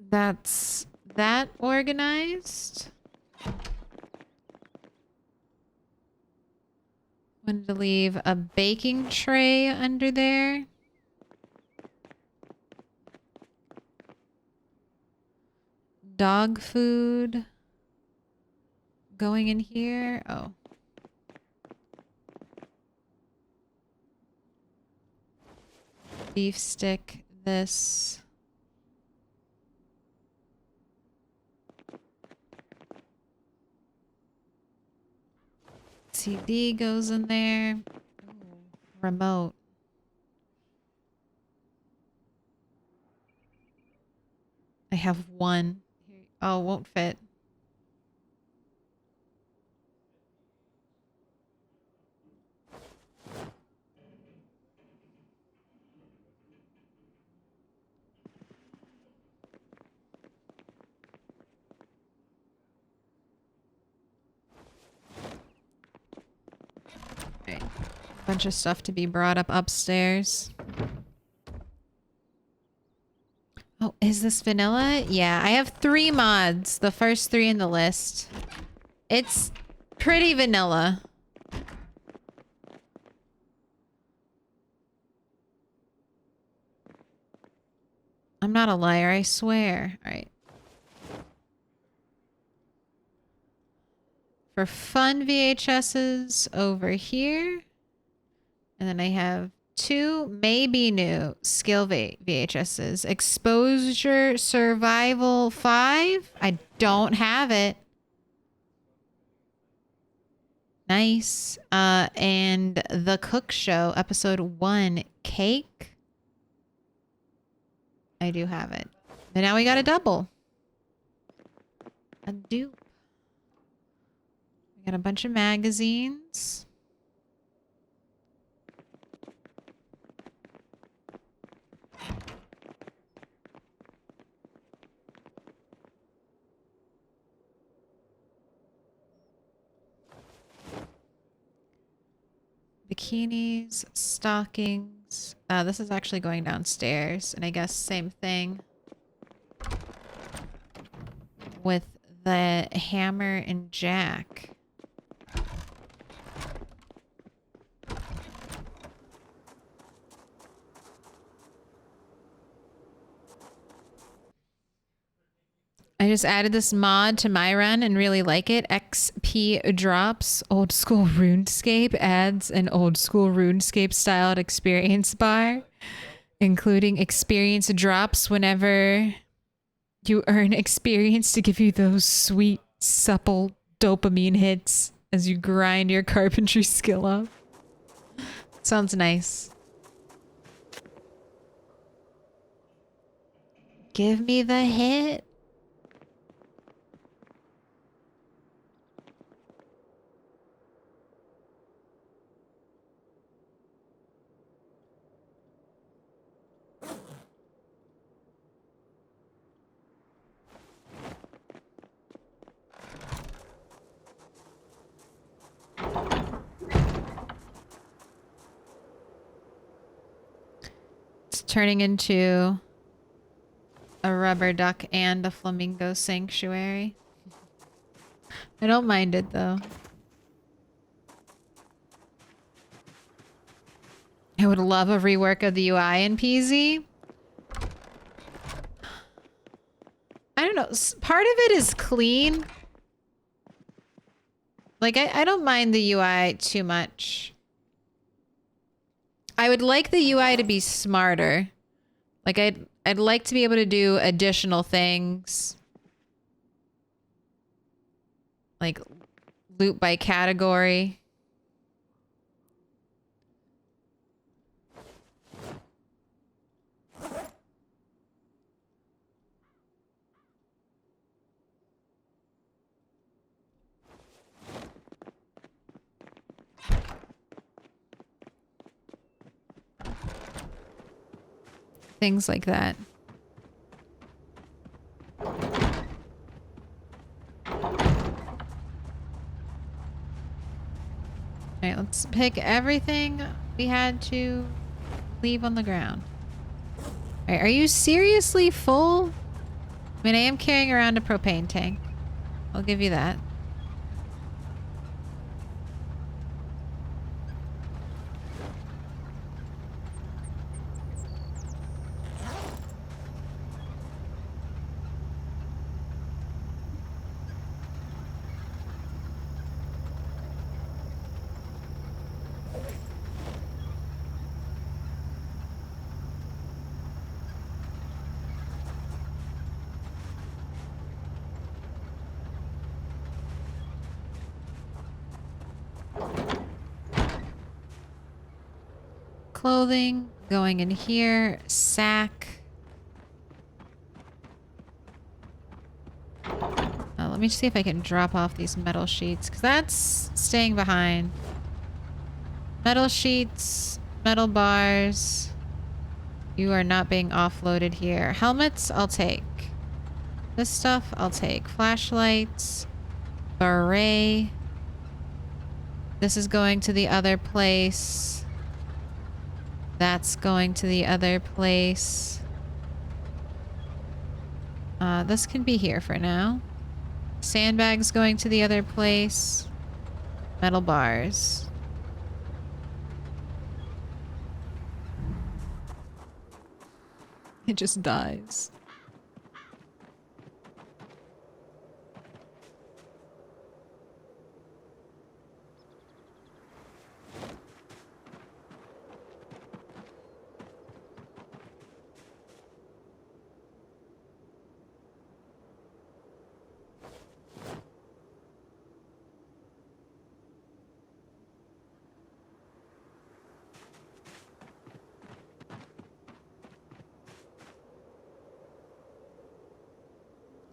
[SPEAKER 1] That's that organized. Wanted to leave a baking tray under there. Dog food going in here. Oh. Beef stick, this. CD goes in there. Ooh, remote. I have one Oh, won't fit. Right. Bunch of stuff to be brought up upstairs. Oh, is this vanilla? Yeah, I have 3 mods. The first 3 in the list. It's pretty vanilla. I'm not a liar, I swear. Alright. For fun VHSs over here. And then I have 2 maybe new skill VHSs. Exposure Survival 5. I don't have it. Nice. And The Cook Show, episode 1, Cake. I do have it. But now we got a double. A dupe. We got a bunch of magazines. Bikinis, stockings. This is actually going downstairs, and I guess same thing with the hammer and jack. I just added this mod to my run and really like it. XP drops. Old school RuneScape adds an old school RuneScape styled experience bar, including experience drops whenever you earn experience to give you those sweet, supple dopamine hits as you grind your carpentry skill up. Sounds nice. Give me the hit. Turning into a rubber duck and a flamingo sanctuary. I don't mind it though. I would love a rework of the UI in PZ. I don't know. Part of it is clean. Like, I don't mind the UI too much. I would like the UI to be smarter. Like I'd like to be able to do additional things. Like loot by category. Things like that. Alright, let's pick everything we had to leave on the ground. Alright, are you seriously full? I mean, I am carrying around a propane tank. I'll give you that. Clothing going in here. Sack. let me see if I can drop off these metal sheets, because that's staying behind. Metal sheets, metal bars. You are not being offloaded here. Helmets, I'll take. This stuff, I'll take. Flashlights, beret. This is going to the other place. That's going to the other place. This can be here for now. Sandbags going to the other place. Metal bars. It just dies.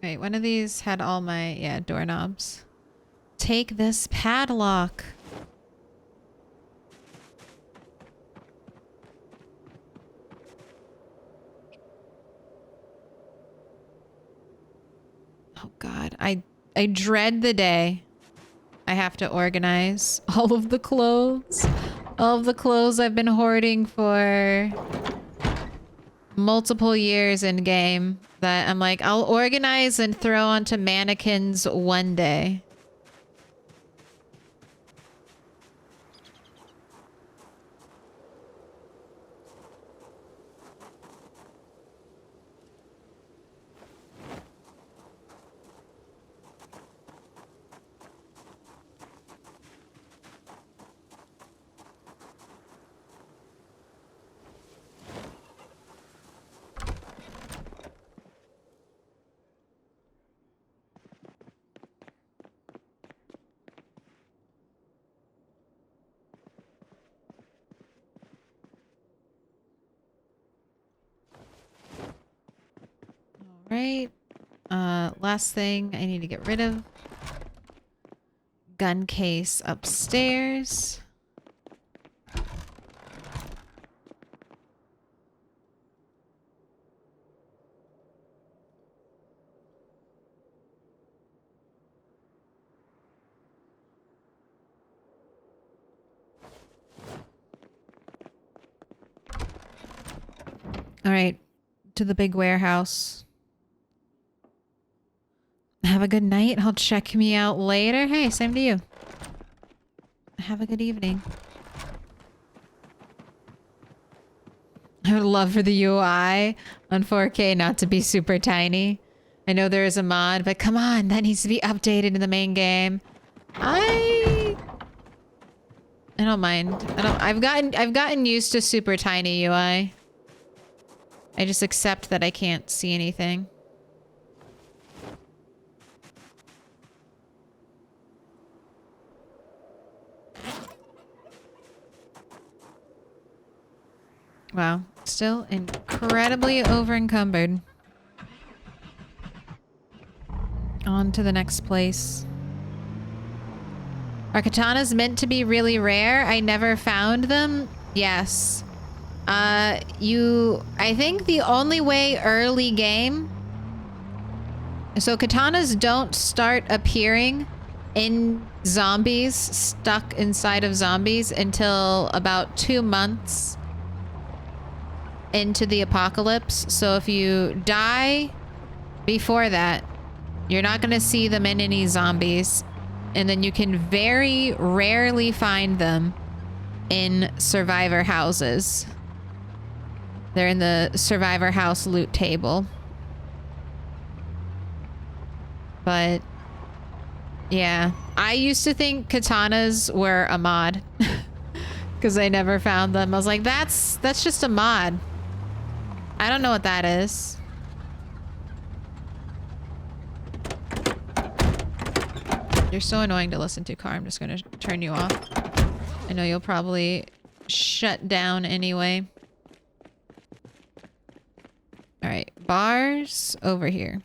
[SPEAKER 1] Wait, one of these had all my, yeah, doorknobs. Take this padlock. Oh God, I dread the day I have to organize all of the clothes. All of the clothes I've been hoarding for multiple years in game that I'm like, I'll organize and throw onto mannequins one day. Right. Last thing I need to get rid of. Gun case upstairs. All right. To the big warehouse. Have a good night. I'll check me out later. Hey, same to you. Have a good evening. I would love for the UI on 4K not to be super tiny. I know there is a mod, but come on, that needs to be updated in the main game. I don't mind. I've gotten used to super tiny UI. I just accept that I can't see anything. Wow. Still incredibly over-encumbered. On to the next place. Are katanas meant to be really rare? I never found them. Yes. I think the only way early game... So katanas don't start appearing in zombies, stuck inside of zombies, until about 2 months into the apocalypse. So if you die before that, you're not going to see them in any zombies. And then you can very rarely find them in survivor houses. They're in the survivor house loot table. But yeah, I used to think katanas were a mod because I never found them. I was like, that's just a mod. I don't know what that is. You're so annoying to listen to, Car. I'm just going to turn you off. I know you'll probably shut down anyway. All right, bars over here.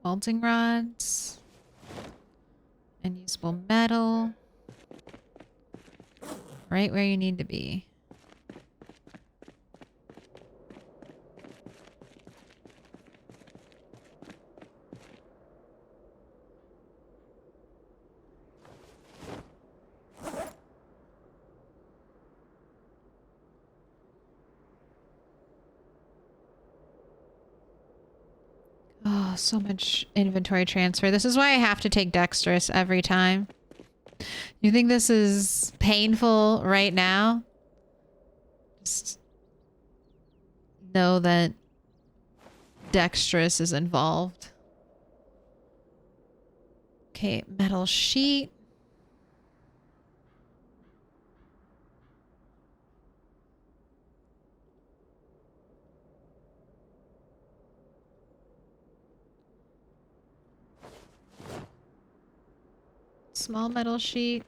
[SPEAKER 1] Welding rods. Unusable metal. Right where you need to be. Oh, so much inventory transfer. This is why I have to take dexterous every time. You think this is painful right now? Just know that dexterous is involved. Okay, metal sheet. Small metal sheet.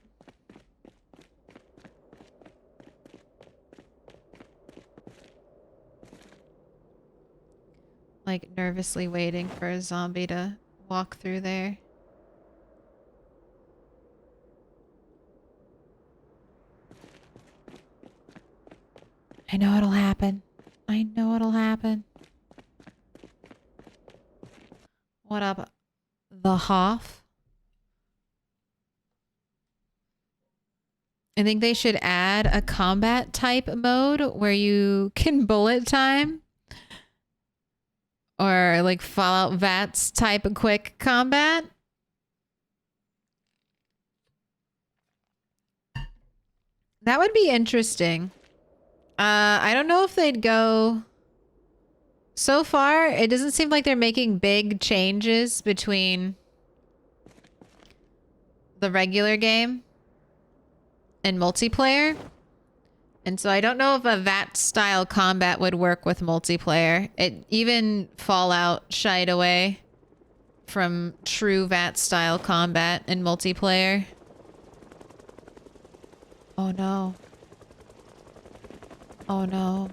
[SPEAKER 1] Like nervously waiting for a zombie to walk through there. I know it'll happen. I know it'll happen. What up? The Hoff? I think they should add a combat type mode where you can bullet time. Or like Fallout VATS type of quick combat. That would be interesting. I don't know if they'd go... So far, it doesn't seem like they're making big changes between the regular game and multiplayer. And so I don't know if a VAT-style combat would work with multiplayer. Even Fallout shied away from true VAT-style combat in multiplayer. Oh no. Oh no.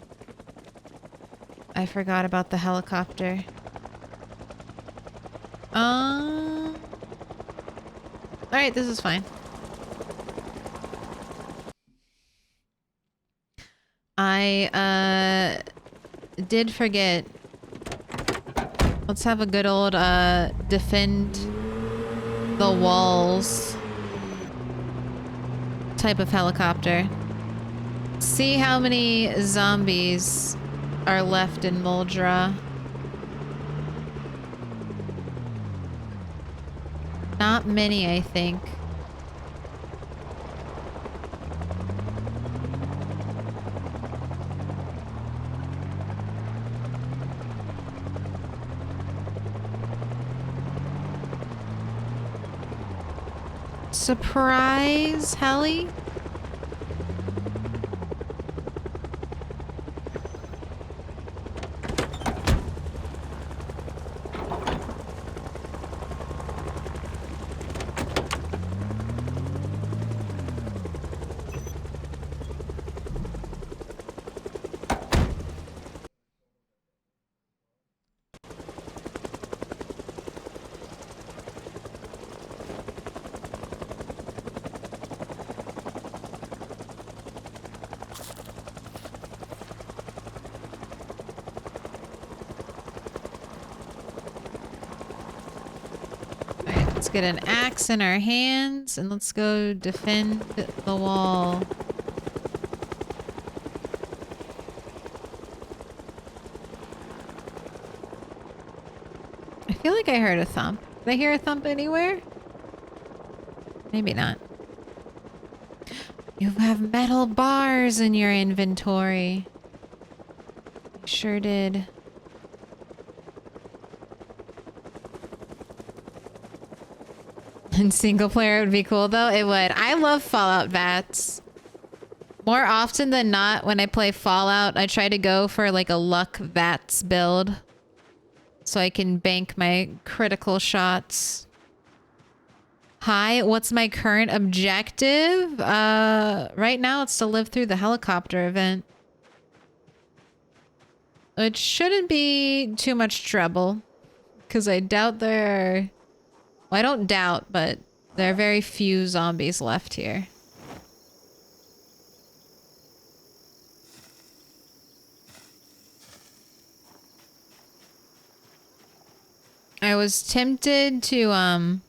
[SPEAKER 1] I forgot about the helicopter. Alright, this is fine. I did forget. Let's have a good old defend the walls type of helicopter. See how many zombies are left in Muldra. Not many, I think. Surprise, heli? Let's get an axe in our hands and let's go defend the wall. I feel like I heard a thump. Did I hear a thump anywhere? Maybe not. You have metal bars in your inventory. You sure did. In single player would be cool though. It would. I love Fallout VATS. More often than not, when I play Fallout, I try to go for like a luck VATS build. So I can bank my critical shots. Hi, what's my current objective? Right now it's to live through the helicopter event. It shouldn't be too much trouble. Because I doubt there are... Well, I don't doubt, but there are very few zombies left here. I was tempted to,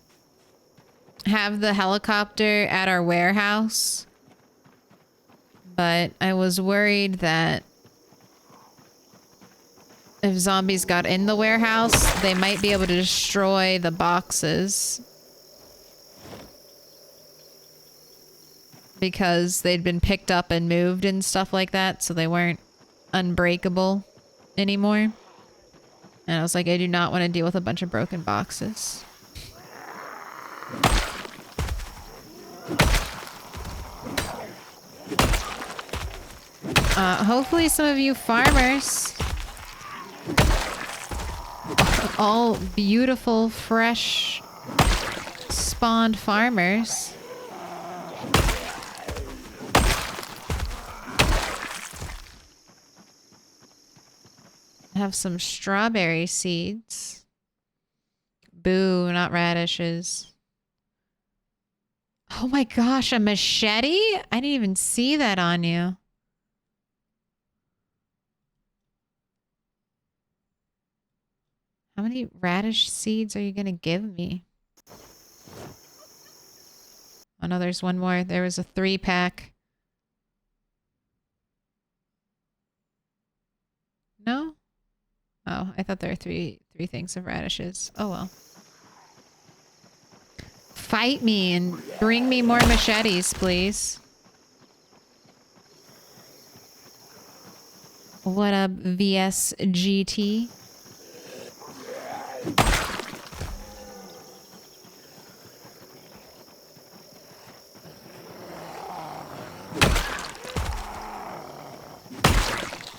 [SPEAKER 1] have the helicopter at our warehouse. But I was worried that if zombies got in the warehouse, they might be able to destroy the boxes. Because they'd been picked up and moved and stuff like that, so they weren't unbreakable anymore. And I was like, I do not want to deal with a bunch of broken boxes. Hopefully some of you farmers, all beautiful, fresh, spawned farmers, have some strawberry seeds. Boo, not radishes. Oh my gosh, a machete? I didn't even see that on you. How many radish seeds are you gonna give me? Oh no, there's one more. There was a 3-pack. No? Oh, I thought there were three things of radishes. Oh well. Fight me and bring me more machetes, please. What up, VSGT?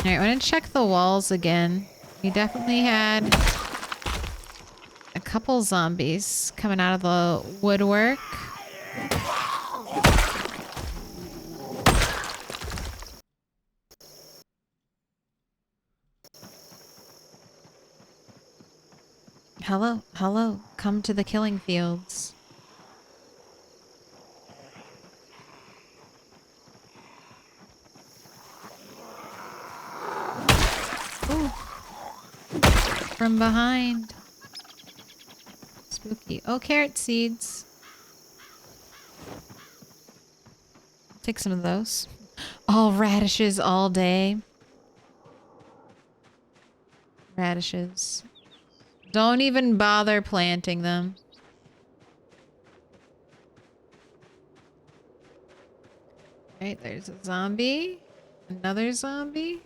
[SPEAKER 1] Alright, I want to check the walls again. We definitely had a couple zombies coming out of the woodwork. Hello, hello, come to the killing fields. Ooh. From behind. Spooky. Oh, carrot seeds. Take some of those. All radishes all day. Radishes. Don't even bother planting them. Right, there's a zombie. Another zombie.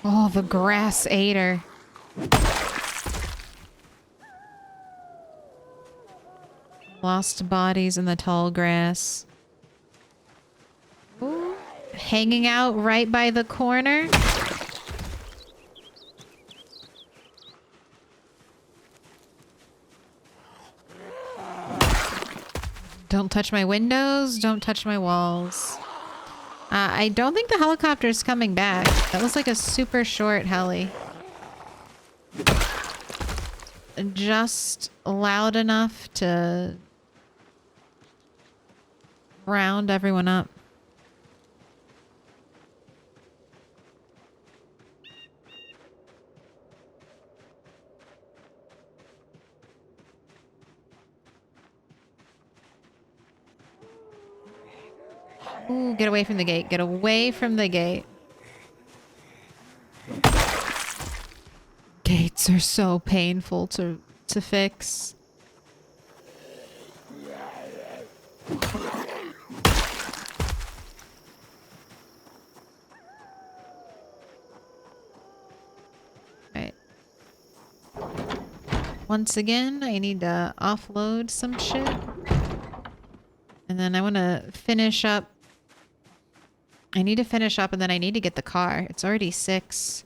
[SPEAKER 1] Oh, the grass ate her. Lost bodies in the tall grass. Ooh, hanging out right by the corner. Don't touch my windows. Don't touch my walls. I don't think the helicopter's coming back. That was like a super short heli. Just loud enough to round everyone up. Ooh, get away from the gate. Get away from the gate. Gates are so painful to fix. Right. Once again, I need to offload some shit. And then I want to finish up. I need to finish up and then I need to get the car. It's already 6.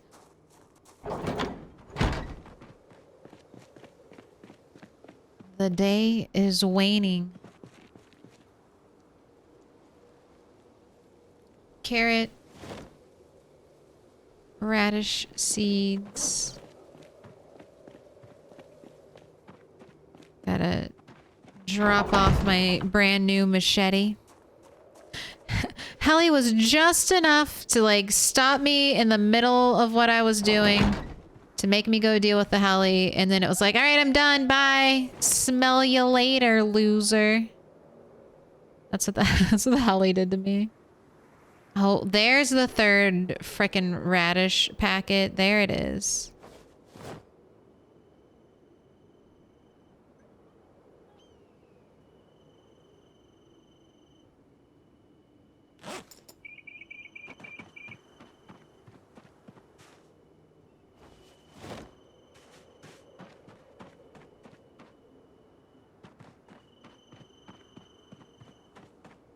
[SPEAKER 1] The day is waning. carrot. Radish seeds. Gotta drop off my brand new machete. Heli was just enough to like stop me in the middle of what I was doing to make me go deal with the heli, and then it was like, all right, I'm done, bye. Smell you later, loser. That's what the heli did to me. Oh, there's the third frickin' radish packet. There it is.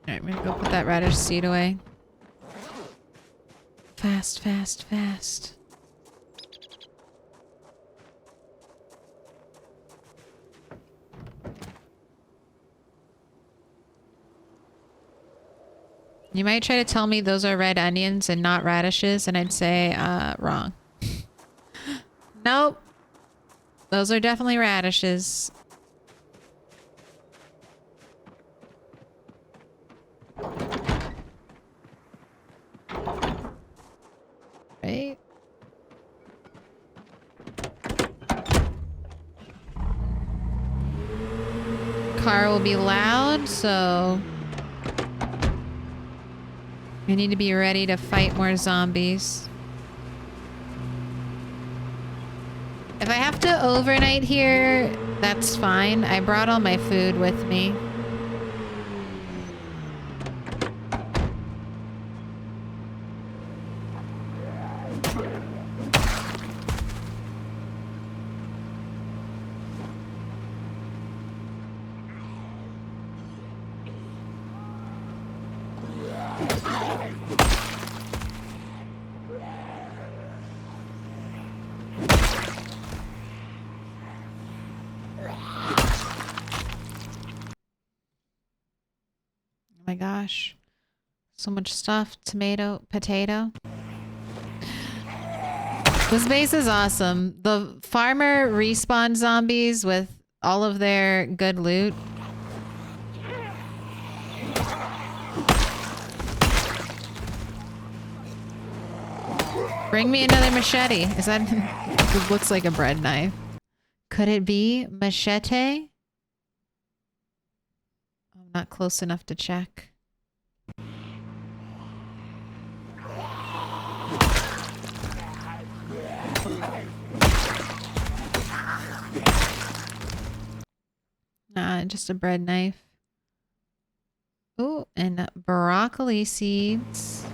[SPEAKER 1] Alright, I'm gonna go put that radish seed away. Fast, fast, fast. You might try to tell me those are red onions and not radishes, and I'd say, wrong. Nope. Those are definitely radishes. Right? Car will be loud, so I need to be ready to fight more zombies. If I have to overnight here, that's fine. I brought all my food with me. Oh my gosh. So much stuff. Tomato, potato. This base is awesome. The farmer respawns zombies with all of their good loot. Bring me another machete. Is that... It looks like a bread knife. Could it be machete? I'm not close enough to check. Nah, just a bread knife. Ooh, and broccoli seeds.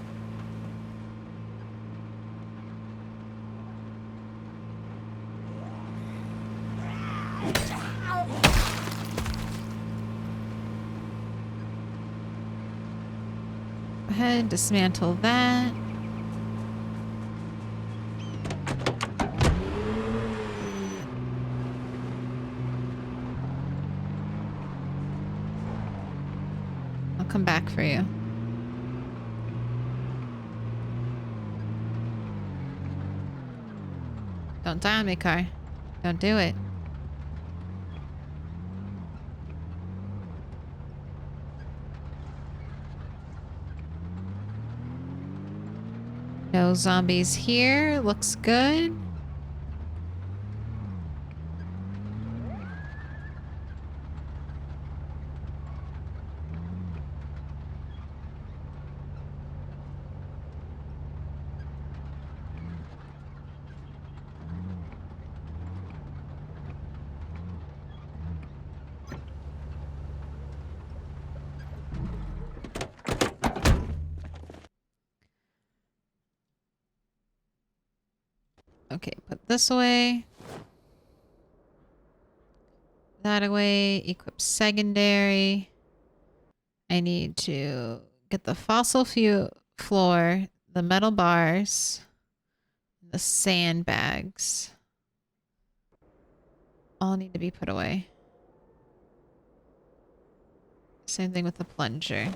[SPEAKER 1] Go ahead, dismantle that. I'll come back for you. Don't die on me, car. Don't do it. No zombies here. Looks good. Okay, put this away. That away. Equip secondary. I need to get the fossil fuel floor, the metal bars, the sandbags. All need to be put away. Same thing with the plunger.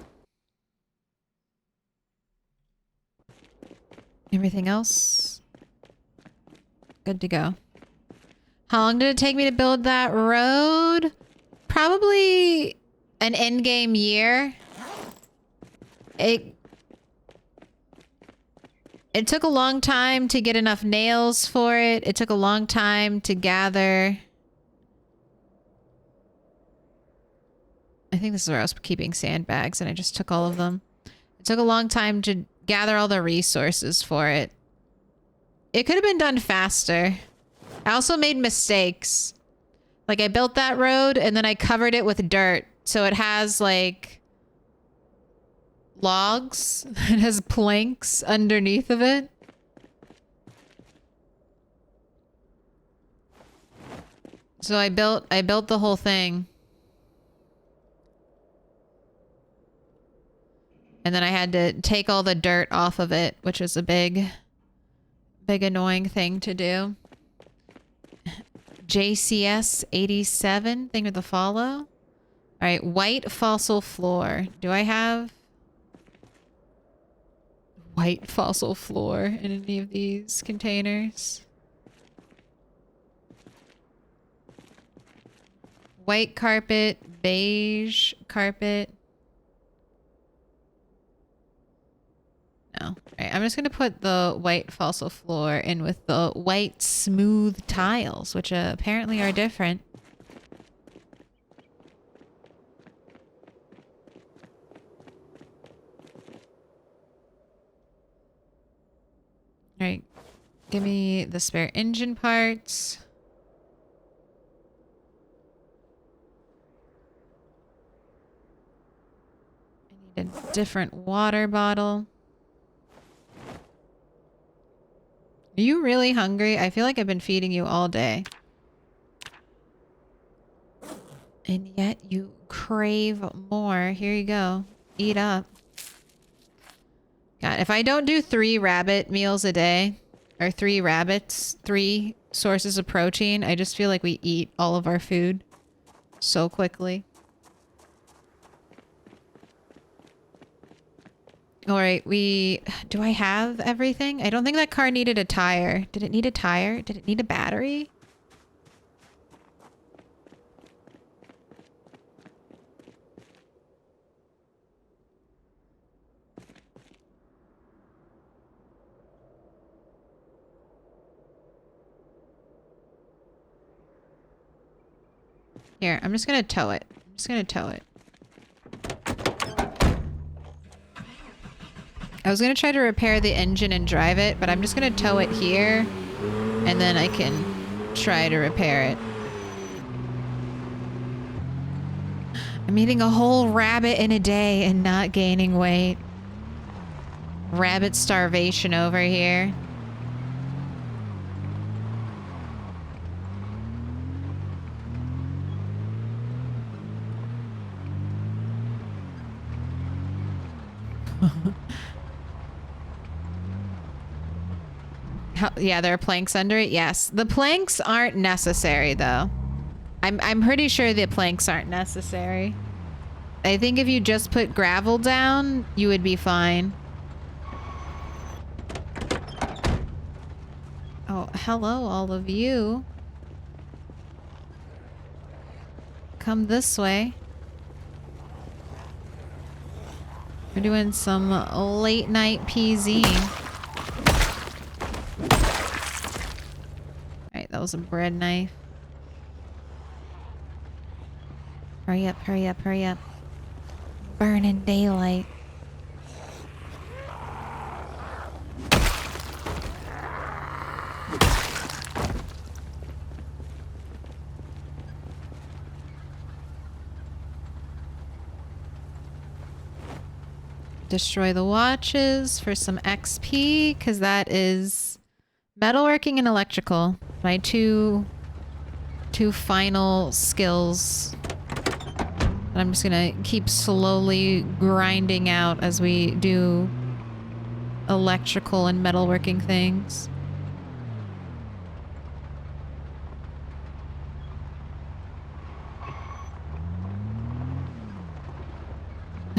[SPEAKER 1] Everything else, good to go. How long did it take me to build that road? Probably an in-game year. It took a long time to get enough nails for it. It took a long time to gather. I think this is where I was keeping sandbags and I just took all of them. It took a long time to gather all the resources for it. It could have been done faster. I also made mistakes. Like I built that road and then I covered it with dirt. So it has like logs. It has planks underneath of it. So I built the whole thing. And then I had to take all the dirt off of it, which was a big annoying thing to do. JCS 87, thing with the follow. All right, white fossil floor. Do I have white fossil floor in any of these containers? White carpet, beige carpet. No. All right, I'm just going to put the white fossil floor in with the white smooth tiles, which apparently are different. All right. Give me the spare engine parts. I need a different water bottle. Are you really hungry? I feel like I've been feeding you all day. And yet you crave more. Here you go. Eat up. God, if I don't do 3 rabbit meals a day, or 3 rabbits, 3 sources of protein, I just feel like we eat all of our food so quickly. All right, do I have everything? I don't think that car needed a tire. Did it need a tire? Did it need a battery? Here, I'm just gonna tow it. I'm just gonna tow it. I was going to try to repair the engine and drive it, but I'm just going to tow it here, and then I can try to repair it. I'm eating a whole rabbit in a day and not gaining weight. Rabbit starvation over here. Yeah, there are planks under it. Yes. The planks aren't necessary, though. I'm pretty sure the planks aren't necessary. I think if you just put gravel down, you would be fine. Oh, hello, all of you. Come this way. We're doing some late night PZing. Alright, that was a bread knife. Hurry up, hurry up, hurry up. Burn in daylight. Destroy the watches for some XP, because that is metalworking and electrical. My two final skills. I'm just gonna keep slowly grinding out as we do electrical and metalworking things.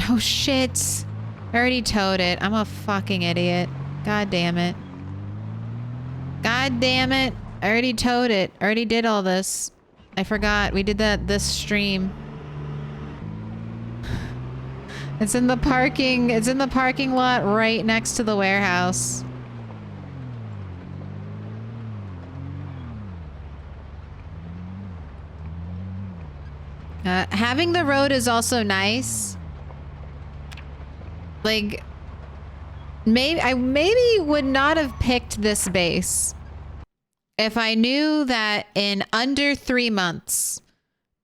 [SPEAKER 1] Oh shit! I already towed it. I'm a fucking idiot. God damn it. God damn it. I already towed it. I already did all this. I forgot. We did that this stream. It's in the parking lot right next to the warehouse. Having the road is also nice. Like, I maybe would not have picked this base if I knew that in under 3 months,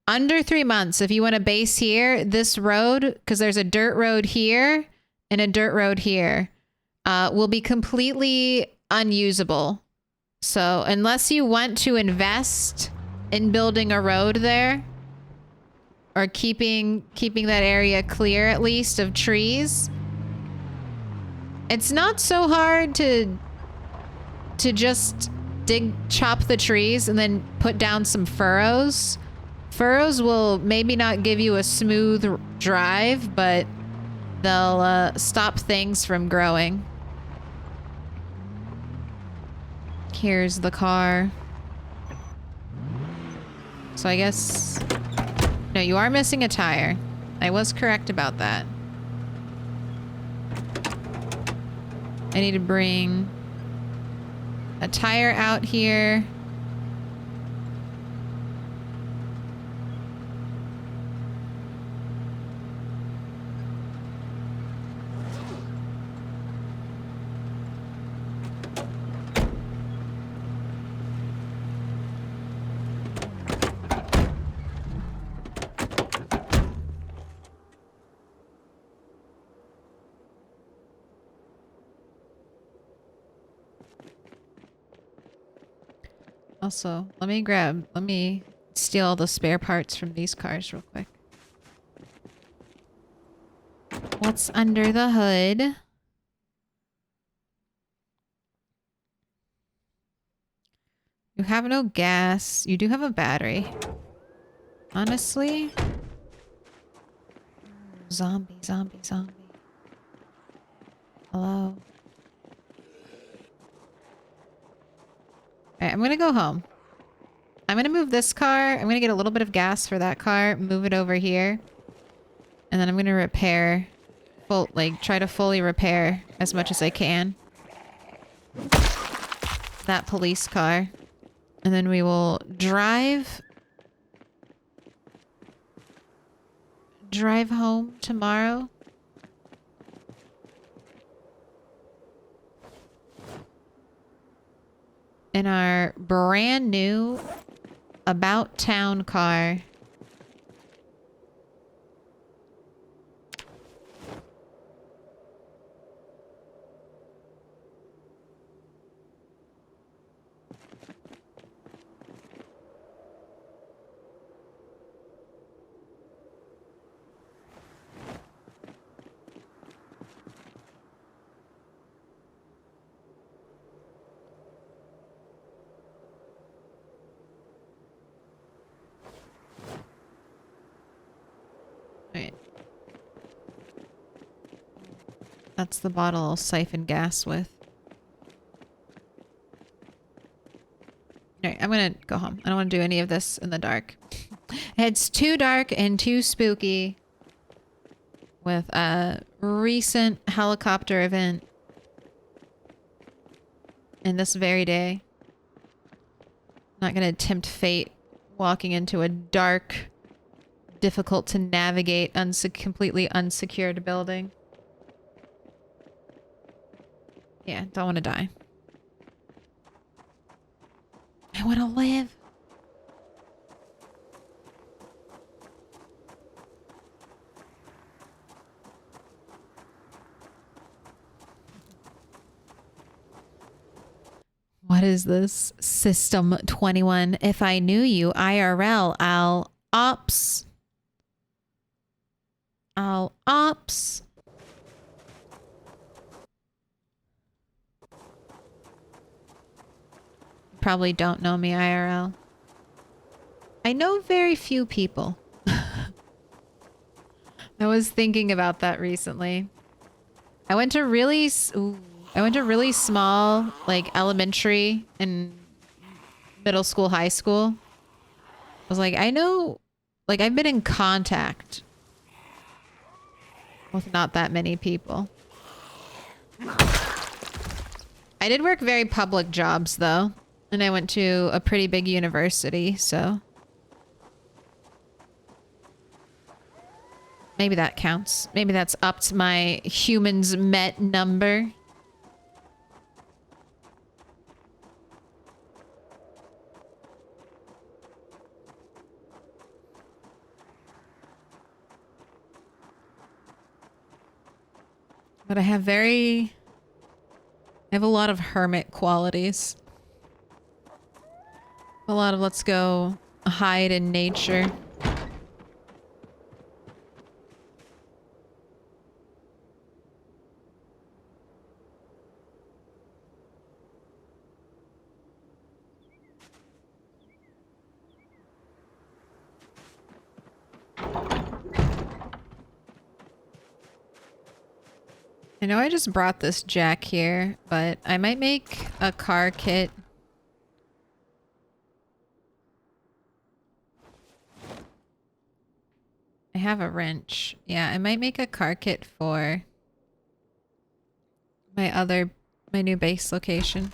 [SPEAKER 1] if you want a base here, this road, because there's a dirt road here and a dirt road here, will be completely unusable. So unless you want to invest in building a road there, or keeping that area clear at least of trees, it's not so hard to just chop the trees and then put down some furrows. Furrows will maybe not give you a smooth drive, but they'll stop things from growing. Here's the car. So I guess... No, you are missing a tire. I was correct about that. I need to bring a tire out here. Also, let me steal all the spare parts from these cars real quick. What's under the hood? You have no gas. You do have a battery. Honestly? Zombie. Hello? Alright, I'm gonna go home. I'm gonna move this car. I'm gonna get a little bit of gas for that car. Move it over here. And then I'm gonna repair. Try to fully repair as much as I can. That police car. And then we will drive home tomorrow. In our brand new About Town car. Right. That's the bottle I'll siphon gas with. Alright, I'm gonna go home. I don't want to do any of this in the dark. It's too dark and too spooky with a recent helicopter event in this very day. I'm not gonna tempt fate walking into a dark, difficult to navigate, completely unsecured building. Yeah, don't want to die. I want to live. What is this? System 21. If I knew you IRL, I'll ops. Probably don't know me IRL. I know very few people. I was thinking about that recently. I went to really... Ooh, I went to really small, like, elementary and middle school, high school. I was like, I know, like, I've been in contact with not that many people. I did work very public jobs, though. And I went to a pretty big university, so... maybe that counts. Maybe that's upped my humans met number. But I have a lot of hermit qualities. A lot of let's go hide in nature. I know I just brought this jack here, but I might make a car kit. I have a wrench. Yeah, I might make a car kit for my new base location.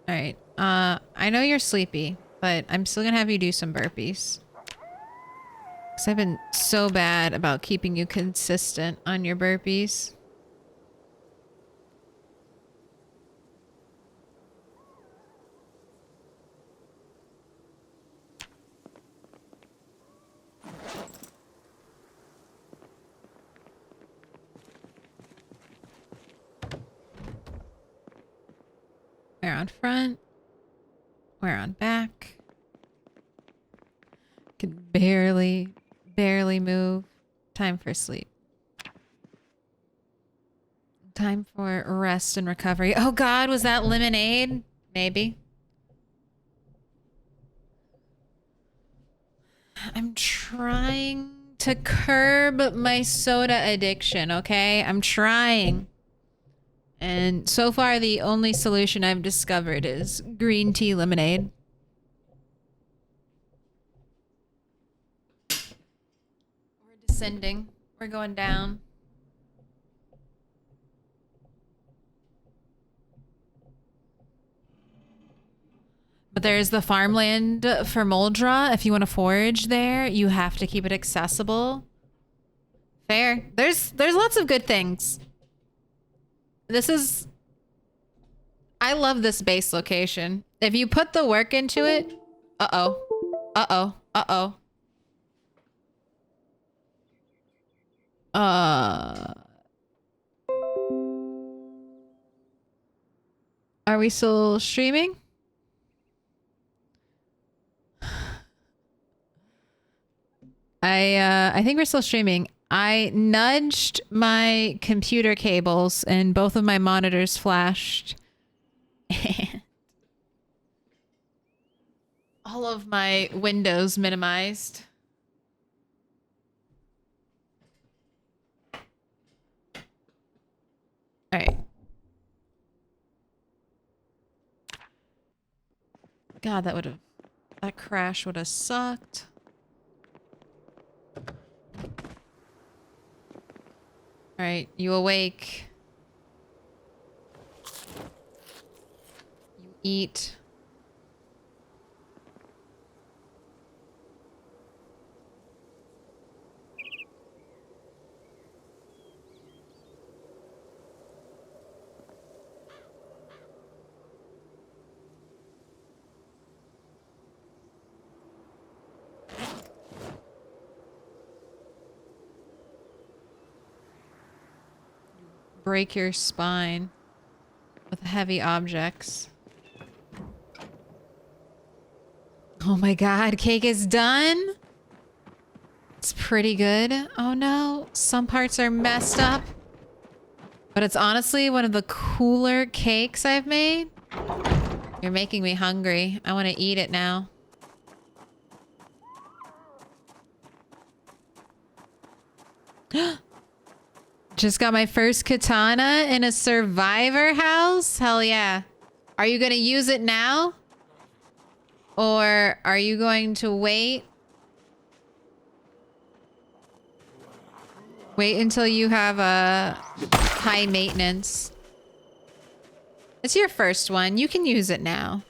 [SPEAKER 1] Alright, I know you're sleepy, but I'm still gonna have you do some burpees. Because I've been so bad about keeping you consistent on your burpees. We're on front. We're on back. Can barely move. Time for sleep. Time for rest and recovery. Oh God, was that lemonade? Maybe. I'm trying to curb my soda addiction, okay? I'm trying. And so far, the only solution I've discovered is green tea lemonade. We're descending. We're going down. But there's the farmland for Moldra. If you want to forage there, you have to keep it accessible. Fair. There's lots of good things. I love this base location. If you put the work into it... Uh-oh. Uh-oh. Uh-oh. Are we still streaming? I think we're still streaming. I nudged my computer cables and both of my monitors flashed. And all of my windows minimized. All right. God, that crash would have sucked. All right, you awake. You eat. Break your spine with heavy objects. Oh my God, cake is done. It's pretty good. Oh no, some parts are messed up. But it's honestly one of the cooler cakes I've made. You're making me hungry. I want to eat it now. Just got my first katana in a survivor house? Hell yeah. Are you going to use it now? Or are you going to wait? Wait until you have a high maintenance. It's your first one. You can use it now.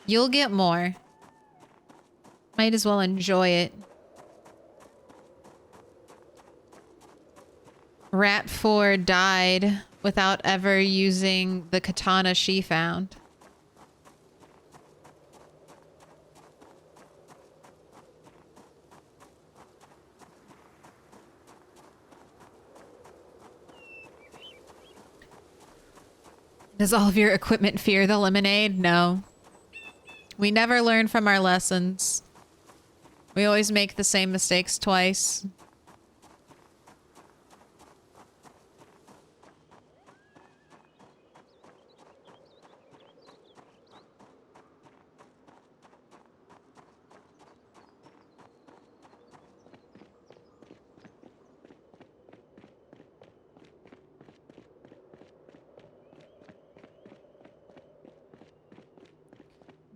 [SPEAKER 1] You'll get more. Might as well enjoy it. Rat 4 died without ever using the katana she found. Does all of your equipment fear the lemonade? No. We never learn from our lessons. We always make the same mistakes twice.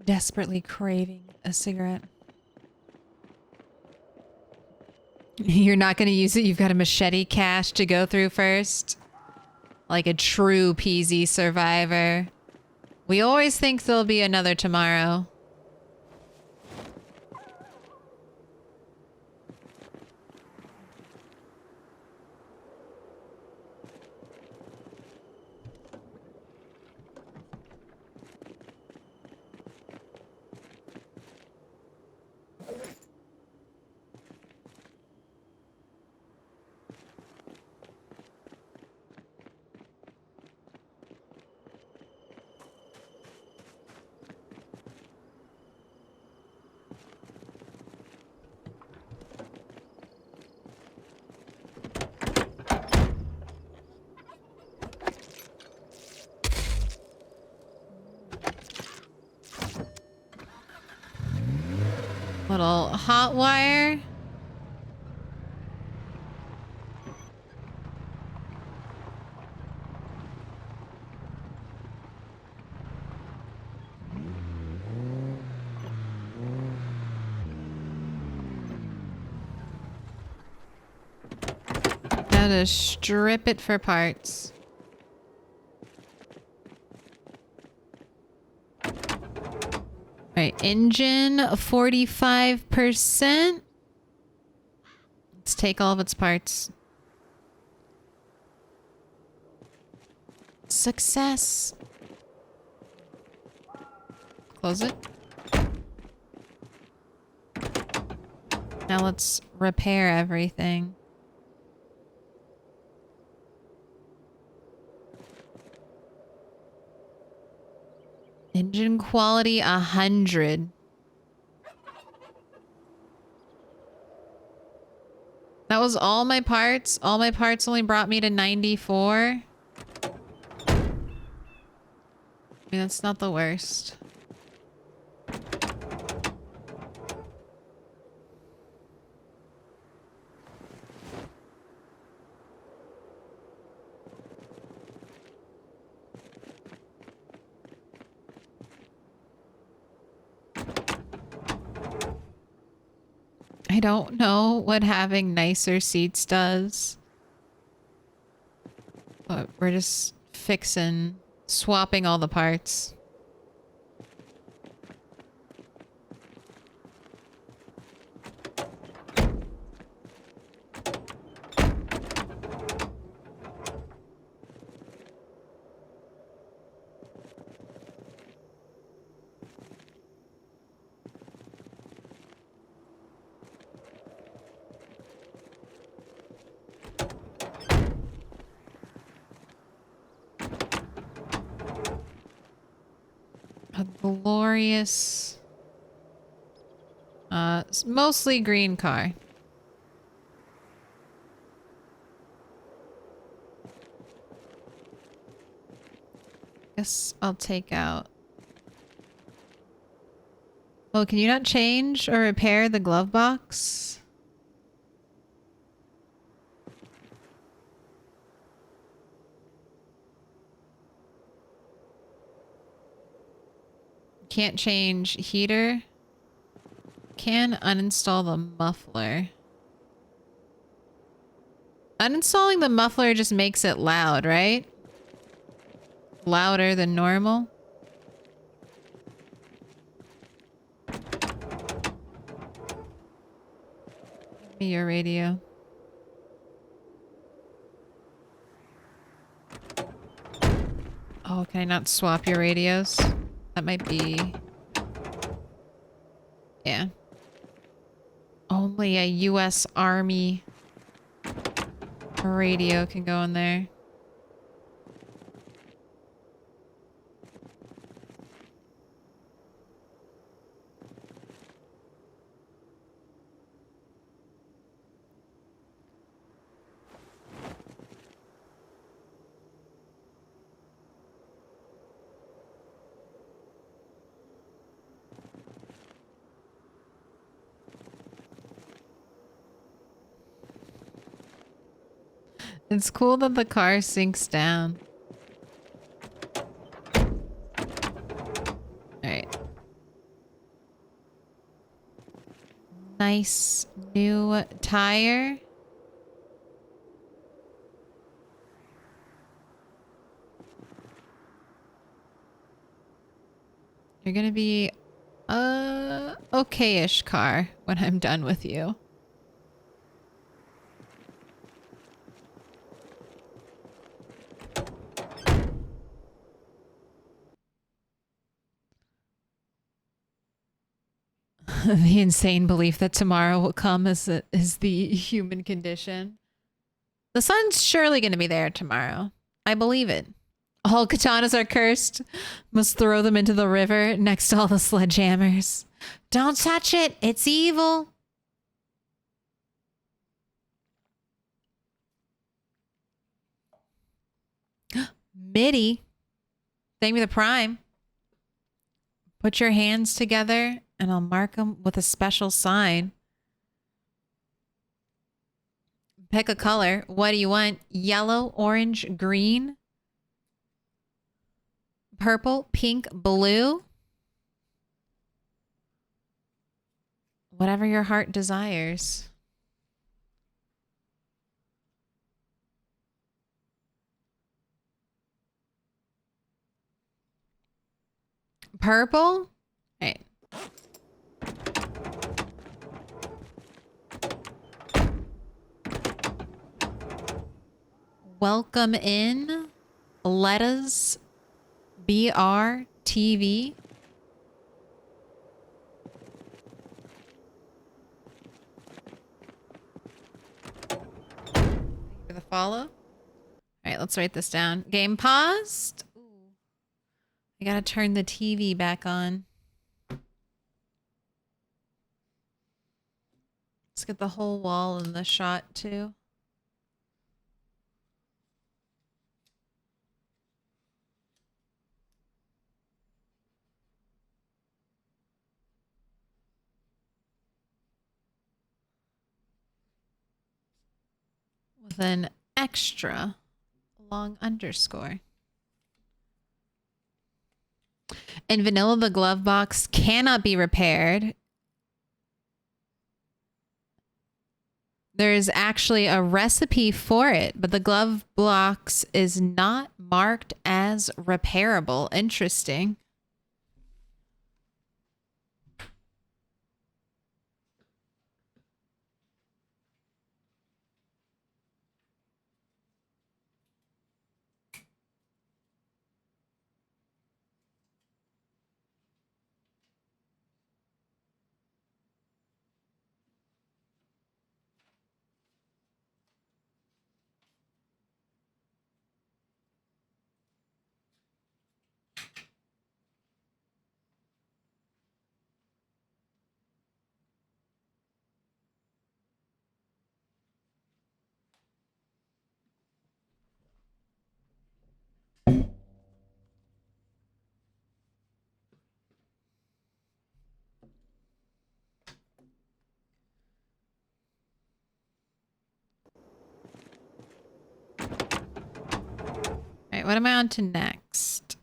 [SPEAKER 1] Desperately craving a cigarette. You're not going to use it? You've got a machete cache to go through first? Like a true PZ survivor. We always think there'll be another tomorrow. Little hot wire. Gotta strip it for parts. Right, engine 45%. Let's take all of its parts. Success. Close it. Now let's repair everything. Engine quality 100. That was all my parts. All my parts only brought me to 94. I mean, that's not the worst. I don't know what having nicer seats does. But we're just swapping all the parts. A glorious, mostly green car. Guess I'll take out Oh, can you not change or repair the glove box? Can't change heater. Can uninstall the muffler. Uninstalling the muffler just makes it loud, right? Louder than normal. Give me your radio. Oh, can I not swap your radios? That might be... Yeah. Only a U.S. Army radio can go in there. It's cool that the car sinks down. Alright. Nice new tire. You're gonna be a okay-ish car when I'm done with you. The insane belief that tomorrow will come is the human condition. The sun's surely going to be there tomorrow. I believe it. All katanas are cursed. Must throw them into the river next to all the sledgehammers. Don't touch it. It's evil. MIDI. Thank me the prime. Put your hands together and I'll mark them with a special sign. Pick a color. What do you want? Yellow, orange, green, purple, pink, blue. Whatever your heart desires. Purple? All right. Welcome in Letta's BR TV. Thank you for the follow. All right, let's write this down. Game paused. Ooh. I gotta turn the TV back on. Let's get the whole wall in the shot too. With an extra long underscore. In vanilla, the glove box cannot be repaired. There's actually a recipe for it, but the glove box is not marked as repairable. Interesting. what am I on to next?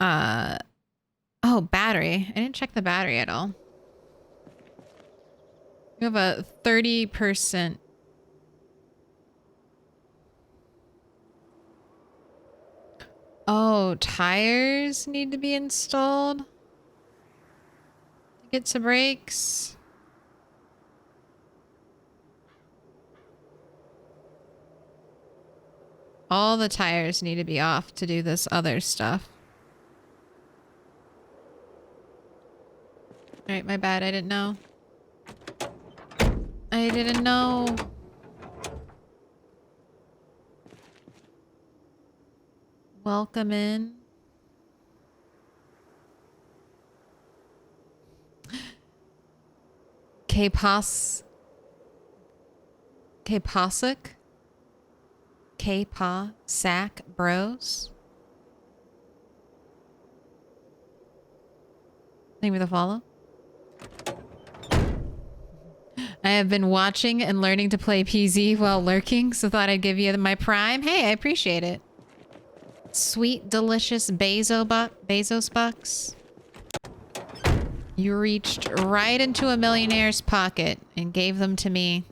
[SPEAKER 1] Oh, battery. I didn't check the battery at all. You have a 30%. Oh, tires need to be installed to get some brakes. All the tires need to be off to do this other stuff. Alright, my bad. I didn't know. I didn't know. Welcome in. K-Pos... K-Posic? K-Pa-Sac Bros? Thank you for the follow. I have been watching and learning to play PZ while lurking, so thought I'd give you my prime. Hey, I appreciate it. Sweet, delicious Bezos bucks. You reached right into a millionaire's pocket and gave them to me.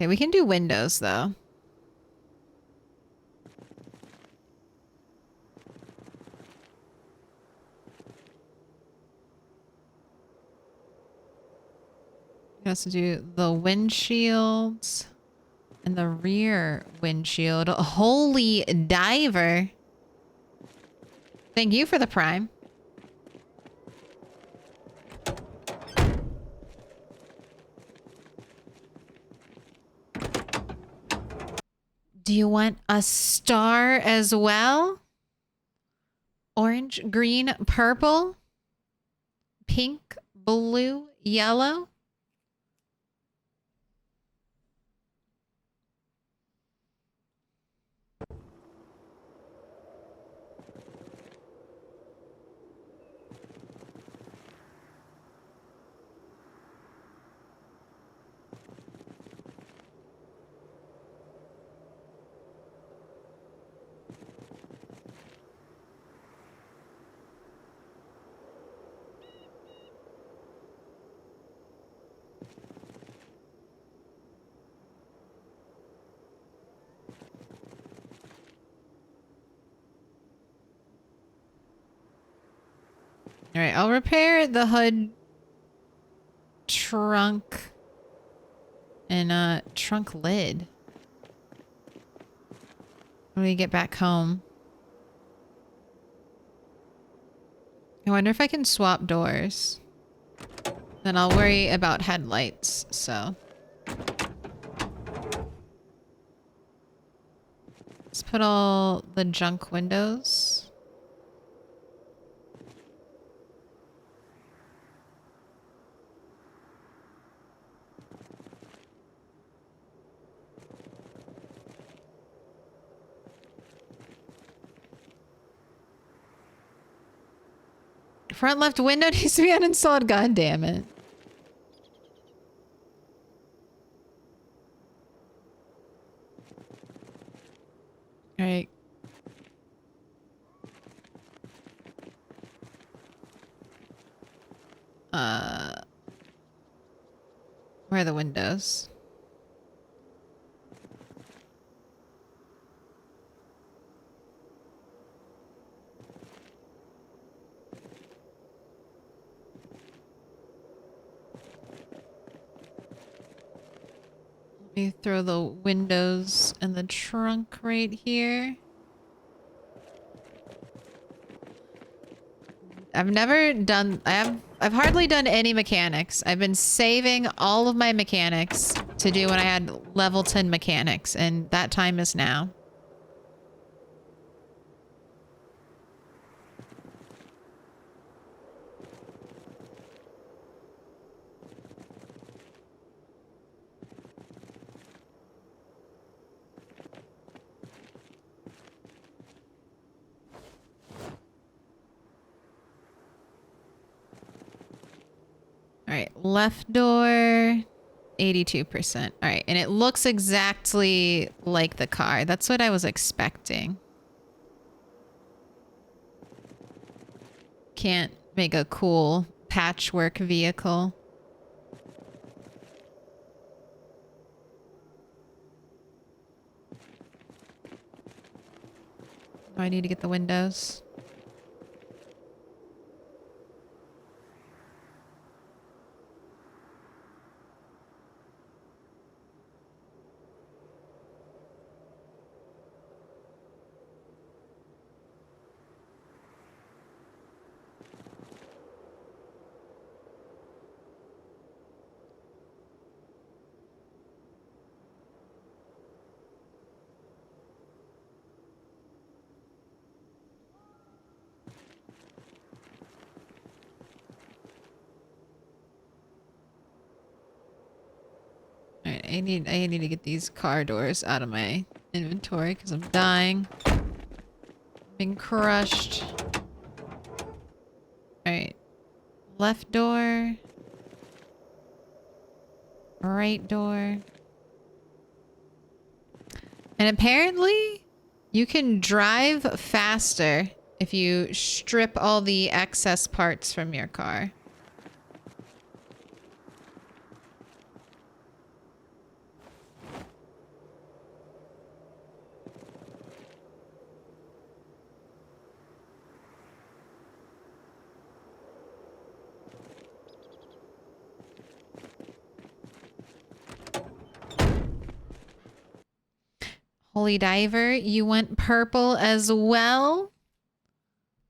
[SPEAKER 1] Okay, we can do windows, though. We also do the windshields and the rear windshield. Holy diver. Thank you for the prime. Do you want a star as well? Orange, green, purple, pink, blue, yellow. All right, I'll repair the hood, trunk, and trunk lid when we get back home. I wonder if I can swap doors. Then I'll worry about headlights, so. Let's put all the junk windows. Front left window needs to be uninstalled. God damn it. All right. Where are the windows? Let me throw the windows and the trunk right here. I've hardly done any mechanics. I've been saving all of my mechanics to do when I had level 10 mechanics, and that time is now. right, left door, 82%. All right, and it looks exactly like the car. That's what I was expecting. Can't make a cool patchwork vehicle. Oh, I need to get the windows. All right, I need to get these car doors out of my inventory because I'm dying. Being crushed. All right, left door, right door, and apparently you can drive faster if you strip all the excess parts from your car. Holy Diver, you went purple as well?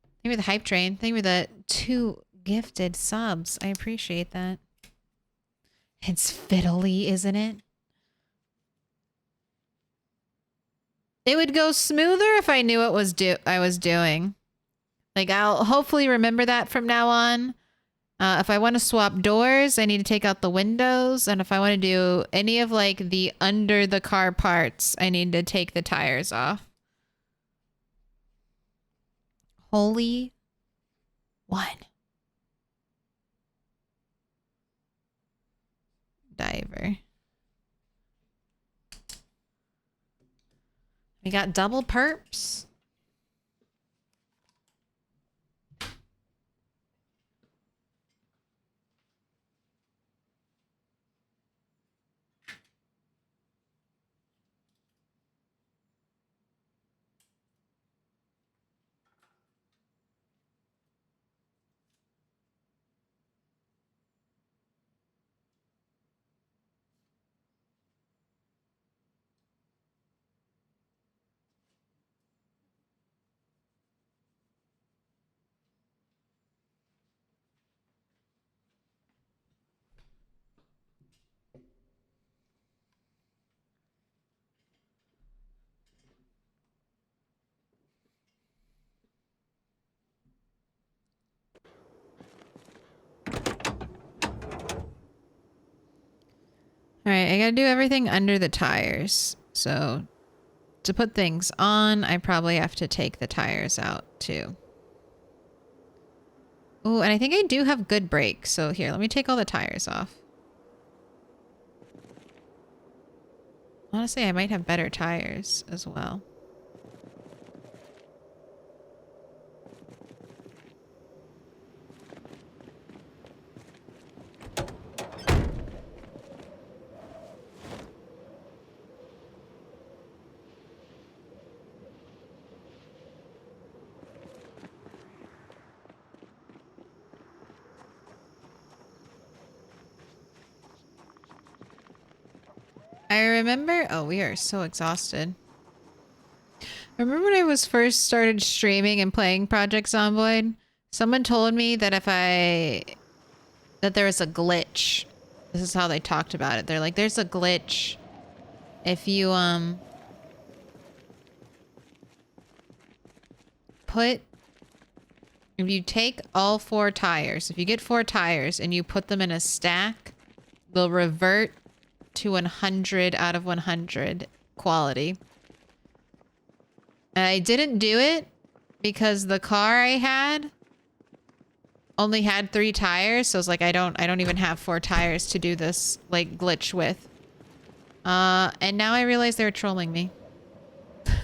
[SPEAKER 1] Thank you for the hype train. Thank you for the 2 gifted subs. I appreciate that. It's fiddly, isn't it? It would go smoother if I knew what I was doing. Like, I'll hopefully remember that from now on. If I want to swap doors, I need to take out the windows. And if I want to do any of, like, the under the car parts, I need to take the tires off. Holy one. Diver. We got double perps. All right, I gotta do everything under the tires. So to put things on, I probably have to take the tires out too. Oh, and I think I do have good brakes. So here, let me take all the tires off. Honestly, I might have better tires as well. I remember... Oh, we are so exhausted. I remember when I was first started streaming and playing Project Zomboid, someone told me that that there was a glitch. This is how they talked about it. They're like, there's a glitch if you, if you take all 4 tires, if you get 4 tires and you put them in a stack, they'll revert to 100 out of 100 quality. And I didn't do it because the car I had only had 3 tires, so I was like, I don't even have 4 tires to do this like glitch with. And now I realize they were trolling me.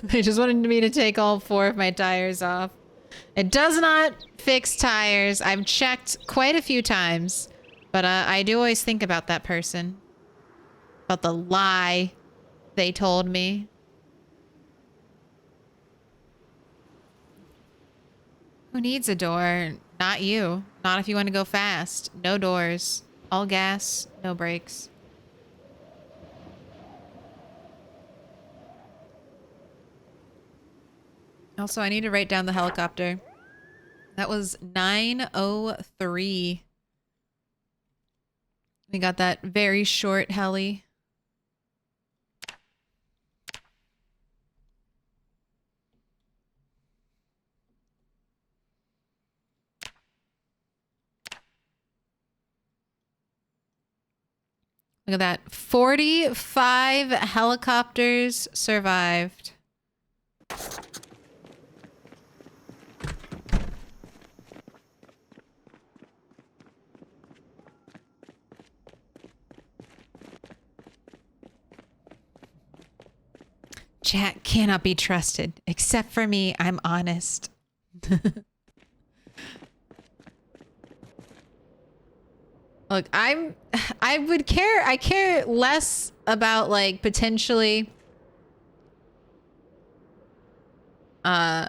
[SPEAKER 1] They just wanted me to take all 4 of my tires off. It does not fix tires. I've checked quite a few times, but I do always think about that person. About the lie they told me. Who needs a door? Not you. Not if you want to go fast. No doors. All gas, no brakes. Also, I need to write down the helicopter. That was 9:03. We got that very short heli. Look at that. 45 helicopters survived. Chat cannot be trusted. Except for me, I'm honest. Look, I care less about like potentially I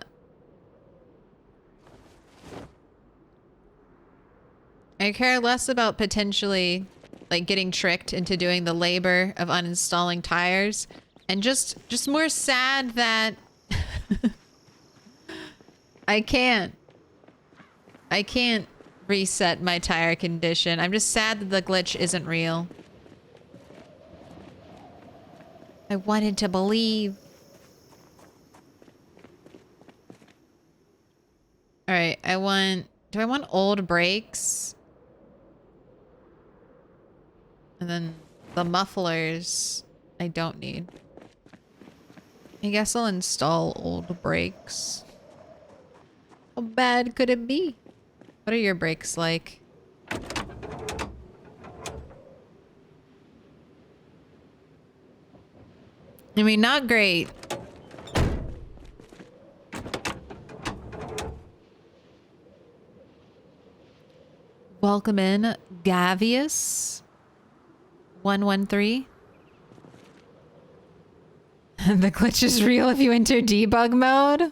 [SPEAKER 1] care less about potentially like getting tricked into doing the labor of uninstalling tires and just more sad that I can't reset my tire condition. I'm just sad that the glitch isn't real. I wanted to believe. All right, do I want old brakes? And then the mufflers I don't need. I guess I'll install old brakes. How bad could it be? What are your brakes like? I mean, not great. Welcome in, Gavius 113. The glitch is real if you enter debug mode.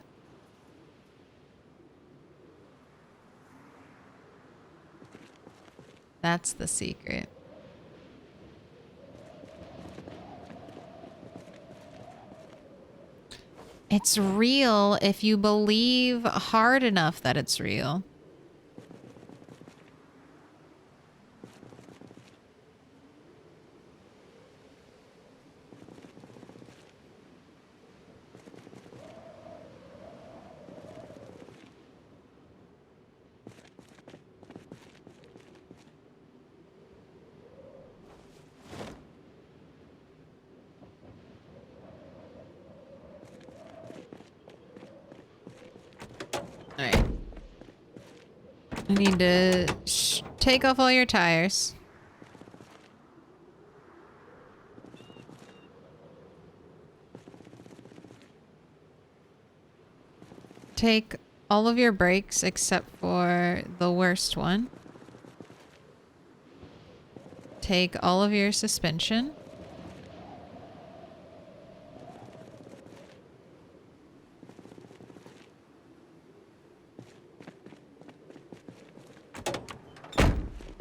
[SPEAKER 1] That's the secret. It's real if you believe hard enough that it's real. Alright. I need to take off all your tires. Take all of your brakes except for the worst one. Take all of your suspension.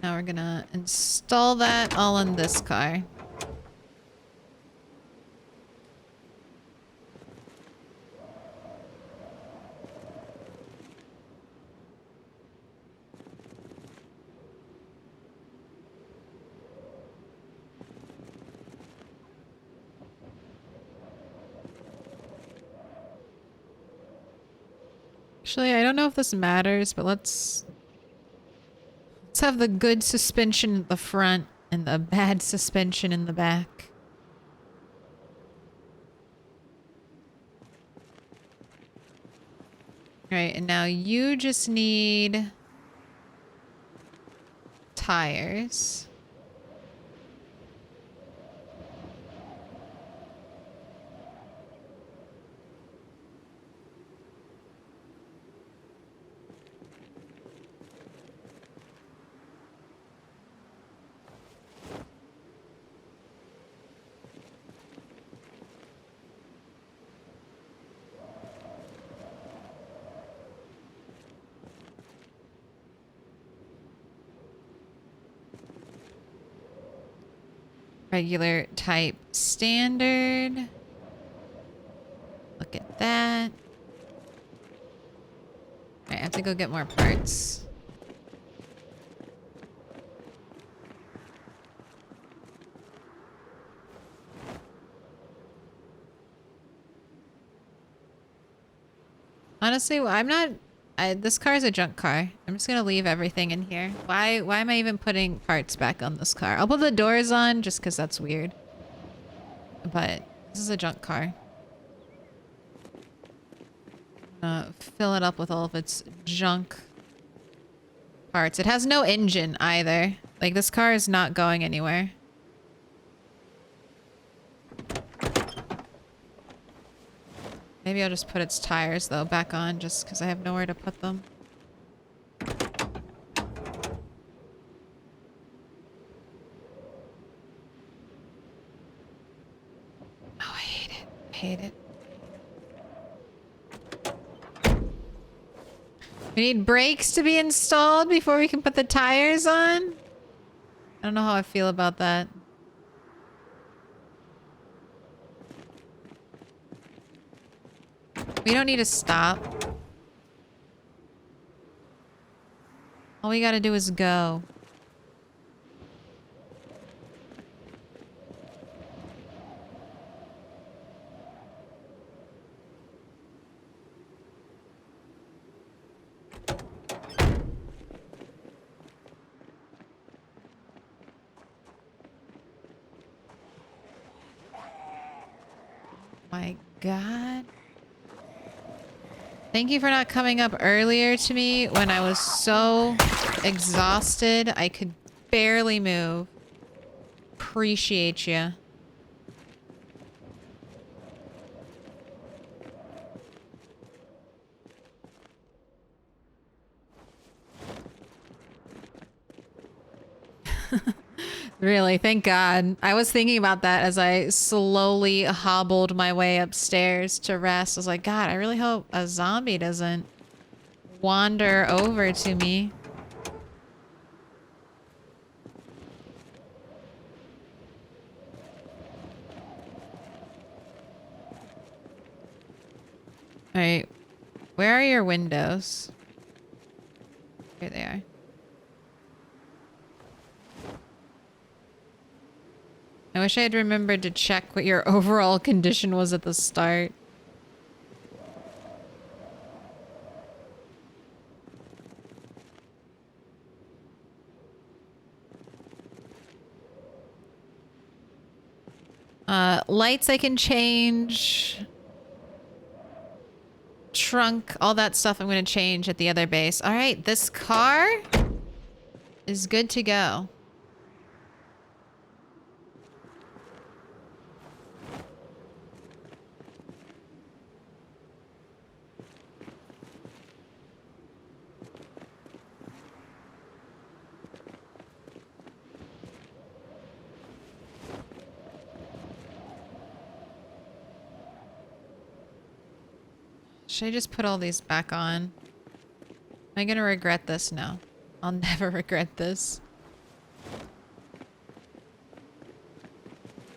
[SPEAKER 1] Now we're gonna install that all in this car. Actually, I don't know if this matters, but let's have the good suspension at the front and the bad suspension in the back. All right, and now you just need tires. Regular type standard. Look at that. Alright, I have to go get more parts. Honestly, I'm not... this car is a junk car. I'm just gonna leave everything in here. Why am I even putting parts back on this car? I'll put the doors on just because that's weird. But this is a junk car. Fill it up with all of its junk parts. It has no engine either. Like, this car is not going anywhere. Maybe I'll just put its tires, though, back on just because I have nowhere to put them. Oh, I hate it. I hate it. We need brakes to be installed before we can put the tires on? I don't know how I feel about that. We don't need to stop. All we gotta do is go. My God. Thank you for not coming up earlier to me when I was so exhausted I could barely move. Appreciate you. Really, thank God. I was thinking about that as I slowly hobbled my way upstairs to rest. I was like, God, I really hope a zombie doesn't wander over to me. Alright. Where are your windows? Here they are. I wish I had remembered to check what your overall condition was at the start. Lights I can change. Trunk, all that stuff I'm going to change at the other base. All right, this car is good to go. Should I just put all these back on? Am I gonna regret this? No. I'll never regret this.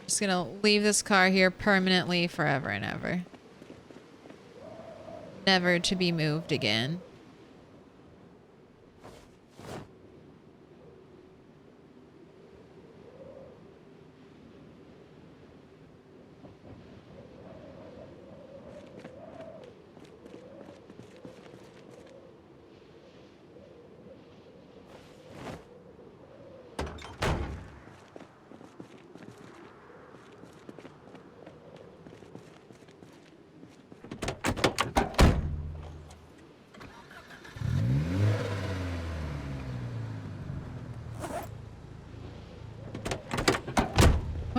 [SPEAKER 1] Just gonna leave this car here permanently forever and ever. Never to be moved again.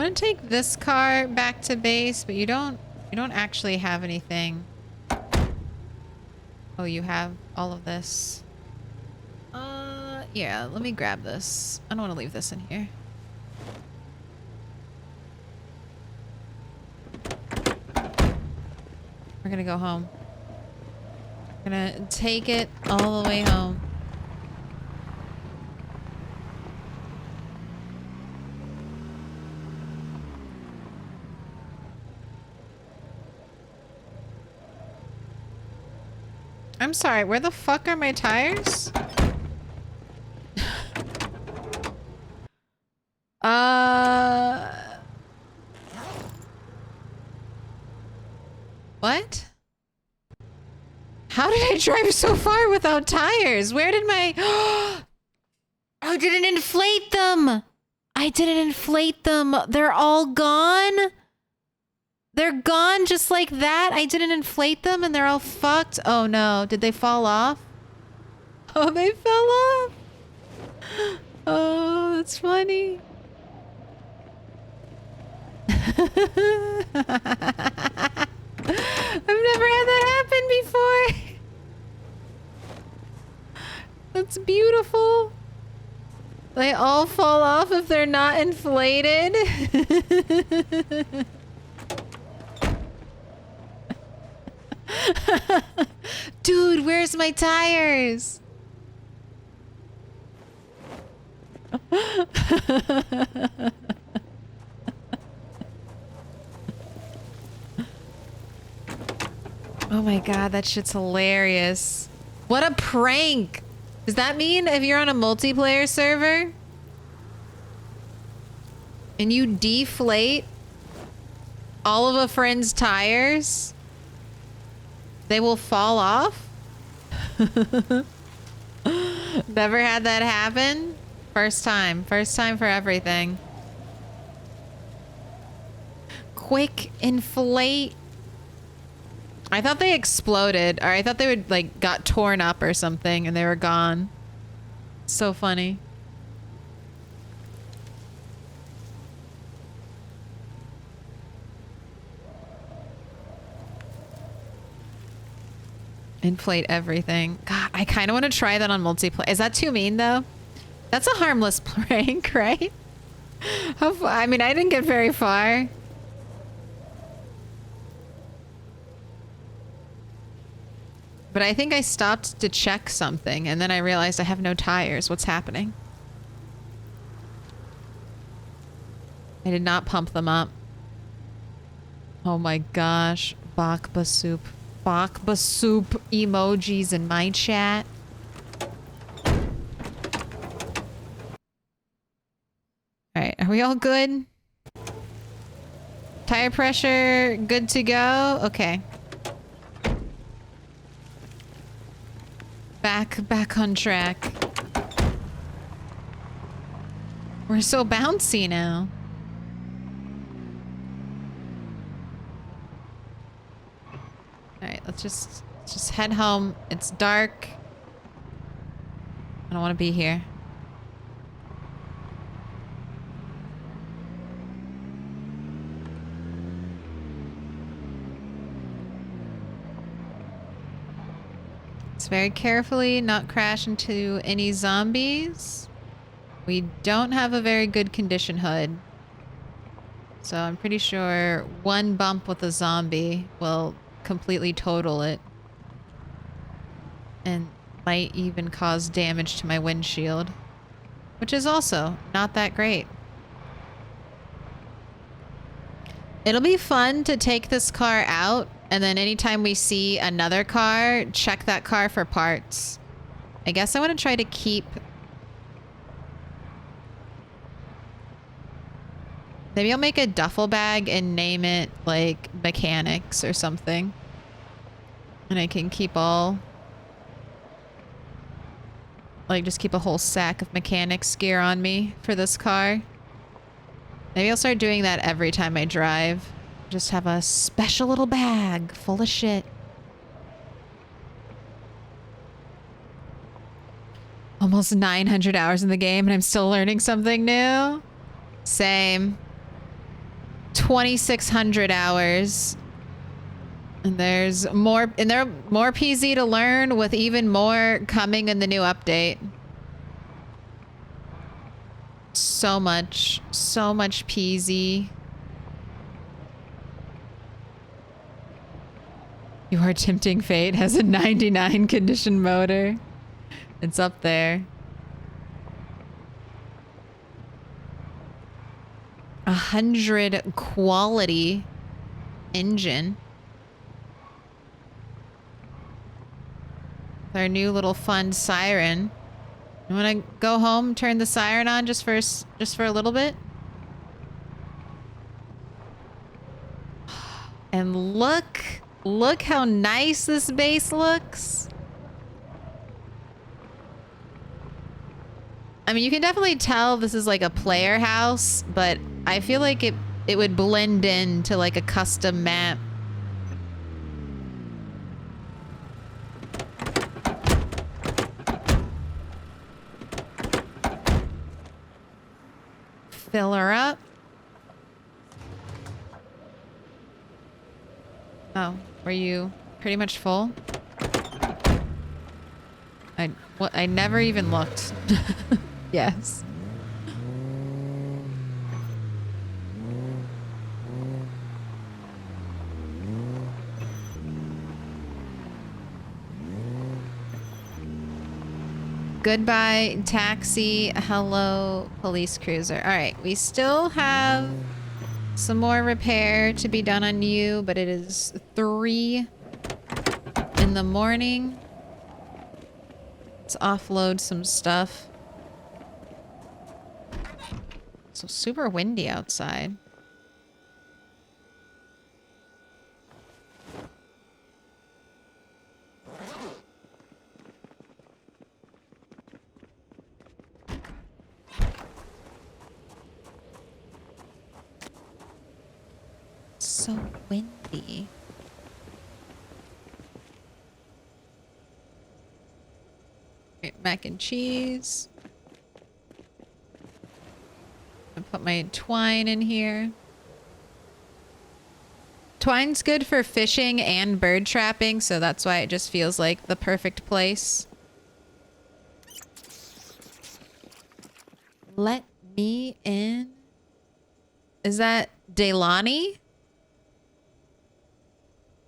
[SPEAKER 1] want to take this car back to base, but you don't actually have anything. Oh, you have all of this. Yeah, let me grab this. I don't want to leave this in here. We're gonna go home. We're gonna take it all the way home. I'm sorry, where the fuck are my tires? What? How did I drive so far without tires? Where did my... I didn't inflate them! I didn't inflate them! They're all gone? They're gone just like that? I didn't inflate them and they're all fucked? Oh no, did they fall off? Oh, they fell off! Oh, that's funny. I've never had that happen before. That's beautiful. They all fall off if they're not inflated. Dude, where's my tires? Oh my god, that shit's hilarious. What a prank! Does that mean if you're on a multiplayer server and you deflate all of a friend's tires, they will fall off? Never had that happen? First time. First time for everything. Quick inflate. I thought they exploded, or I thought they would, like, got torn up or something and they were gone. So funny. Inflate everything. God, I kind of want to try that on multiplayer. Is that too mean, though? That's a harmless prank, right? I mean, I didn't get very far. But I think I stopped to check something, and then I realized I have no tires. What's happening? I did not pump them up. Oh my gosh. Bakba soup. Bakba soup emojis in my chat. Alright, are we all good? Tire pressure, good to go? Okay. Back on track. We're so bouncy now. Alright, let's just head home. It's dark. I don't want to be here. Let's very carefully not crash into any zombies. We don't have a very good condition hood. So I'm pretty sure one bump with a zombie will completely total it. And might even cause damage to my windshield. Which is also not that great. It'll be fun to take this car out, and then anytime we see another car, check that car for parts. I guess I want to try to keep... Maybe I'll make a duffel bag and name it, like, mechanics or something. And I can keep all... Like, just keep a whole sack of mechanics gear on me for this car. Maybe I'll start doing that every time I drive. Just have a special little bag full of shit. Almost 900 hours in the game and I'm still learning something new. Same. 2,600 hours. And there's more, and there are more PZ to learn, with even more coming in the new update. So much PZ. You Are Tempting Fate has a 99 condition motor. It's up there. 100 quality engine. Our new little fun siren. You want to go home, turn the siren on just for a little bit? And look how nice this base looks. I mean, you can definitely tell this is like a player house, but I feel like it would blend into like a custom map. Fill her up. Oh, were you pretty much full? I never even looked. Yes. Goodbye, taxi. Hello, police cruiser. All right, we still have some more repair to be done on you, but it is 3 in the morning. Let's offload some stuff. So super windy outside. So windy. Right, mac and cheese. I put my twine in here. Twine's good for fishing and bird trapping, so that's why it just feels like the perfect place. Let me in. Is that Daylani?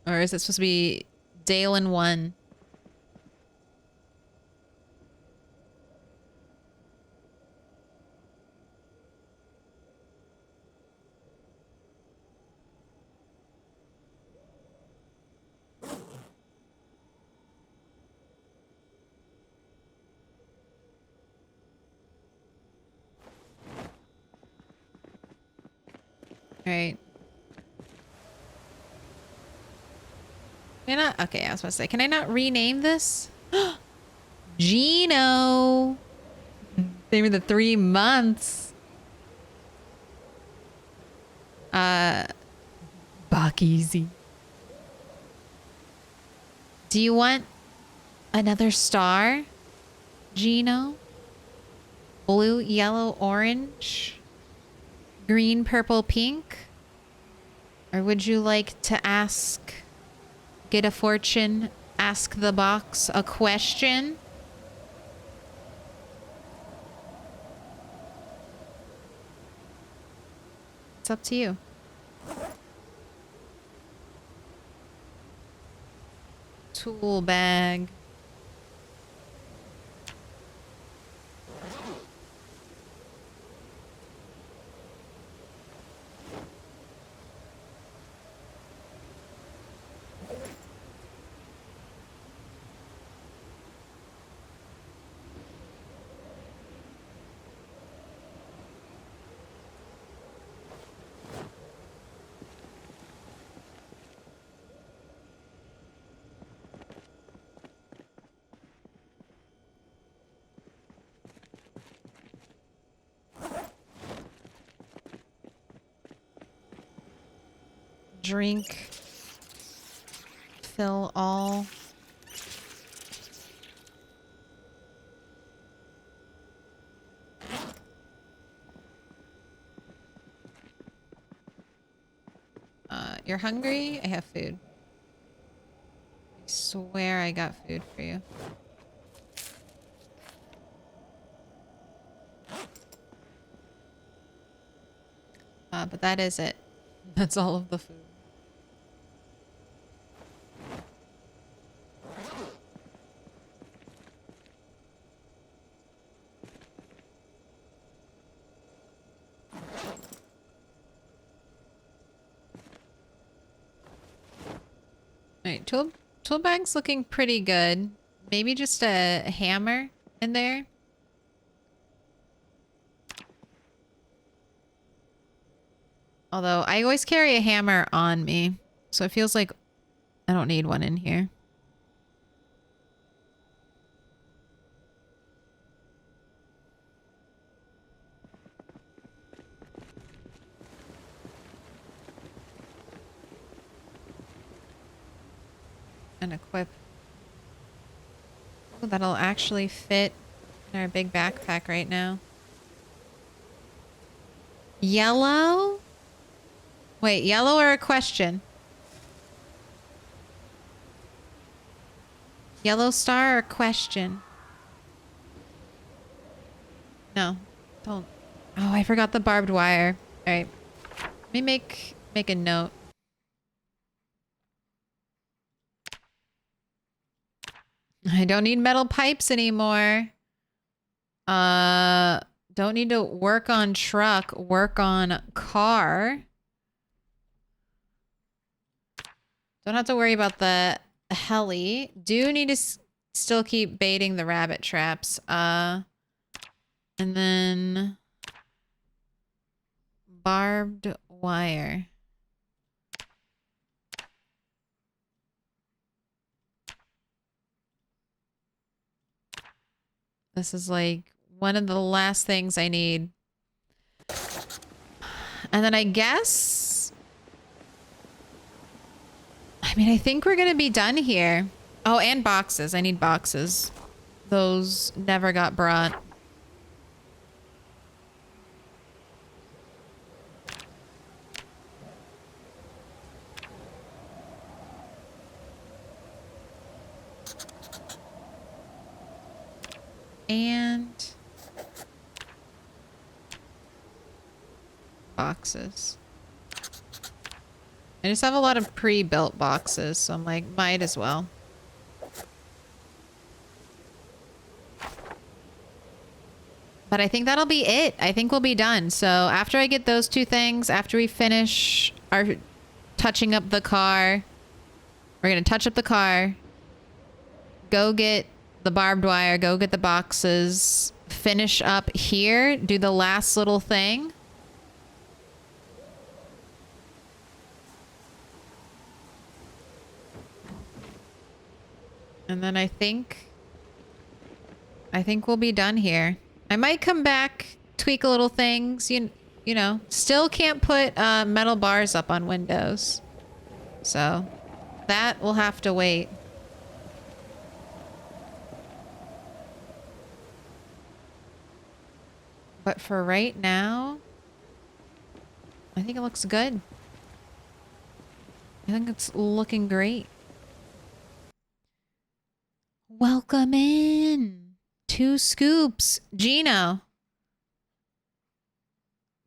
[SPEAKER 1] Or is it supposed to be Dalen 1? Right. Can I not? Okay, I was supposed to say, can I not rename this? Gino. They were the 3 months. Buck easy. Do you want another star, Gino? Blue, yellow, orange? Green, purple, pink? Or would you like to ask, get a fortune, ask the box a question? It's up to you. Tool bag. Drink. Fill all. You're hungry? I have food. I swear I got food for you. But that is it. That's all of the food. Alright, tool bag's looking pretty good. Maybe just a hammer in there. Although I always carry a hammer on me, so it feels like I don't need one in here. And equip. Oh, that'll actually fit in our big backpack right now. Yellow? Wait, yellow or a question? Yellow star or question? No, don't. Oh, I forgot the barbed wire. All right, let me make a note. I don't need metal pipes anymore. Don't need to work on truck, work on car. Don't have to worry about the heli. Do need to still keep baiting the rabbit traps. And then barbed wire. This is like one of the last things I need. And then I guess... I mean, I think we're going to be done here. Oh, and boxes. I need boxes. Those never got brought. And boxes. I just have a lot of pre-built boxes, so I'm like, might as well. But I think that'll be it. I think we'll be done. So after I get those two things, after we finish our touching up the car, we're going to touch up the car, go get the barbed wire, go get the boxes, finish up here, do the last little thing. And then I think we'll be done here. I might come back, tweak a little things, you know, still can't put metal bars up on windows. So that will have to wait. But for right now, I think it looks good. I think it's looking great. Welcome in. 2 scoops. Gino.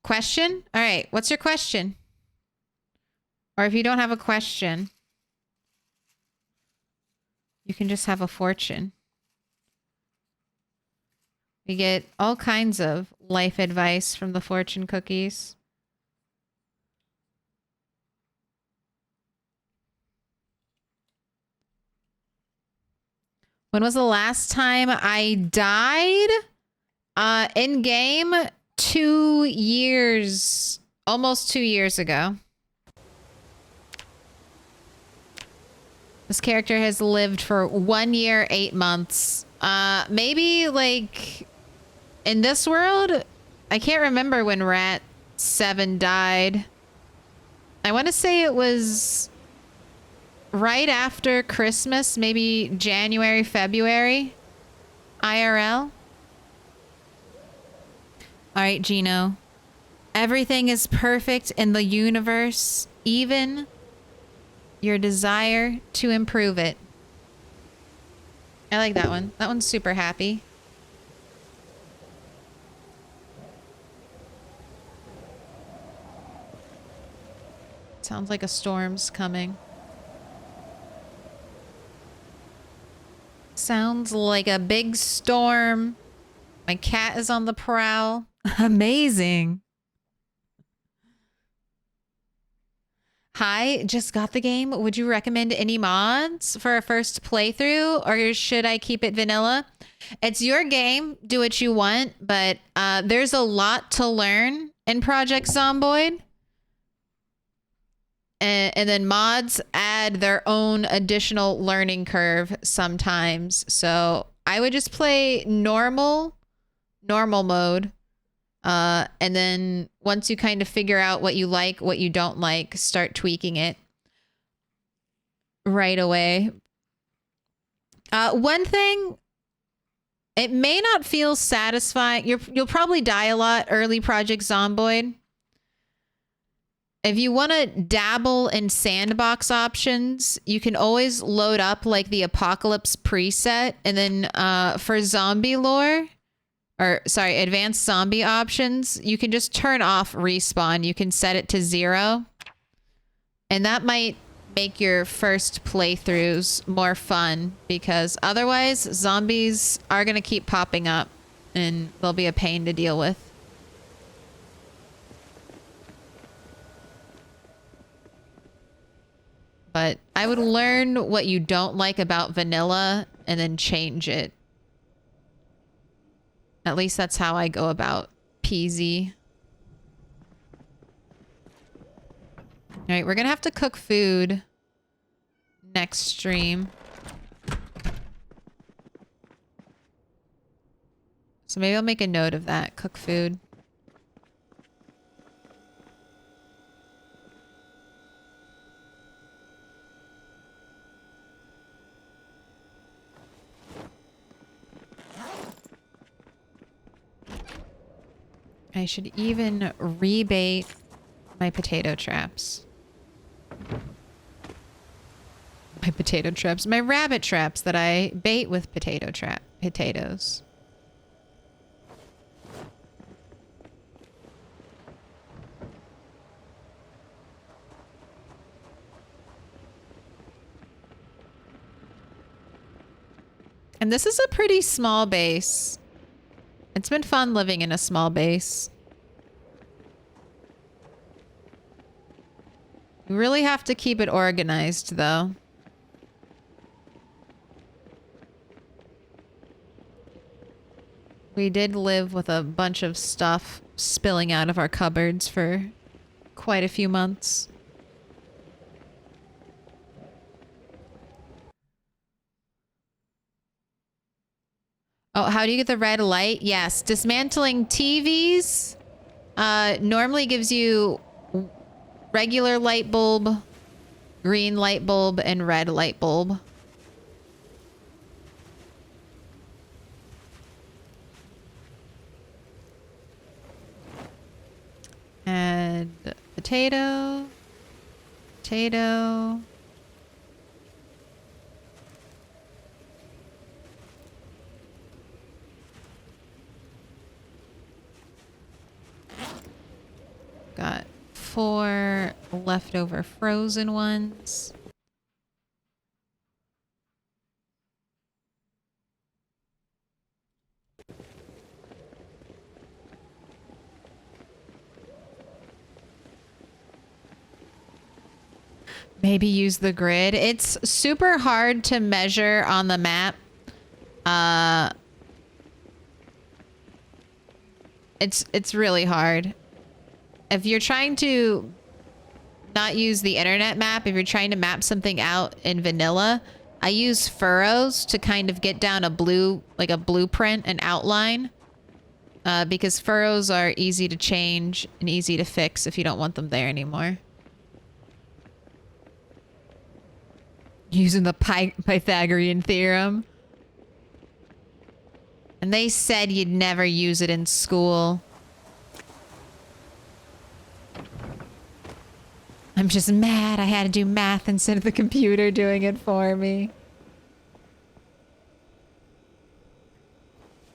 [SPEAKER 1] Question? All right. What's your question? Or if you don't have a question, you can just have a fortune. We get all kinds of life advice from the fortune cookies. When was the last time I died? In game, 2 years, almost 2 years ago. This character has lived for 1 year, 8 months. Maybe like in this world, I can't remember when Rat 7 died. I want to say it was right after Christmas, maybe January, February, IRL. All right, Gino. Everything is perfect in the universe, even your desire to improve it. I like that one. That one's super happy. Sounds like a storm's coming. Sounds like a big storm. My cat is on the prowl. Amazing. Hi, just got the game. Would you recommend any mods for a first playthrough, or should I keep it vanilla? It's your game. Do what you want, but there's a lot to learn in Project Zomboid. And then mods add their own additional learning curve sometimes. So I would just play normal mode. And then once you kind of figure out what you like, what you don't like, start tweaking it right away. One thing, it may not feel satisfying. You'll probably die a lot early Project Zomboid. If you want to dabble in sandbox options, you can always load up like the Apocalypse preset. And then for zombie lore, or sorry, advanced zombie options, you can just turn off respawn. You can set it to 0. And that might make your first playthroughs more fun, because otherwise zombies are going to keep popping up and they'll be a pain to deal with. But I would learn what you don't like about vanilla and then change it. At least that's how I go about PZ. All right, we're going to have to cook food next stream. So maybe I'll make a note of that. Cook food. I should even rebait my potato traps. My rabbit traps that I bait with potatoes. And this is a pretty small base. It's been fun living in a small base. You really have to keep it organized, though. We did live with a bunch of stuff spilling out of our cupboards for quite a few months. Oh, how do you get the red light? Yes, dismantling TVs normally gives you regular light bulb, green light bulb, and red light bulb. Add potato. Got 4 leftover frozen ones. Maybe use the grid. It's super hard to measure on the map. It's really hard. If you're trying to not use the internet map, if you're trying to map something out in vanilla, I use furrows to kind of get down a blueprint, an outline. Because furrows are easy to change and easy to fix if you don't want them there anymore. Using the Pythagorean theorem. And they said you'd never use it in school. I'm just mad I had to do math instead of the computer doing it for me.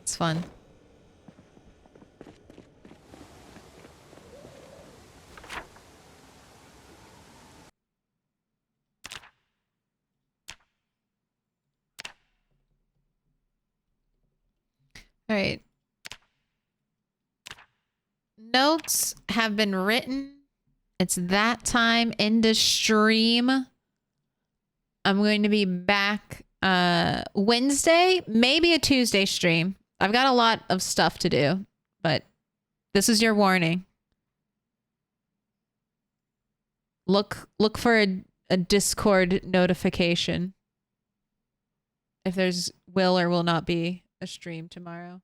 [SPEAKER 1] It's fun. All right. Notes have been written. It's that time. End of stream. I'm going to be back Wednesday, maybe a Tuesday stream. I've got a lot of stuff to do, but this is your warning. Look for a Discord notification if there's will or will not be a stream tomorrow.